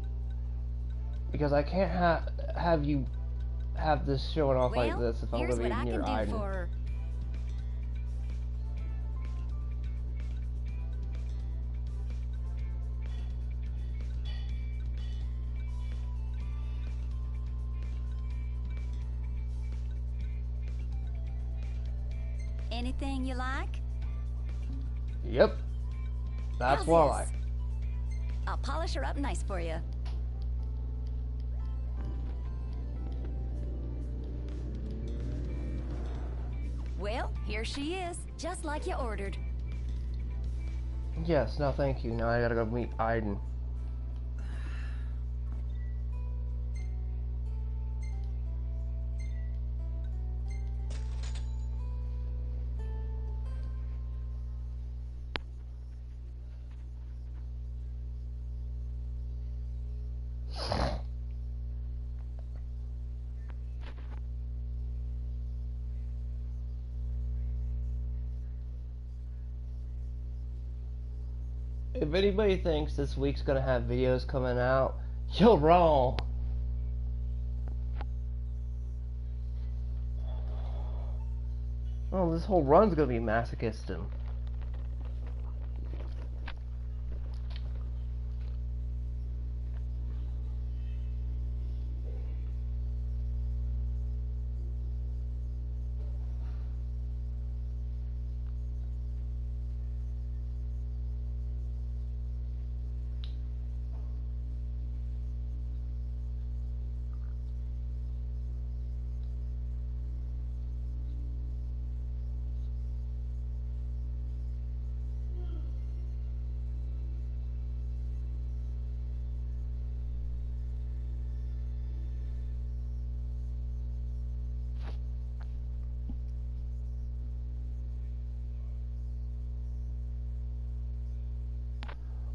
Speaker 1: Because I can't have you have this showing off like
Speaker 14: Well,
Speaker 1: this if I'm
Speaker 14: here's
Speaker 1: gonna
Speaker 14: what
Speaker 1: be
Speaker 14: I
Speaker 1: near
Speaker 14: can do
Speaker 1: Iden.
Speaker 14: for her. Anything you like?
Speaker 1: Yep. That's
Speaker 14: How's
Speaker 1: what I
Speaker 14: this?
Speaker 1: like.
Speaker 14: I'll polish her up nice for you. Well, here she is, just like you ordered.
Speaker 1: Yes, no thank you. Now I gotta go meet Iden. If anybody thinks this week's gonna have videos coming out, you're wrong. Oh, this whole run's gonna be masochistic.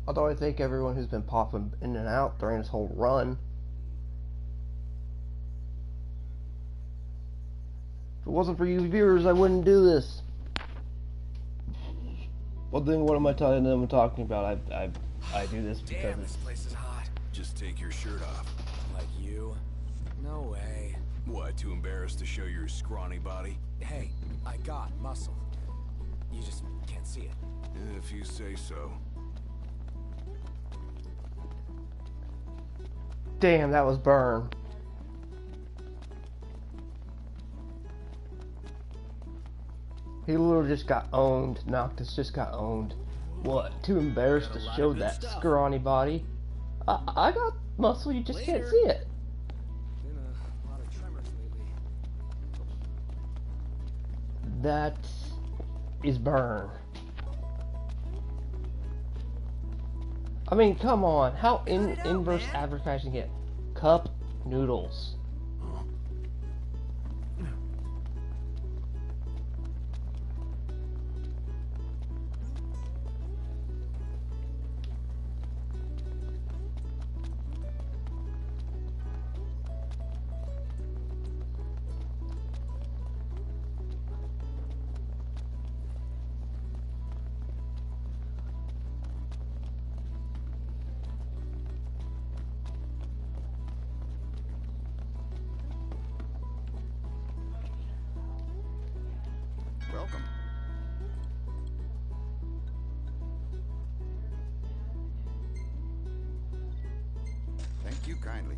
Speaker 1: Although I thank everyone who's been popping in and out during this whole run. If it wasn't for you viewers, I wouldn't do this. Well, then what am I telling them I'm talking about? I do this because
Speaker 7: Damn, this place is hot.
Speaker 3: Just take your shirt off.
Speaker 7: Like you? No way.
Speaker 9: What, too embarrassed to show your scrawny body?
Speaker 7: Hey, I got muscle. You just can't see it.
Speaker 9: If you say so.
Speaker 1: Damn, that was burn. He literally just got owned. Noctis just got owned. What? Too embarrassed to show that scrawny body? I got muscle, you just can't see it.
Speaker 7: Been a lot of tremors lately.
Speaker 1: That is burn. I mean, come on. How inverse advertising get? Cup noodles.
Speaker 13: Welcome. Thank you kindly.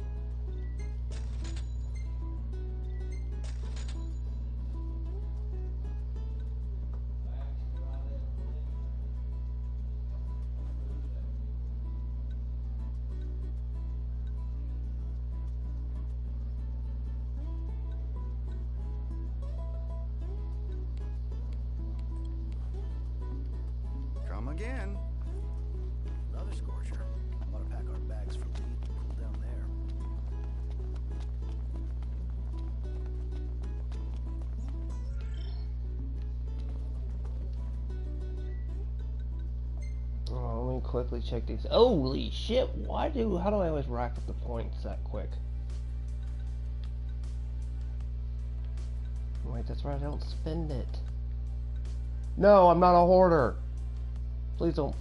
Speaker 13: Come again.
Speaker 4: Another scorcher. Ought to pack our bags for lead and cool down there.
Speaker 1: Oh, let me quickly check these. Holy shit! How do I always rack up the points that quick? Wait, that's right. I don't spend it. No, I'm not a hoarder. Please don't.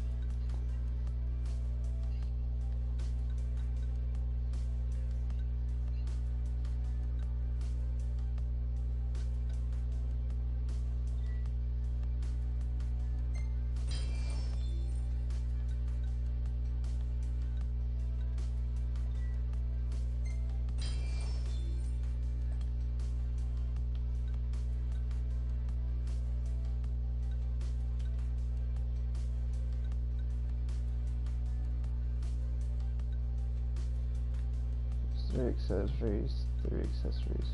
Speaker 1: Three accessories.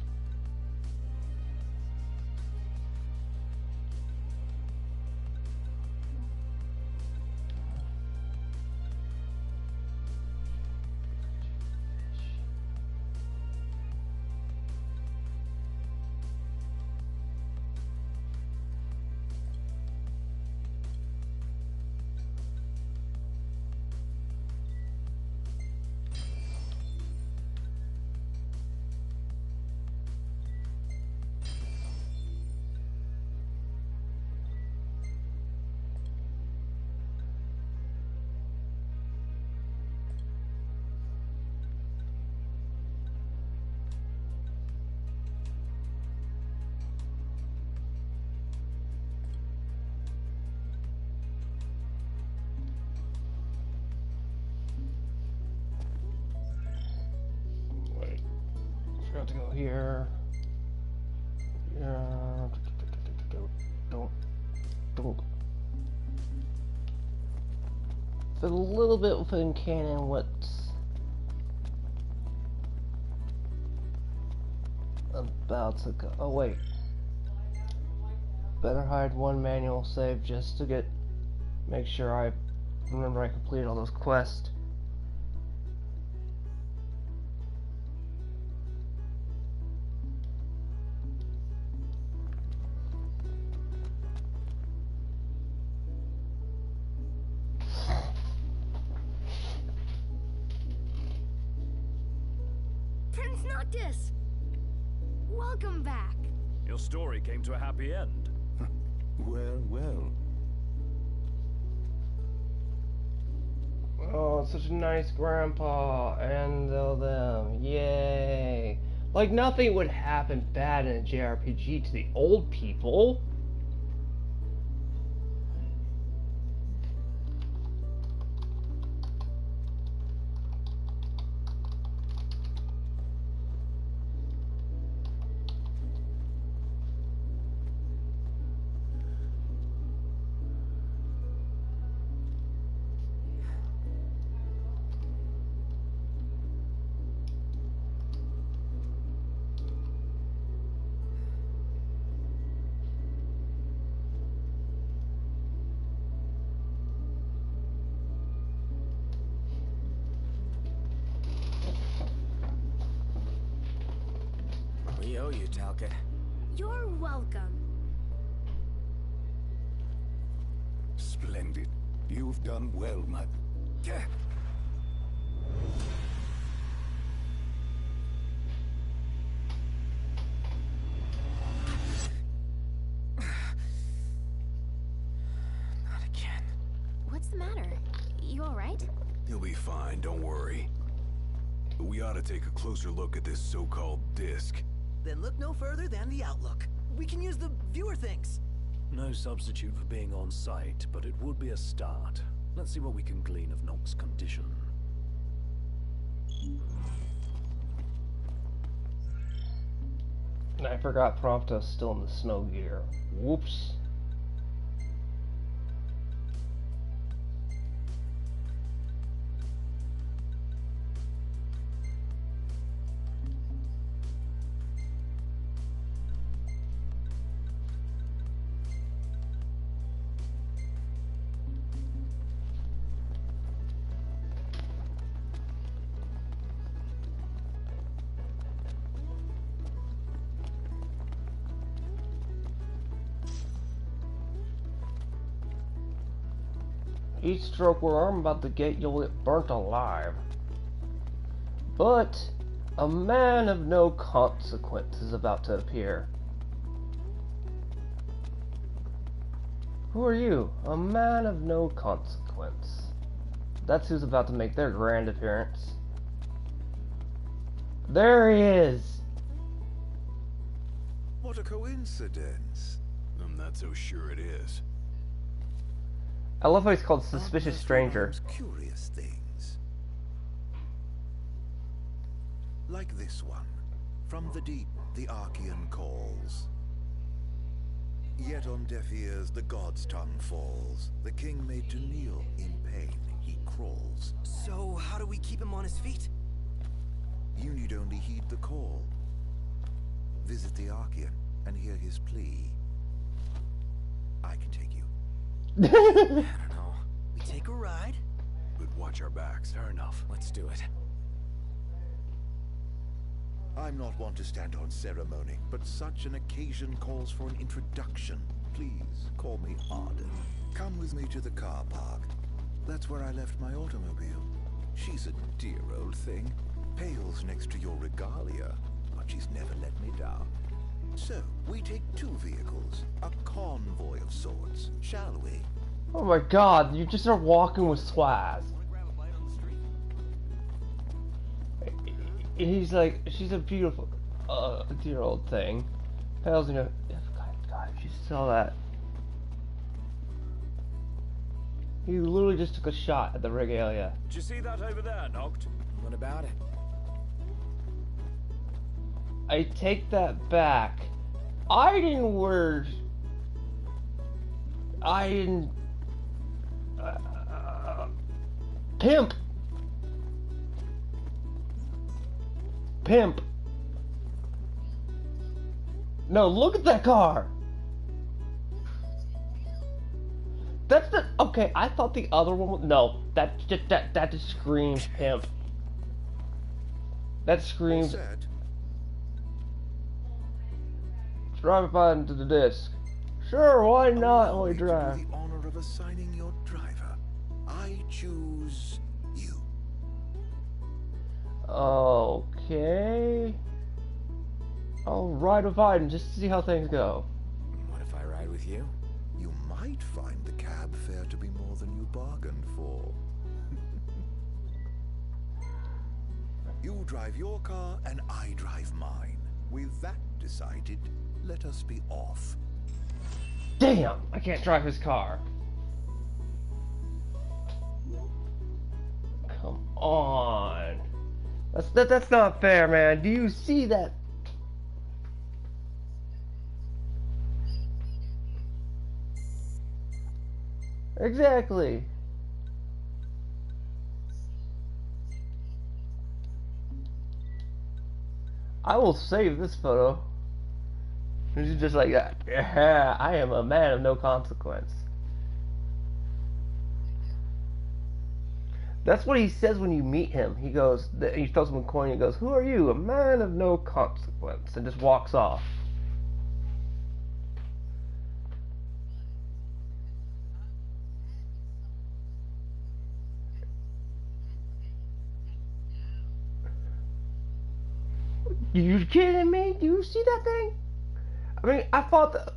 Speaker 1: Forgot to go here. Don't. It's a little bit within canon what's about to go. Oh wait. Better hide one manual save just to make sure I remember I completed all those quests.
Speaker 14: Prince Noctis! Welcome back.
Speaker 9: Your story came to a happy end.
Speaker 13: Well, well.
Speaker 1: Oh, such a nice grandpa, and all them, yay. Like, nothing would happen bad in a JRPG to the old people.
Speaker 7: We owe you, Talcott.
Speaker 5: You're welcome.
Speaker 9: Splendid. You've done well, my...
Speaker 7: Not again.
Speaker 5: What's the matter? You alright?
Speaker 3: You'll be fine, don't worry. But we ought to take a closer look at this so-called disc.
Speaker 4: Then look no further than the Outlook. We can use the viewer things.
Speaker 3: No substitute for being on site, but it would be a start. Let's see what we can glean of Nock's condition.
Speaker 1: I forgot Prompto's still in the snow gear. Whoops. Each stroke where I'm about to get, you'll get burnt alive. But a man of no consequence is about to appear. Who are you? A man of no consequence. That's who's about to make their grand appearance. There he is!
Speaker 9: What a coincidence.
Speaker 3: I'm not so sure it is.
Speaker 1: I love how he's called Suspicious Stranger.
Speaker 11: Curious things. Like this one. From the deep, the Archean calls. Yet on deaf ears, the god's tongue falls. The king made to kneel in pain, he crawls.
Speaker 4: So, how do we keep him on his feet?
Speaker 11: You need only heed the call. Visit the Archean and hear his plea. I can take you.
Speaker 7: I don't know.
Speaker 4: We take a ride?
Speaker 3: But watch our backs.
Speaker 7: Fair enough. Let's do it.
Speaker 11: I'm not one to stand on ceremony, but such an occasion calls for an introduction. Please, call me Arden. Come with me to the car park. That's where I left my automobile. She's a dear old thing. Pales next to your regalia, but she's never let me down. So, we take two vehicles, a convoy of sorts, shall we?
Speaker 1: Oh my god, you just are walking with Swaz. He's like, she's a beautiful, dear old thing. Pales, you know, God, if you saw that. He literally just took a shot at the regalia.
Speaker 3: Did you see that over there, Noct?
Speaker 7: What about it?
Speaker 1: I take that back. I didn't pimp. Pimp. No, look at that car. That's the, okay, I thought the other one was, no, that just screams pimp. That screams. Drive up into the disc. Sure, why not? Only drive.
Speaker 11: The honor of assigning your driver. I choose you.
Speaker 1: Okay. I'll ride with Biden just to see how things go.
Speaker 7: What if I ride with you?
Speaker 11: You might find the cab fare to be more than you bargained for. You drive your car and I drive mine. With that decided, let us be off.
Speaker 1: Damn, I can't drive his car. Come on. That's not fair, man. Do you see that? Exactly. I will save this photo. He's just like that. Yeah, I am a man of no consequence. That's what he says when you meet him. He goes, he throws him a coin and he goes, "Who are you? A man of no consequence," and just walks off. You kidding me? Do you see that thing? I mean, I thought that.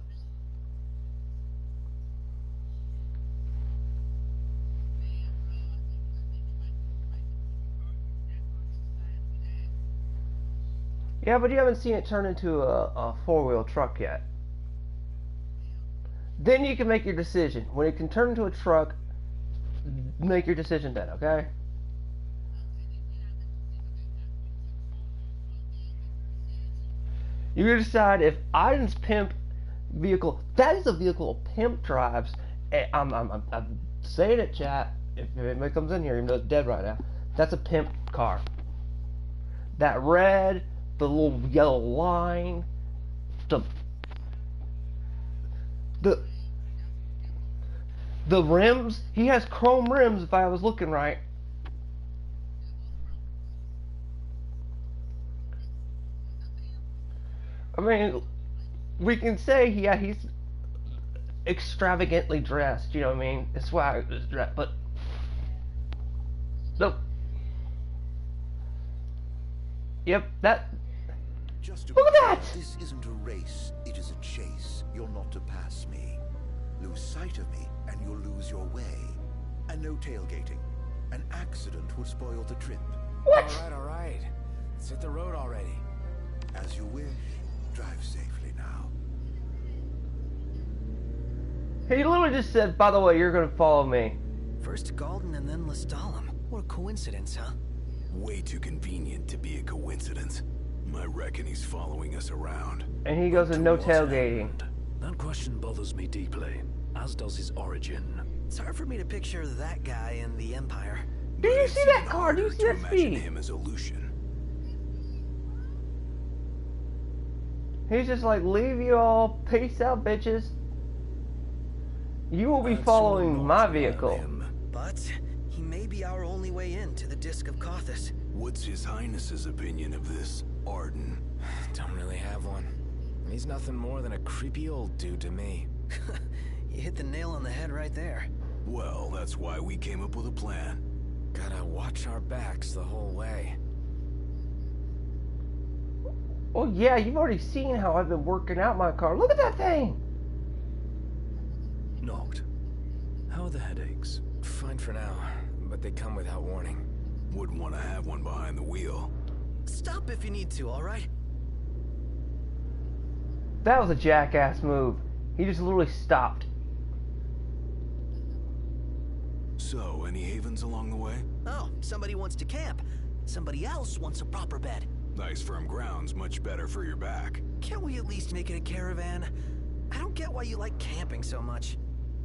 Speaker 1: Yeah, but you haven't seen it turn into a four-wheel truck yet. Then you can make your decision. When it can turn into a truck, make your decision then, okay? You decide if Iden's pimp vehicle, that is a vehicle pimp drives. And I'm saying it, chat. If anybody comes in here, even though it's dead right now, that's a pimp car. That red, the little yellow line, the rims. He has chrome rims. If I was looking right. I mean, we can say, yeah, he's extravagantly dressed, you know what I mean? It's why it was dressed, but nope. Yep, that.
Speaker 11: Just to
Speaker 1: look at that!
Speaker 11: This isn't a race, it is a chase. You're not to pass me. Lose sight of me, and you'll lose your way. And no tailgating. An accident would spoil the trip.
Speaker 1: What?
Speaker 7: All right. Let's hit the road already.
Speaker 11: As you wish. Drive safely now.
Speaker 1: He literally just said, by the way, you're gonna follow me.
Speaker 4: First to Galden and then Lestalem. What a coincidence, huh?
Speaker 3: Way too convenient to be a coincidence. I reckon he's following us around.
Speaker 1: And he goes in no tailgating.
Speaker 3: That question bothers me deeply, as does his origin.
Speaker 4: It's hard for me to picture that guy in the Empire.
Speaker 1: Do you see that car? Do you see that speed?
Speaker 3: Him as a Lucian.
Speaker 1: He's just like, leave you all, peace out, bitches. You will be following my vehicle.
Speaker 4: But he may be our only way in to the Disc of Cauthus.
Speaker 3: What's His Highness's opinion of this Arden?
Speaker 7: Don't really have one. He's nothing more than a creepy old dude to me.
Speaker 4: You hit the nail on the head right there.
Speaker 3: Well, that's why we came up with a plan.
Speaker 7: Gotta watch our backs the whole way.
Speaker 1: Oh yeah, you've already seen how I've been working out my car. Look at that thing!
Speaker 3: Knocked. How are the headaches?
Speaker 7: Fine for now, but they come without warning.
Speaker 3: Wouldn't want to have one behind the wheel.
Speaker 4: Stop if you need to, alright?
Speaker 1: That was a jackass move. He just literally stopped.
Speaker 3: So, any havens along the way?
Speaker 4: Oh, somebody wants to camp. Somebody else wants a proper bed.
Speaker 3: Nice firm ground's much better for your back.
Speaker 4: Can't we at least make it a caravan? I don't get why you like camping so much.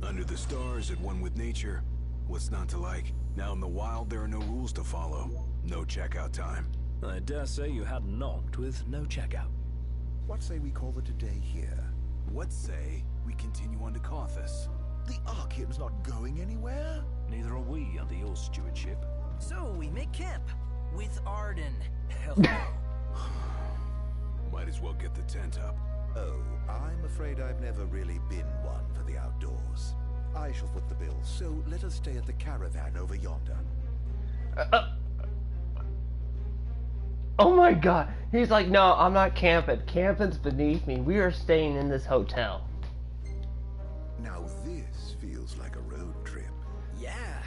Speaker 3: Under the stars, at one with nature. What's not to like? Now in the wild, there are no rules to follow. No checkout time. I dare say you had knocked with no checkout.
Speaker 11: What say we call it a day here?
Speaker 3: What say we continue on to Cauthus?
Speaker 11: The Archean's not going anywhere?
Speaker 3: Neither are we under your stewardship.
Speaker 4: So we make camp with Arden. Hell no.
Speaker 3: Might as well get the tent up.
Speaker 11: Oh, I'm afraid I've never really been one for the outdoors. I shall foot the bill, so let us stay at the caravan over yonder.
Speaker 1: Oh my god. He's like, no, I'm not camping. Camping's beneath me. We are staying in this hotel.
Speaker 11: Now this feels like a road trip.
Speaker 4: Yeah,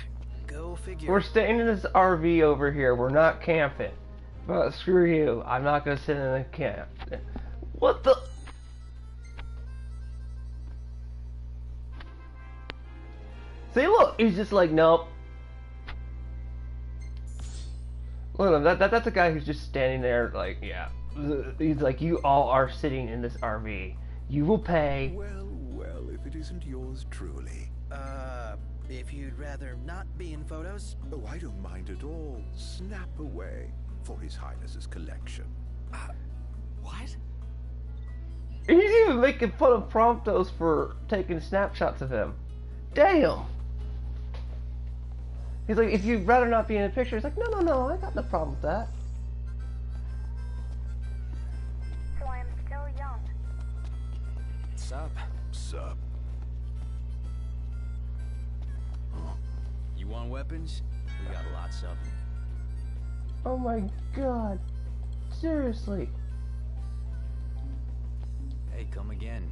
Speaker 4: go figure.
Speaker 1: We're staying in this RV over here. We're not camping. But screw you. I'm not gonna sit in a camp. What the? See, look, he's just like, nope. Look at him. That's a guy who's just standing there, like, yeah. He's like, you all are sitting in this RV. You will pay.
Speaker 7: Well, well, if it isn't yours truly.
Speaker 4: If you'd rather not be in photos?
Speaker 7: Oh, I don't mind at all. Snap away for His Highness's collection.
Speaker 4: What?
Speaker 1: He's even making fun of Promptos for taking snapshots of him. Damn! He's like, if you'd rather not be in a picture, he's like, no, I got no problem with that.
Speaker 8: So I am still young.
Speaker 7: Sup? Sup?
Speaker 11: You want weapons? We got lots of them.
Speaker 1: Oh my god. Seriously.
Speaker 11: Hey, come again.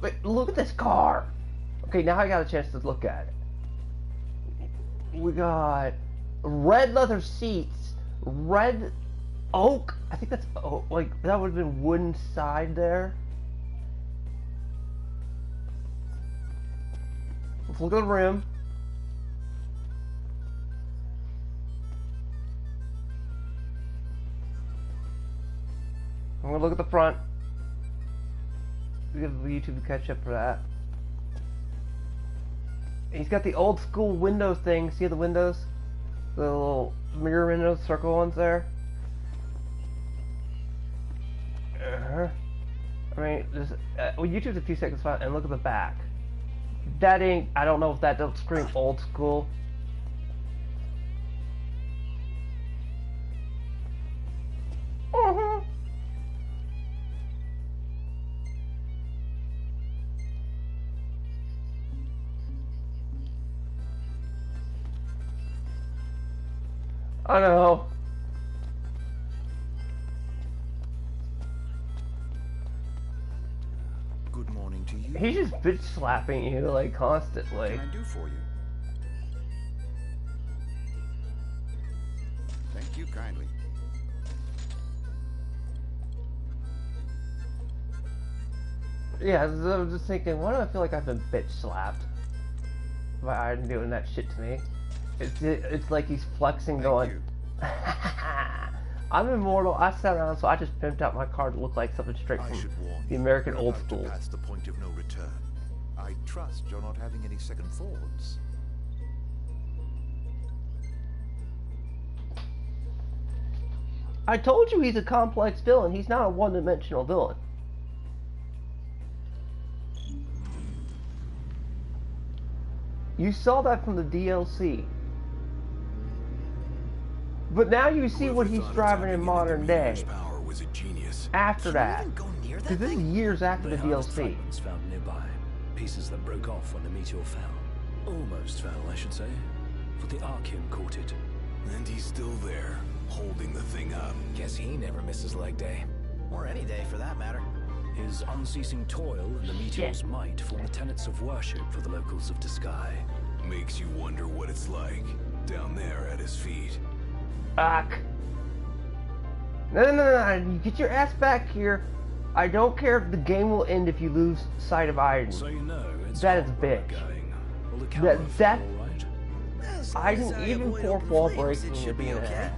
Speaker 1: But look at this car. Okay, now I got a chance to look at it. We got red leather seats, red oak. I think that's like that would have been wooden side there. Let's look at the rim. I'm gonna look at the front. We give the YouTube to catch up for that. He's got the old school windows thing. See the windows? The little mirror windows, circle ones there. I mean, just well, YouTube's a few seconds fine, and look at the back. That ain't. I don't know if that don't scream old school. I know.
Speaker 7: Good morning to you.
Speaker 1: He's just bitch slapping you like constantly.
Speaker 7: What can I do for you? Thank you kindly.
Speaker 1: Yeah, I was just thinking, why do I feel like I've been bitch slapped by Iden doing that shit to me? It's like he's flexing, going, I'm immortal. I sat around, so I just pimped out my car to look like something straight from the American old school.
Speaker 7: That's the point of no return. I trust you're not having any second thoughts.
Speaker 1: I told you he's a complex villain. He's not a one-dimensional villain. You saw that from the DLC. But now you see what he's driving in modern day. After that. Because this is years after the DLC.
Speaker 3: Found nearby. Pieces that broke off when the meteor fell. Almost fell, I should say. For the Archean caught it.
Speaker 9: And he's still there, holding the thing up.
Speaker 11: Guess he never misses leg day.
Speaker 4: Or any day, for that matter.
Speaker 3: His unceasing toil and the meteor's might form the tenets of worship for the locals of Disguise.
Speaker 9: Makes you wonder what it's like, down there at his feet.
Speaker 1: Fuck. No. You get your ass back here. I don't care if the game will end if you lose sight of Iden.
Speaker 3: So you know, it's
Speaker 1: that is bitch. That Iden, even for fall breaking, you're being an ass.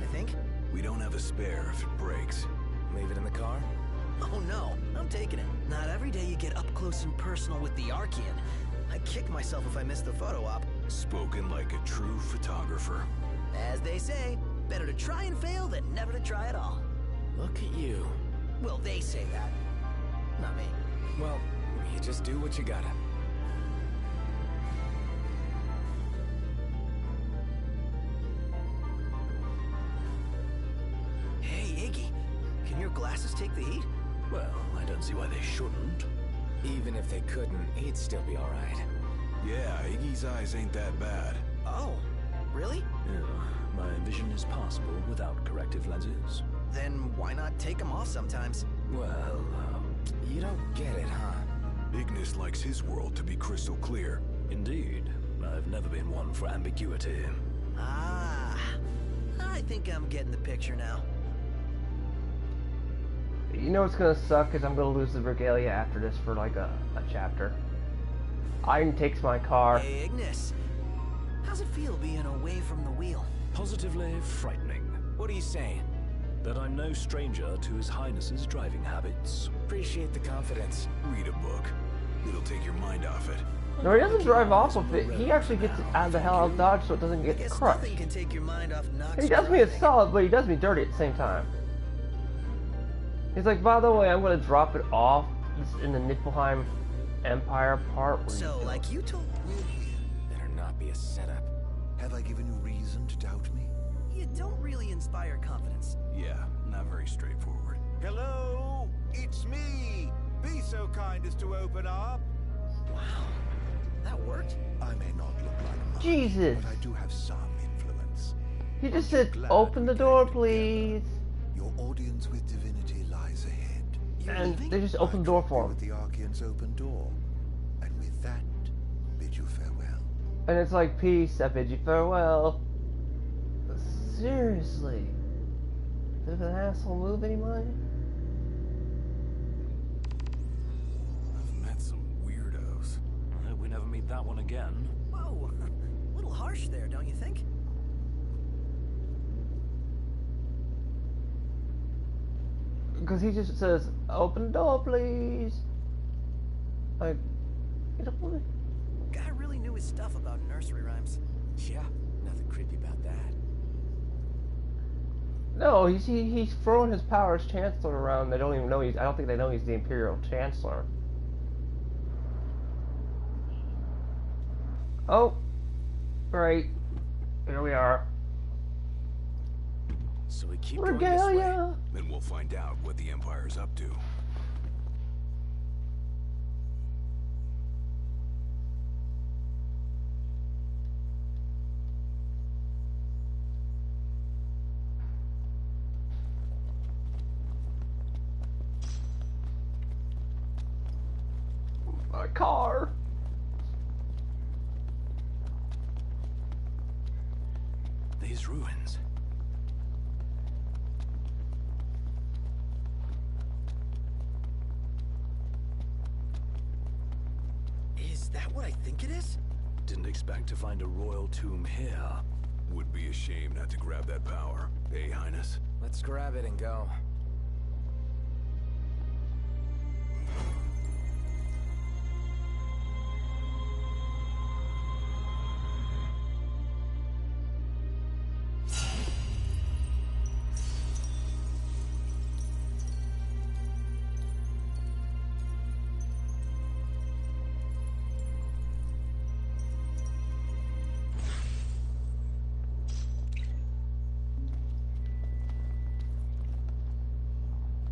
Speaker 4: I think.
Speaker 9: We don't have a spare if it breaks.
Speaker 11: Leave it in the car?
Speaker 4: Oh no, I'm taking it. Not every day you get up close and personal with the Archean. I'd kick myself if I missed the photo op.
Speaker 9: Spoken like a true photographer.
Speaker 4: As they say, better to try and fail than never to try at all.
Speaker 11: Look at you.
Speaker 4: Well, they say that. Not me.
Speaker 11: Well, you just do what you gotta.
Speaker 4: Hey, Iggy. Can your glasses take the heat?
Speaker 3: Well, I don't see why they shouldn't.
Speaker 11: Even if they couldn't, he'd still be alright.
Speaker 9: Yeah, Iggy's eyes ain't that bad.
Speaker 4: Oh, really?
Speaker 3: Yeah, my vision is passable without corrective lenses.
Speaker 4: Then why not take them off sometimes?
Speaker 11: Well, you don't get it, huh?
Speaker 9: Ignis likes his world to be crystal clear.
Speaker 3: Indeed. I've never been one for ambiguity.
Speaker 4: Ah, I think I'm getting the picture now.
Speaker 1: You know what's gonna suck is I'm gonna lose the regalia after this for like a chapter. Aiden takes my car.
Speaker 4: Hey, Ignis. How's it feel being away from the wheel?
Speaker 3: Positively frightening.
Speaker 7: What are you saying?
Speaker 3: That I'm no stranger to His Highness's driving habits.
Speaker 7: Appreciate the confidence.
Speaker 3: Read a book. It'll take your mind off it.
Speaker 1: No, he doesn't drive off of it. He actually gets it out of the hell out of Dodge so it doesn't get crushed.
Speaker 4: Nothing can take your mind off Nox.
Speaker 1: He does me a solid, but he does me dirty at the same time. He's like, by the way, I'm going to drop it off in the Niflheim Empire part.
Speaker 4: So, like you told me...
Speaker 7: Better not be a setup.
Speaker 11: Have I given you reason to doubt me?
Speaker 4: You don't really inspire confidence.
Speaker 3: Yeah, not very straightforward.
Speaker 15: Hello, it's me. Be so kind as to open up.
Speaker 4: Wow, that worked.
Speaker 11: I may not look like much,
Speaker 1: Jesus.
Speaker 11: but I do have some influence.
Speaker 1: He just said, open the door, please.
Speaker 11: Your audience with divinity lies ahead.
Speaker 1: And they just opened the door for him.
Speaker 11: With the Archean's open door, and with that, bid you farewell.
Speaker 1: And it's like, peace, I bid you farewell. Seriously? Does an asshole move anybody?
Speaker 3: I've met some weirdos.
Speaker 16: I hope we never meet that one again.
Speaker 4: Whoa, a little harsh there, don't you think?
Speaker 1: Because he just says, open the door, please. Like, you don't want to...
Speaker 4: Guy really knew his stuff about nursery rhymes.
Speaker 7: Yeah, nothing creepy about that.
Speaker 1: No, he's throwing his power as Chancellor around. They don't even know I don't think they know he's the Imperial Chancellor. Oh, great. Here we are.
Speaker 7: So we keep going this way.
Speaker 1: Regalia.
Speaker 3: Then we'll find out what the Empire's up to.
Speaker 1: My car.
Speaker 3: These ruins.
Speaker 4: Is that what I think it is?
Speaker 3: Didn't expect to find a royal tomb here. Would be a shame not to grab that power. Hey, Highness.
Speaker 7: Let's grab it and go.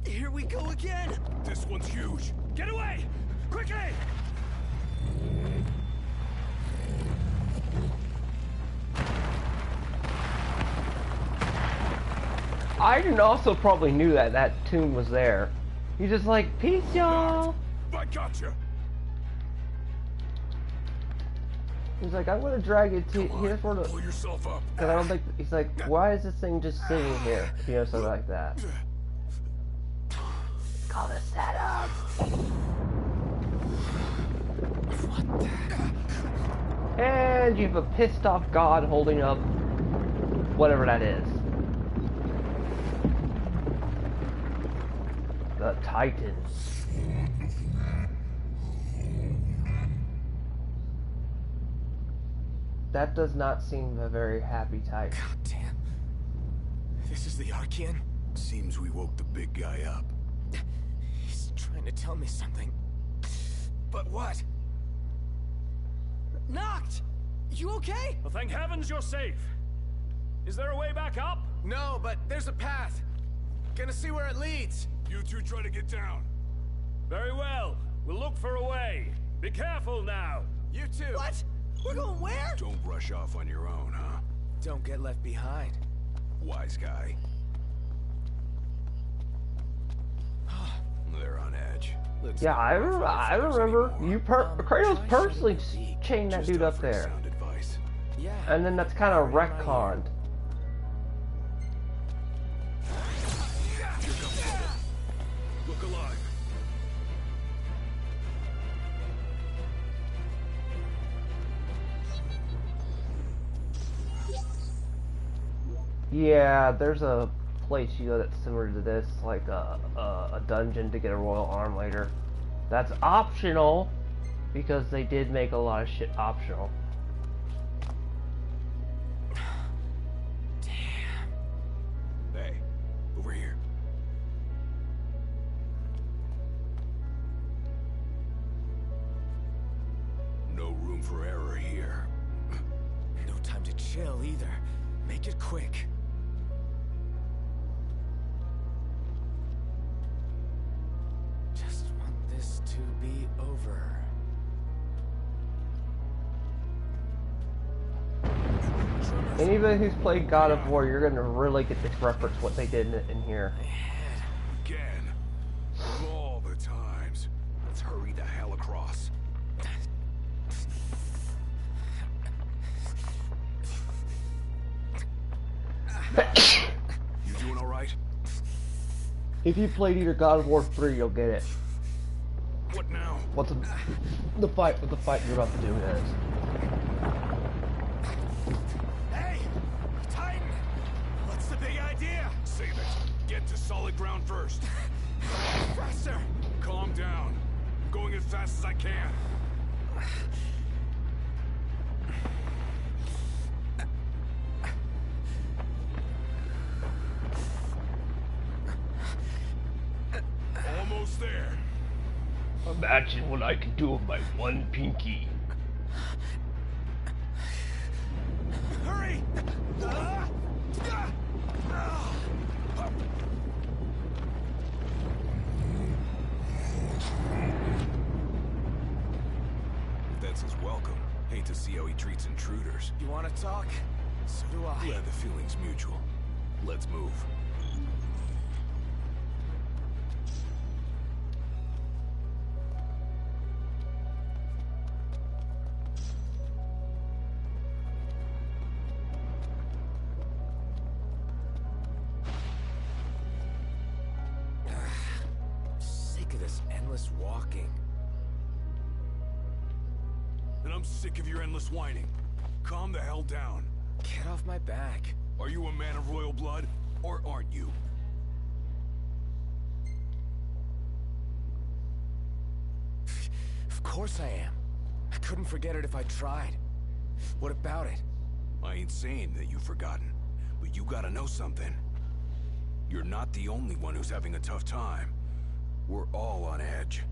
Speaker 4: Here we go again!
Speaker 3: This one's huge. Get away! Quickly!
Speaker 1: Aiden also probably knew that tomb was there. He's just like, peace, y'all.
Speaker 3: I gotcha.
Speaker 1: He's like, I'm gonna drag it to here for the.
Speaker 3: Pull yourself up.
Speaker 1: Because I don't think he's like, why is this thing just sitting here? You know, something like that. Call the setup.
Speaker 7: What the?
Speaker 1: And you have a pissed off god holding up whatever that is. The Titans. That does not seem a very happy Titan.
Speaker 7: God damn. This is the Archean?
Speaker 3: Seems we woke the big guy up.
Speaker 7: He's trying to tell me something. But what?
Speaker 4: Knocked! You okay?
Speaker 16: Well, thank heavens you're safe. Is there a way back up?
Speaker 7: No, but there's a path. Gonna see where it leads.
Speaker 3: You two try to get down.
Speaker 16: Very well. We'll look for a way. Be careful now.
Speaker 7: You too.
Speaker 4: What? We're going where?
Speaker 3: Don't rush off on your own, huh?
Speaker 7: Don't get left behind.
Speaker 3: Wise guy. They're on edge.
Speaker 7: Looks
Speaker 1: Yeah,
Speaker 7: like
Speaker 1: I remember. You Kratos personally chained that dude up there.
Speaker 3: Sound advice.
Speaker 4: Yeah.
Speaker 1: And then that's kind of retconned.
Speaker 9: Look alive.
Speaker 1: Yeah, there's a place you go that's similar to this, like a dungeon to get a royal arm later. That's optional, because they did make a lot of shit optional.
Speaker 9: Hey, over here. No room for error here.
Speaker 4: No time to chill either. Make it quick. Just want this to be over.
Speaker 1: Anybody who's played God of War, you're gonna really get this reference what they did in here.
Speaker 9: Again. Of all the times. Let's hurry the hell across. You doing alright?
Speaker 1: If you played either God of War 3, you'll get it.
Speaker 9: What now?
Speaker 1: What the fight you're about to do is.
Speaker 9: Hey! Titan! What's the big idea? Save it. Get to solid ground first. Faster! Calm down. I'm going as fast as I can. Almost there.
Speaker 1: Imagine what I can do with my one pinky.
Speaker 9: Hurry! That's his welcome. Hate to see how he treats intruders.
Speaker 4: You want to talk? So do I.
Speaker 9: Glad the feeling's mutual. Let's move.
Speaker 4: Sick of this endless walking.
Speaker 9: And I'm sick of your endless whining. Calm the hell down.
Speaker 4: Get off my back.
Speaker 9: Are you a man of royal blood, or aren't you?
Speaker 4: Of course I am. I couldn't forget it if I tried. What about it?
Speaker 9: I ain't saying that you've forgotten, but you gotta know something. You're not the only one who's having a tough time. We're all on edge.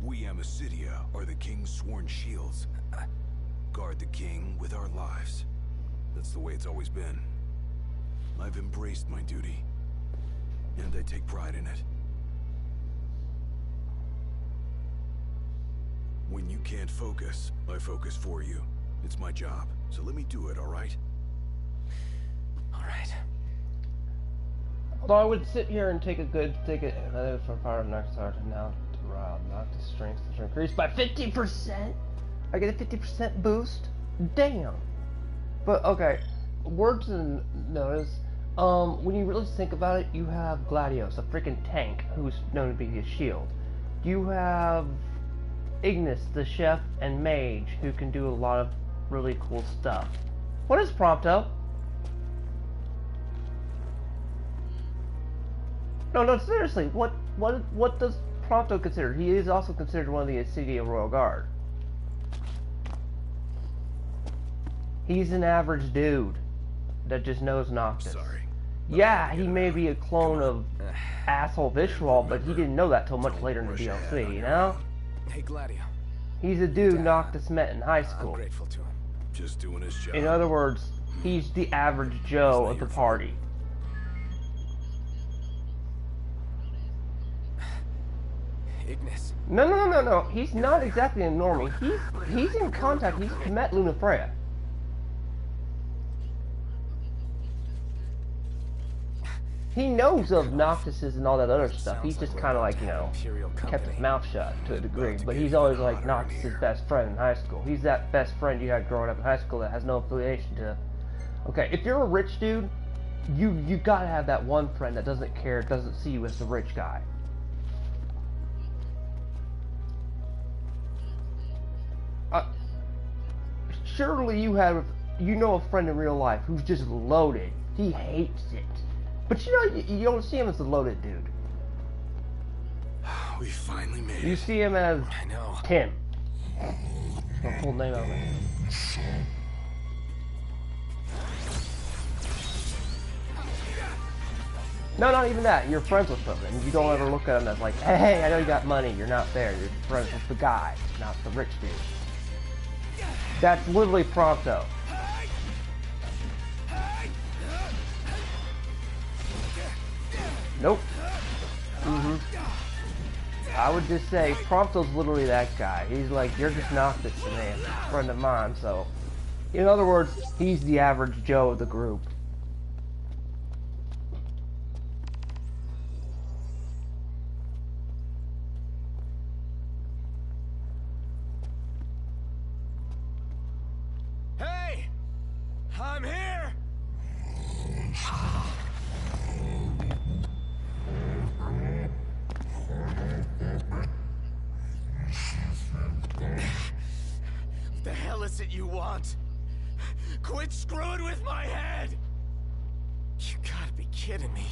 Speaker 9: We Amicitia are the king's sworn shields. Guard the king with our lives. That's the way it's always been. I've embraced my duty, and I take pride in it. When you can't focus, I focus for you. It's my job, so let me do it, all right?
Speaker 4: All right.
Speaker 1: Although I would sit here and take it from fire of next heart and now knock the strength to increase by 50%. I get a 50% boost. Damn. But okay, words and notice. When you really think about it, you have Gladios, a freaking tank who's known to be a shield. You have Ignis, the chef and mage, who can do a lot of really cool stuff. What is Prompto? No, seriously. What does Prompto consider? He is also considered one of the Acidia Royal Guard. He's an average dude that just knows Noctis.
Speaker 9: Sorry.
Speaker 1: Yeah, he may be a clone of asshole Visceral, but he didn't know that till much later in the DLC, you know?
Speaker 4: Hey, Gladio.
Speaker 1: He's a dude Noctis met in high school.
Speaker 4: I'm grateful to him.
Speaker 9: Just doing his job.
Speaker 1: In other words, he's the average Joe of the party.
Speaker 4: Ignis.
Speaker 1: No. He's not exactly a normie. He's in contact. He's met Lunafreya. he knows of Noctis's and all that other stuff. He's just kind of like, you know, kept his mouth shut to a degree. But he's always like Noctis's best friend in high school. He's that best friend you had growing up in high school that has no affiliation to... Okay, if you're a rich dude, you gotta have that one friend that doesn't care, doesn't see you as the rich guy. Surely you know a friend in real life who's just loaded. He hates it. But you know, you don't see him as a loaded dude.
Speaker 9: We finally made it.
Speaker 1: You see him as Tim. The full name of it. No, not even that. You're friends with him, and you don't ever look at him as like, hey, I know you got money. You're not there. You're friends with the guy, not the rich dude. That's literally Prompto. Nope. I would just say Prompto's literally that guy. He's like, you're just Noctis to me, a friend of mine. So, in other words, he's the average Joe of the group.
Speaker 15: Hey! I'm here! What the hell is it you want? Quit screwing with my head! You gotta be kidding me.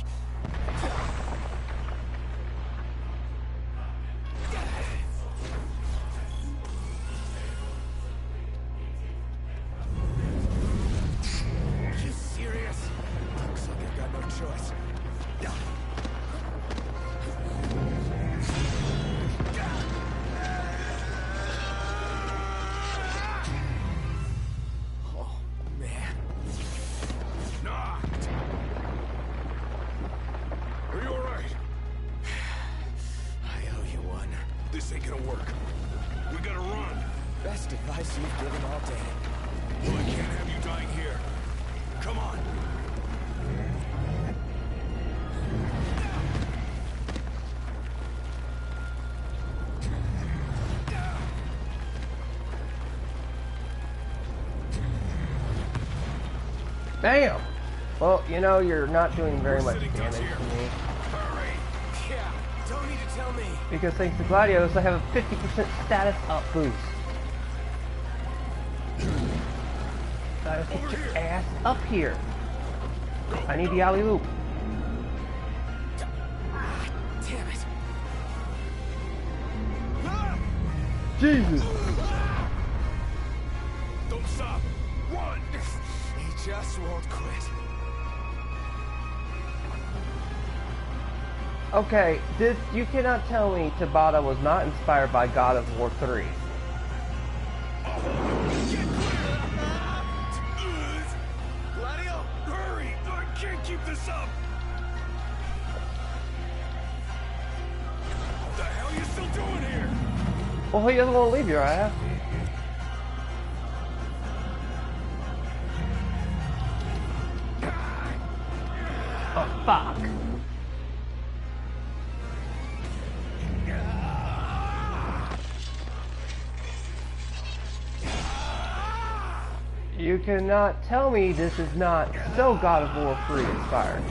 Speaker 15: You serious? Looks like I've got no choice. Oh, man. Knocked.
Speaker 9: Are you alright?
Speaker 15: I owe you one.
Speaker 9: This ain't gonna work. We gotta run.
Speaker 15: Best advice you've given all day.
Speaker 9: Well, I can't have you dying here. Come on.
Speaker 1: Bam! Well, you know, you're not doing very much damage to me.
Speaker 15: Yeah, don't need to tell me.
Speaker 1: Because thanks to Gladios, I have a 50% status up boost. Gotta get your ass up here. I need the alley-oop.
Speaker 15: Damn it.
Speaker 1: Jesus!
Speaker 9: Don't stop. Run.
Speaker 15: He just won't quit.
Speaker 1: Okay, you cannot tell me Tabata was not inspired by God of War 3.
Speaker 15: Gladio,
Speaker 9: Hurry! I can't keep this up. What the hell are you still doing here?
Speaker 1: Well, he doesn't want to leave your ass. Oh, fuck. You cannot tell me this is not so God of War 3 inspired.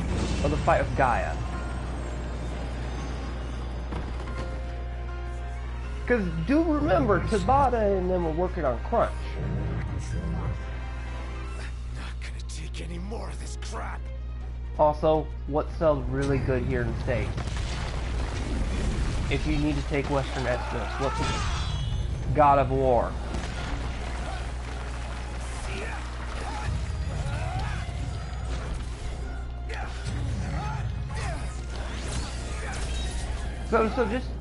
Speaker 1: Or the fight with Gaia. Because do remember, Tabata and them were working on Crunch.
Speaker 15: not gonna take any more of this crap.
Speaker 1: Also, what sells really good here in the States? If you need to take Western estimates, what's God of War? So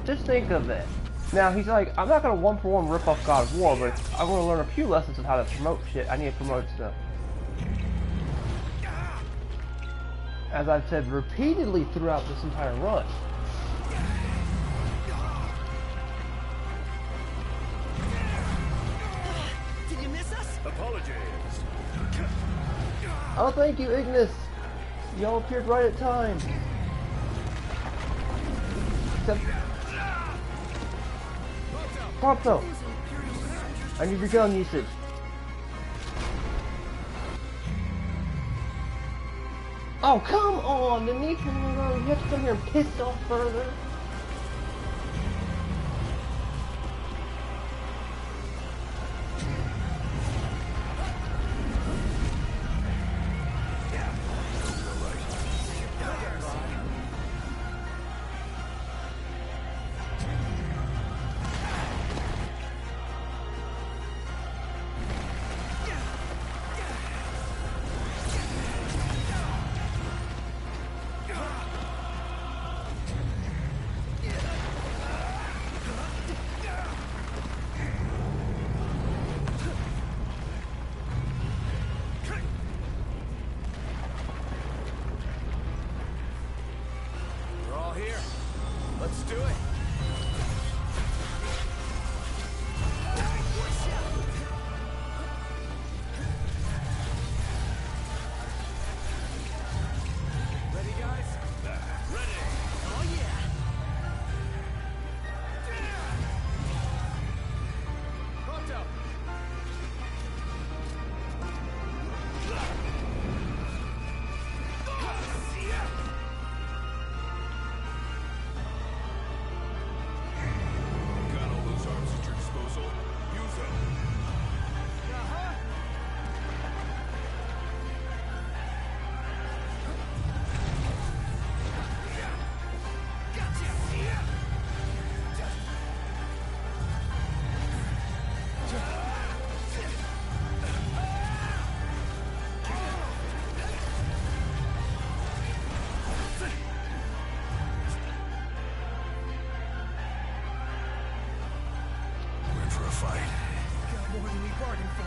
Speaker 1: just think of it. Now he's like, I'm not gonna one-for-one rip off God of War, but I'm gonna learn a few lessons of how to promote shit. I need to promote stuff. As I've said repeatedly throughout this entire run.
Speaker 15: Did you miss us?
Speaker 16: Apologies.
Speaker 1: Oh, thank you, Ignis. Y'all appeared right at time. Except... Pronto! I need your gun usage. Oh, come on! The need for you have to come here and piss off further.
Speaker 15: We're all here. Let's do it. Ready, guys? Ready. Oh, yeah. Pronto.
Speaker 9: Got all those arms at your disposal? Use them. We're in for a fight.
Speaker 15: Got more than we bargained for.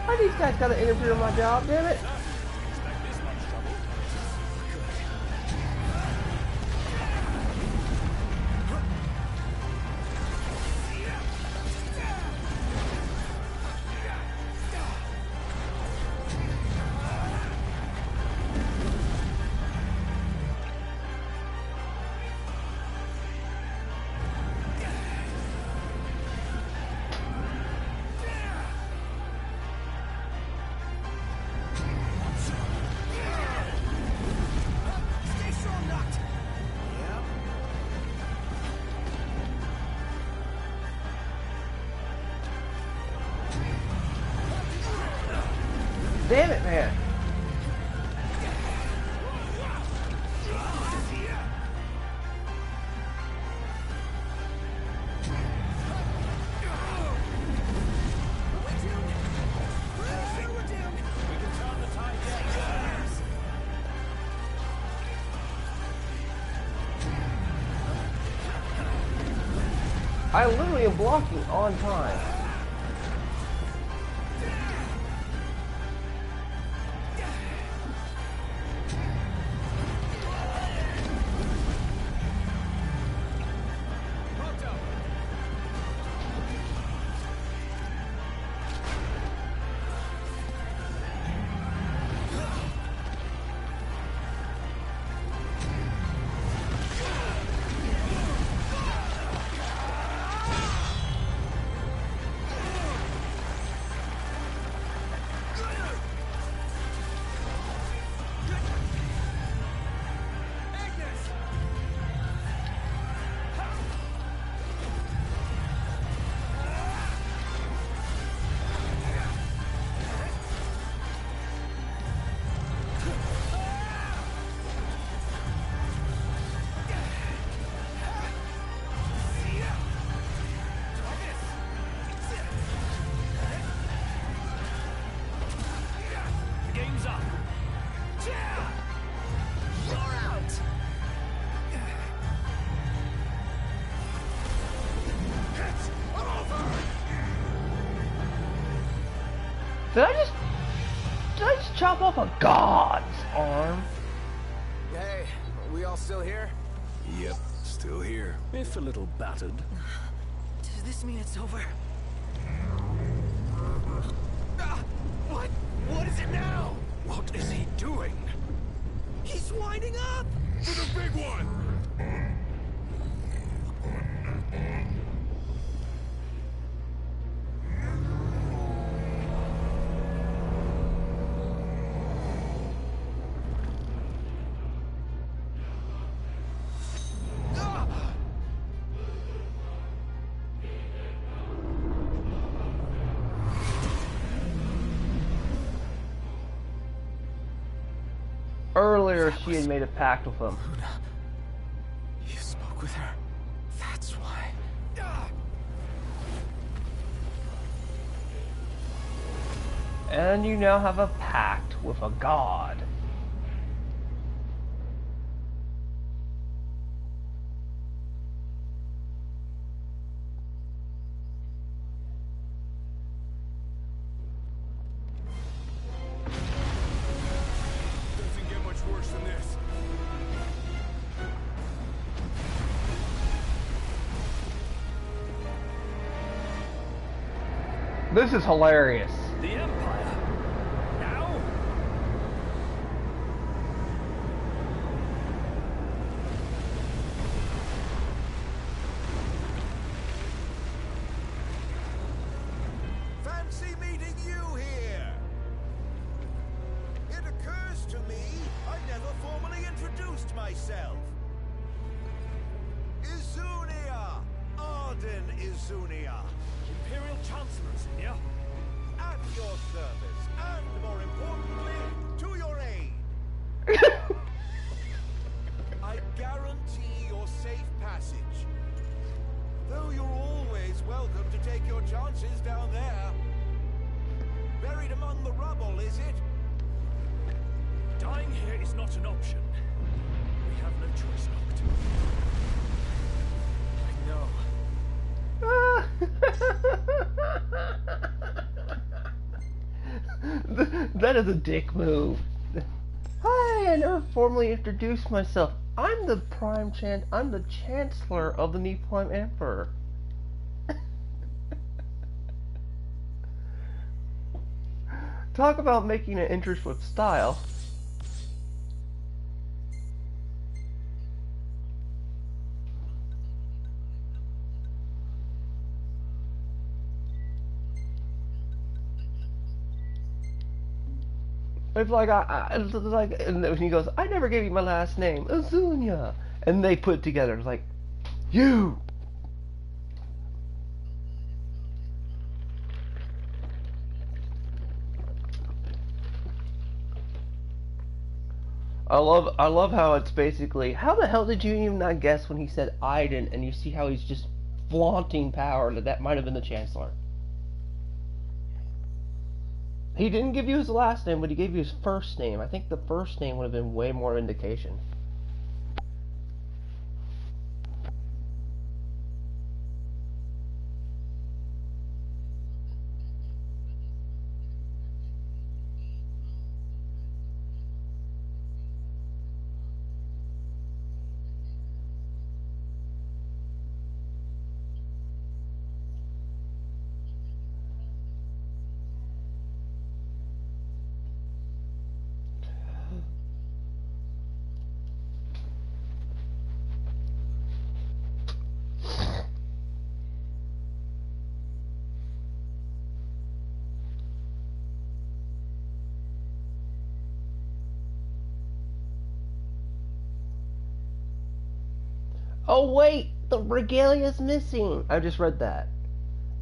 Speaker 1: Why these guys gotta interfere with my job, damn it?
Speaker 15: Stay strong, Noct. Yep.
Speaker 1: Damn it, man. I literally am blocking on time. Did I just chop off a god's arm?
Speaker 15: Hey, are we all still here?
Speaker 9: Yep,
Speaker 3: Still here.
Speaker 16: If a little battered.
Speaker 4: Does this mean it's over? What? What is it now?
Speaker 16: What is he doing?
Speaker 4: He's winding up!
Speaker 3: For the big one!
Speaker 1: Earlier, she had made a pact with him.
Speaker 15: You spoke with her? That's why.
Speaker 1: And you now have a pact with a god.
Speaker 3: Doesn't get much worse than this.
Speaker 1: This is hilarious.
Speaker 16: The Empire. Now?
Speaker 11: Fancy meeting you here. It occurs to me I never formally introduced myself. Izunia! Arden Izunia!
Speaker 16: Imperial Chancellor is in here.
Speaker 11: At your service, and more importantly, to your aid. I guarantee your safe passage. Though you're always welcome to take your chances down there. Buried among the rubble, is it?
Speaker 16: Dying here is not an option. We have no choice, Noct. I know.
Speaker 1: That is a dick move. Hi, I never formally introduced myself. I'm the I'm the Chancellor of the Nephilim Emperor. Talk about making an entrance with style. It's like it's like, and he goes, "I never gave you my last name, Azunia," and they put it together. It's like, you. I love how it's basically, how the hell did you even not guess when he said Iden, and you see how he's just flaunting power that might have been the Chancellor. He didn't give you his last name, but he gave you his first name. I think the first name would have been way more indication. Oh wait, the regalia's missing. I just read that.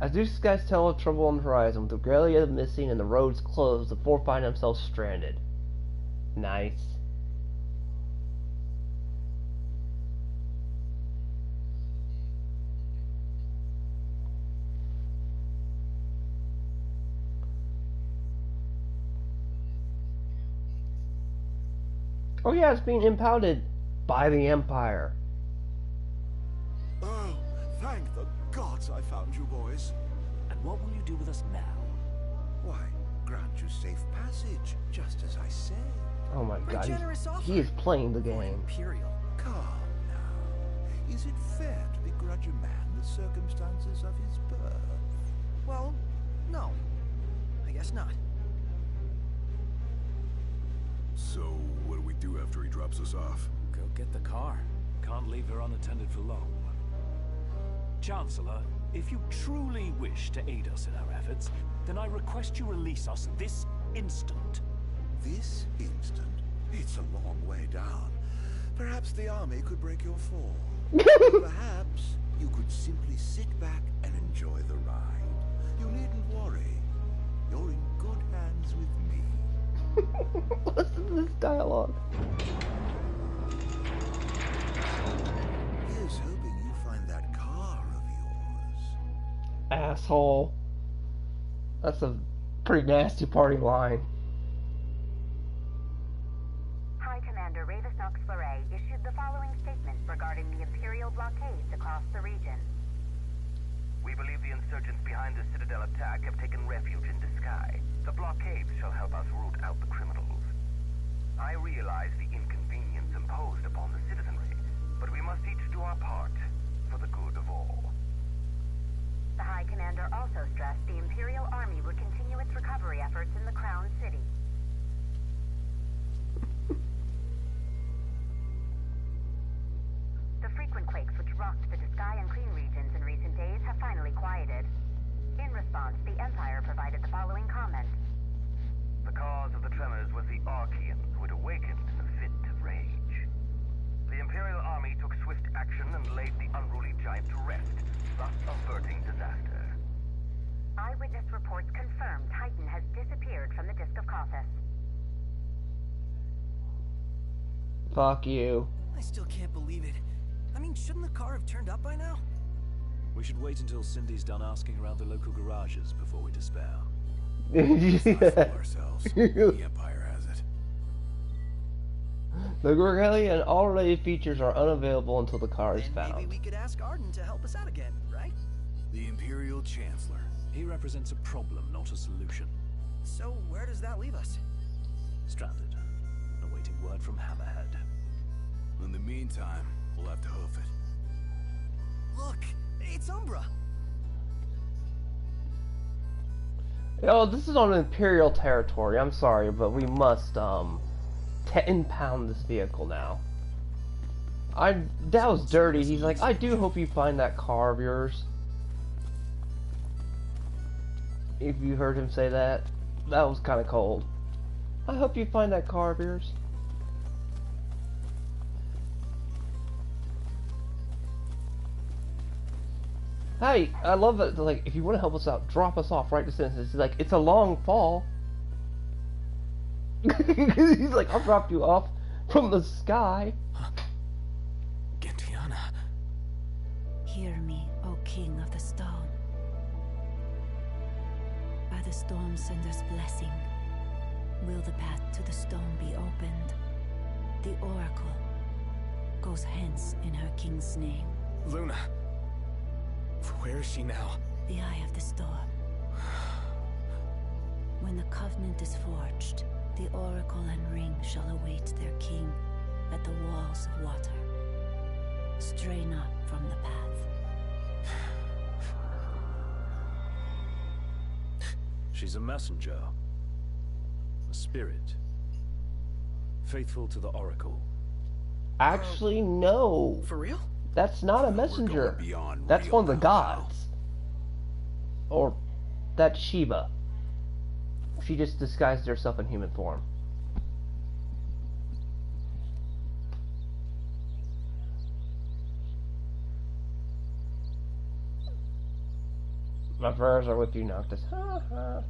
Speaker 1: As these guys tell of trouble on the horizon, with the regalia missing and the roads closed, the four find themselves stranded. Nice. Oh yeah, it's being impounded by the Empire.
Speaker 11: Oh, thank the gods I found you boys.
Speaker 16: And what will you do with us now?
Speaker 11: Why, grant you safe passage, just as I said.
Speaker 1: Oh my god, he is playing the game.
Speaker 4: Imperial.
Speaker 11: Calm now. Is it
Speaker 7: circumstances of his birth?
Speaker 4: Well, no. I guess not.
Speaker 9: So, what do we do after he drops us off?
Speaker 16: Go get the car. Can't leave her unattended for long. Chancellor, if you truly wish to aid us in our efforts, then I request you release us this instant.
Speaker 11: This instant? It's a long way down. Perhaps the army could break your fall. Or perhaps you could simply sit back and enjoy the ride. You needn't worry. You're in good hands with me.
Speaker 1: Listen to this dialogue.
Speaker 11: Here's hoping you find that car of yours.
Speaker 1: Asshole. That's a pretty nasty party line.
Speaker 8: High Commander Ravis Nox Fleury issued the following statement regarding the Imperial blockades across the region.
Speaker 12: We believe the insurgents behind the Citadel attack have taken refuge in Disguise. The blockades shall help us root out the criminals. I realize the inconvenience imposed upon the citizenry, but we must each do our part for the good of all.
Speaker 8: The High Commander also stressed the Imperial Army would continue its recovery efforts in the Crown City. The frequent quakes which rocked the Disguise and Clean regions in recent days have finally quieted. In response, the Empire provided the following comment.
Speaker 12: The cause of the tremors was the Archeans who had awakened in a fit of rage. The Imperial Army took swift action and laid the unruly giant to rest, thus averting disaster.
Speaker 8: Eyewitness reports confirm Titan has disappeared from the Disk of Cauthess.
Speaker 1: Fuck you.
Speaker 4: I still can't believe it. I mean, shouldn't the car have turned up by now?
Speaker 16: We should wait until Cindy's done asking around the local garages before we despair.
Speaker 9: Let's not fool ourselves. The Empire has it.
Speaker 1: The Gorgelli and all related features are unavailable until the car is found.
Speaker 4: Maybe we could ask Arden to help us out again, right?
Speaker 9: The Imperial Chancellor.
Speaker 16: He represents a problem, not a solution.
Speaker 4: So where does that leave us?
Speaker 16: Stranded, awaiting word from Hammerhead.
Speaker 9: In the meantime, we'll have to hoof it.
Speaker 4: Look, it's Umbra.
Speaker 1: Yo, this is on Imperial territory. I'm sorry, but we must 10-pound this vehicle now. That was dirty. He's like, I do hope you find that car of yours. If you heard him say that, that was kind of cold. I hope you find that car of yours. Hey, I love it. Like, if you want to help us out, drop us off right this instant. It's like, it's a long fall. He's like, I'll drop you off from the sky.
Speaker 4: Gentiana.
Speaker 17: Hear me, O King of the Stone. By the storm sender's blessing, will the path to the stone be opened? The oracle goes hence in her king's name.
Speaker 15: Luna. Where is she now?
Speaker 17: The eye of the storm. When the covenant is forged, the oracle and ring shall await their king at the walls of water. Stray not from the path.
Speaker 16: She's a messenger. A spirit. Faithful to the oracle.
Speaker 1: Actually, no.
Speaker 4: For real?
Speaker 1: That's not a messenger. That's one of the gods. Or that's Sheba. She just disguised herself in human form. My prayers are with you, Noctis. Ha ha.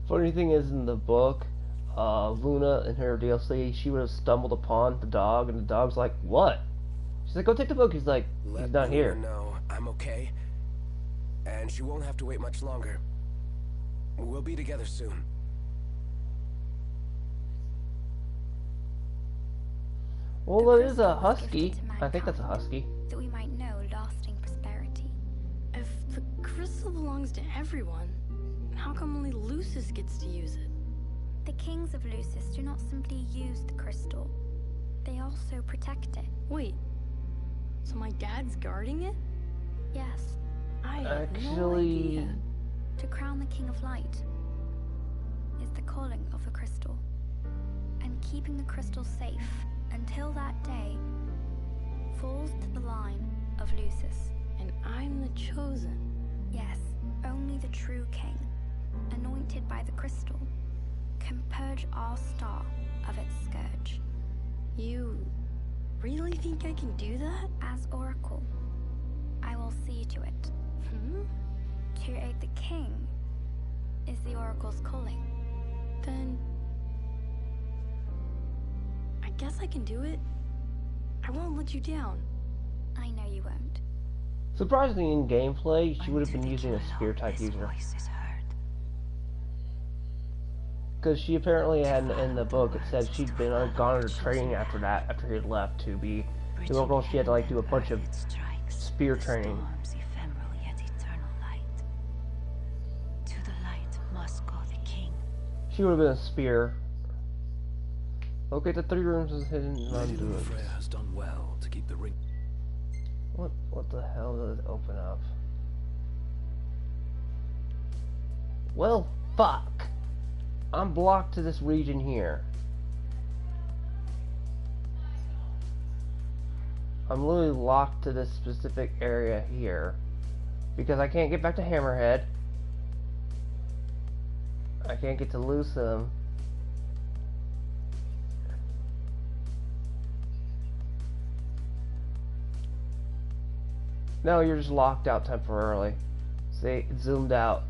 Speaker 1: Funny thing is, in the book, Luna in her DLC, she would have stumbled upon the dog, and the dog's like, "What?" She's like, "Go take the book." He's like, "He's not here."
Speaker 15: No, I'm okay. And she won't have to wait much longer. We'll be together soon.
Speaker 1: Well, it is a husky. I think that's a husky.
Speaker 5: That we might know lasting prosperity.
Speaker 18: belongs to everyone. How come only Lucis gets to use it?
Speaker 5: The kings of Lucis do not simply use the crystal. They also protect it.
Speaker 18: Wait, so my dad's guarding it?
Speaker 5: Yes.
Speaker 18: I had no
Speaker 1: Actually,
Speaker 18: idea.
Speaker 5: To crown the King of Light is the calling of the crystal. And keeping the crystal safe until that day falls to the line of Lucis.
Speaker 18: And I'm the chosen.
Speaker 5: Yes, only the true king, anointed by the crystal, can purge our star of its scourge.
Speaker 18: You really think I can do that?
Speaker 5: As Oracle, I will see to it. To aid the king is the Oracle's calling.
Speaker 18: Then I guess I can do it. I won't let you down.
Speaker 5: I know you won't.
Speaker 1: surprisingly in gameplay, she would have been using a spear type user. Because she apparently had in the book, it said she'd been gone under training after that, after he had left to be the Oracle. She had to like do a bunch of spear training. She would have been a spear. Locate the 3 rooms is hidden
Speaker 3: Lady
Speaker 1: non-doers.
Speaker 3: Lunafreya has done well to keep the ring.
Speaker 1: What the hell does it open up? Well, fuck. I'm blocked to this region here. I'm literally locked to this specific area here because I can't get back to Hammerhead. I can't get to Lucem. No, you're just locked out temporarily. See, it zoomed out.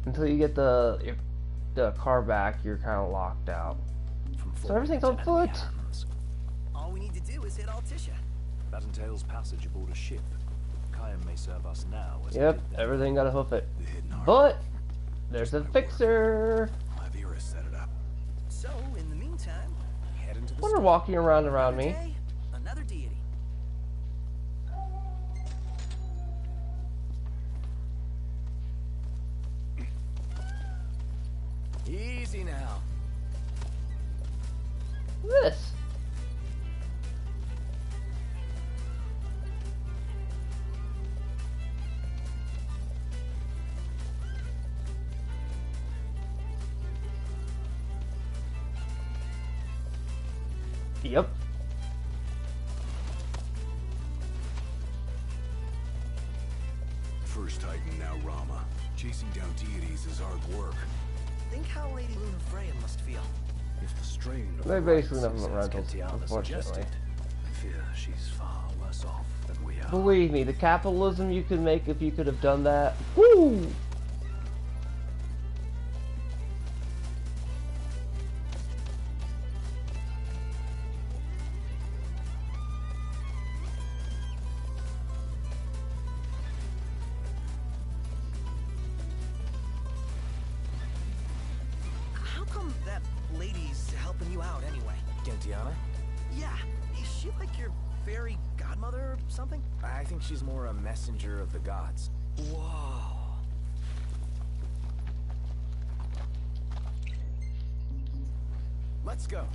Speaker 1: Until you get the car back, you're kind of locked out. So everything's on foot.
Speaker 4: All we need to do is hit Altissia.
Speaker 16: That entails passage aboard a ship. Kyan may serve us now. As
Speaker 1: Yep, everything gotta hoof it. But there's a fixer.
Speaker 3: I'll have Iris set it up.
Speaker 4: So, in the meantime,
Speaker 16: head into the
Speaker 1: What are walking around me?
Speaker 4: day, another deity.
Speaker 15: Easy now.
Speaker 1: This. Yep.
Speaker 3: First Titan, now Rama. Chasing down deities is hard work.
Speaker 4: Think how Lady Lunafreya must feel.
Speaker 16: If the strain of
Speaker 1: They're
Speaker 16: the
Speaker 1: basically
Speaker 16: rites
Speaker 1: nothing but
Speaker 16: as
Speaker 1: rentals,
Speaker 16: Gentiana
Speaker 1: unfortunately.
Speaker 16: suggested, I fear she's far worse off than we are.
Speaker 1: Believe me, the capitalism you could make if you could have done that. Woo!
Speaker 4: How come that lady's helping you out anyway?
Speaker 7: Gentiana?
Speaker 4: Yeah, is she like your fairy godmother or something?
Speaker 7: I think she's more a messenger of the gods.
Speaker 4: Whoa.
Speaker 7: Let's go.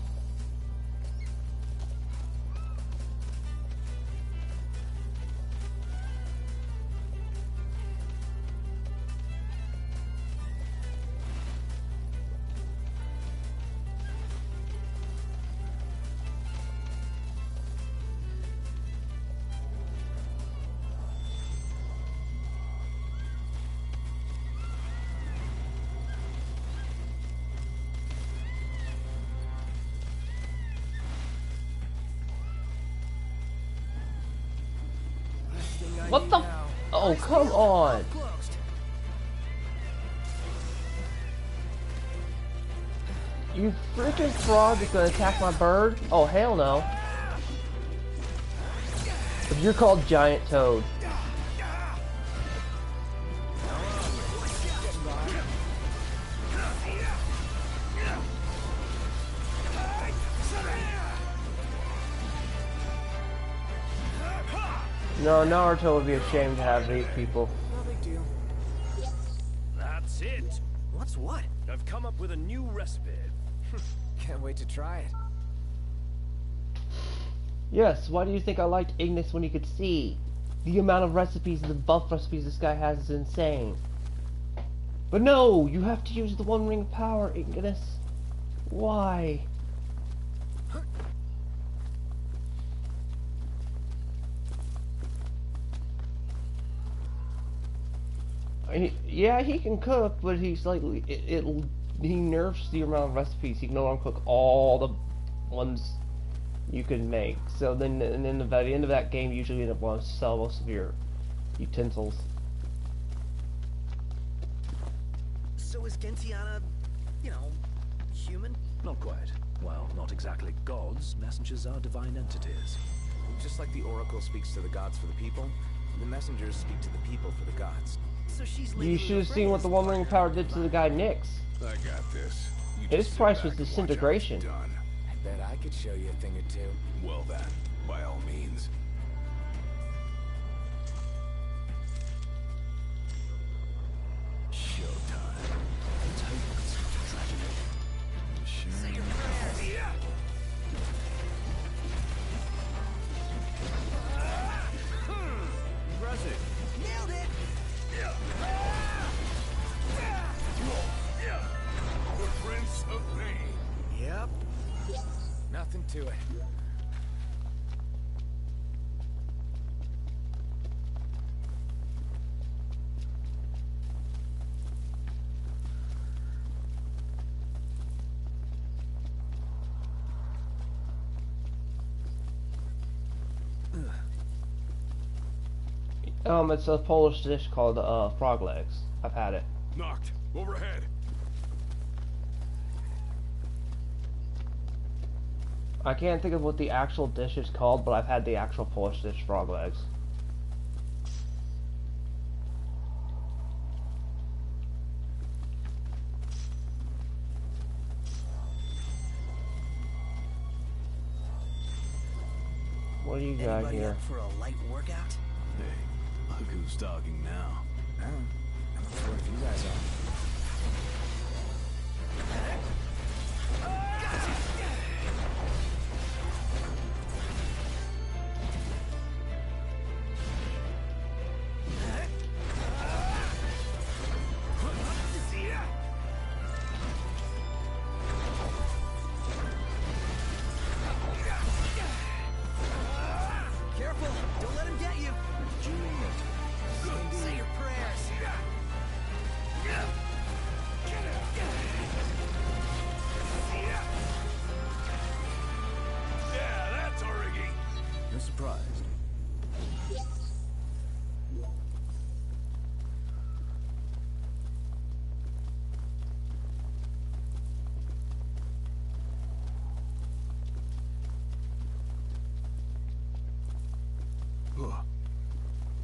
Speaker 1: What the? Oh, come on. You freaking frog is gonna attack my bird? Oh, hell no. If you're called Giant Toad. No, Naruto would be ashamed to have 8 people.
Speaker 15: No big deal.
Speaker 16: That's it.
Speaker 4: What's what?
Speaker 16: I've come up with a new recipe.
Speaker 15: Can't wait to try it.
Speaker 1: Yes, why do you think I liked Ignis when you could see? The amount of recipes, the buff recipes this guy has is insane. But no, you have to use the One Ring of Power, Ignis. Why? Yeah, he can cook, but he's like, he nerfs the amount of recipes. He can no longer cook all the ones you can make. So then, and then by the end of that game, you usually end up wanting to sell most of your utensils.
Speaker 4: So is Gentiana, you know, human?
Speaker 16: Not quite. Well, not exactly gods. Messengers are divine entities.
Speaker 15: Just like the Oracle speaks to the gods for the people, the messengers speak to the people for the gods.
Speaker 4: So she's
Speaker 1: You should have seen what the One Ring of Power did to the guy Nyx.
Speaker 9: I got this.
Speaker 1: His price was disintegration.
Speaker 15: I bet I could show you a thing or two.
Speaker 9: Well then, by all means.
Speaker 16: Showtime. Let's hope it's not a tragedy.
Speaker 9: Sure.
Speaker 4: Say your prayers.
Speaker 16: Yeah.
Speaker 15: Impressive.
Speaker 4: Nailed it.
Speaker 9: The Prince of Pain.
Speaker 15: Yep. Nothing to it.
Speaker 1: It's a Polish dish called frog legs. I've had it.
Speaker 9: Knocked. Overhead.
Speaker 1: I can't think of what the actual dish is called, but I've had the actual Polish dish, frog legs. What do you got
Speaker 4: Anybody
Speaker 1: here?
Speaker 4: up for a light workout?
Speaker 9: Hey, look who's talking now.
Speaker 15: I'm not sure if you guys are.
Speaker 4: Careful! Don't let him get you! Say your prayers!
Speaker 9: Yeah, that's Origi.
Speaker 15: You're surprised.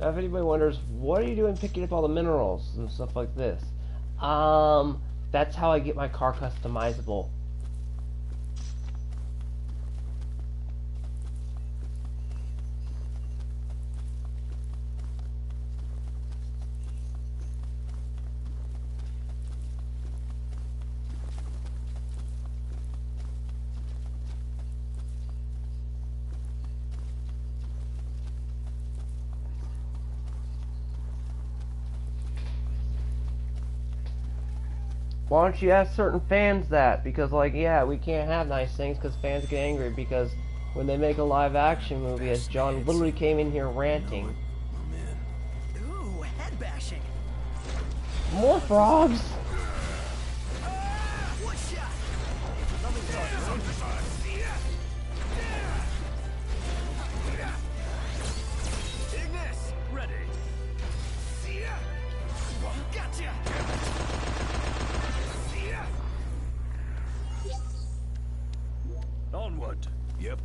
Speaker 1: Now, if anybody wonders, what are you doing picking up all the minerals and stuff like this? That's how I get my car customizable. Why don't you ask certain fans that? Because, like, yeah, we can't have nice things because fans get angry because when they make a live action movie, as John literally came in here ranting.
Speaker 4: Ooh, head bashing!
Speaker 1: More frogs!
Speaker 4: One shot!
Speaker 16: Ignis! Ready.
Speaker 4: Gotcha!
Speaker 16: Onward.
Speaker 9: Yep.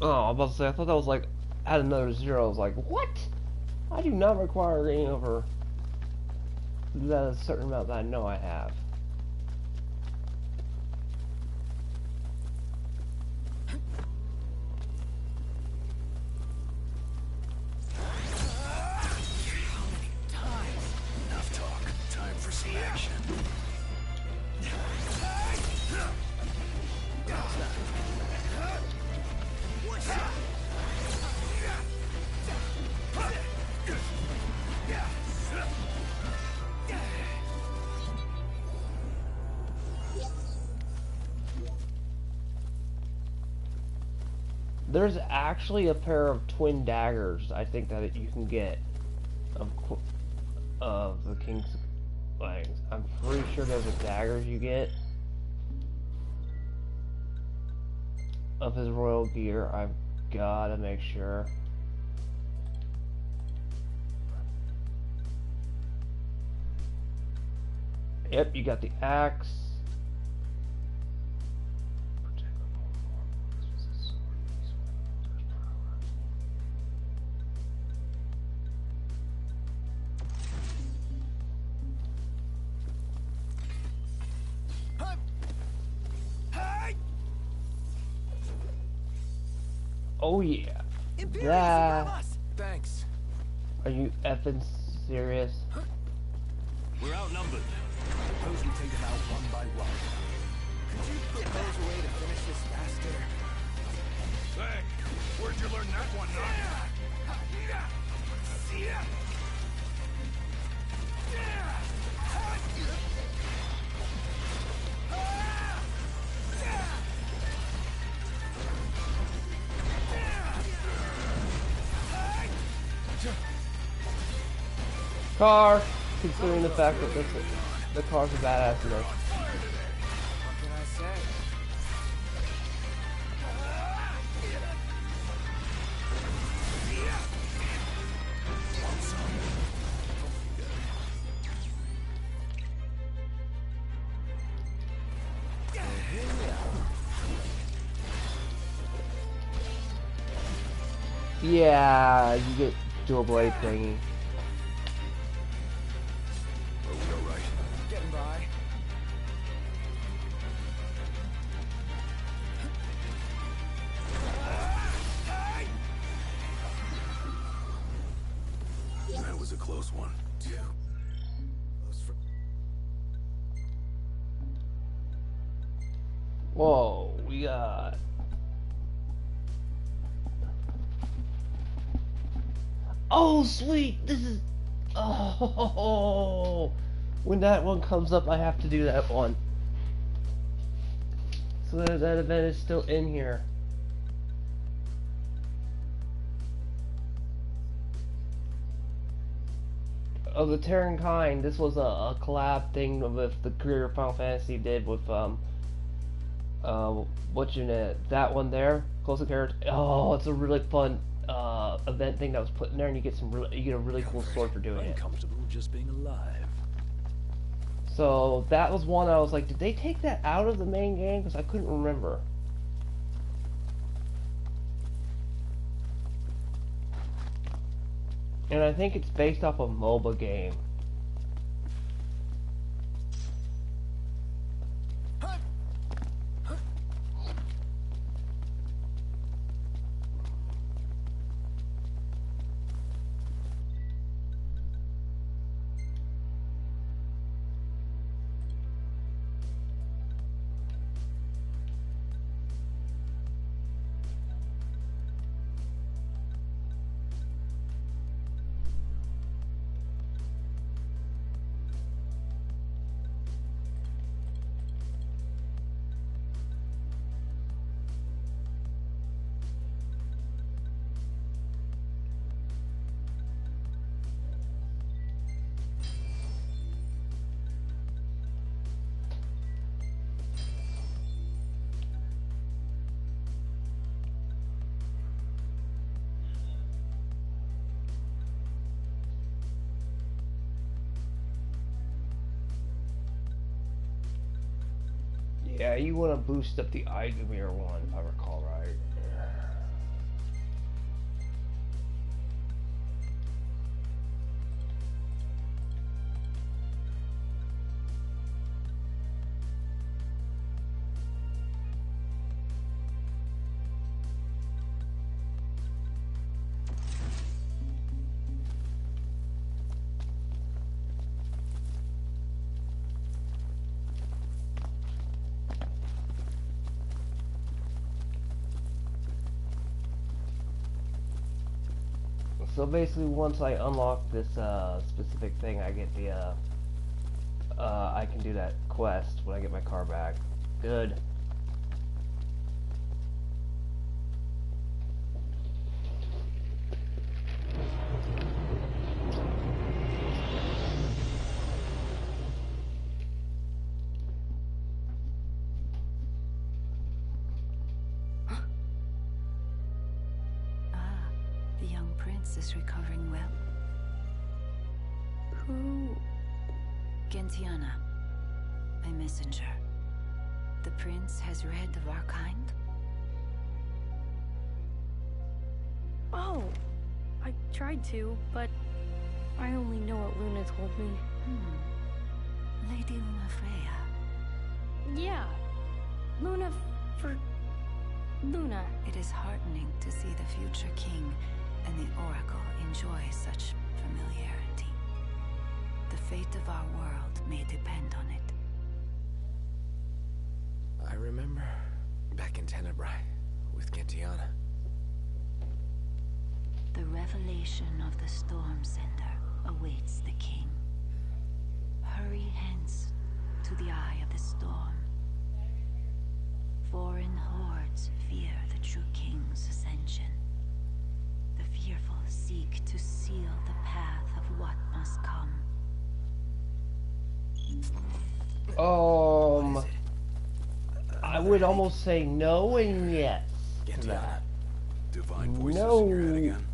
Speaker 1: Oh, I was about to say, I thought that was like, add another zero. I was like, what? I do not require any over that a certain amount that I know I have.
Speaker 3: Enough talk. Time for some action.
Speaker 1: There's actually a pair of twin daggers I think that you can get of the King's Fangs. I'm pretty sure those are daggers you get of his royal gear. I've gotta make sure. Yep, you got the axe. Oh yeah. That.
Speaker 15: Thanks.
Speaker 1: Are you effing serious?
Speaker 16: We're outnumbered. Suppose we take them out one by one.
Speaker 15: Could you propose a way to finish this faster?
Speaker 10: Hey, where'd you learn that one, huh?
Speaker 1: Car, considering the fact that the car's a badass in this.
Speaker 15: What can I say?
Speaker 1: Yeah, you get dual blade thingy.
Speaker 3: Are we alright?
Speaker 15: Getting by.
Speaker 3: That was a close one.
Speaker 15: Close for...
Speaker 1: Whoa, we got... Oh, sweet! This is... Oh! When that one comes up, I have to do that one. So that event is still in here. Of the Terran Kind, this was a collab thing with the career Final Fantasy did with, what's your name? That one there, Close Encounter. Oh, it's a really fun event thing that was put in there, and you get you get a really cool sword for doing it.
Speaker 16: Uncomfortable just being alive.
Speaker 1: So that was one I was like, did they take that out of the main game? Because I couldn't remember. And I think it's based off a MOBA game. Yeah, you want to boost up the Igomir one, if I recall right. So basically, once I unlock this specific thing, I get the I can do that quest when I get my car back. Good.
Speaker 17: The young prince is recovering well.
Speaker 18: Who?
Speaker 17: Gentiana, my messenger. The prince has read of our kind.
Speaker 18: Oh, I tried to, but I only know what Luna told me.
Speaker 17: Lady Luna Freya.
Speaker 18: Yeah, Luna for Luna.
Speaker 17: It is heartening to see the future king and the Oracle enjoy such familiarity. The fate of our world may depend on it.
Speaker 15: I remember back in Tenebrae with Gentiana.
Speaker 17: The revelation of the Storm Sender awaits the king. Hurry hence to the eye of the storm. Foreign hordes fear the true king's ascension. The fearful seek to seal the path of what must come.
Speaker 1: I would almost say no and yes to that. No,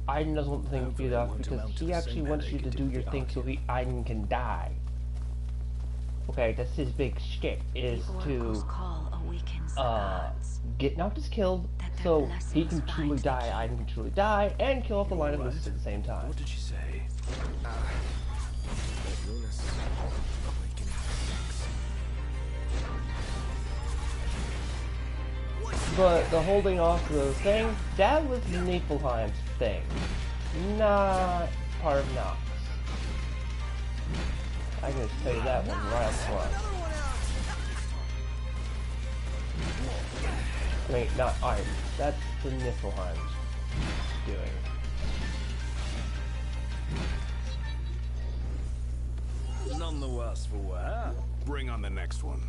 Speaker 1: I doesn't think do that because he actually wants you to do your thing so Aiden can die. Okay, that's his big shtick, is to get Noctis killed so he can truly die, Aiden can truly die, and kill off the line of Lucis at the same time.
Speaker 16: What did she say?
Speaker 1: But the holding off the thing, that was Niflheim's thing, not part of Nox. I can just tell you that one right up front. Wait, not Iron. That's the Niflheim's doing.
Speaker 3: None the worse for wear. Bring on the next one.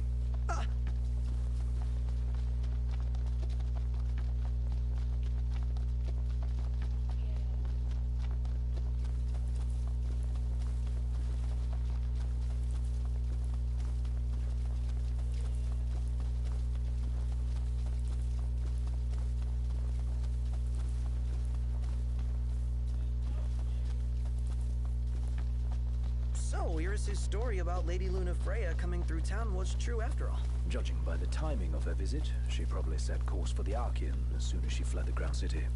Speaker 4: So, Iris' story about Lady Luna Freya coming through town was true after all.
Speaker 16: Judging by the timing of her visit, she probably set course for the Archean as soon as she fled the Ground City.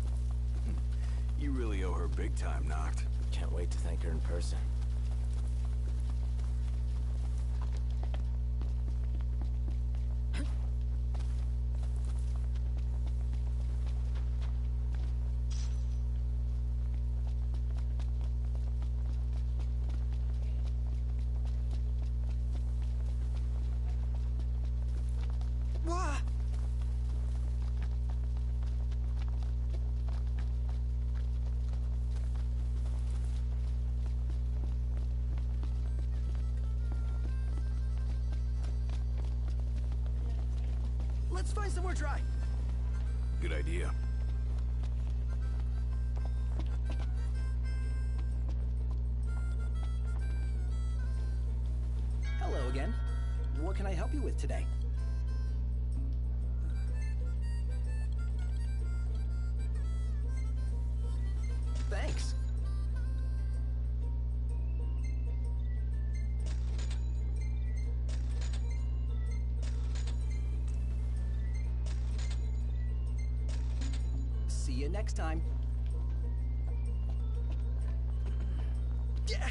Speaker 3: You really owe her big time, Noct.
Speaker 15: Can't wait to thank her in person.
Speaker 4: Let's find somewhere dry.
Speaker 3: Good idea.
Speaker 4: Hello again. What can I help you with today? Thanks. See you next time. Yeah.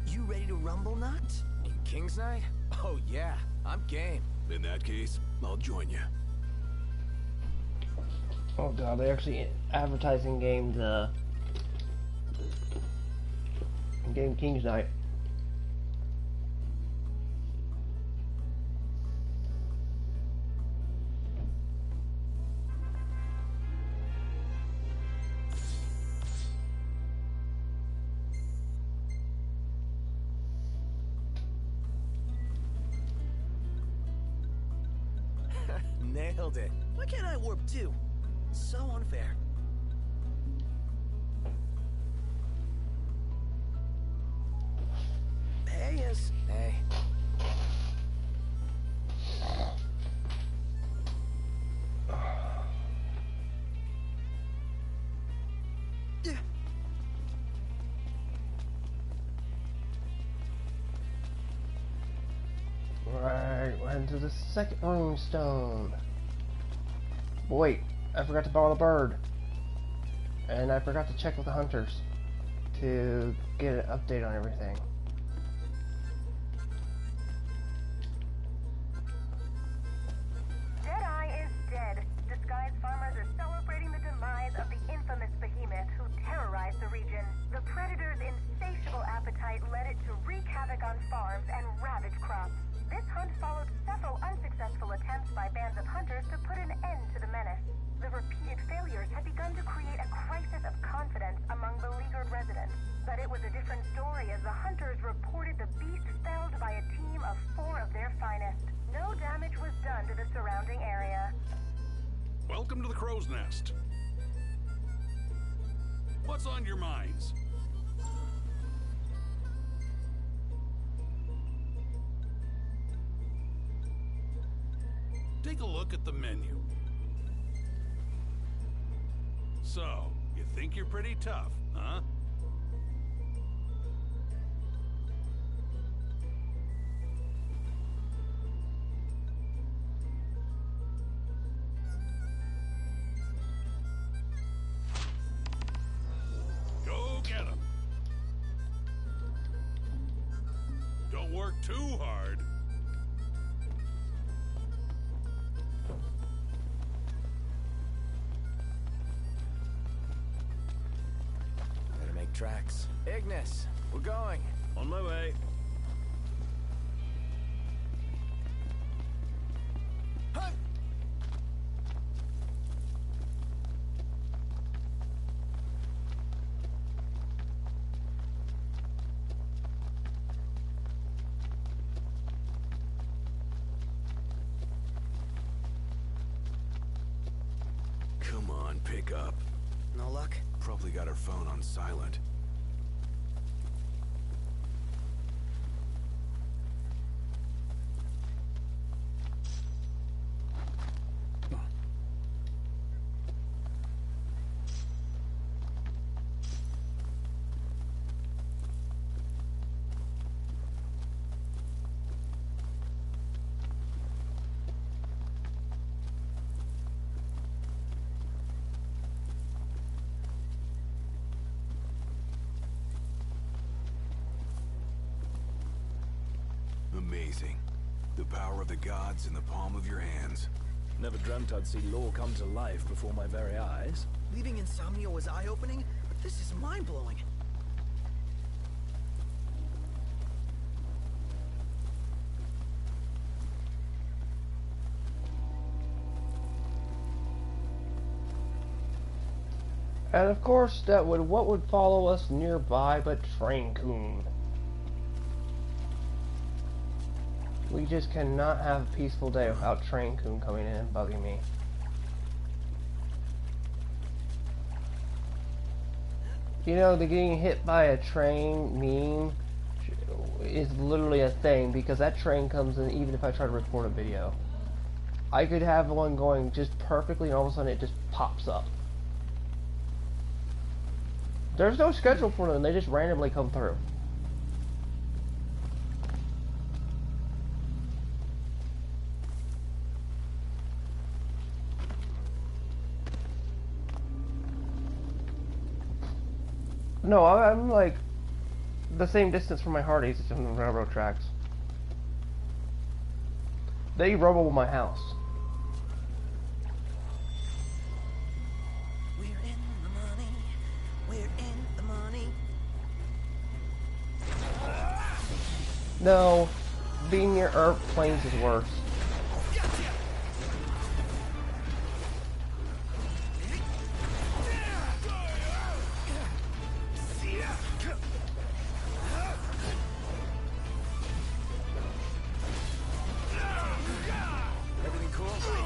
Speaker 4: You ready to rumble, Noct?
Speaker 15: In King's Night? Oh yeah, I'm game.
Speaker 3: In that case, I'll join you.
Speaker 1: Oh god, they're actually advertising game King's Night.
Speaker 4: Nailed it. Why can't I warp too? So unfair. Hey, yes. Hey.
Speaker 1: Right, we're heading to the second rune stone. Wait, I forgot to borrow the bird. And I forgot to check with the hunters to get an update on everything.
Speaker 8: Deadeye is dead. Disguised farmers are celebrating the demise of the infamous behemoth who terrorized the region. The predator's insatiable appetite led it to wreak havoc on farms and ravage crops. This hunt followed several unsuccessful attempts by bands of hunters to put an end to the menace. The repeated failures had begun to create a crisis of confidence among beleaguered residents. But it was a different story as the hunters reported the beast felled by a team of 4 of their finest. No damage was done to the surrounding area.
Speaker 19: Welcome to the Crow's Nest. What's on your minds? Take a look at the menu. So, you think you're pretty tough, huh? Go get 'em. Don't work too hard.
Speaker 4: Tracks. Ignis, we're going.
Speaker 16: On my way.
Speaker 4: Hey!
Speaker 9: Come on, pick up.
Speaker 4: No luck?
Speaker 9: Probably got her phone on silent. Amazing. The power of the gods in the palm of your hands.
Speaker 16: Never dreamt I'd see law come to life before my very eyes.
Speaker 4: Leaving Insomnia was eye-opening, but this is mind-blowing.
Speaker 1: And of course, what would follow us nearby but Traincoon. We just cannot have a peaceful day without Traincoon coming in and bugging me. You know, the getting hit by a train meme is literally a thing because that train comes in even if I try to record a video. I could have one going just perfectly and all of a sudden it just pops up. There's no schedule for them, they just randomly come through. No, I'm like the same distance from my Hardee's as on the railroad tracks. They rumble my house.
Speaker 4: We're in the money. We're in the money.
Speaker 1: No, being near airplanes is worse.
Speaker 4: Everything cool?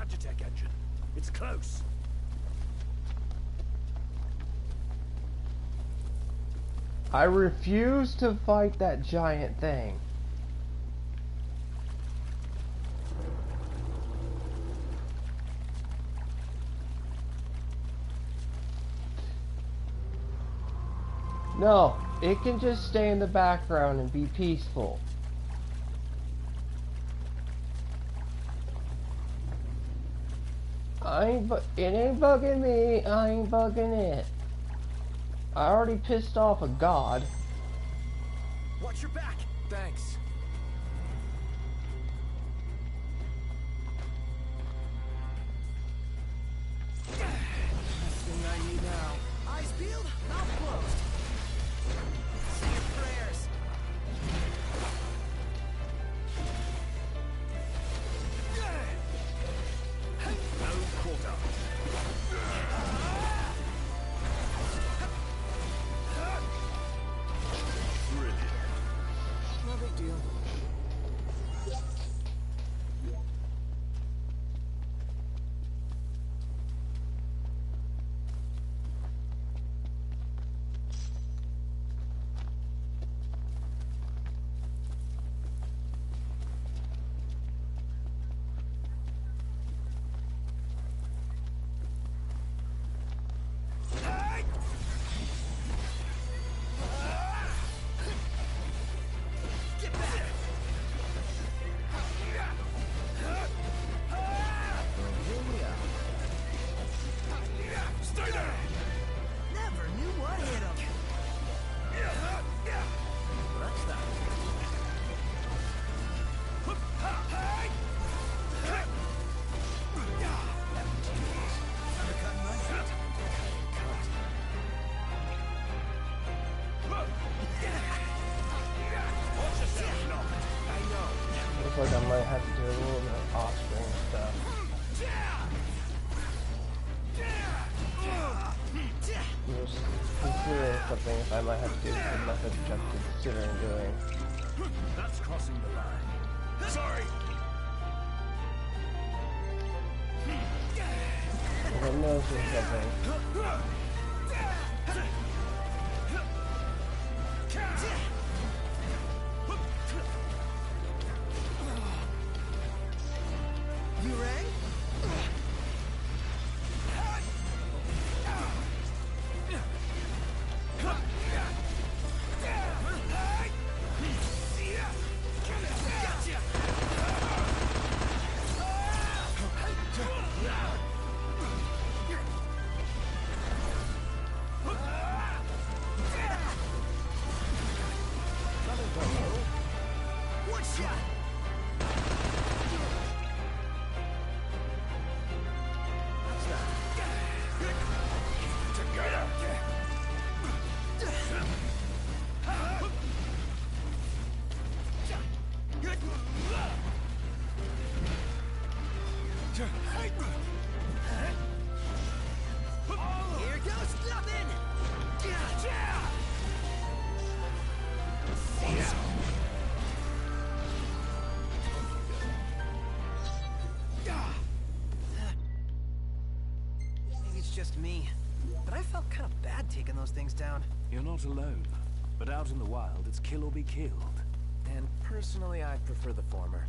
Speaker 16: Logitech engine. It's close.
Speaker 1: I refuse to fight that giant thing. No, it can just stay in the background and be peaceful. It ain't bugging me, I ain't bugging it. I already pissed off a god.
Speaker 15: Watch your back. Thanks. Last thing I need now. Eyes peeled, mouth closed. Say your prayers.
Speaker 16: No quarter. Brilliant.
Speaker 15: No big deal.
Speaker 1: Looks like I might have to do a little bit of off-screen stuff. I'm just considering something if I might have to do the method which I'm considering doing.
Speaker 16: That's crossing the line. Sorry.
Speaker 1: I'm noticing something.
Speaker 15: You rang? One shot. Here goes nothing! Maybe it's just me, but I felt kind of bad taking those things down.
Speaker 16: You're not alone. But out in the wild, it's kill or be killed.
Speaker 15: And personally, I prefer the former.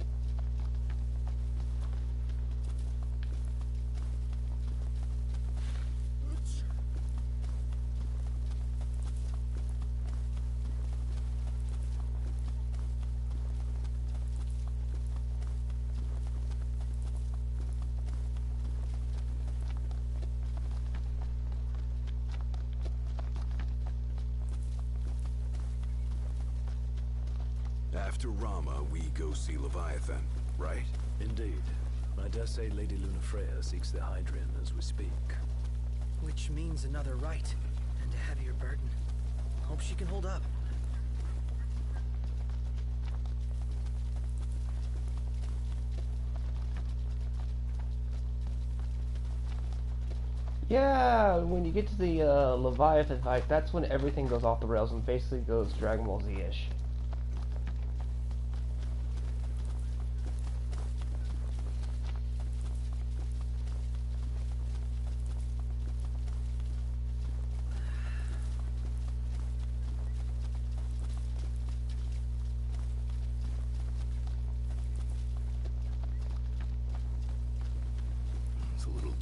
Speaker 9: After Rama, we go see Leviathan, right?
Speaker 16: Indeed. I dare say Lady Lunafreya seeks the Hydrian as we speak.
Speaker 4: Which means another rite, and a heavier burden. Hope she can hold up.
Speaker 1: Yeah, when you get to the Leviathan fight, that's when everything goes off the rails and basically goes Dragon Ball Z-ish.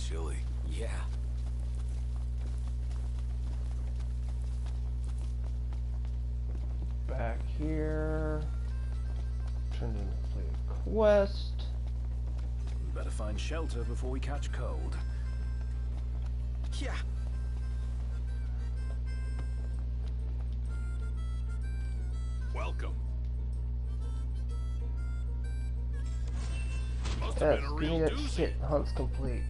Speaker 9: chilly.
Speaker 11: Yeah.
Speaker 1: Back here. Turn in a complete quest.
Speaker 16: Better find shelter before we catch cold.
Speaker 15: Yeah.
Speaker 19: Welcome. Must have
Speaker 1: Yes,
Speaker 19: been a
Speaker 1: give
Speaker 19: real
Speaker 1: me that
Speaker 19: doozy.
Speaker 1: shit. Hunt's complete.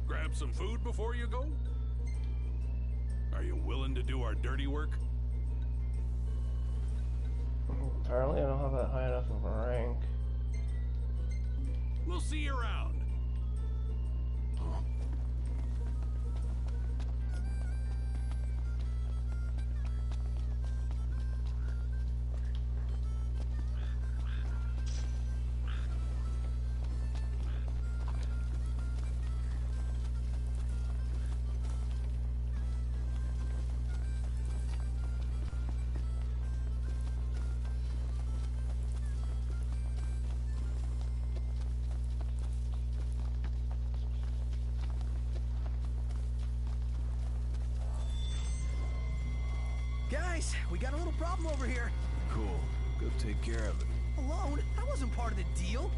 Speaker 19: Grab some food before you go? Are you willing to do our dirty work?
Speaker 1: Apparently I don't have that high enough of a rank.
Speaker 19: We'll see you around.
Speaker 4: Guys, we got a little problem over here.
Speaker 9: Cool. Go take care of it.
Speaker 4: Alone? I wasn't part of the deal.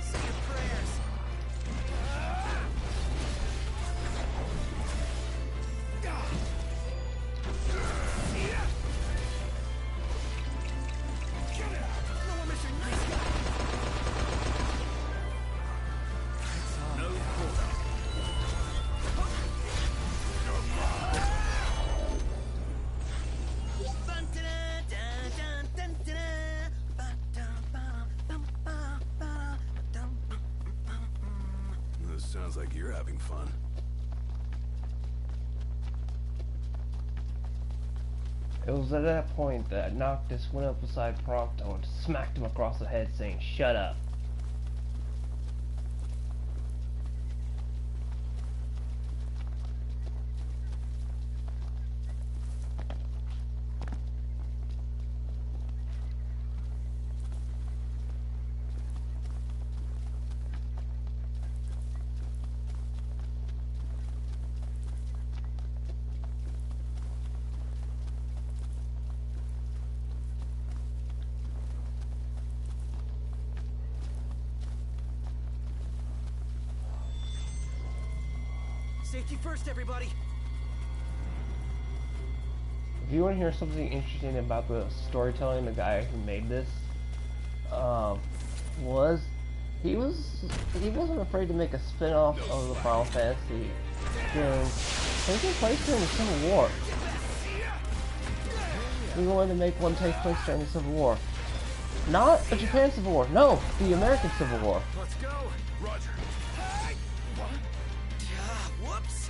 Speaker 4: Say your prayers. No one miss your nice guy.
Speaker 16: No quarter.
Speaker 9: This sounds like you're having fun.
Speaker 1: It was at that point that Noctis went up beside Prompto and smacked him across the head saying, "Shut up."
Speaker 4: Safety first, everybody.
Speaker 1: If you want to hear something interesting about the storytelling, the guy who made this he wasn't afraid to make a spin-off of the Final Fantasy game taking place during the Civil War. He wanted to make one take place during the Civil War. Not a Japan Civil War, no, the American Civil War.
Speaker 19: Let's go. Roger.
Speaker 4: Whoops.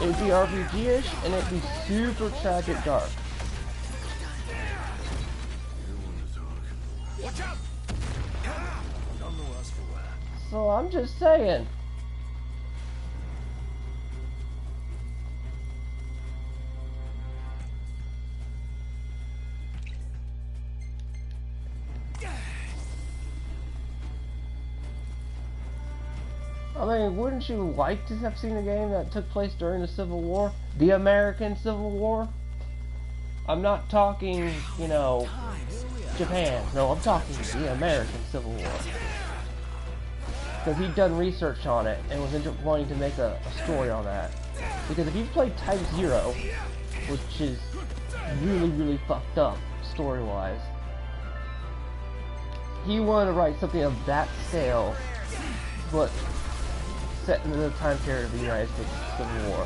Speaker 1: It'd be RPG-ish, and it'd be super tragic dark.
Speaker 19: Watch out!
Speaker 16: None the worse for wear.
Speaker 1: So I'm just saying. I mean, wouldn't you like to have seen a game that took place during the Civil War? The American Civil War? I'm not talking, you know, Japan. No, I'm talking the American Civil War. Because he'd done research on it and was wanting to make a story on that. Because if you played Type 0, which is really, really fucked up story-wise, he wanted to write something of that scale, but set into the time period of the United States Civil War.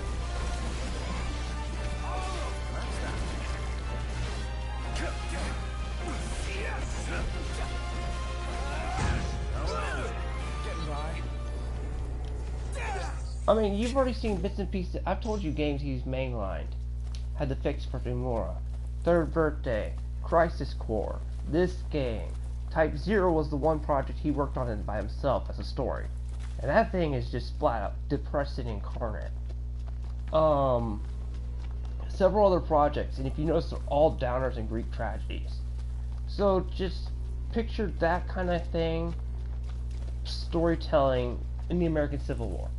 Speaker 1: I mean, you've already seen bits and pieces. I've told you games he's mainlined. Had the fix for Demora, Third Birthday, Crisis Core, this game, Type 0 was the one project he worked on it by himself as a story. And that thing is just flat out depressing incarnate. Several other projects, and if you notice, they're all downers and Greek tragedies. So just picture that kind of thing, storytelling in the American Civil War.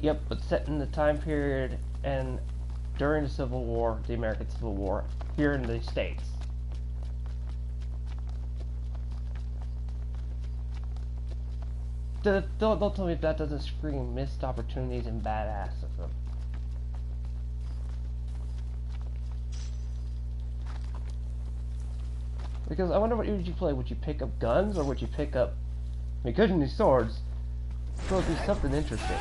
Speaker 1: Yep, but set in the time period and during the Civil War, the American Civil War, here in the States. Don't tell me if that doesn't scream missed opportunities and badassism. Because I wonder what would you play? Would you pick up guns or would you pick up... I mean, because you need swords, so it'd be something interesting.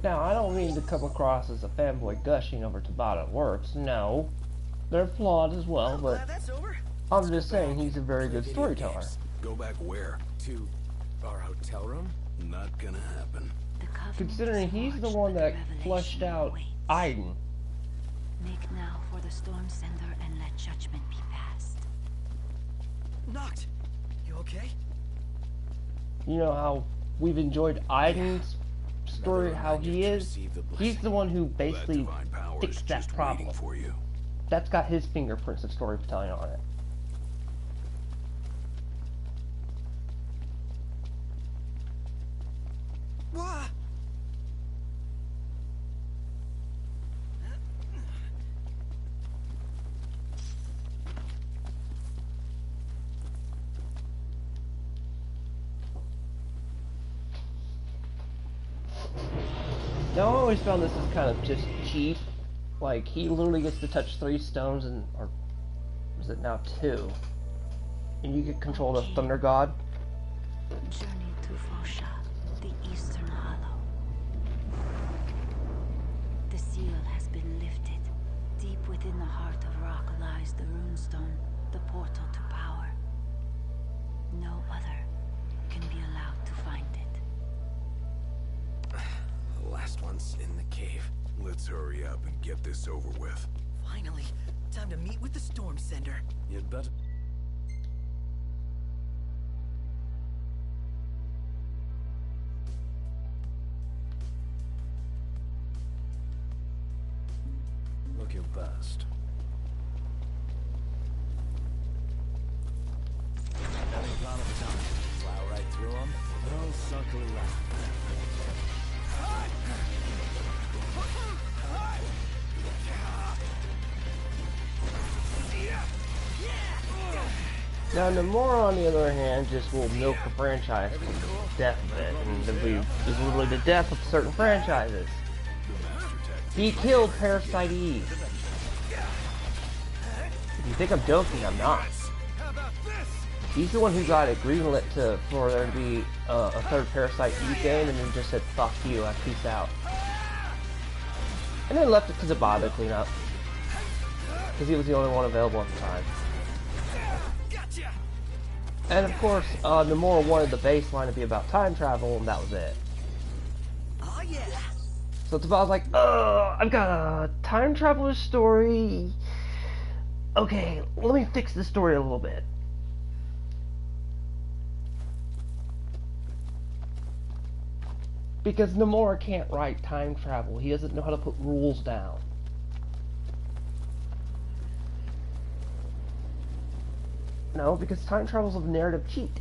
Speaker 1: Now, I don't mean to come across as a fanboy gushing over Tabata works. No, they're flawed as well, but I'm just saying he's a very good storyteller.
Speaker 9: Go back where?
Speaker 7: To our hotel room?
Speaker 9: Not gonna happen.
Speaker 1: Considering he's the one that flushed out Aiden.
Speaker 17: Make now for the storm sender and let judgment be passed.
Speaker 4: Noct, you okay?
Speaker 1: You know how we've enjoyed Aiden's story, how he is? He's the one who basically fixed that problem. That's got his fingerprints of storytelling on it.
Speaker 4: What?
Speaker 1: Now, I always found this is kind of just cheap. Like, he literally gets to touch 3 stones, and or is it now 2? And you get control of Thunder God.
Speaker 17: Journey to Fosha, the Eastern Hollow. The seal has been lifted. Deep within the heart of rock lies the runestone, the portal to power. No other can be allowed to find it.
Speaker 7: The last one's in the cave.
Speaker 9: Let's hurry up and get this over with.
Speaker 4: Finally, time to meet with the storm sender.
Speaker 7: You'd better...
Speaker 16: Look your best.
Speaker 7: Any plan of attack? Plow right through them? No, circle around.
Speaker 1: Now, Nomura, on the other hand, just will milk the franchise to the death of it, and is literally the death of certain franchises. He killed Parasite Eve. If you think I'm joking, I'm not. He's the one who got it greenlit for there to be a third Parasite Eve game, and then just said, fuck you, peace out. And then left it to Zabata to clean up. Because he was the only one available at the time. And of course, Nomura wanted the baseline to be about time travel, and that was it.
Speaker 4: Oh yeah.
Speaker 1: So it's about like, I've got a time traveler story. Okay, let me fix the story a little bit. Because Nomura can't write time travel. He doesn't know how to put rules down. No, because time travel's a narrative cheat.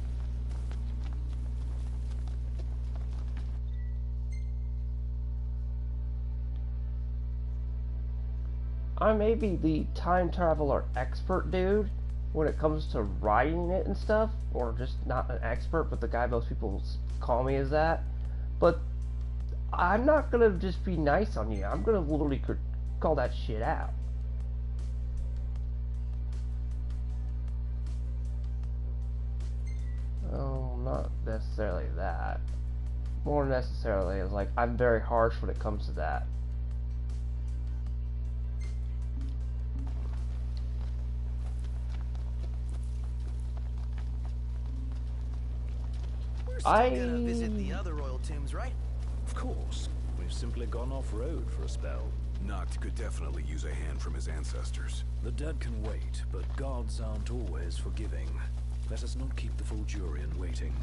Speaker 1: I may be the time traveler expert dude when it comes to writing it and stuff, or just not an expert, but the guy most people call me is that. But I'm not gonna just be nice on you. I'm gonna literally call that shit out. Oh, not necessarily that. More necessarily is like I'm very harsh when it comes to that.
Speaker 4: We're still gonna visit the other royal tombs, right?
Speaker 16: Of course. We've simply gone off-road for a spell.
Speaker 3: Noct could definitely use a hand from his ancestors.
Speaker 16: The dead can wait, but gods aren't always forgiving. Let us not keep the Fulgurian waiting.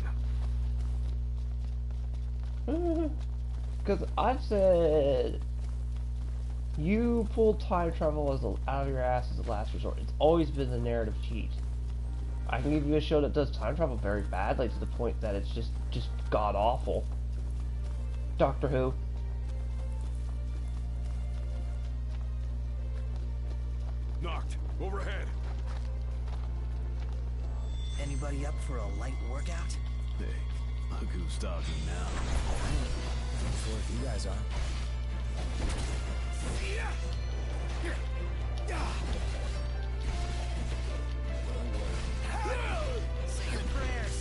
Speaker 1: Because I've said you pull time travel out of your ass as a last resort. It's always been the narrative cheat. I can give you a show that does time travel very badly to the point that it's just god awful. Doctor Who.
Speaker 3: Noct, overhead.
Speaker 4: Anybody up for a light workout?
Speaker 3: Hey, look who's talking now.
Speaker 4: I'm sure if you guys are. Say your prayers.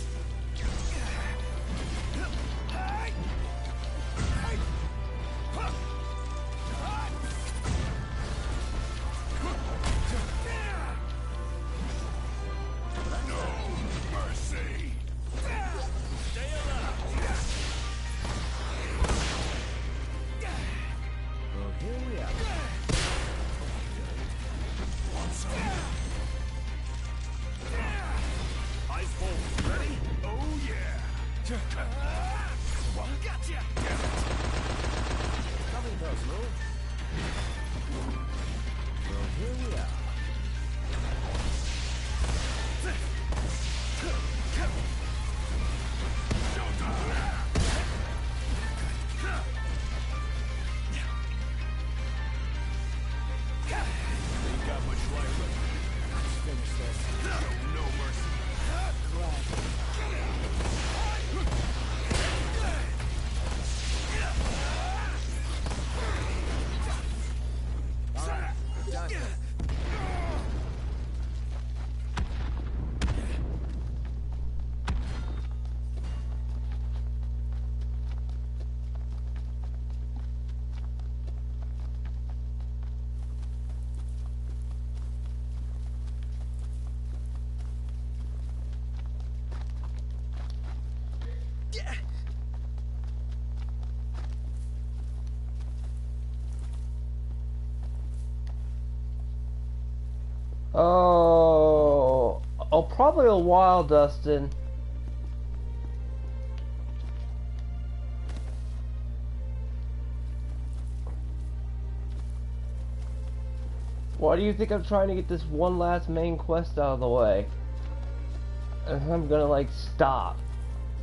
Speaker 1: Oh, probably a while, Dustin. Why do you think I'm trying to get this one last main quest out of the way? And I'm gonna like stop.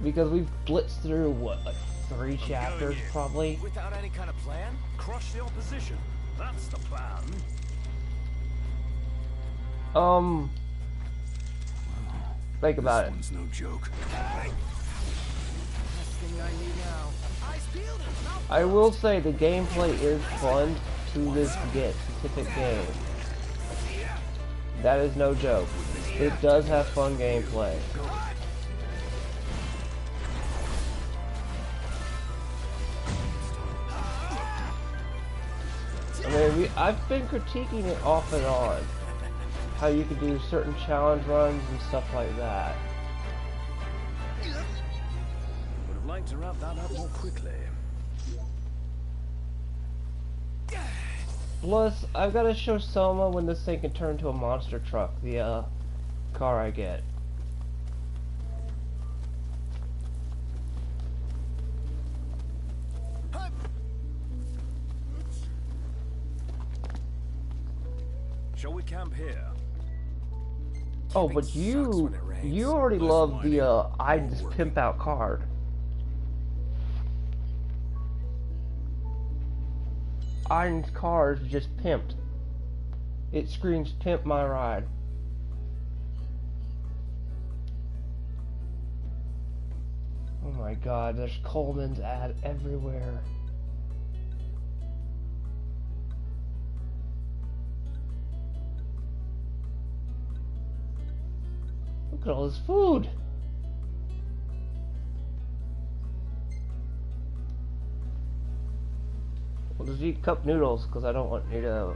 Speaker 1: Because we've blitzed through what, like 3 chapters probably?
Speaker 16: Without any kind of plan? Crush the opposition. That's the plan.
Speaker 1: Think about it.
Speaker 3: This one's no joke.
Speaker 1: I will say the gameplay is fun to this specific game. That is no joke. It does have fun gameplay. I mean, I've been critiquing it off and on. How you could do certain challenge runs and stuff like that.
Speaker 16: Would have liked to wrap that up more quickly.
Speaker 1: Plus, I've got to show Soma when this thing can turn into a monster truck, the car I get.
Speaker 16: Shall we camp here?
Speaker 1: Oh, but you already love the I just pimp out card. Iron's car is just pimped. It screams pimp my ride. Oh my god, there's Coleman's ad everywhere. Look at all this food. We'll just eat cup noodles because I don't want you to.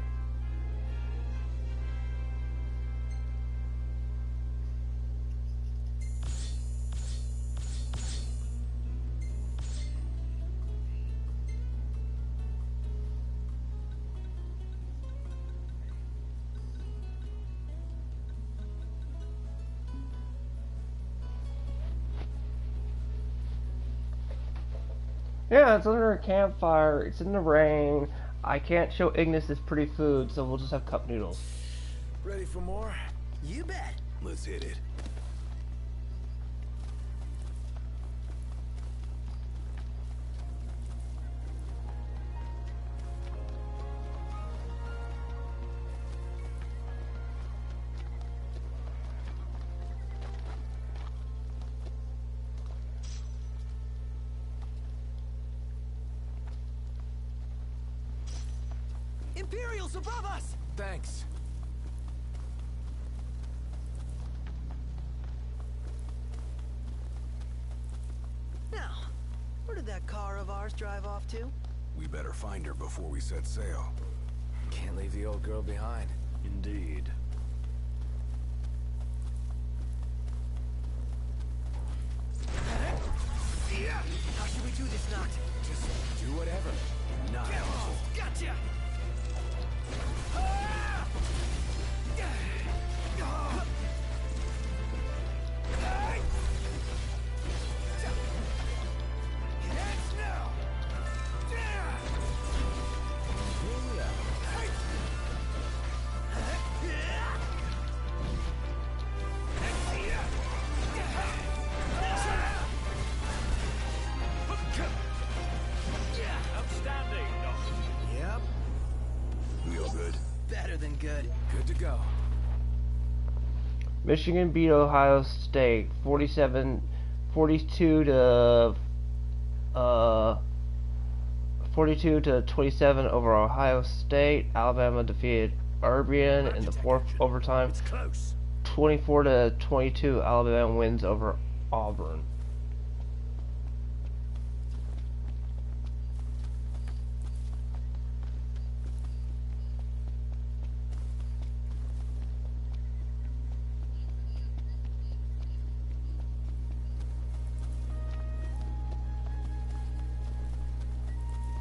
Speaker 1: Yeah, it's under a campfire. It's in the rain. I can't show Ignis this pretty food, so we'll just have cup noodles.
Speaker 7: Ready for more?
Speaker 4: You bet.
Speaker 9: Let's hit it.
Speaker 4: Imperials above us!
Speaker 7: Thanks.
Speaker 4: Now, where did that car of ours drive off to?
Speaker 9: We better find her before we set sail.
Speaker 7: Can't leave the old girl behind.
Speaker 16: Indeed.
Speaker 4: How should we do this, Noct?
Speaker 7: Just do whatever. Not helpful.
Speaker 4: Gotcha!
Speaker 16: Outstanding, Doc.
Speaker 4: Yep.
Speaker 9: We all good?
Speaker 4: Better than good.
Speaker 7: Good to go.
Speaker 1: Michigan beat Ohio State 42 to 42 to 27 over Ohio State. Alabama defeated Albion in the fourth overtime.
Speaker 16: It's close.
Speaker 1: 24 to 22. Alabama wins over Auburn.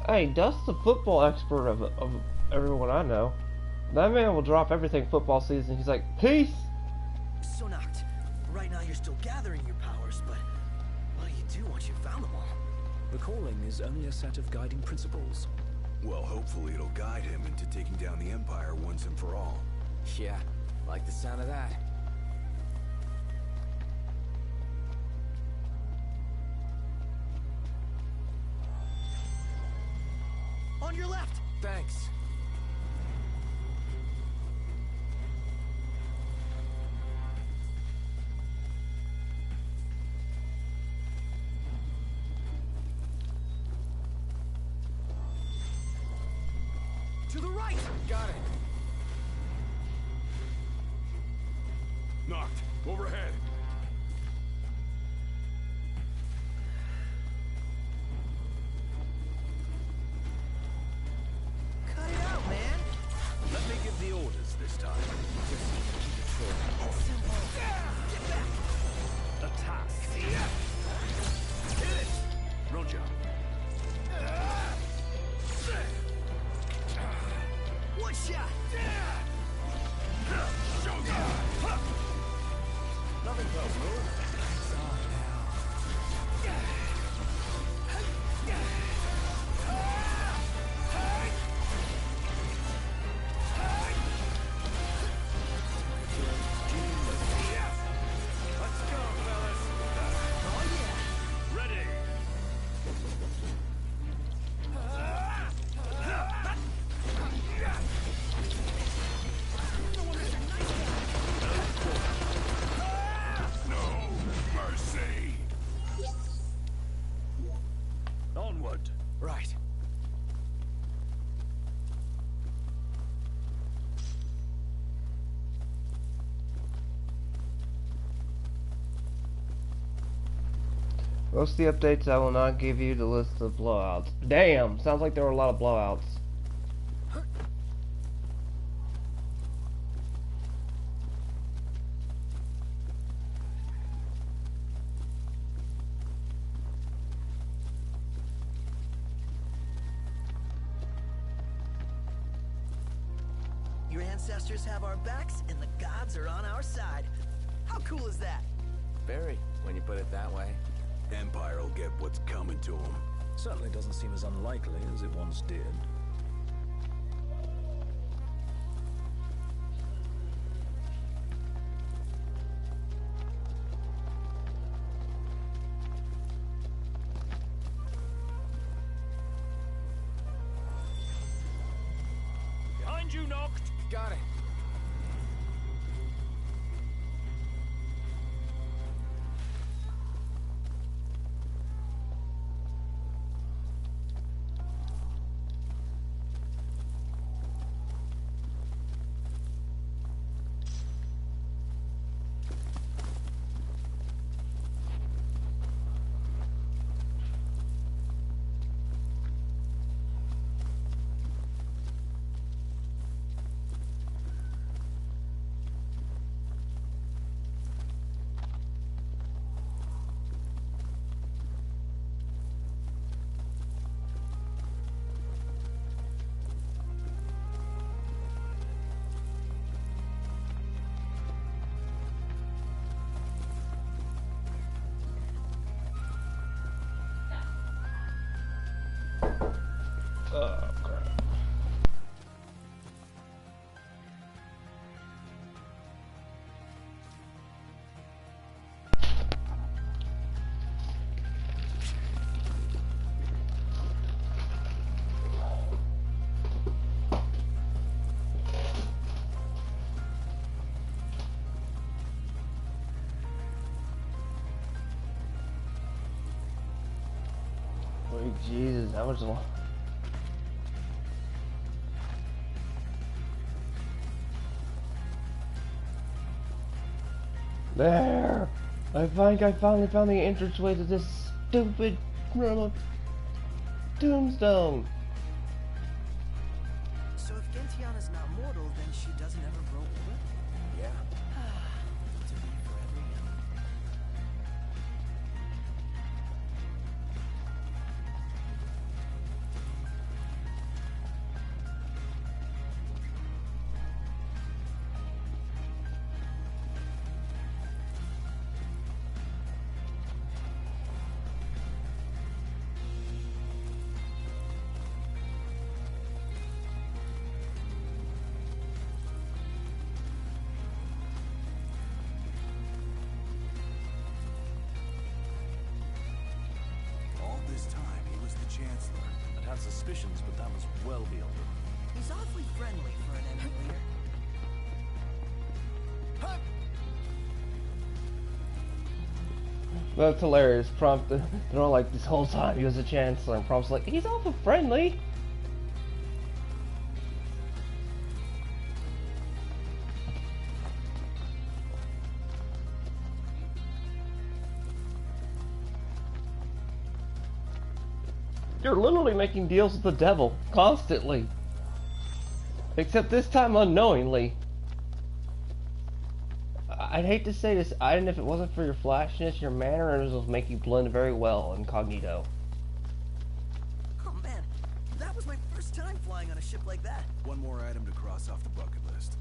Speaker 1: Hey, Dust's the football expert of everyone I know. That man will drop everything football season. He's like, peace!
Speaker 4: So, Noct, right now you're still gathering your powers, but what do you do once you've found them all?
Speaker 16: The calling is only a set of guiding principles.
Speaker 9: Well, hopefully it'll guide him into taking down the Empire once and for all.
Speaker 7: Yeah, like the sound of that.
Speaker 4: On your left!
Speaker 7: Thanks.
Speaker 4: To the right!
Speaker 7: Got it.
Speaker 19: Knocked. Overhead.
Speaker 4: Cut it out, man!
Speaker 16: Let me give the orders this time.
Speaker 7: Just keep it short.
Speaker 4: Simple. Get back!
Speaker 16: Attack. Hit it. Roger.
Speaker 7: Nothing close, move. It's on now.
Speaker 16: Let's go, fellas. Oh, yeah. Ready.
Speaker 19: No mercy.
Speaker 16: Onward.
Speaker 7: Right.
Speaker 1: Most of the updates I will not give you the list of blowouts. Damn, sounds like there were a lot of blowouts.
Speaker 4: Your ancestors have our backs, and the gods are on our side. How cool is that?
Speaker 7: Very, when you put it that way.
Speaker 9: Empire will get what's coming to them.
Speaker 16: Certainly doesn't seem as unlikely as it once did. Behind you, Noct!
Speaker 7: Got it.
Speaker 1: Oh, crap. Wait, Jesus, that was long. There! I think I finally found the entranceway to this stupid room of tombstone.
Speaker 4: So if Gentiana's not mortal, then she doesn't ever grow old?
Speaker 7: Yeah.
Speaker 4: To be forever young.
Speaker 9: All this time, he was the Chancellor.
Speaker 16: I'd had suspicions, but that was well beyond it.
Speaker 4: He's awfully friendly for an enemy leader.
Speaker 1: That's hilarious. Prompt, they're all like, this whole time he was a Chancellor, and Prompt's like, he's awful friendly. You're literally making deals with the devil, constantly. Except this time unknowingly. I'd hate to say this, Aiden, if it wasn't for your flashiness, your mannerisms make you blend very well incognito.
Speaker 4: Oh man, that was my first time flying on a ship like that.
Speaker 9: One more item to cross off the bucket list.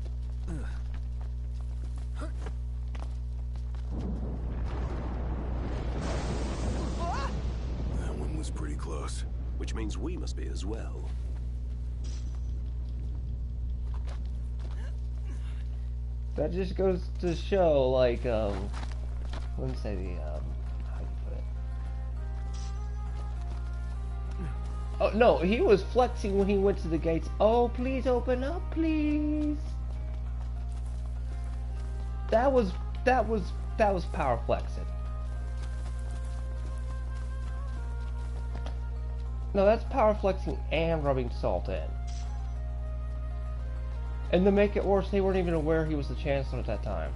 Speaker 3: close.
Speaker 16: Which means we must be as well.
Speaker 1: That just goes to show, like, I wouldn't say the, how do you put it? Oh, no, he was flexing when he went to the gates. Oh, please open up, please. That was power flexing. No, that's power flexing and rubbing salt in. And to make it worse, they weren't even aware he was the Chancellor at that time.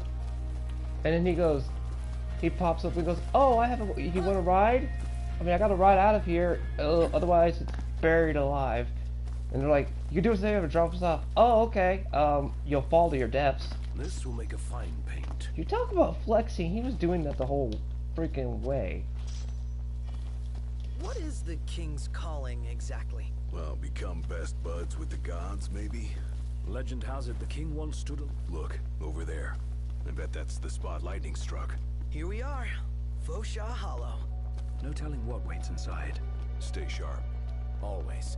Speaker 1: And then he pops up and goes, "Oh, you want to ride? I mean, I got to ride out of here, otherwise it's buried alive." And they're like, "You can do us a favor, drop us off." "Oh, okay. You'll fall to your deaths."
Speaker 16: This will make a fine paint.
Speaker 1: You talk about flexing, he was doing that the whole freaking way.
Speaker 4: What is the King's calling exactly?
Speaker 3: Well, become best buds with the gods, maybe?
Speaker 16: Legend has it the king once stood
Speaker 3: Look, over there. I bet that's the spot lightning struck.
Speaker 4: Here we are. Fosha Hollow.
Speaker 16: No telling what waits inside.
Speaker 3: Stay sharp.
Speaker 16: Always.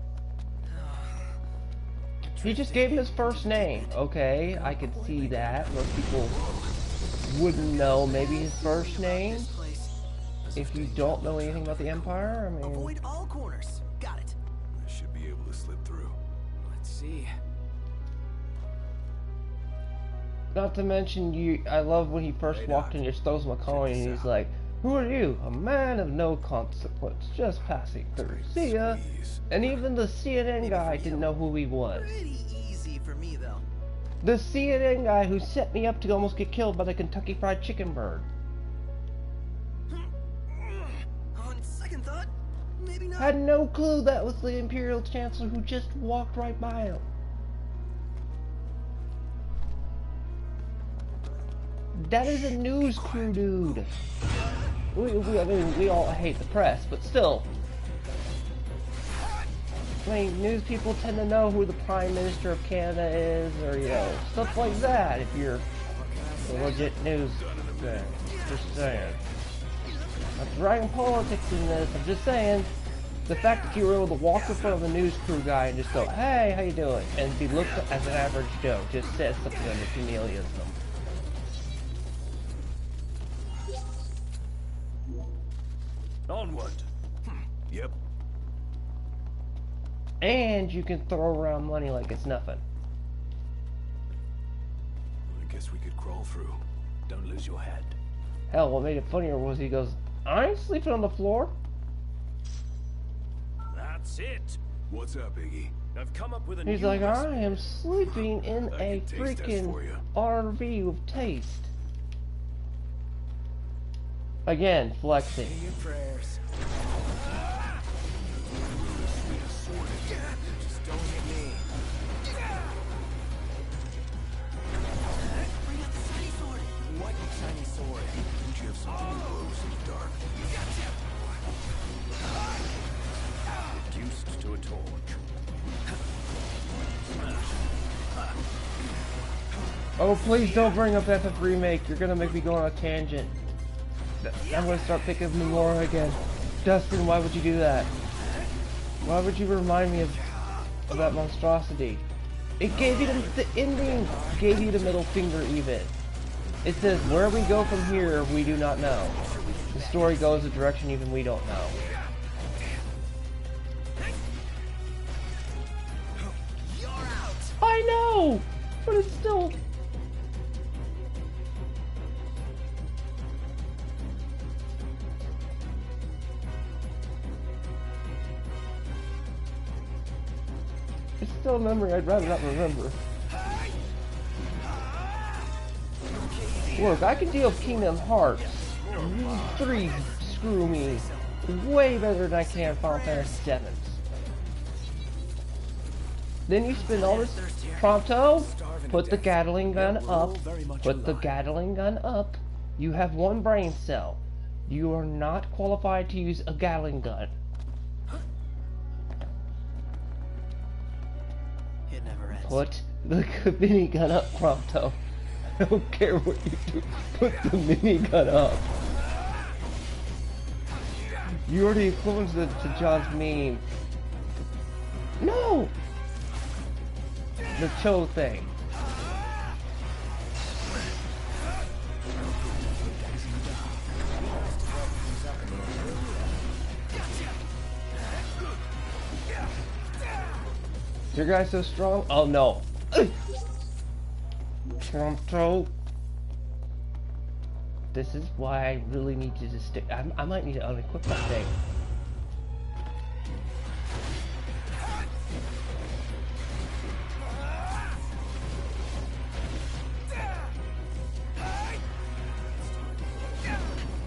Speaker 1: He just gave him his first name. Okay, I could see that. Most people wouldn't know maybe his first name. If you don't know anything about the Empire, I mean...
Speaker 4: Avoid all corners. Got it.
Speaker 3: I should be able to slip through.
Speaker 4: Let's see.
Speaker 1: Not to mention, I love when he first walked in, just throws him a coin, and he's like, "Who are you? A man of no consequence, just passing through. See ya." And even the CNN guy didn't know who he was.
Speaker 4: Pretty easy for me, though.
Speaker 1: The CNN guy who set me up to almost get killed by the Kentucky Fried Chicken bird.
Speaker 4: On second thought, maybe not.
Speaker 1: Had no clue that was the Imperial Chancellor who just walked right by him. That is a news crew dude. I mean, we all hate the press, but still. I mean, news people tend to know who the Prime Minister of Canada is, or, you know, stuff like that, if you're a legit news fan. Just saying. Not dragging politics in this, I'm just saying. The fact that you were able to walk in front of a news crew guy and just go, "Hey, how you doing?" and be looked at as an average Joe just says something that humiliates them.
Speaker 16: Onward.
Speaker 3: Yep.
Speaker 1: And you can throw around money like it's nothing.
Speaker 3: I guess we could crawl through.
Speaker 16: Don't lose your head.
Speaker 1: Hell, what made it funnier was he goes, "I ain't sleeping on the floor."
Speaker 16: That's it.
Speaker 3: What's up, Iggy?
Speaker 16: I've come up with a
Speaker 1: He's
Speaker 16: new
Speaker 1: like,
Speaker 16: recipe.
Speaker 1: "I am sleeping in a
Speaker 3: can taste test for
Speaker 1: freaking
Speaker 3: you."
Speaker 1: RV with taste." Again, flexing.
Speaker 4: Say your prayers. Just don't hit me. Bring out the shiny sword. What shiny sword?
Speaker 3: Don't you have something that glows in the dark?
Speaker 16: Reduced to a torch.
Speaker 1: Oh, please don't bring up FF Remake. You're gonna make me go on a tangent. I'm gonna start thinking of Memora again. Dustin, why would you do that? Why would you remind me of that monstrosity? It gave you the ending gave you the middle finger even. It says, "Where we go from here, we do not know. The story goes a direction even we don't know."
Speaker 4: You're out.
Speaker 1: I know! But it's still... It's still a memory I'd rather not remember. Look, I can deal with Kingdom Hearts 3 screw me way better than I can Final Fantasy 7. Then you spend all this Prompto, put the Gatling gun up, put the Gatling gun up, you have one brain cell. You are not qualified to use a Gatling gun.
Speaker 4: It never ends.
Speaker 1: Put the minigun up, Prompto. I don't care what you do. Put the minigun up. You already influenced it to John's meme. No! The Cho thing. Your guy's so strong? Oh no. Toronto. This is why I really need you to stick. I might need to unequip that thing.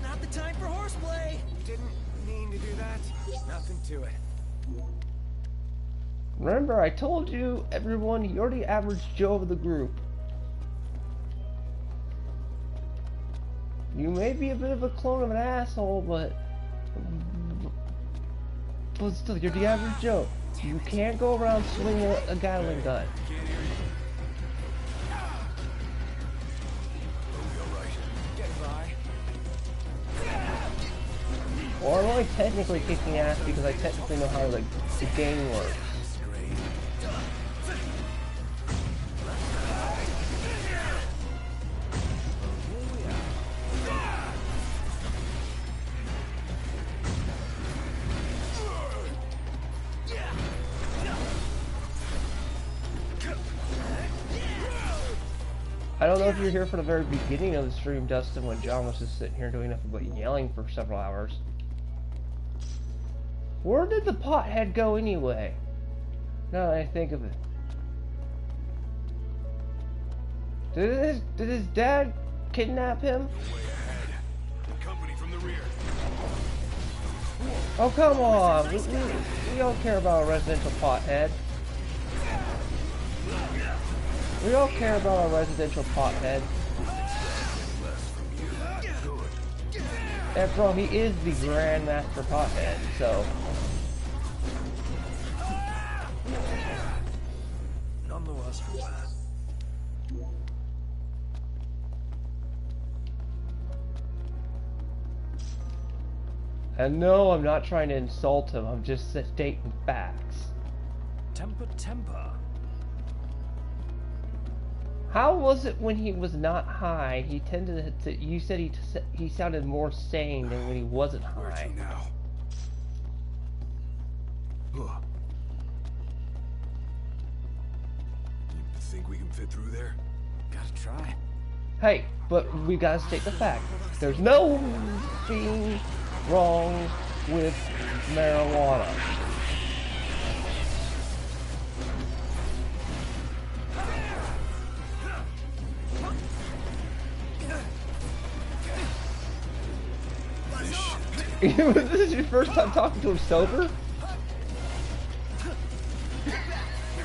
Speaker 15: Not the time for horseplay. Didn't mean to do that. Nothing to it.
Speaker 1: Remember, I told you, everyone, you're the average Joe of the group. You may be a bit of a clone of an asshole, but still, you're the average Joe. You can't go around swinging a Gatling gun. Or I'm only technically kicking ass because I technically know how the game works. I don't know if you're here for the very beginning of the stream, Dustin, when John was just sitting here doing nothing but yelling for several hours. Where did the pothead go anyway? Now that I think of it. Did his dad kidnap him?
Speaker 19: Company from the rear.
Speaker 1: Oh, come on. We don't care about a residential pothead. We don't care about a residential pothead. After all, he is the Grandmaster Pothead, so...
Speaker 16: None the worse for wear.
Speaker 1: And no, I'm not trying to insult him, I'm just stating facts.
Speaker 16: Temper, temper.
Speaker 1: How was it when he was not high? He tended to. You said he sounded more sane than when he wasn't high.
Speaker 9: Now. You think we can fit through there?
Speaker 15: Gotta try.
Speaker 1: Hey, but we gotta state the fact. There's no thing wrong with marijuana. This is your first time talking to him sober?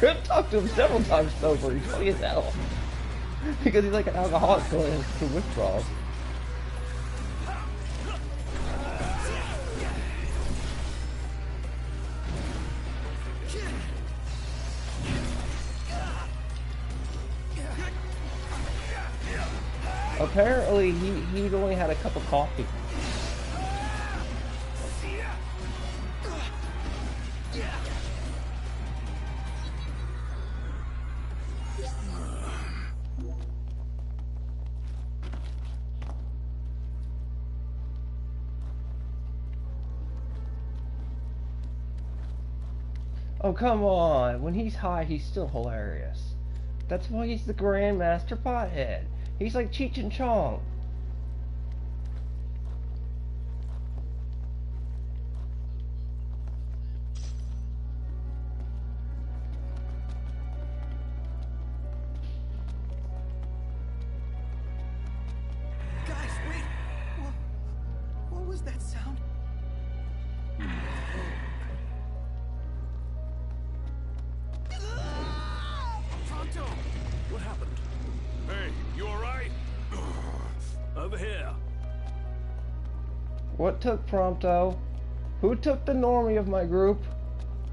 Speaker 1: I've talked to him several times sober. He's funny as hell. Because he's like an alcoholic going through withdrawals. Apparently, he'd only had a cup of coffee. Oh, come on. When he's high, he's still hilarious. That's why he's the Grandmaster Pothead. He's like Cheech and Chong.
Speaker 15: Guys, wait! What was that sound?
Speaker 19: Pronto! What happened? Hey, you alright? Over here.
Speaker 1: What took Prompto? Who took the normie of my group?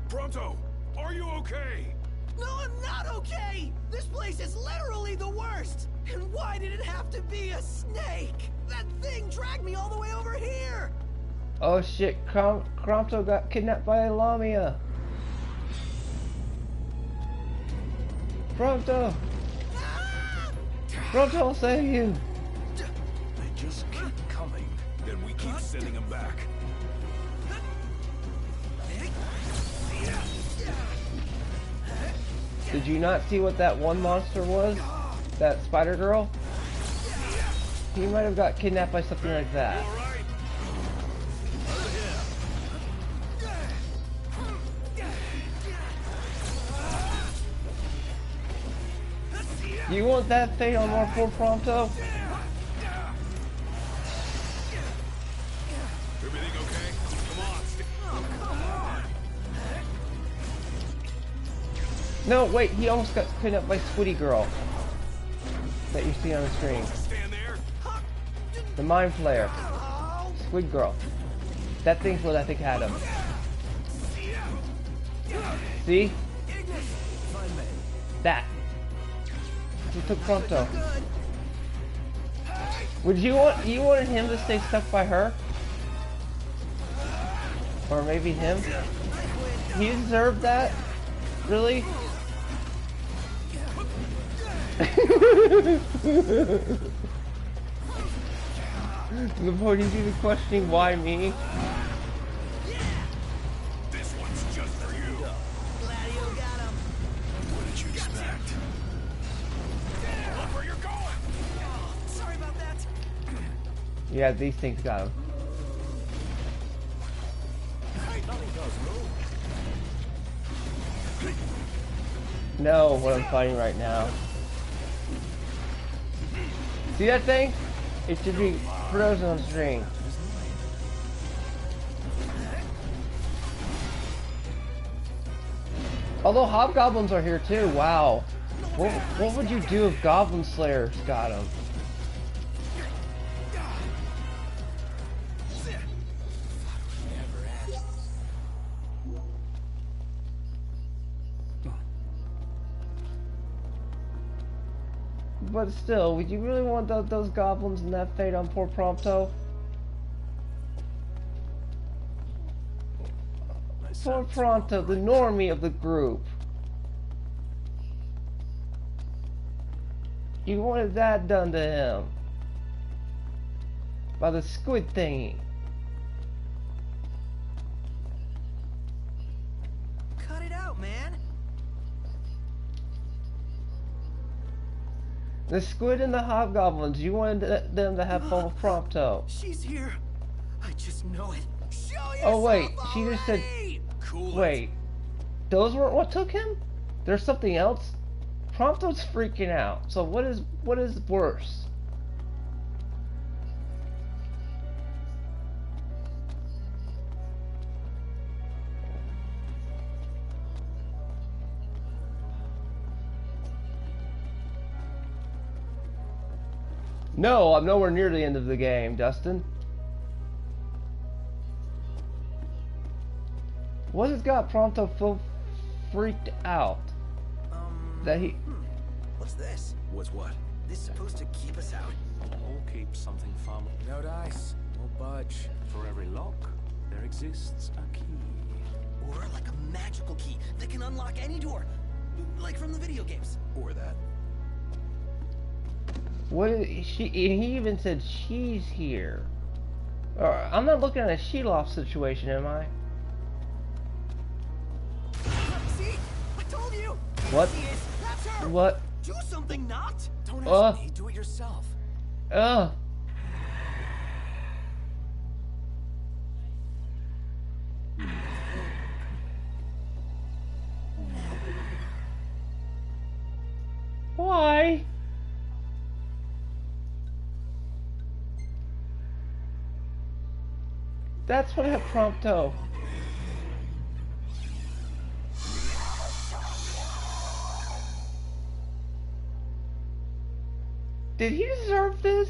Speaker 19: Pronto! Are you okay?
Speaker 15: No, I'm not okay! This place is literally the worst! And why did it have to be a snake? That thing dragged me all the way over here!
Speaker 1: Oh shit, Prompto got kidnapped by Lamia. Prompto! Prompto, I'll save you!
Speaker 19: They just keep coming. Then we keep sending them back.
Speaker 1: Did you not see what that one monster was? That spider girl? He might have got kidnapped by something like that. You want that fate on more for Prompto?
Speaker 19: Everything okay? Come on.
Speaker 1: No, wait, he almost got kidnapped by Squiddy Girl. That you see on the screen. The Mind Flayer. Squid Girl. That thing's what I think had him. See? That. He took Prompto. Would you wanted him to stay stuck by her? Or maybe him? He deserved that? Really? To the point he's even questioning why me?
Speaker 19: This one's just for you.
Speaker 4: Gladio got him.
Speaker 19: What did you expect? Look where you're going.
Speaker 4: Sorry about that.
Speaker 1: Yeah, these things got him.
Speaker 16: Nothing does move.
Speaker 1: No, what I'm fighting right now. See that thing? It should be frozen on string. Although hobgoblins are here too, wow. What would you do if Goblin Slayers got him? But still, would you really want those goblins and that fate on poor Prompto? Poor Prompto, the normie of the group. You wanted that done to him. By the squid thingy.
Speaker 4: Cut it out, man.
Speaker 1: The squid and the hobgoblins, you wanted them to have fun with Prompto.
Speaker 4: She's here. I just know it. Show
Speaker 1: Oh wait,
Speaker 4: yourself
Speaker 1: she just said...
Speaker 19: Cool.
Speaker 1: Wait, those weren't what took him? There's something else? Prompto's freaking out, so what is worse? No, I'm nowhere near the end of the game, Dustin. What has got Prompto so freaked out? That he...
Speaker 4: What's this?
Speaker 19: What's what?
Speaker 4: This supposed to keep us out?
Speaker 16: Or keep something far more.
Speaker 7: No dice. Won't budge.
Speaker 16: For every lock, there exists a key.
Speaker 4: Or like a magical key that can unlock any door. Like from the video games.
Speaker 7: Or that.
Speaker 1: What is she? And he even said she's here. I'm not looking at a Sheloff situation, am I?
Speaker 4: See? I told you!
Speaker 1: What?
Speaker 4: That's her!
Speaker 1: What?
Speaker 4: Do something, not!
Speaker 7: Don't ask me, do it yourself.
Speaker 1: Why? That's what I have Prompto. Did he deserve this?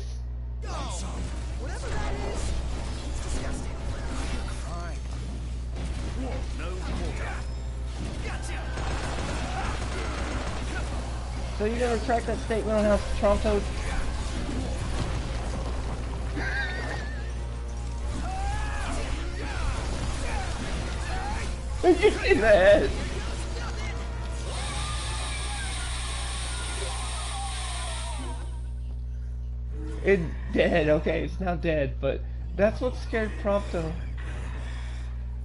Speaker 4: Whatever that is, it's disgusting.
Speaker 7: Fine.
Speaker 19: No more.
Speaker 4: Gotcha!
Speaker 1: So you gonna retract that statement on how Prompto... Just in the head. It's dead. Okay, it's now dead, but that's what scared Prompto.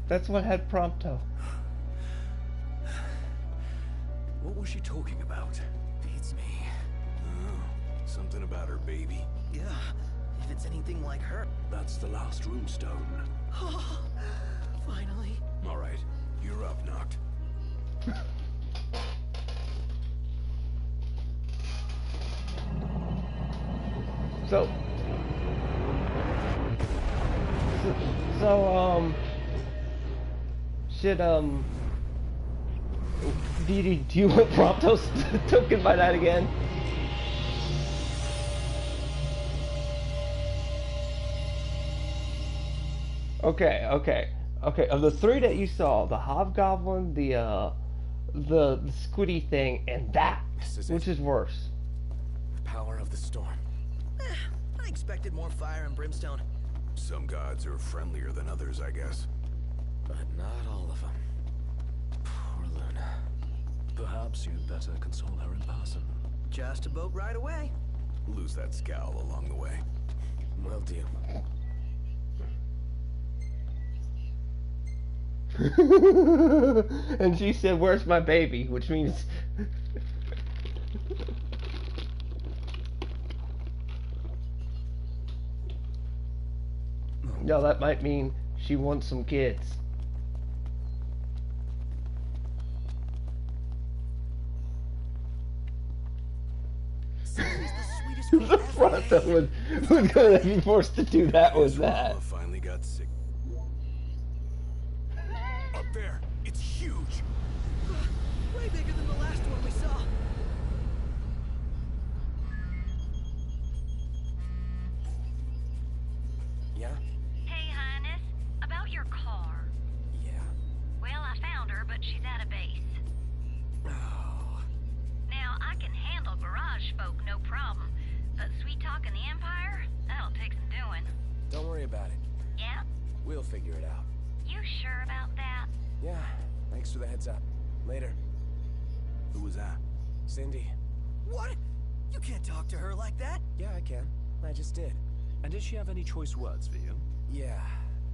Speaker 1: That's what had Prompto.
Speaker 3: What was she talking about?
Speaker 4: Beats me.
Speaker 9: Oh, something about her baby.
Speaker 4: Yeah, if it's anything like her.
Speaker 3: That's the last runestone.
Speaker 4: Finally.
Speaker 9: All right, you're up, Noct.
Speaker 1: Should, do you want Prompto's token by that again? Okay. Of the three that you saw, the Hobgoblin, the Squiddy thing, and that, which is worse?
Speaker 4: The power of the storm. I expected more fire and brimstone.
Speaker 9: Some gods are friendlier than others, I guess.
Speaker 4: But not all of them. Poor Luna.
Speaker 16: Perhaps you'd better console her in person.
Speaker 4: Just a boat ride away.
Speaker 9: Lose that scowl along the way.
Speaker 4: Will do.
Speaker 1: And she said, "Where's my baby?" Which means no, that might mean she wants some kids. The front that was gonna be forced to do that was that.
Speaker 9: Finally got sick.
Speaker 19: Up there, it's huge.
Speaker 4: Way bigger than the last one we saw.
Speaker 6: Yeah? Hey, Highness. About your car.
Speaker 4: Yeah.
Speaker 6: Well, I found her, but she's at a base.
Speaker 4: Oh.
Speaker 6: Now, I can handle garage folk, no problem. But sweet talking the Empire? That'll take some doing.
Speaker 4: Don't worry about it.
Speaker 6: Yeah?
Speaker 4: We'll figure it out.
Speaker 6: You sure about that?
Speaker 4: Yeah. Thanks for the heads up. Later.
Speaker 9: Who was that?
Speaker 4: Cindy. What? You can't talk to her like that. Yeah, I can. I just did.
Speaker 16: And did she have any choice words for you?
Speaker 4: Yeah.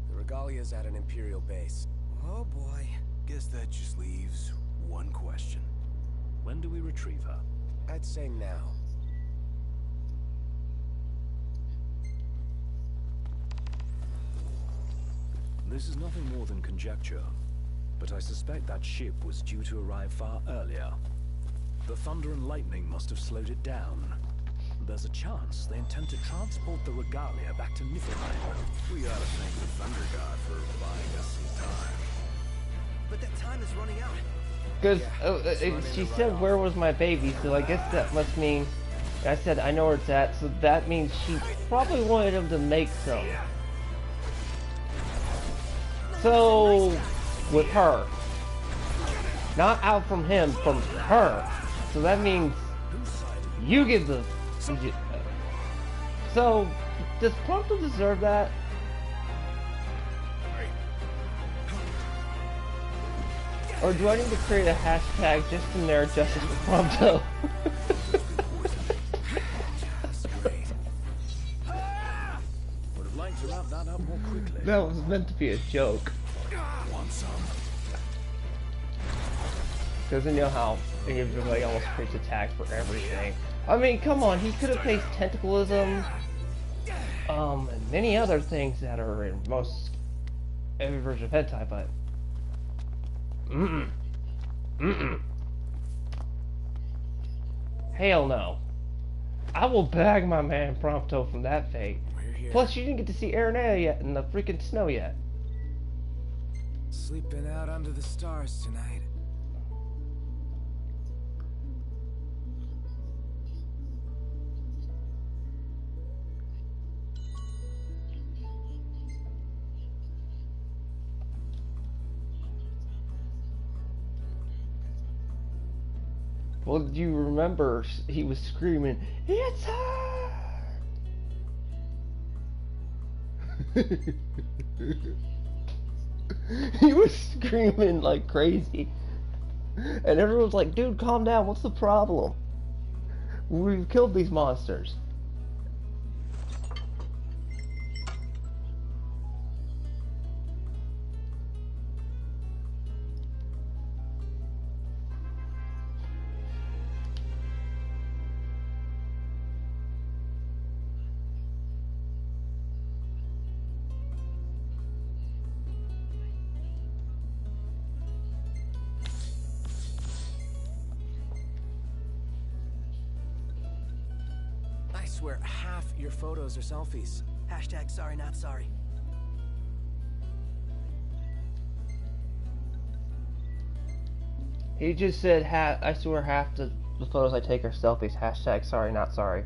Speaker 4: The Regalia's at an Imperial base. Oh boy.
Speaker 9: Guess that just leaves one question.
Speaker 16: When do we retrieve her?
Speaker 4: I'd say now.
Speaker 16: This is nothing more than conjecture, but I suspect that ship was due to arrive far earlier. The thunder and lightning must have slowed it down. There's a chance they intend to transport the Regalia back to Niflheim.
Speaker 9: We ought to thank the Thunder God for buying us some time.
Speaker 4: But that time is running out.
Speaker 1: Because she said, "Where was my baby?" So I guess that must mean. I said, "I know where it's at," so that means she probably wanted him to make some. So, with her. Not out from him, from her. So that means you give the... So, does Prompto deserve that? Or do I need to create a hashtag just in there, justice for Prompto?
Speaker 16: Would have liked to wrap that up more quickly.
Speaker 1: That was meant to be a joke.
Speaker 16: Want some?
Speaker 1: Because you know how everybody almost creates a tag for everything. I mean, come on, he could have placed tentaclism, and many other things that are in most every version of hentai, but hell no. I will bag my man Prompto from that fate. Plus, you didn't get to see Aranea yet in the freaking snow yet.
Speaker 4: Sleeping out under the stars tonight.
Speaker 1: Well, you remember he was screaming, "It's her!" He was screaming like crazy. And everyone's like, dude, calm down, what's the problem? We've killed these monsters.
Speaker 4: I swear half your photos are selfies. Hashtag sorry not sorry.
Speaker 1: He just said, I swear half the photos I take are selfies. Hashtag sorry not sorry.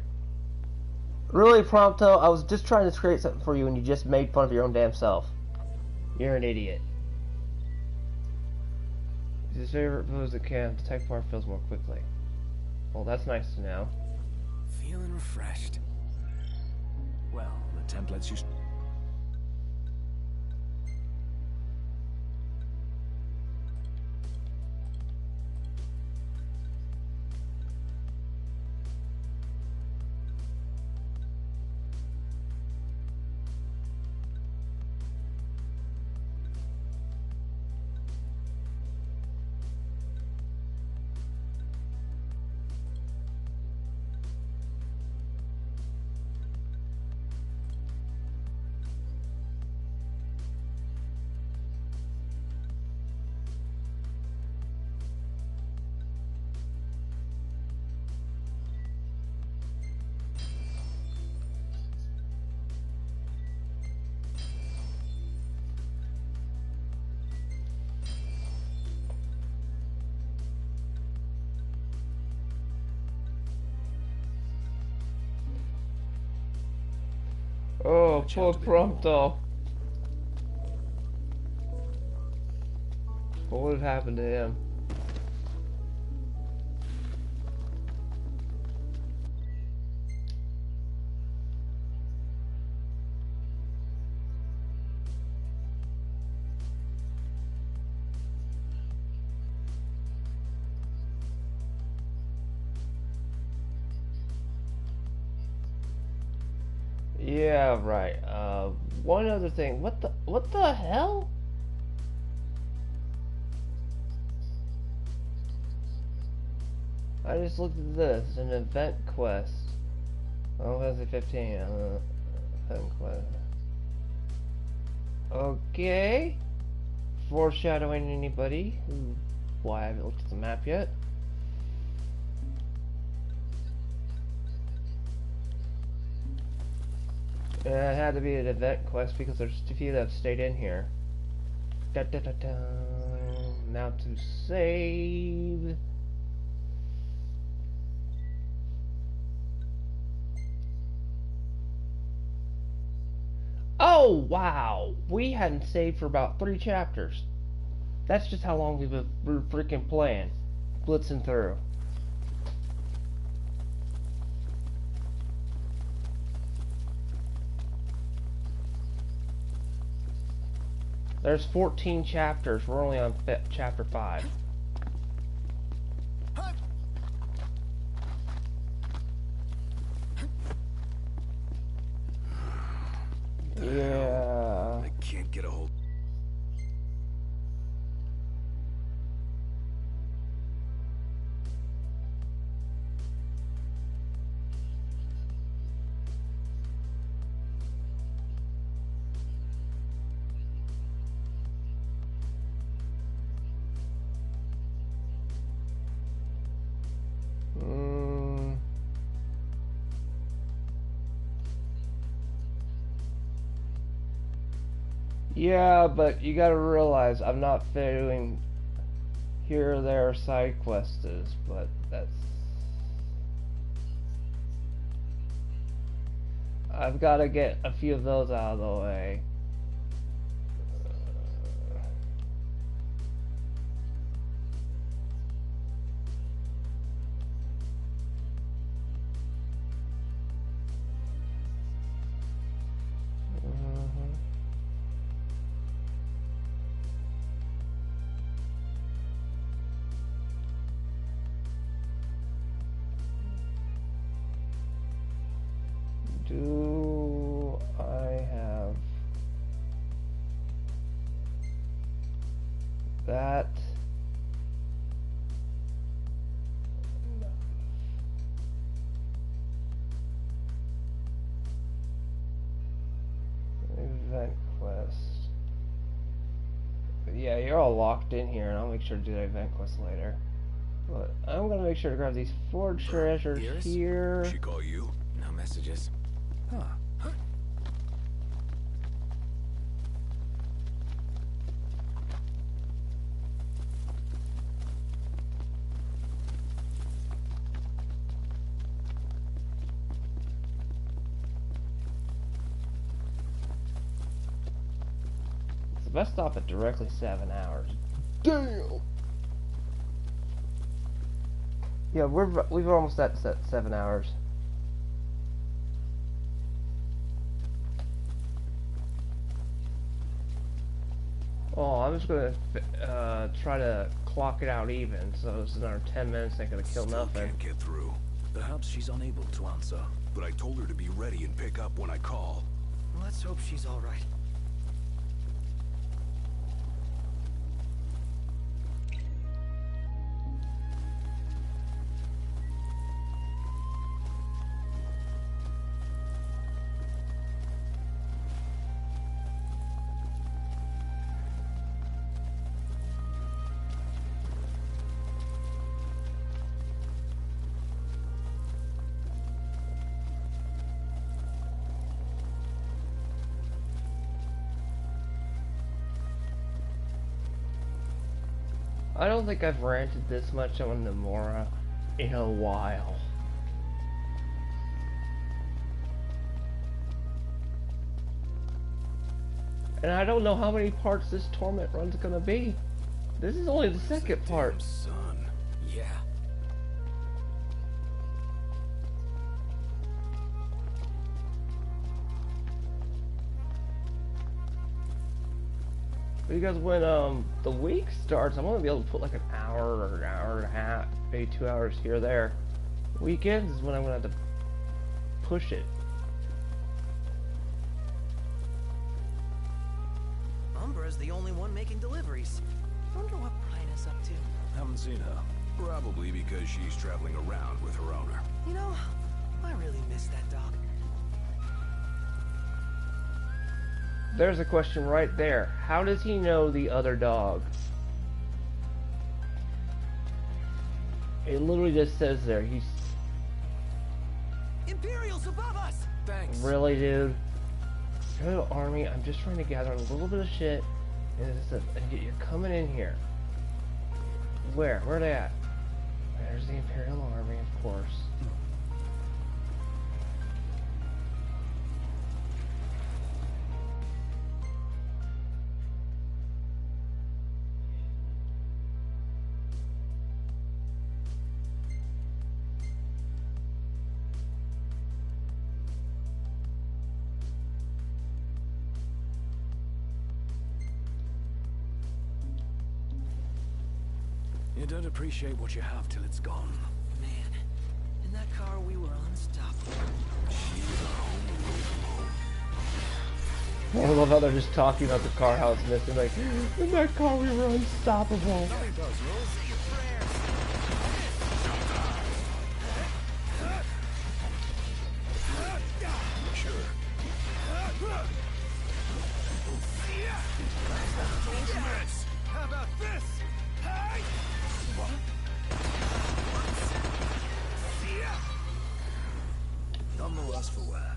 Speaker 1: Really, Prompto, I was just trying to create something for you and you just made fun of your own damn self. You're an idiot. His favorite food is the can. The tech bar fills more quickly. Well, that's nice to know.
Speaker 4: Feeling refreshed.
Speaker 16: Well, the templates you...
Speaker 1: Oh, poor Prompto. What would have happened to him? Yeah, right. One other thing. What the hell? I just looked at this. An event quest. Oh, that's a 15. Event quest. Okay. Foreshadowing anybody? Why I haven't looked at the map yet? It had to be an event quest because there's a few that have stayed in here. Da, da, da, da. Now to save. Oh wow! We hadn't saved for about 3 chapters. That's just how long we've been freaking playing, blitzing through. There's 14 chapters. We're only on chapter 5. Yeah.
Speaker 9: I can't get a hold.
Speaker 1: Yeah, but you gotta realize I'm not doing here or there side quests, but that's... I've gotta get a few of those out of the way. that. Event quest. Yeah, you're all locked in here, and I'll make sure to do the event quest later. But I'm gonna make sure to grab these 4 treasures here.
Speaker 9: She call you?
Speaker 15: No messages. Huh.
Speaker 1: It's the best stop at directly 7 hours. Damn! Yeah, we've almost at 7 hours. Oh, I'm just gonna try to clock it out even, so it's another 10 minutes. Ain't gonna kill nothing.
Speaker 9: Can't get through.
Speaker 16: Perhaps she's unable to answer.
Speaker 9: But I told her to be ready and pick up when I call.
Speaker 4: Let's hope she's all right.
Speaker 1: I don't think I've ranted this much on Nomura in a while. And I don't know how many parts this Torment run's gonna be. This is only the second part.
Speaker 9: Son.
Speaker 15: Yeah.
Speaker 1: Because when the week starts, I'm gonna be able to put like an hour or an hour and a half, maybe 2 hours here or there. Weekends is when I'm gonna have to push it.
Speaker 4: Umbra's the only one making deliveries. Wonder what Brian is up to.
Speaker 16: Haven't seen her.
Speaker 9: Probably because she's traveling around with her owner.
Speaker 4: You know, I really miss that dog.
Speaker 1: There's a question right there. How does he know the other dog? It literally just says there. He's
Speaker 4: Imperials above us.
Speaker 15: Thanks.
Speaker 1: really, dude. Go army. I'm just trying to gather a little bit of shit, and you're coming in here. Where? Where are they at? There's the Imperial Army, of course.
Speaker 16: You don't appreciate what you have till it's gone.
Speaker 4: Man, in that car we were unstoppable.
Speaker 1: I love how they're just talking about the car, how it's missing. Like, in that car we were unstoppable.
Speaker 15: How about this? Hey!
Speaker 16: None the worse for wear.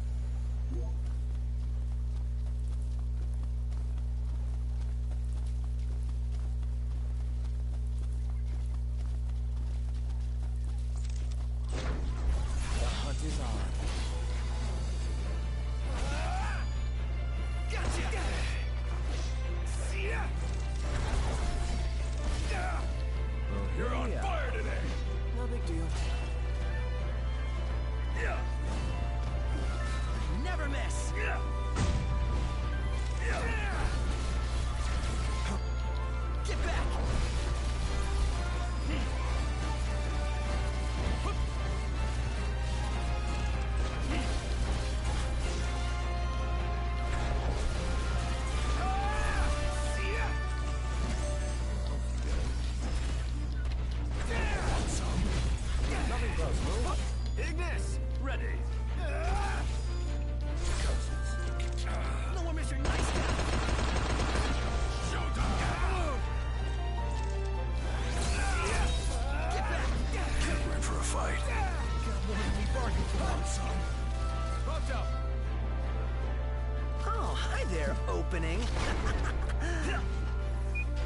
Speaker 4: opening.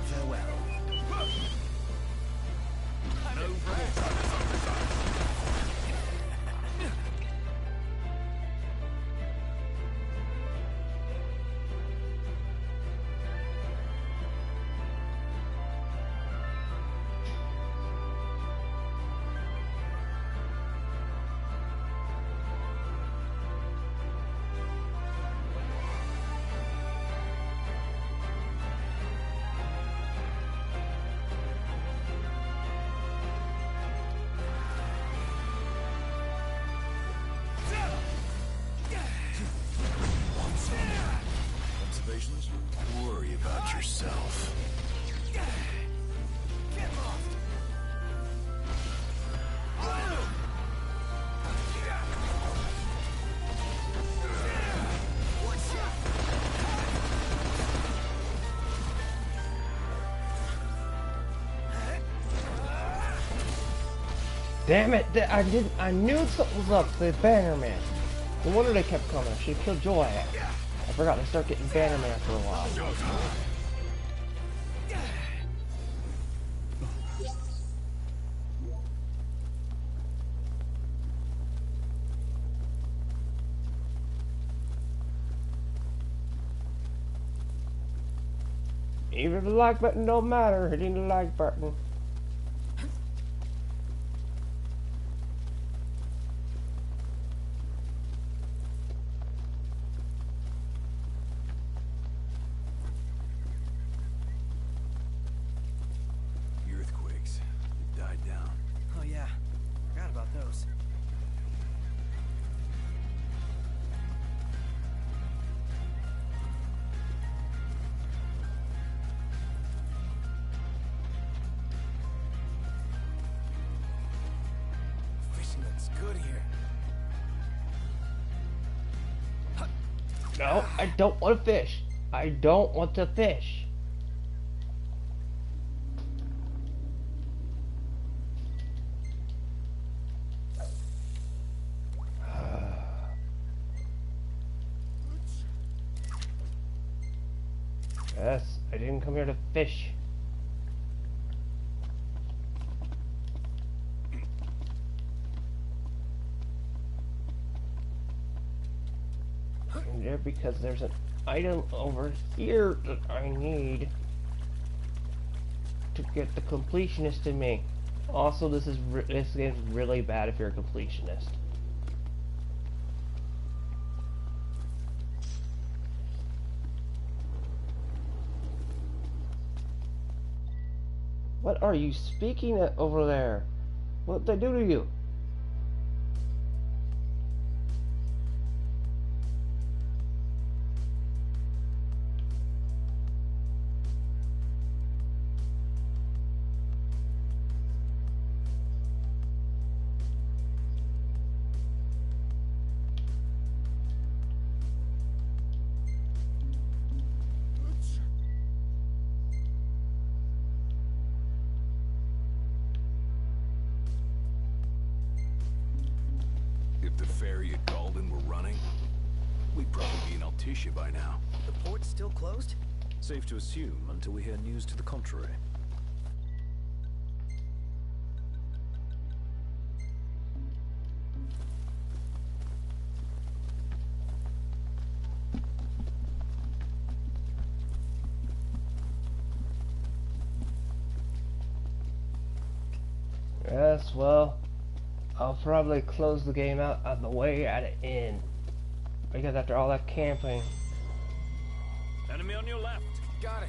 Speaker 4: Farewell.
Speaker 19: No observations?
Speaker 3: Worry about yourself.
Speaker 1: Damn it! I knew something was up. The Bannerman. No wonder they kept coming. I should have killed Joy. I forgot they start getting Bannerman after a while. Even the like button don't matter. Hitting the like button.
Speaker 9: The earthquakes, it died down.
Speaker 4: Oh yeah, forgot about those. Fishing looks good here.
Speaker 1: No, I don't want to fish. I don't want to fish. Yes, I didn't come here to fish. I'm there because there's an item over here that I need to get the completionist in me. Also, this game's really bad if you're a completionist. What are you speaking at over there? What'd they do to you?
Speaker 9: If the ferry at Galden were running, we'd probably be in Altissia by now.
Speaker 4: The port's still closed?
Speaker 16: Safe to assume until we hear news to the contrary.
Speaker 1: Yes, well, I'll probably close the game out on the way at an inn. Because after all that camping...
Speaker 16: Enemy on your left.
Speaker 15: Got it.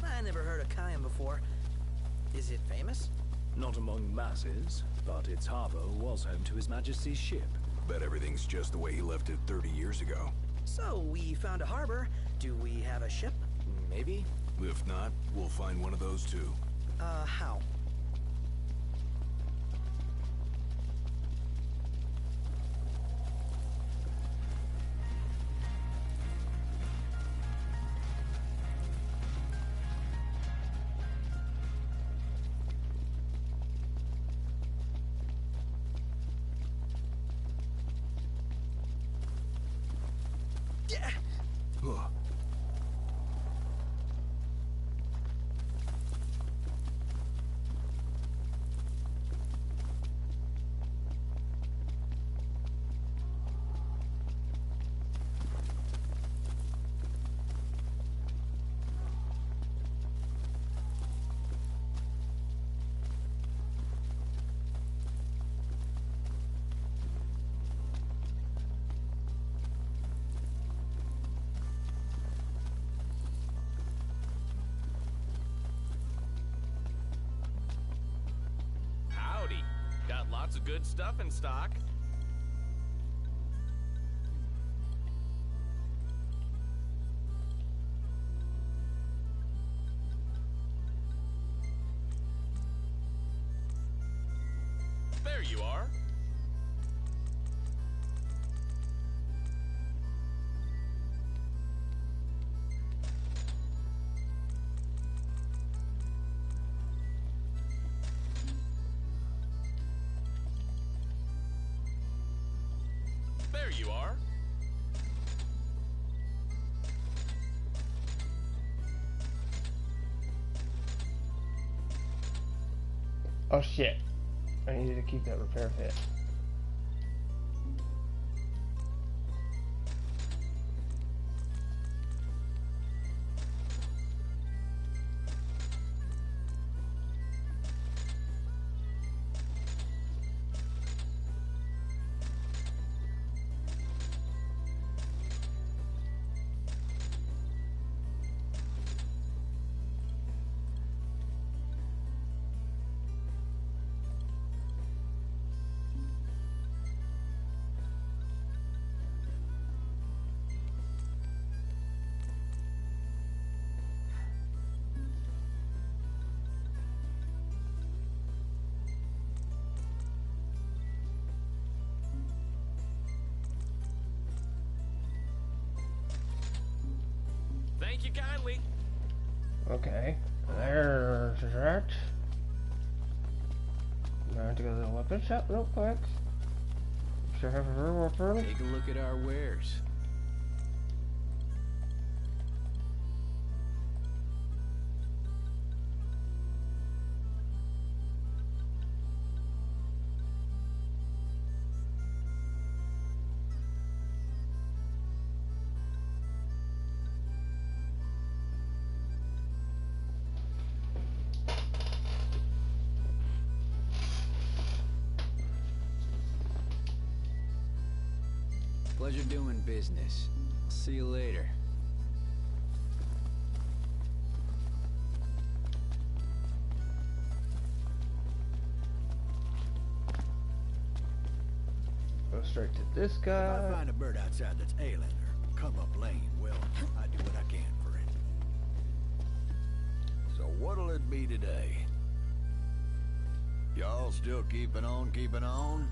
Speaker 4: I never heard of Kayan before. Is it famous?
Speaker 16: Not among masses, but its harbor was home to His Majesty's ship.
Speaker 9: Bet everything's just the way he left it 30 years ago.
Speaker 4: So, we found a harbor. Do we have a ship?
Speaker 15: Maybe.
Speaker 9: If not, we'll find one of those too.
Speaker 4: How?
Speaker 20: Howdy. Got lots of good stuff in stock. There you are. There you are.
Speaker 1: Oh shit. I needed to keep that repair kit.
Speaker 20: Thank you kindly.
Speaker 1: Okay, there's that. Now I have to go to the weapon shop real quick. Should I have a real weapon?
Speaker 11: Take a look at our wares. Pleasure doing business. I'll see you later.
Speaker 1: Go straight to this guy.
Speaker 11: If I find a bird outside that's ailing or come up lame, well, I do what I can for it. So what'll it be today? Y'all still keeping on, keeping on?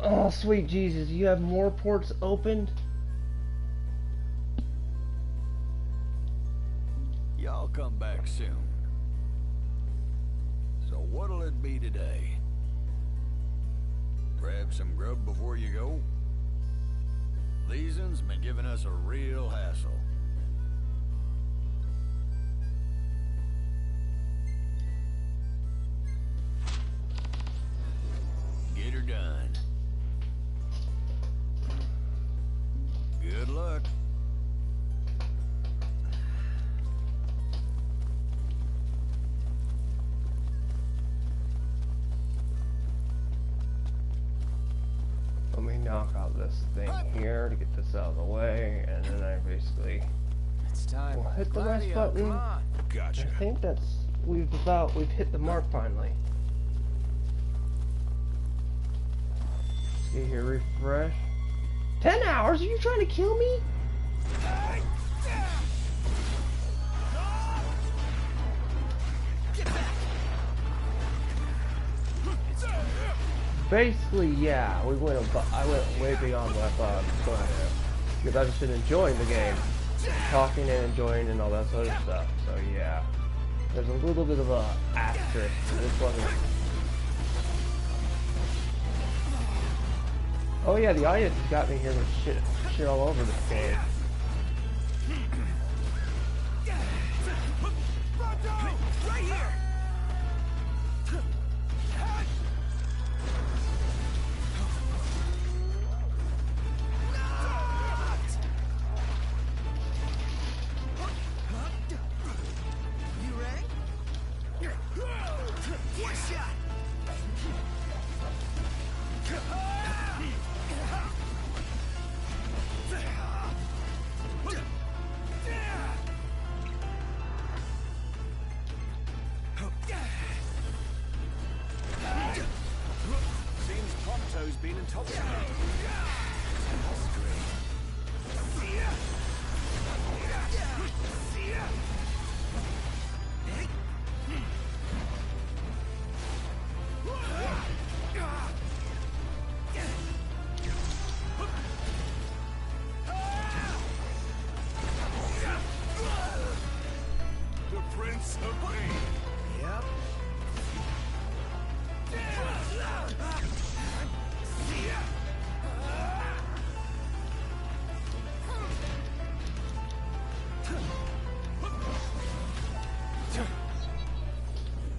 Speaker 1: Oh, sweet Jesus, you have more ports opened?
Speaker 11: Y'all come back soon. So what'll it be today? Grab some grub before you go? Leeson's been giving us a real hassle. Get her done. Good luck.
Speaker 1: Let me knock out this thing here to get this out of the way, and then I basically
Speaker 15: It's time.
Speaker 1: will hit the rest
Speaker 15: Claudio,
Speaker 1: button.
Speaker 15: come on.
Speaker 19: Gotcha.
Speaker 1: I think that's we've hit the mark finally. See here, refresh. 10 hours? Are you trying to kill me? Basically, yeah, I went way beyond what I thought I was going to. Because I've just been enjoying the game. Talking and enjoying and all that sort of stuff. So yeah. There's a little bit of a asterisk. This wasn't. Oh yeah, the audience has got me here with shit all over this game.
Speaker 15: Right here! You ready? One shot!
Speaker 11: Seems Ponto's been intoxicated. That's great.
Speaker 19: The Prince of Pain.
Speaker 15: Yep.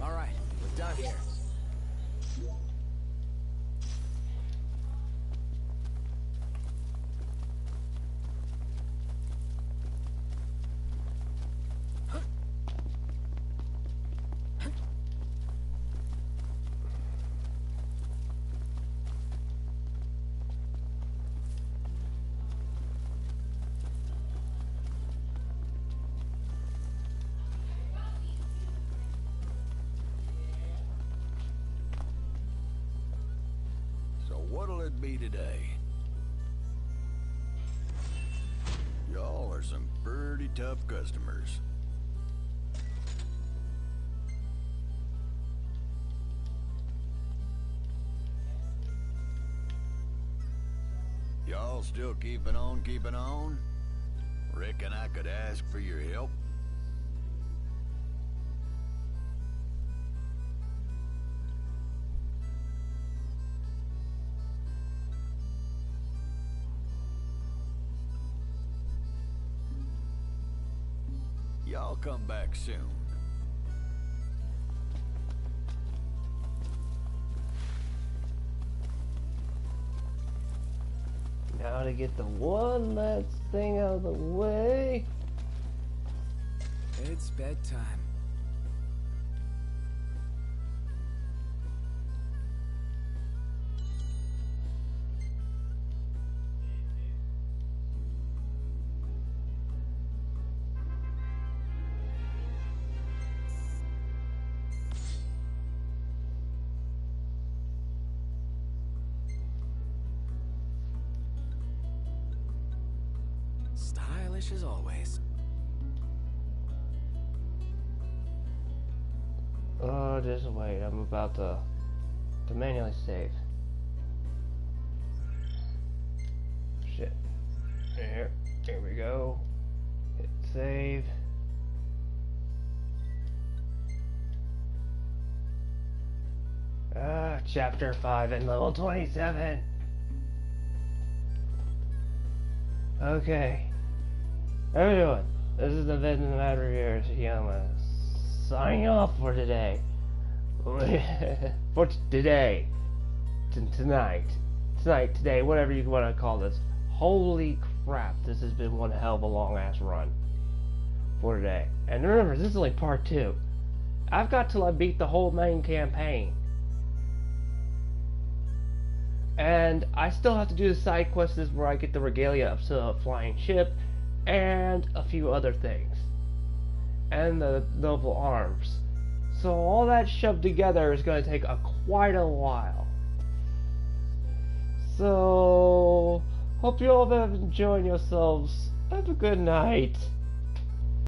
Speaker 4: All right, we're done here.
Speaker 11: So what'll it be today? Y'all are some pretty tough customers. Y'all still keeping on, keeping on? Reckon I could ask for your help? Y'all come back soon.
Speaker 1: Now to get the one last thing out of the way.
Speaker 4: It's bedtime. Stylish as always.
Speaker 1: Oh, just wait. I'm about to manually save. Shit. Here we go. Hit save. Chapter 5 and level 27. Okay. Everyone, this is the Vid in the Matter here, Yama. Signing off for today. For today. Tonight, today, whatever you want to call this. Holy crap, this has been one hell of a long ass run for today. And remember, this is only part 2. I've got till I beat the whole main campaign. And I still have to do the side quests where I get the regalia up to a flying ship and a few other things. And the noble arms. So all that shoved together is going to take quite a while. So, hope you all have enjoyed yourselves. Have a good night.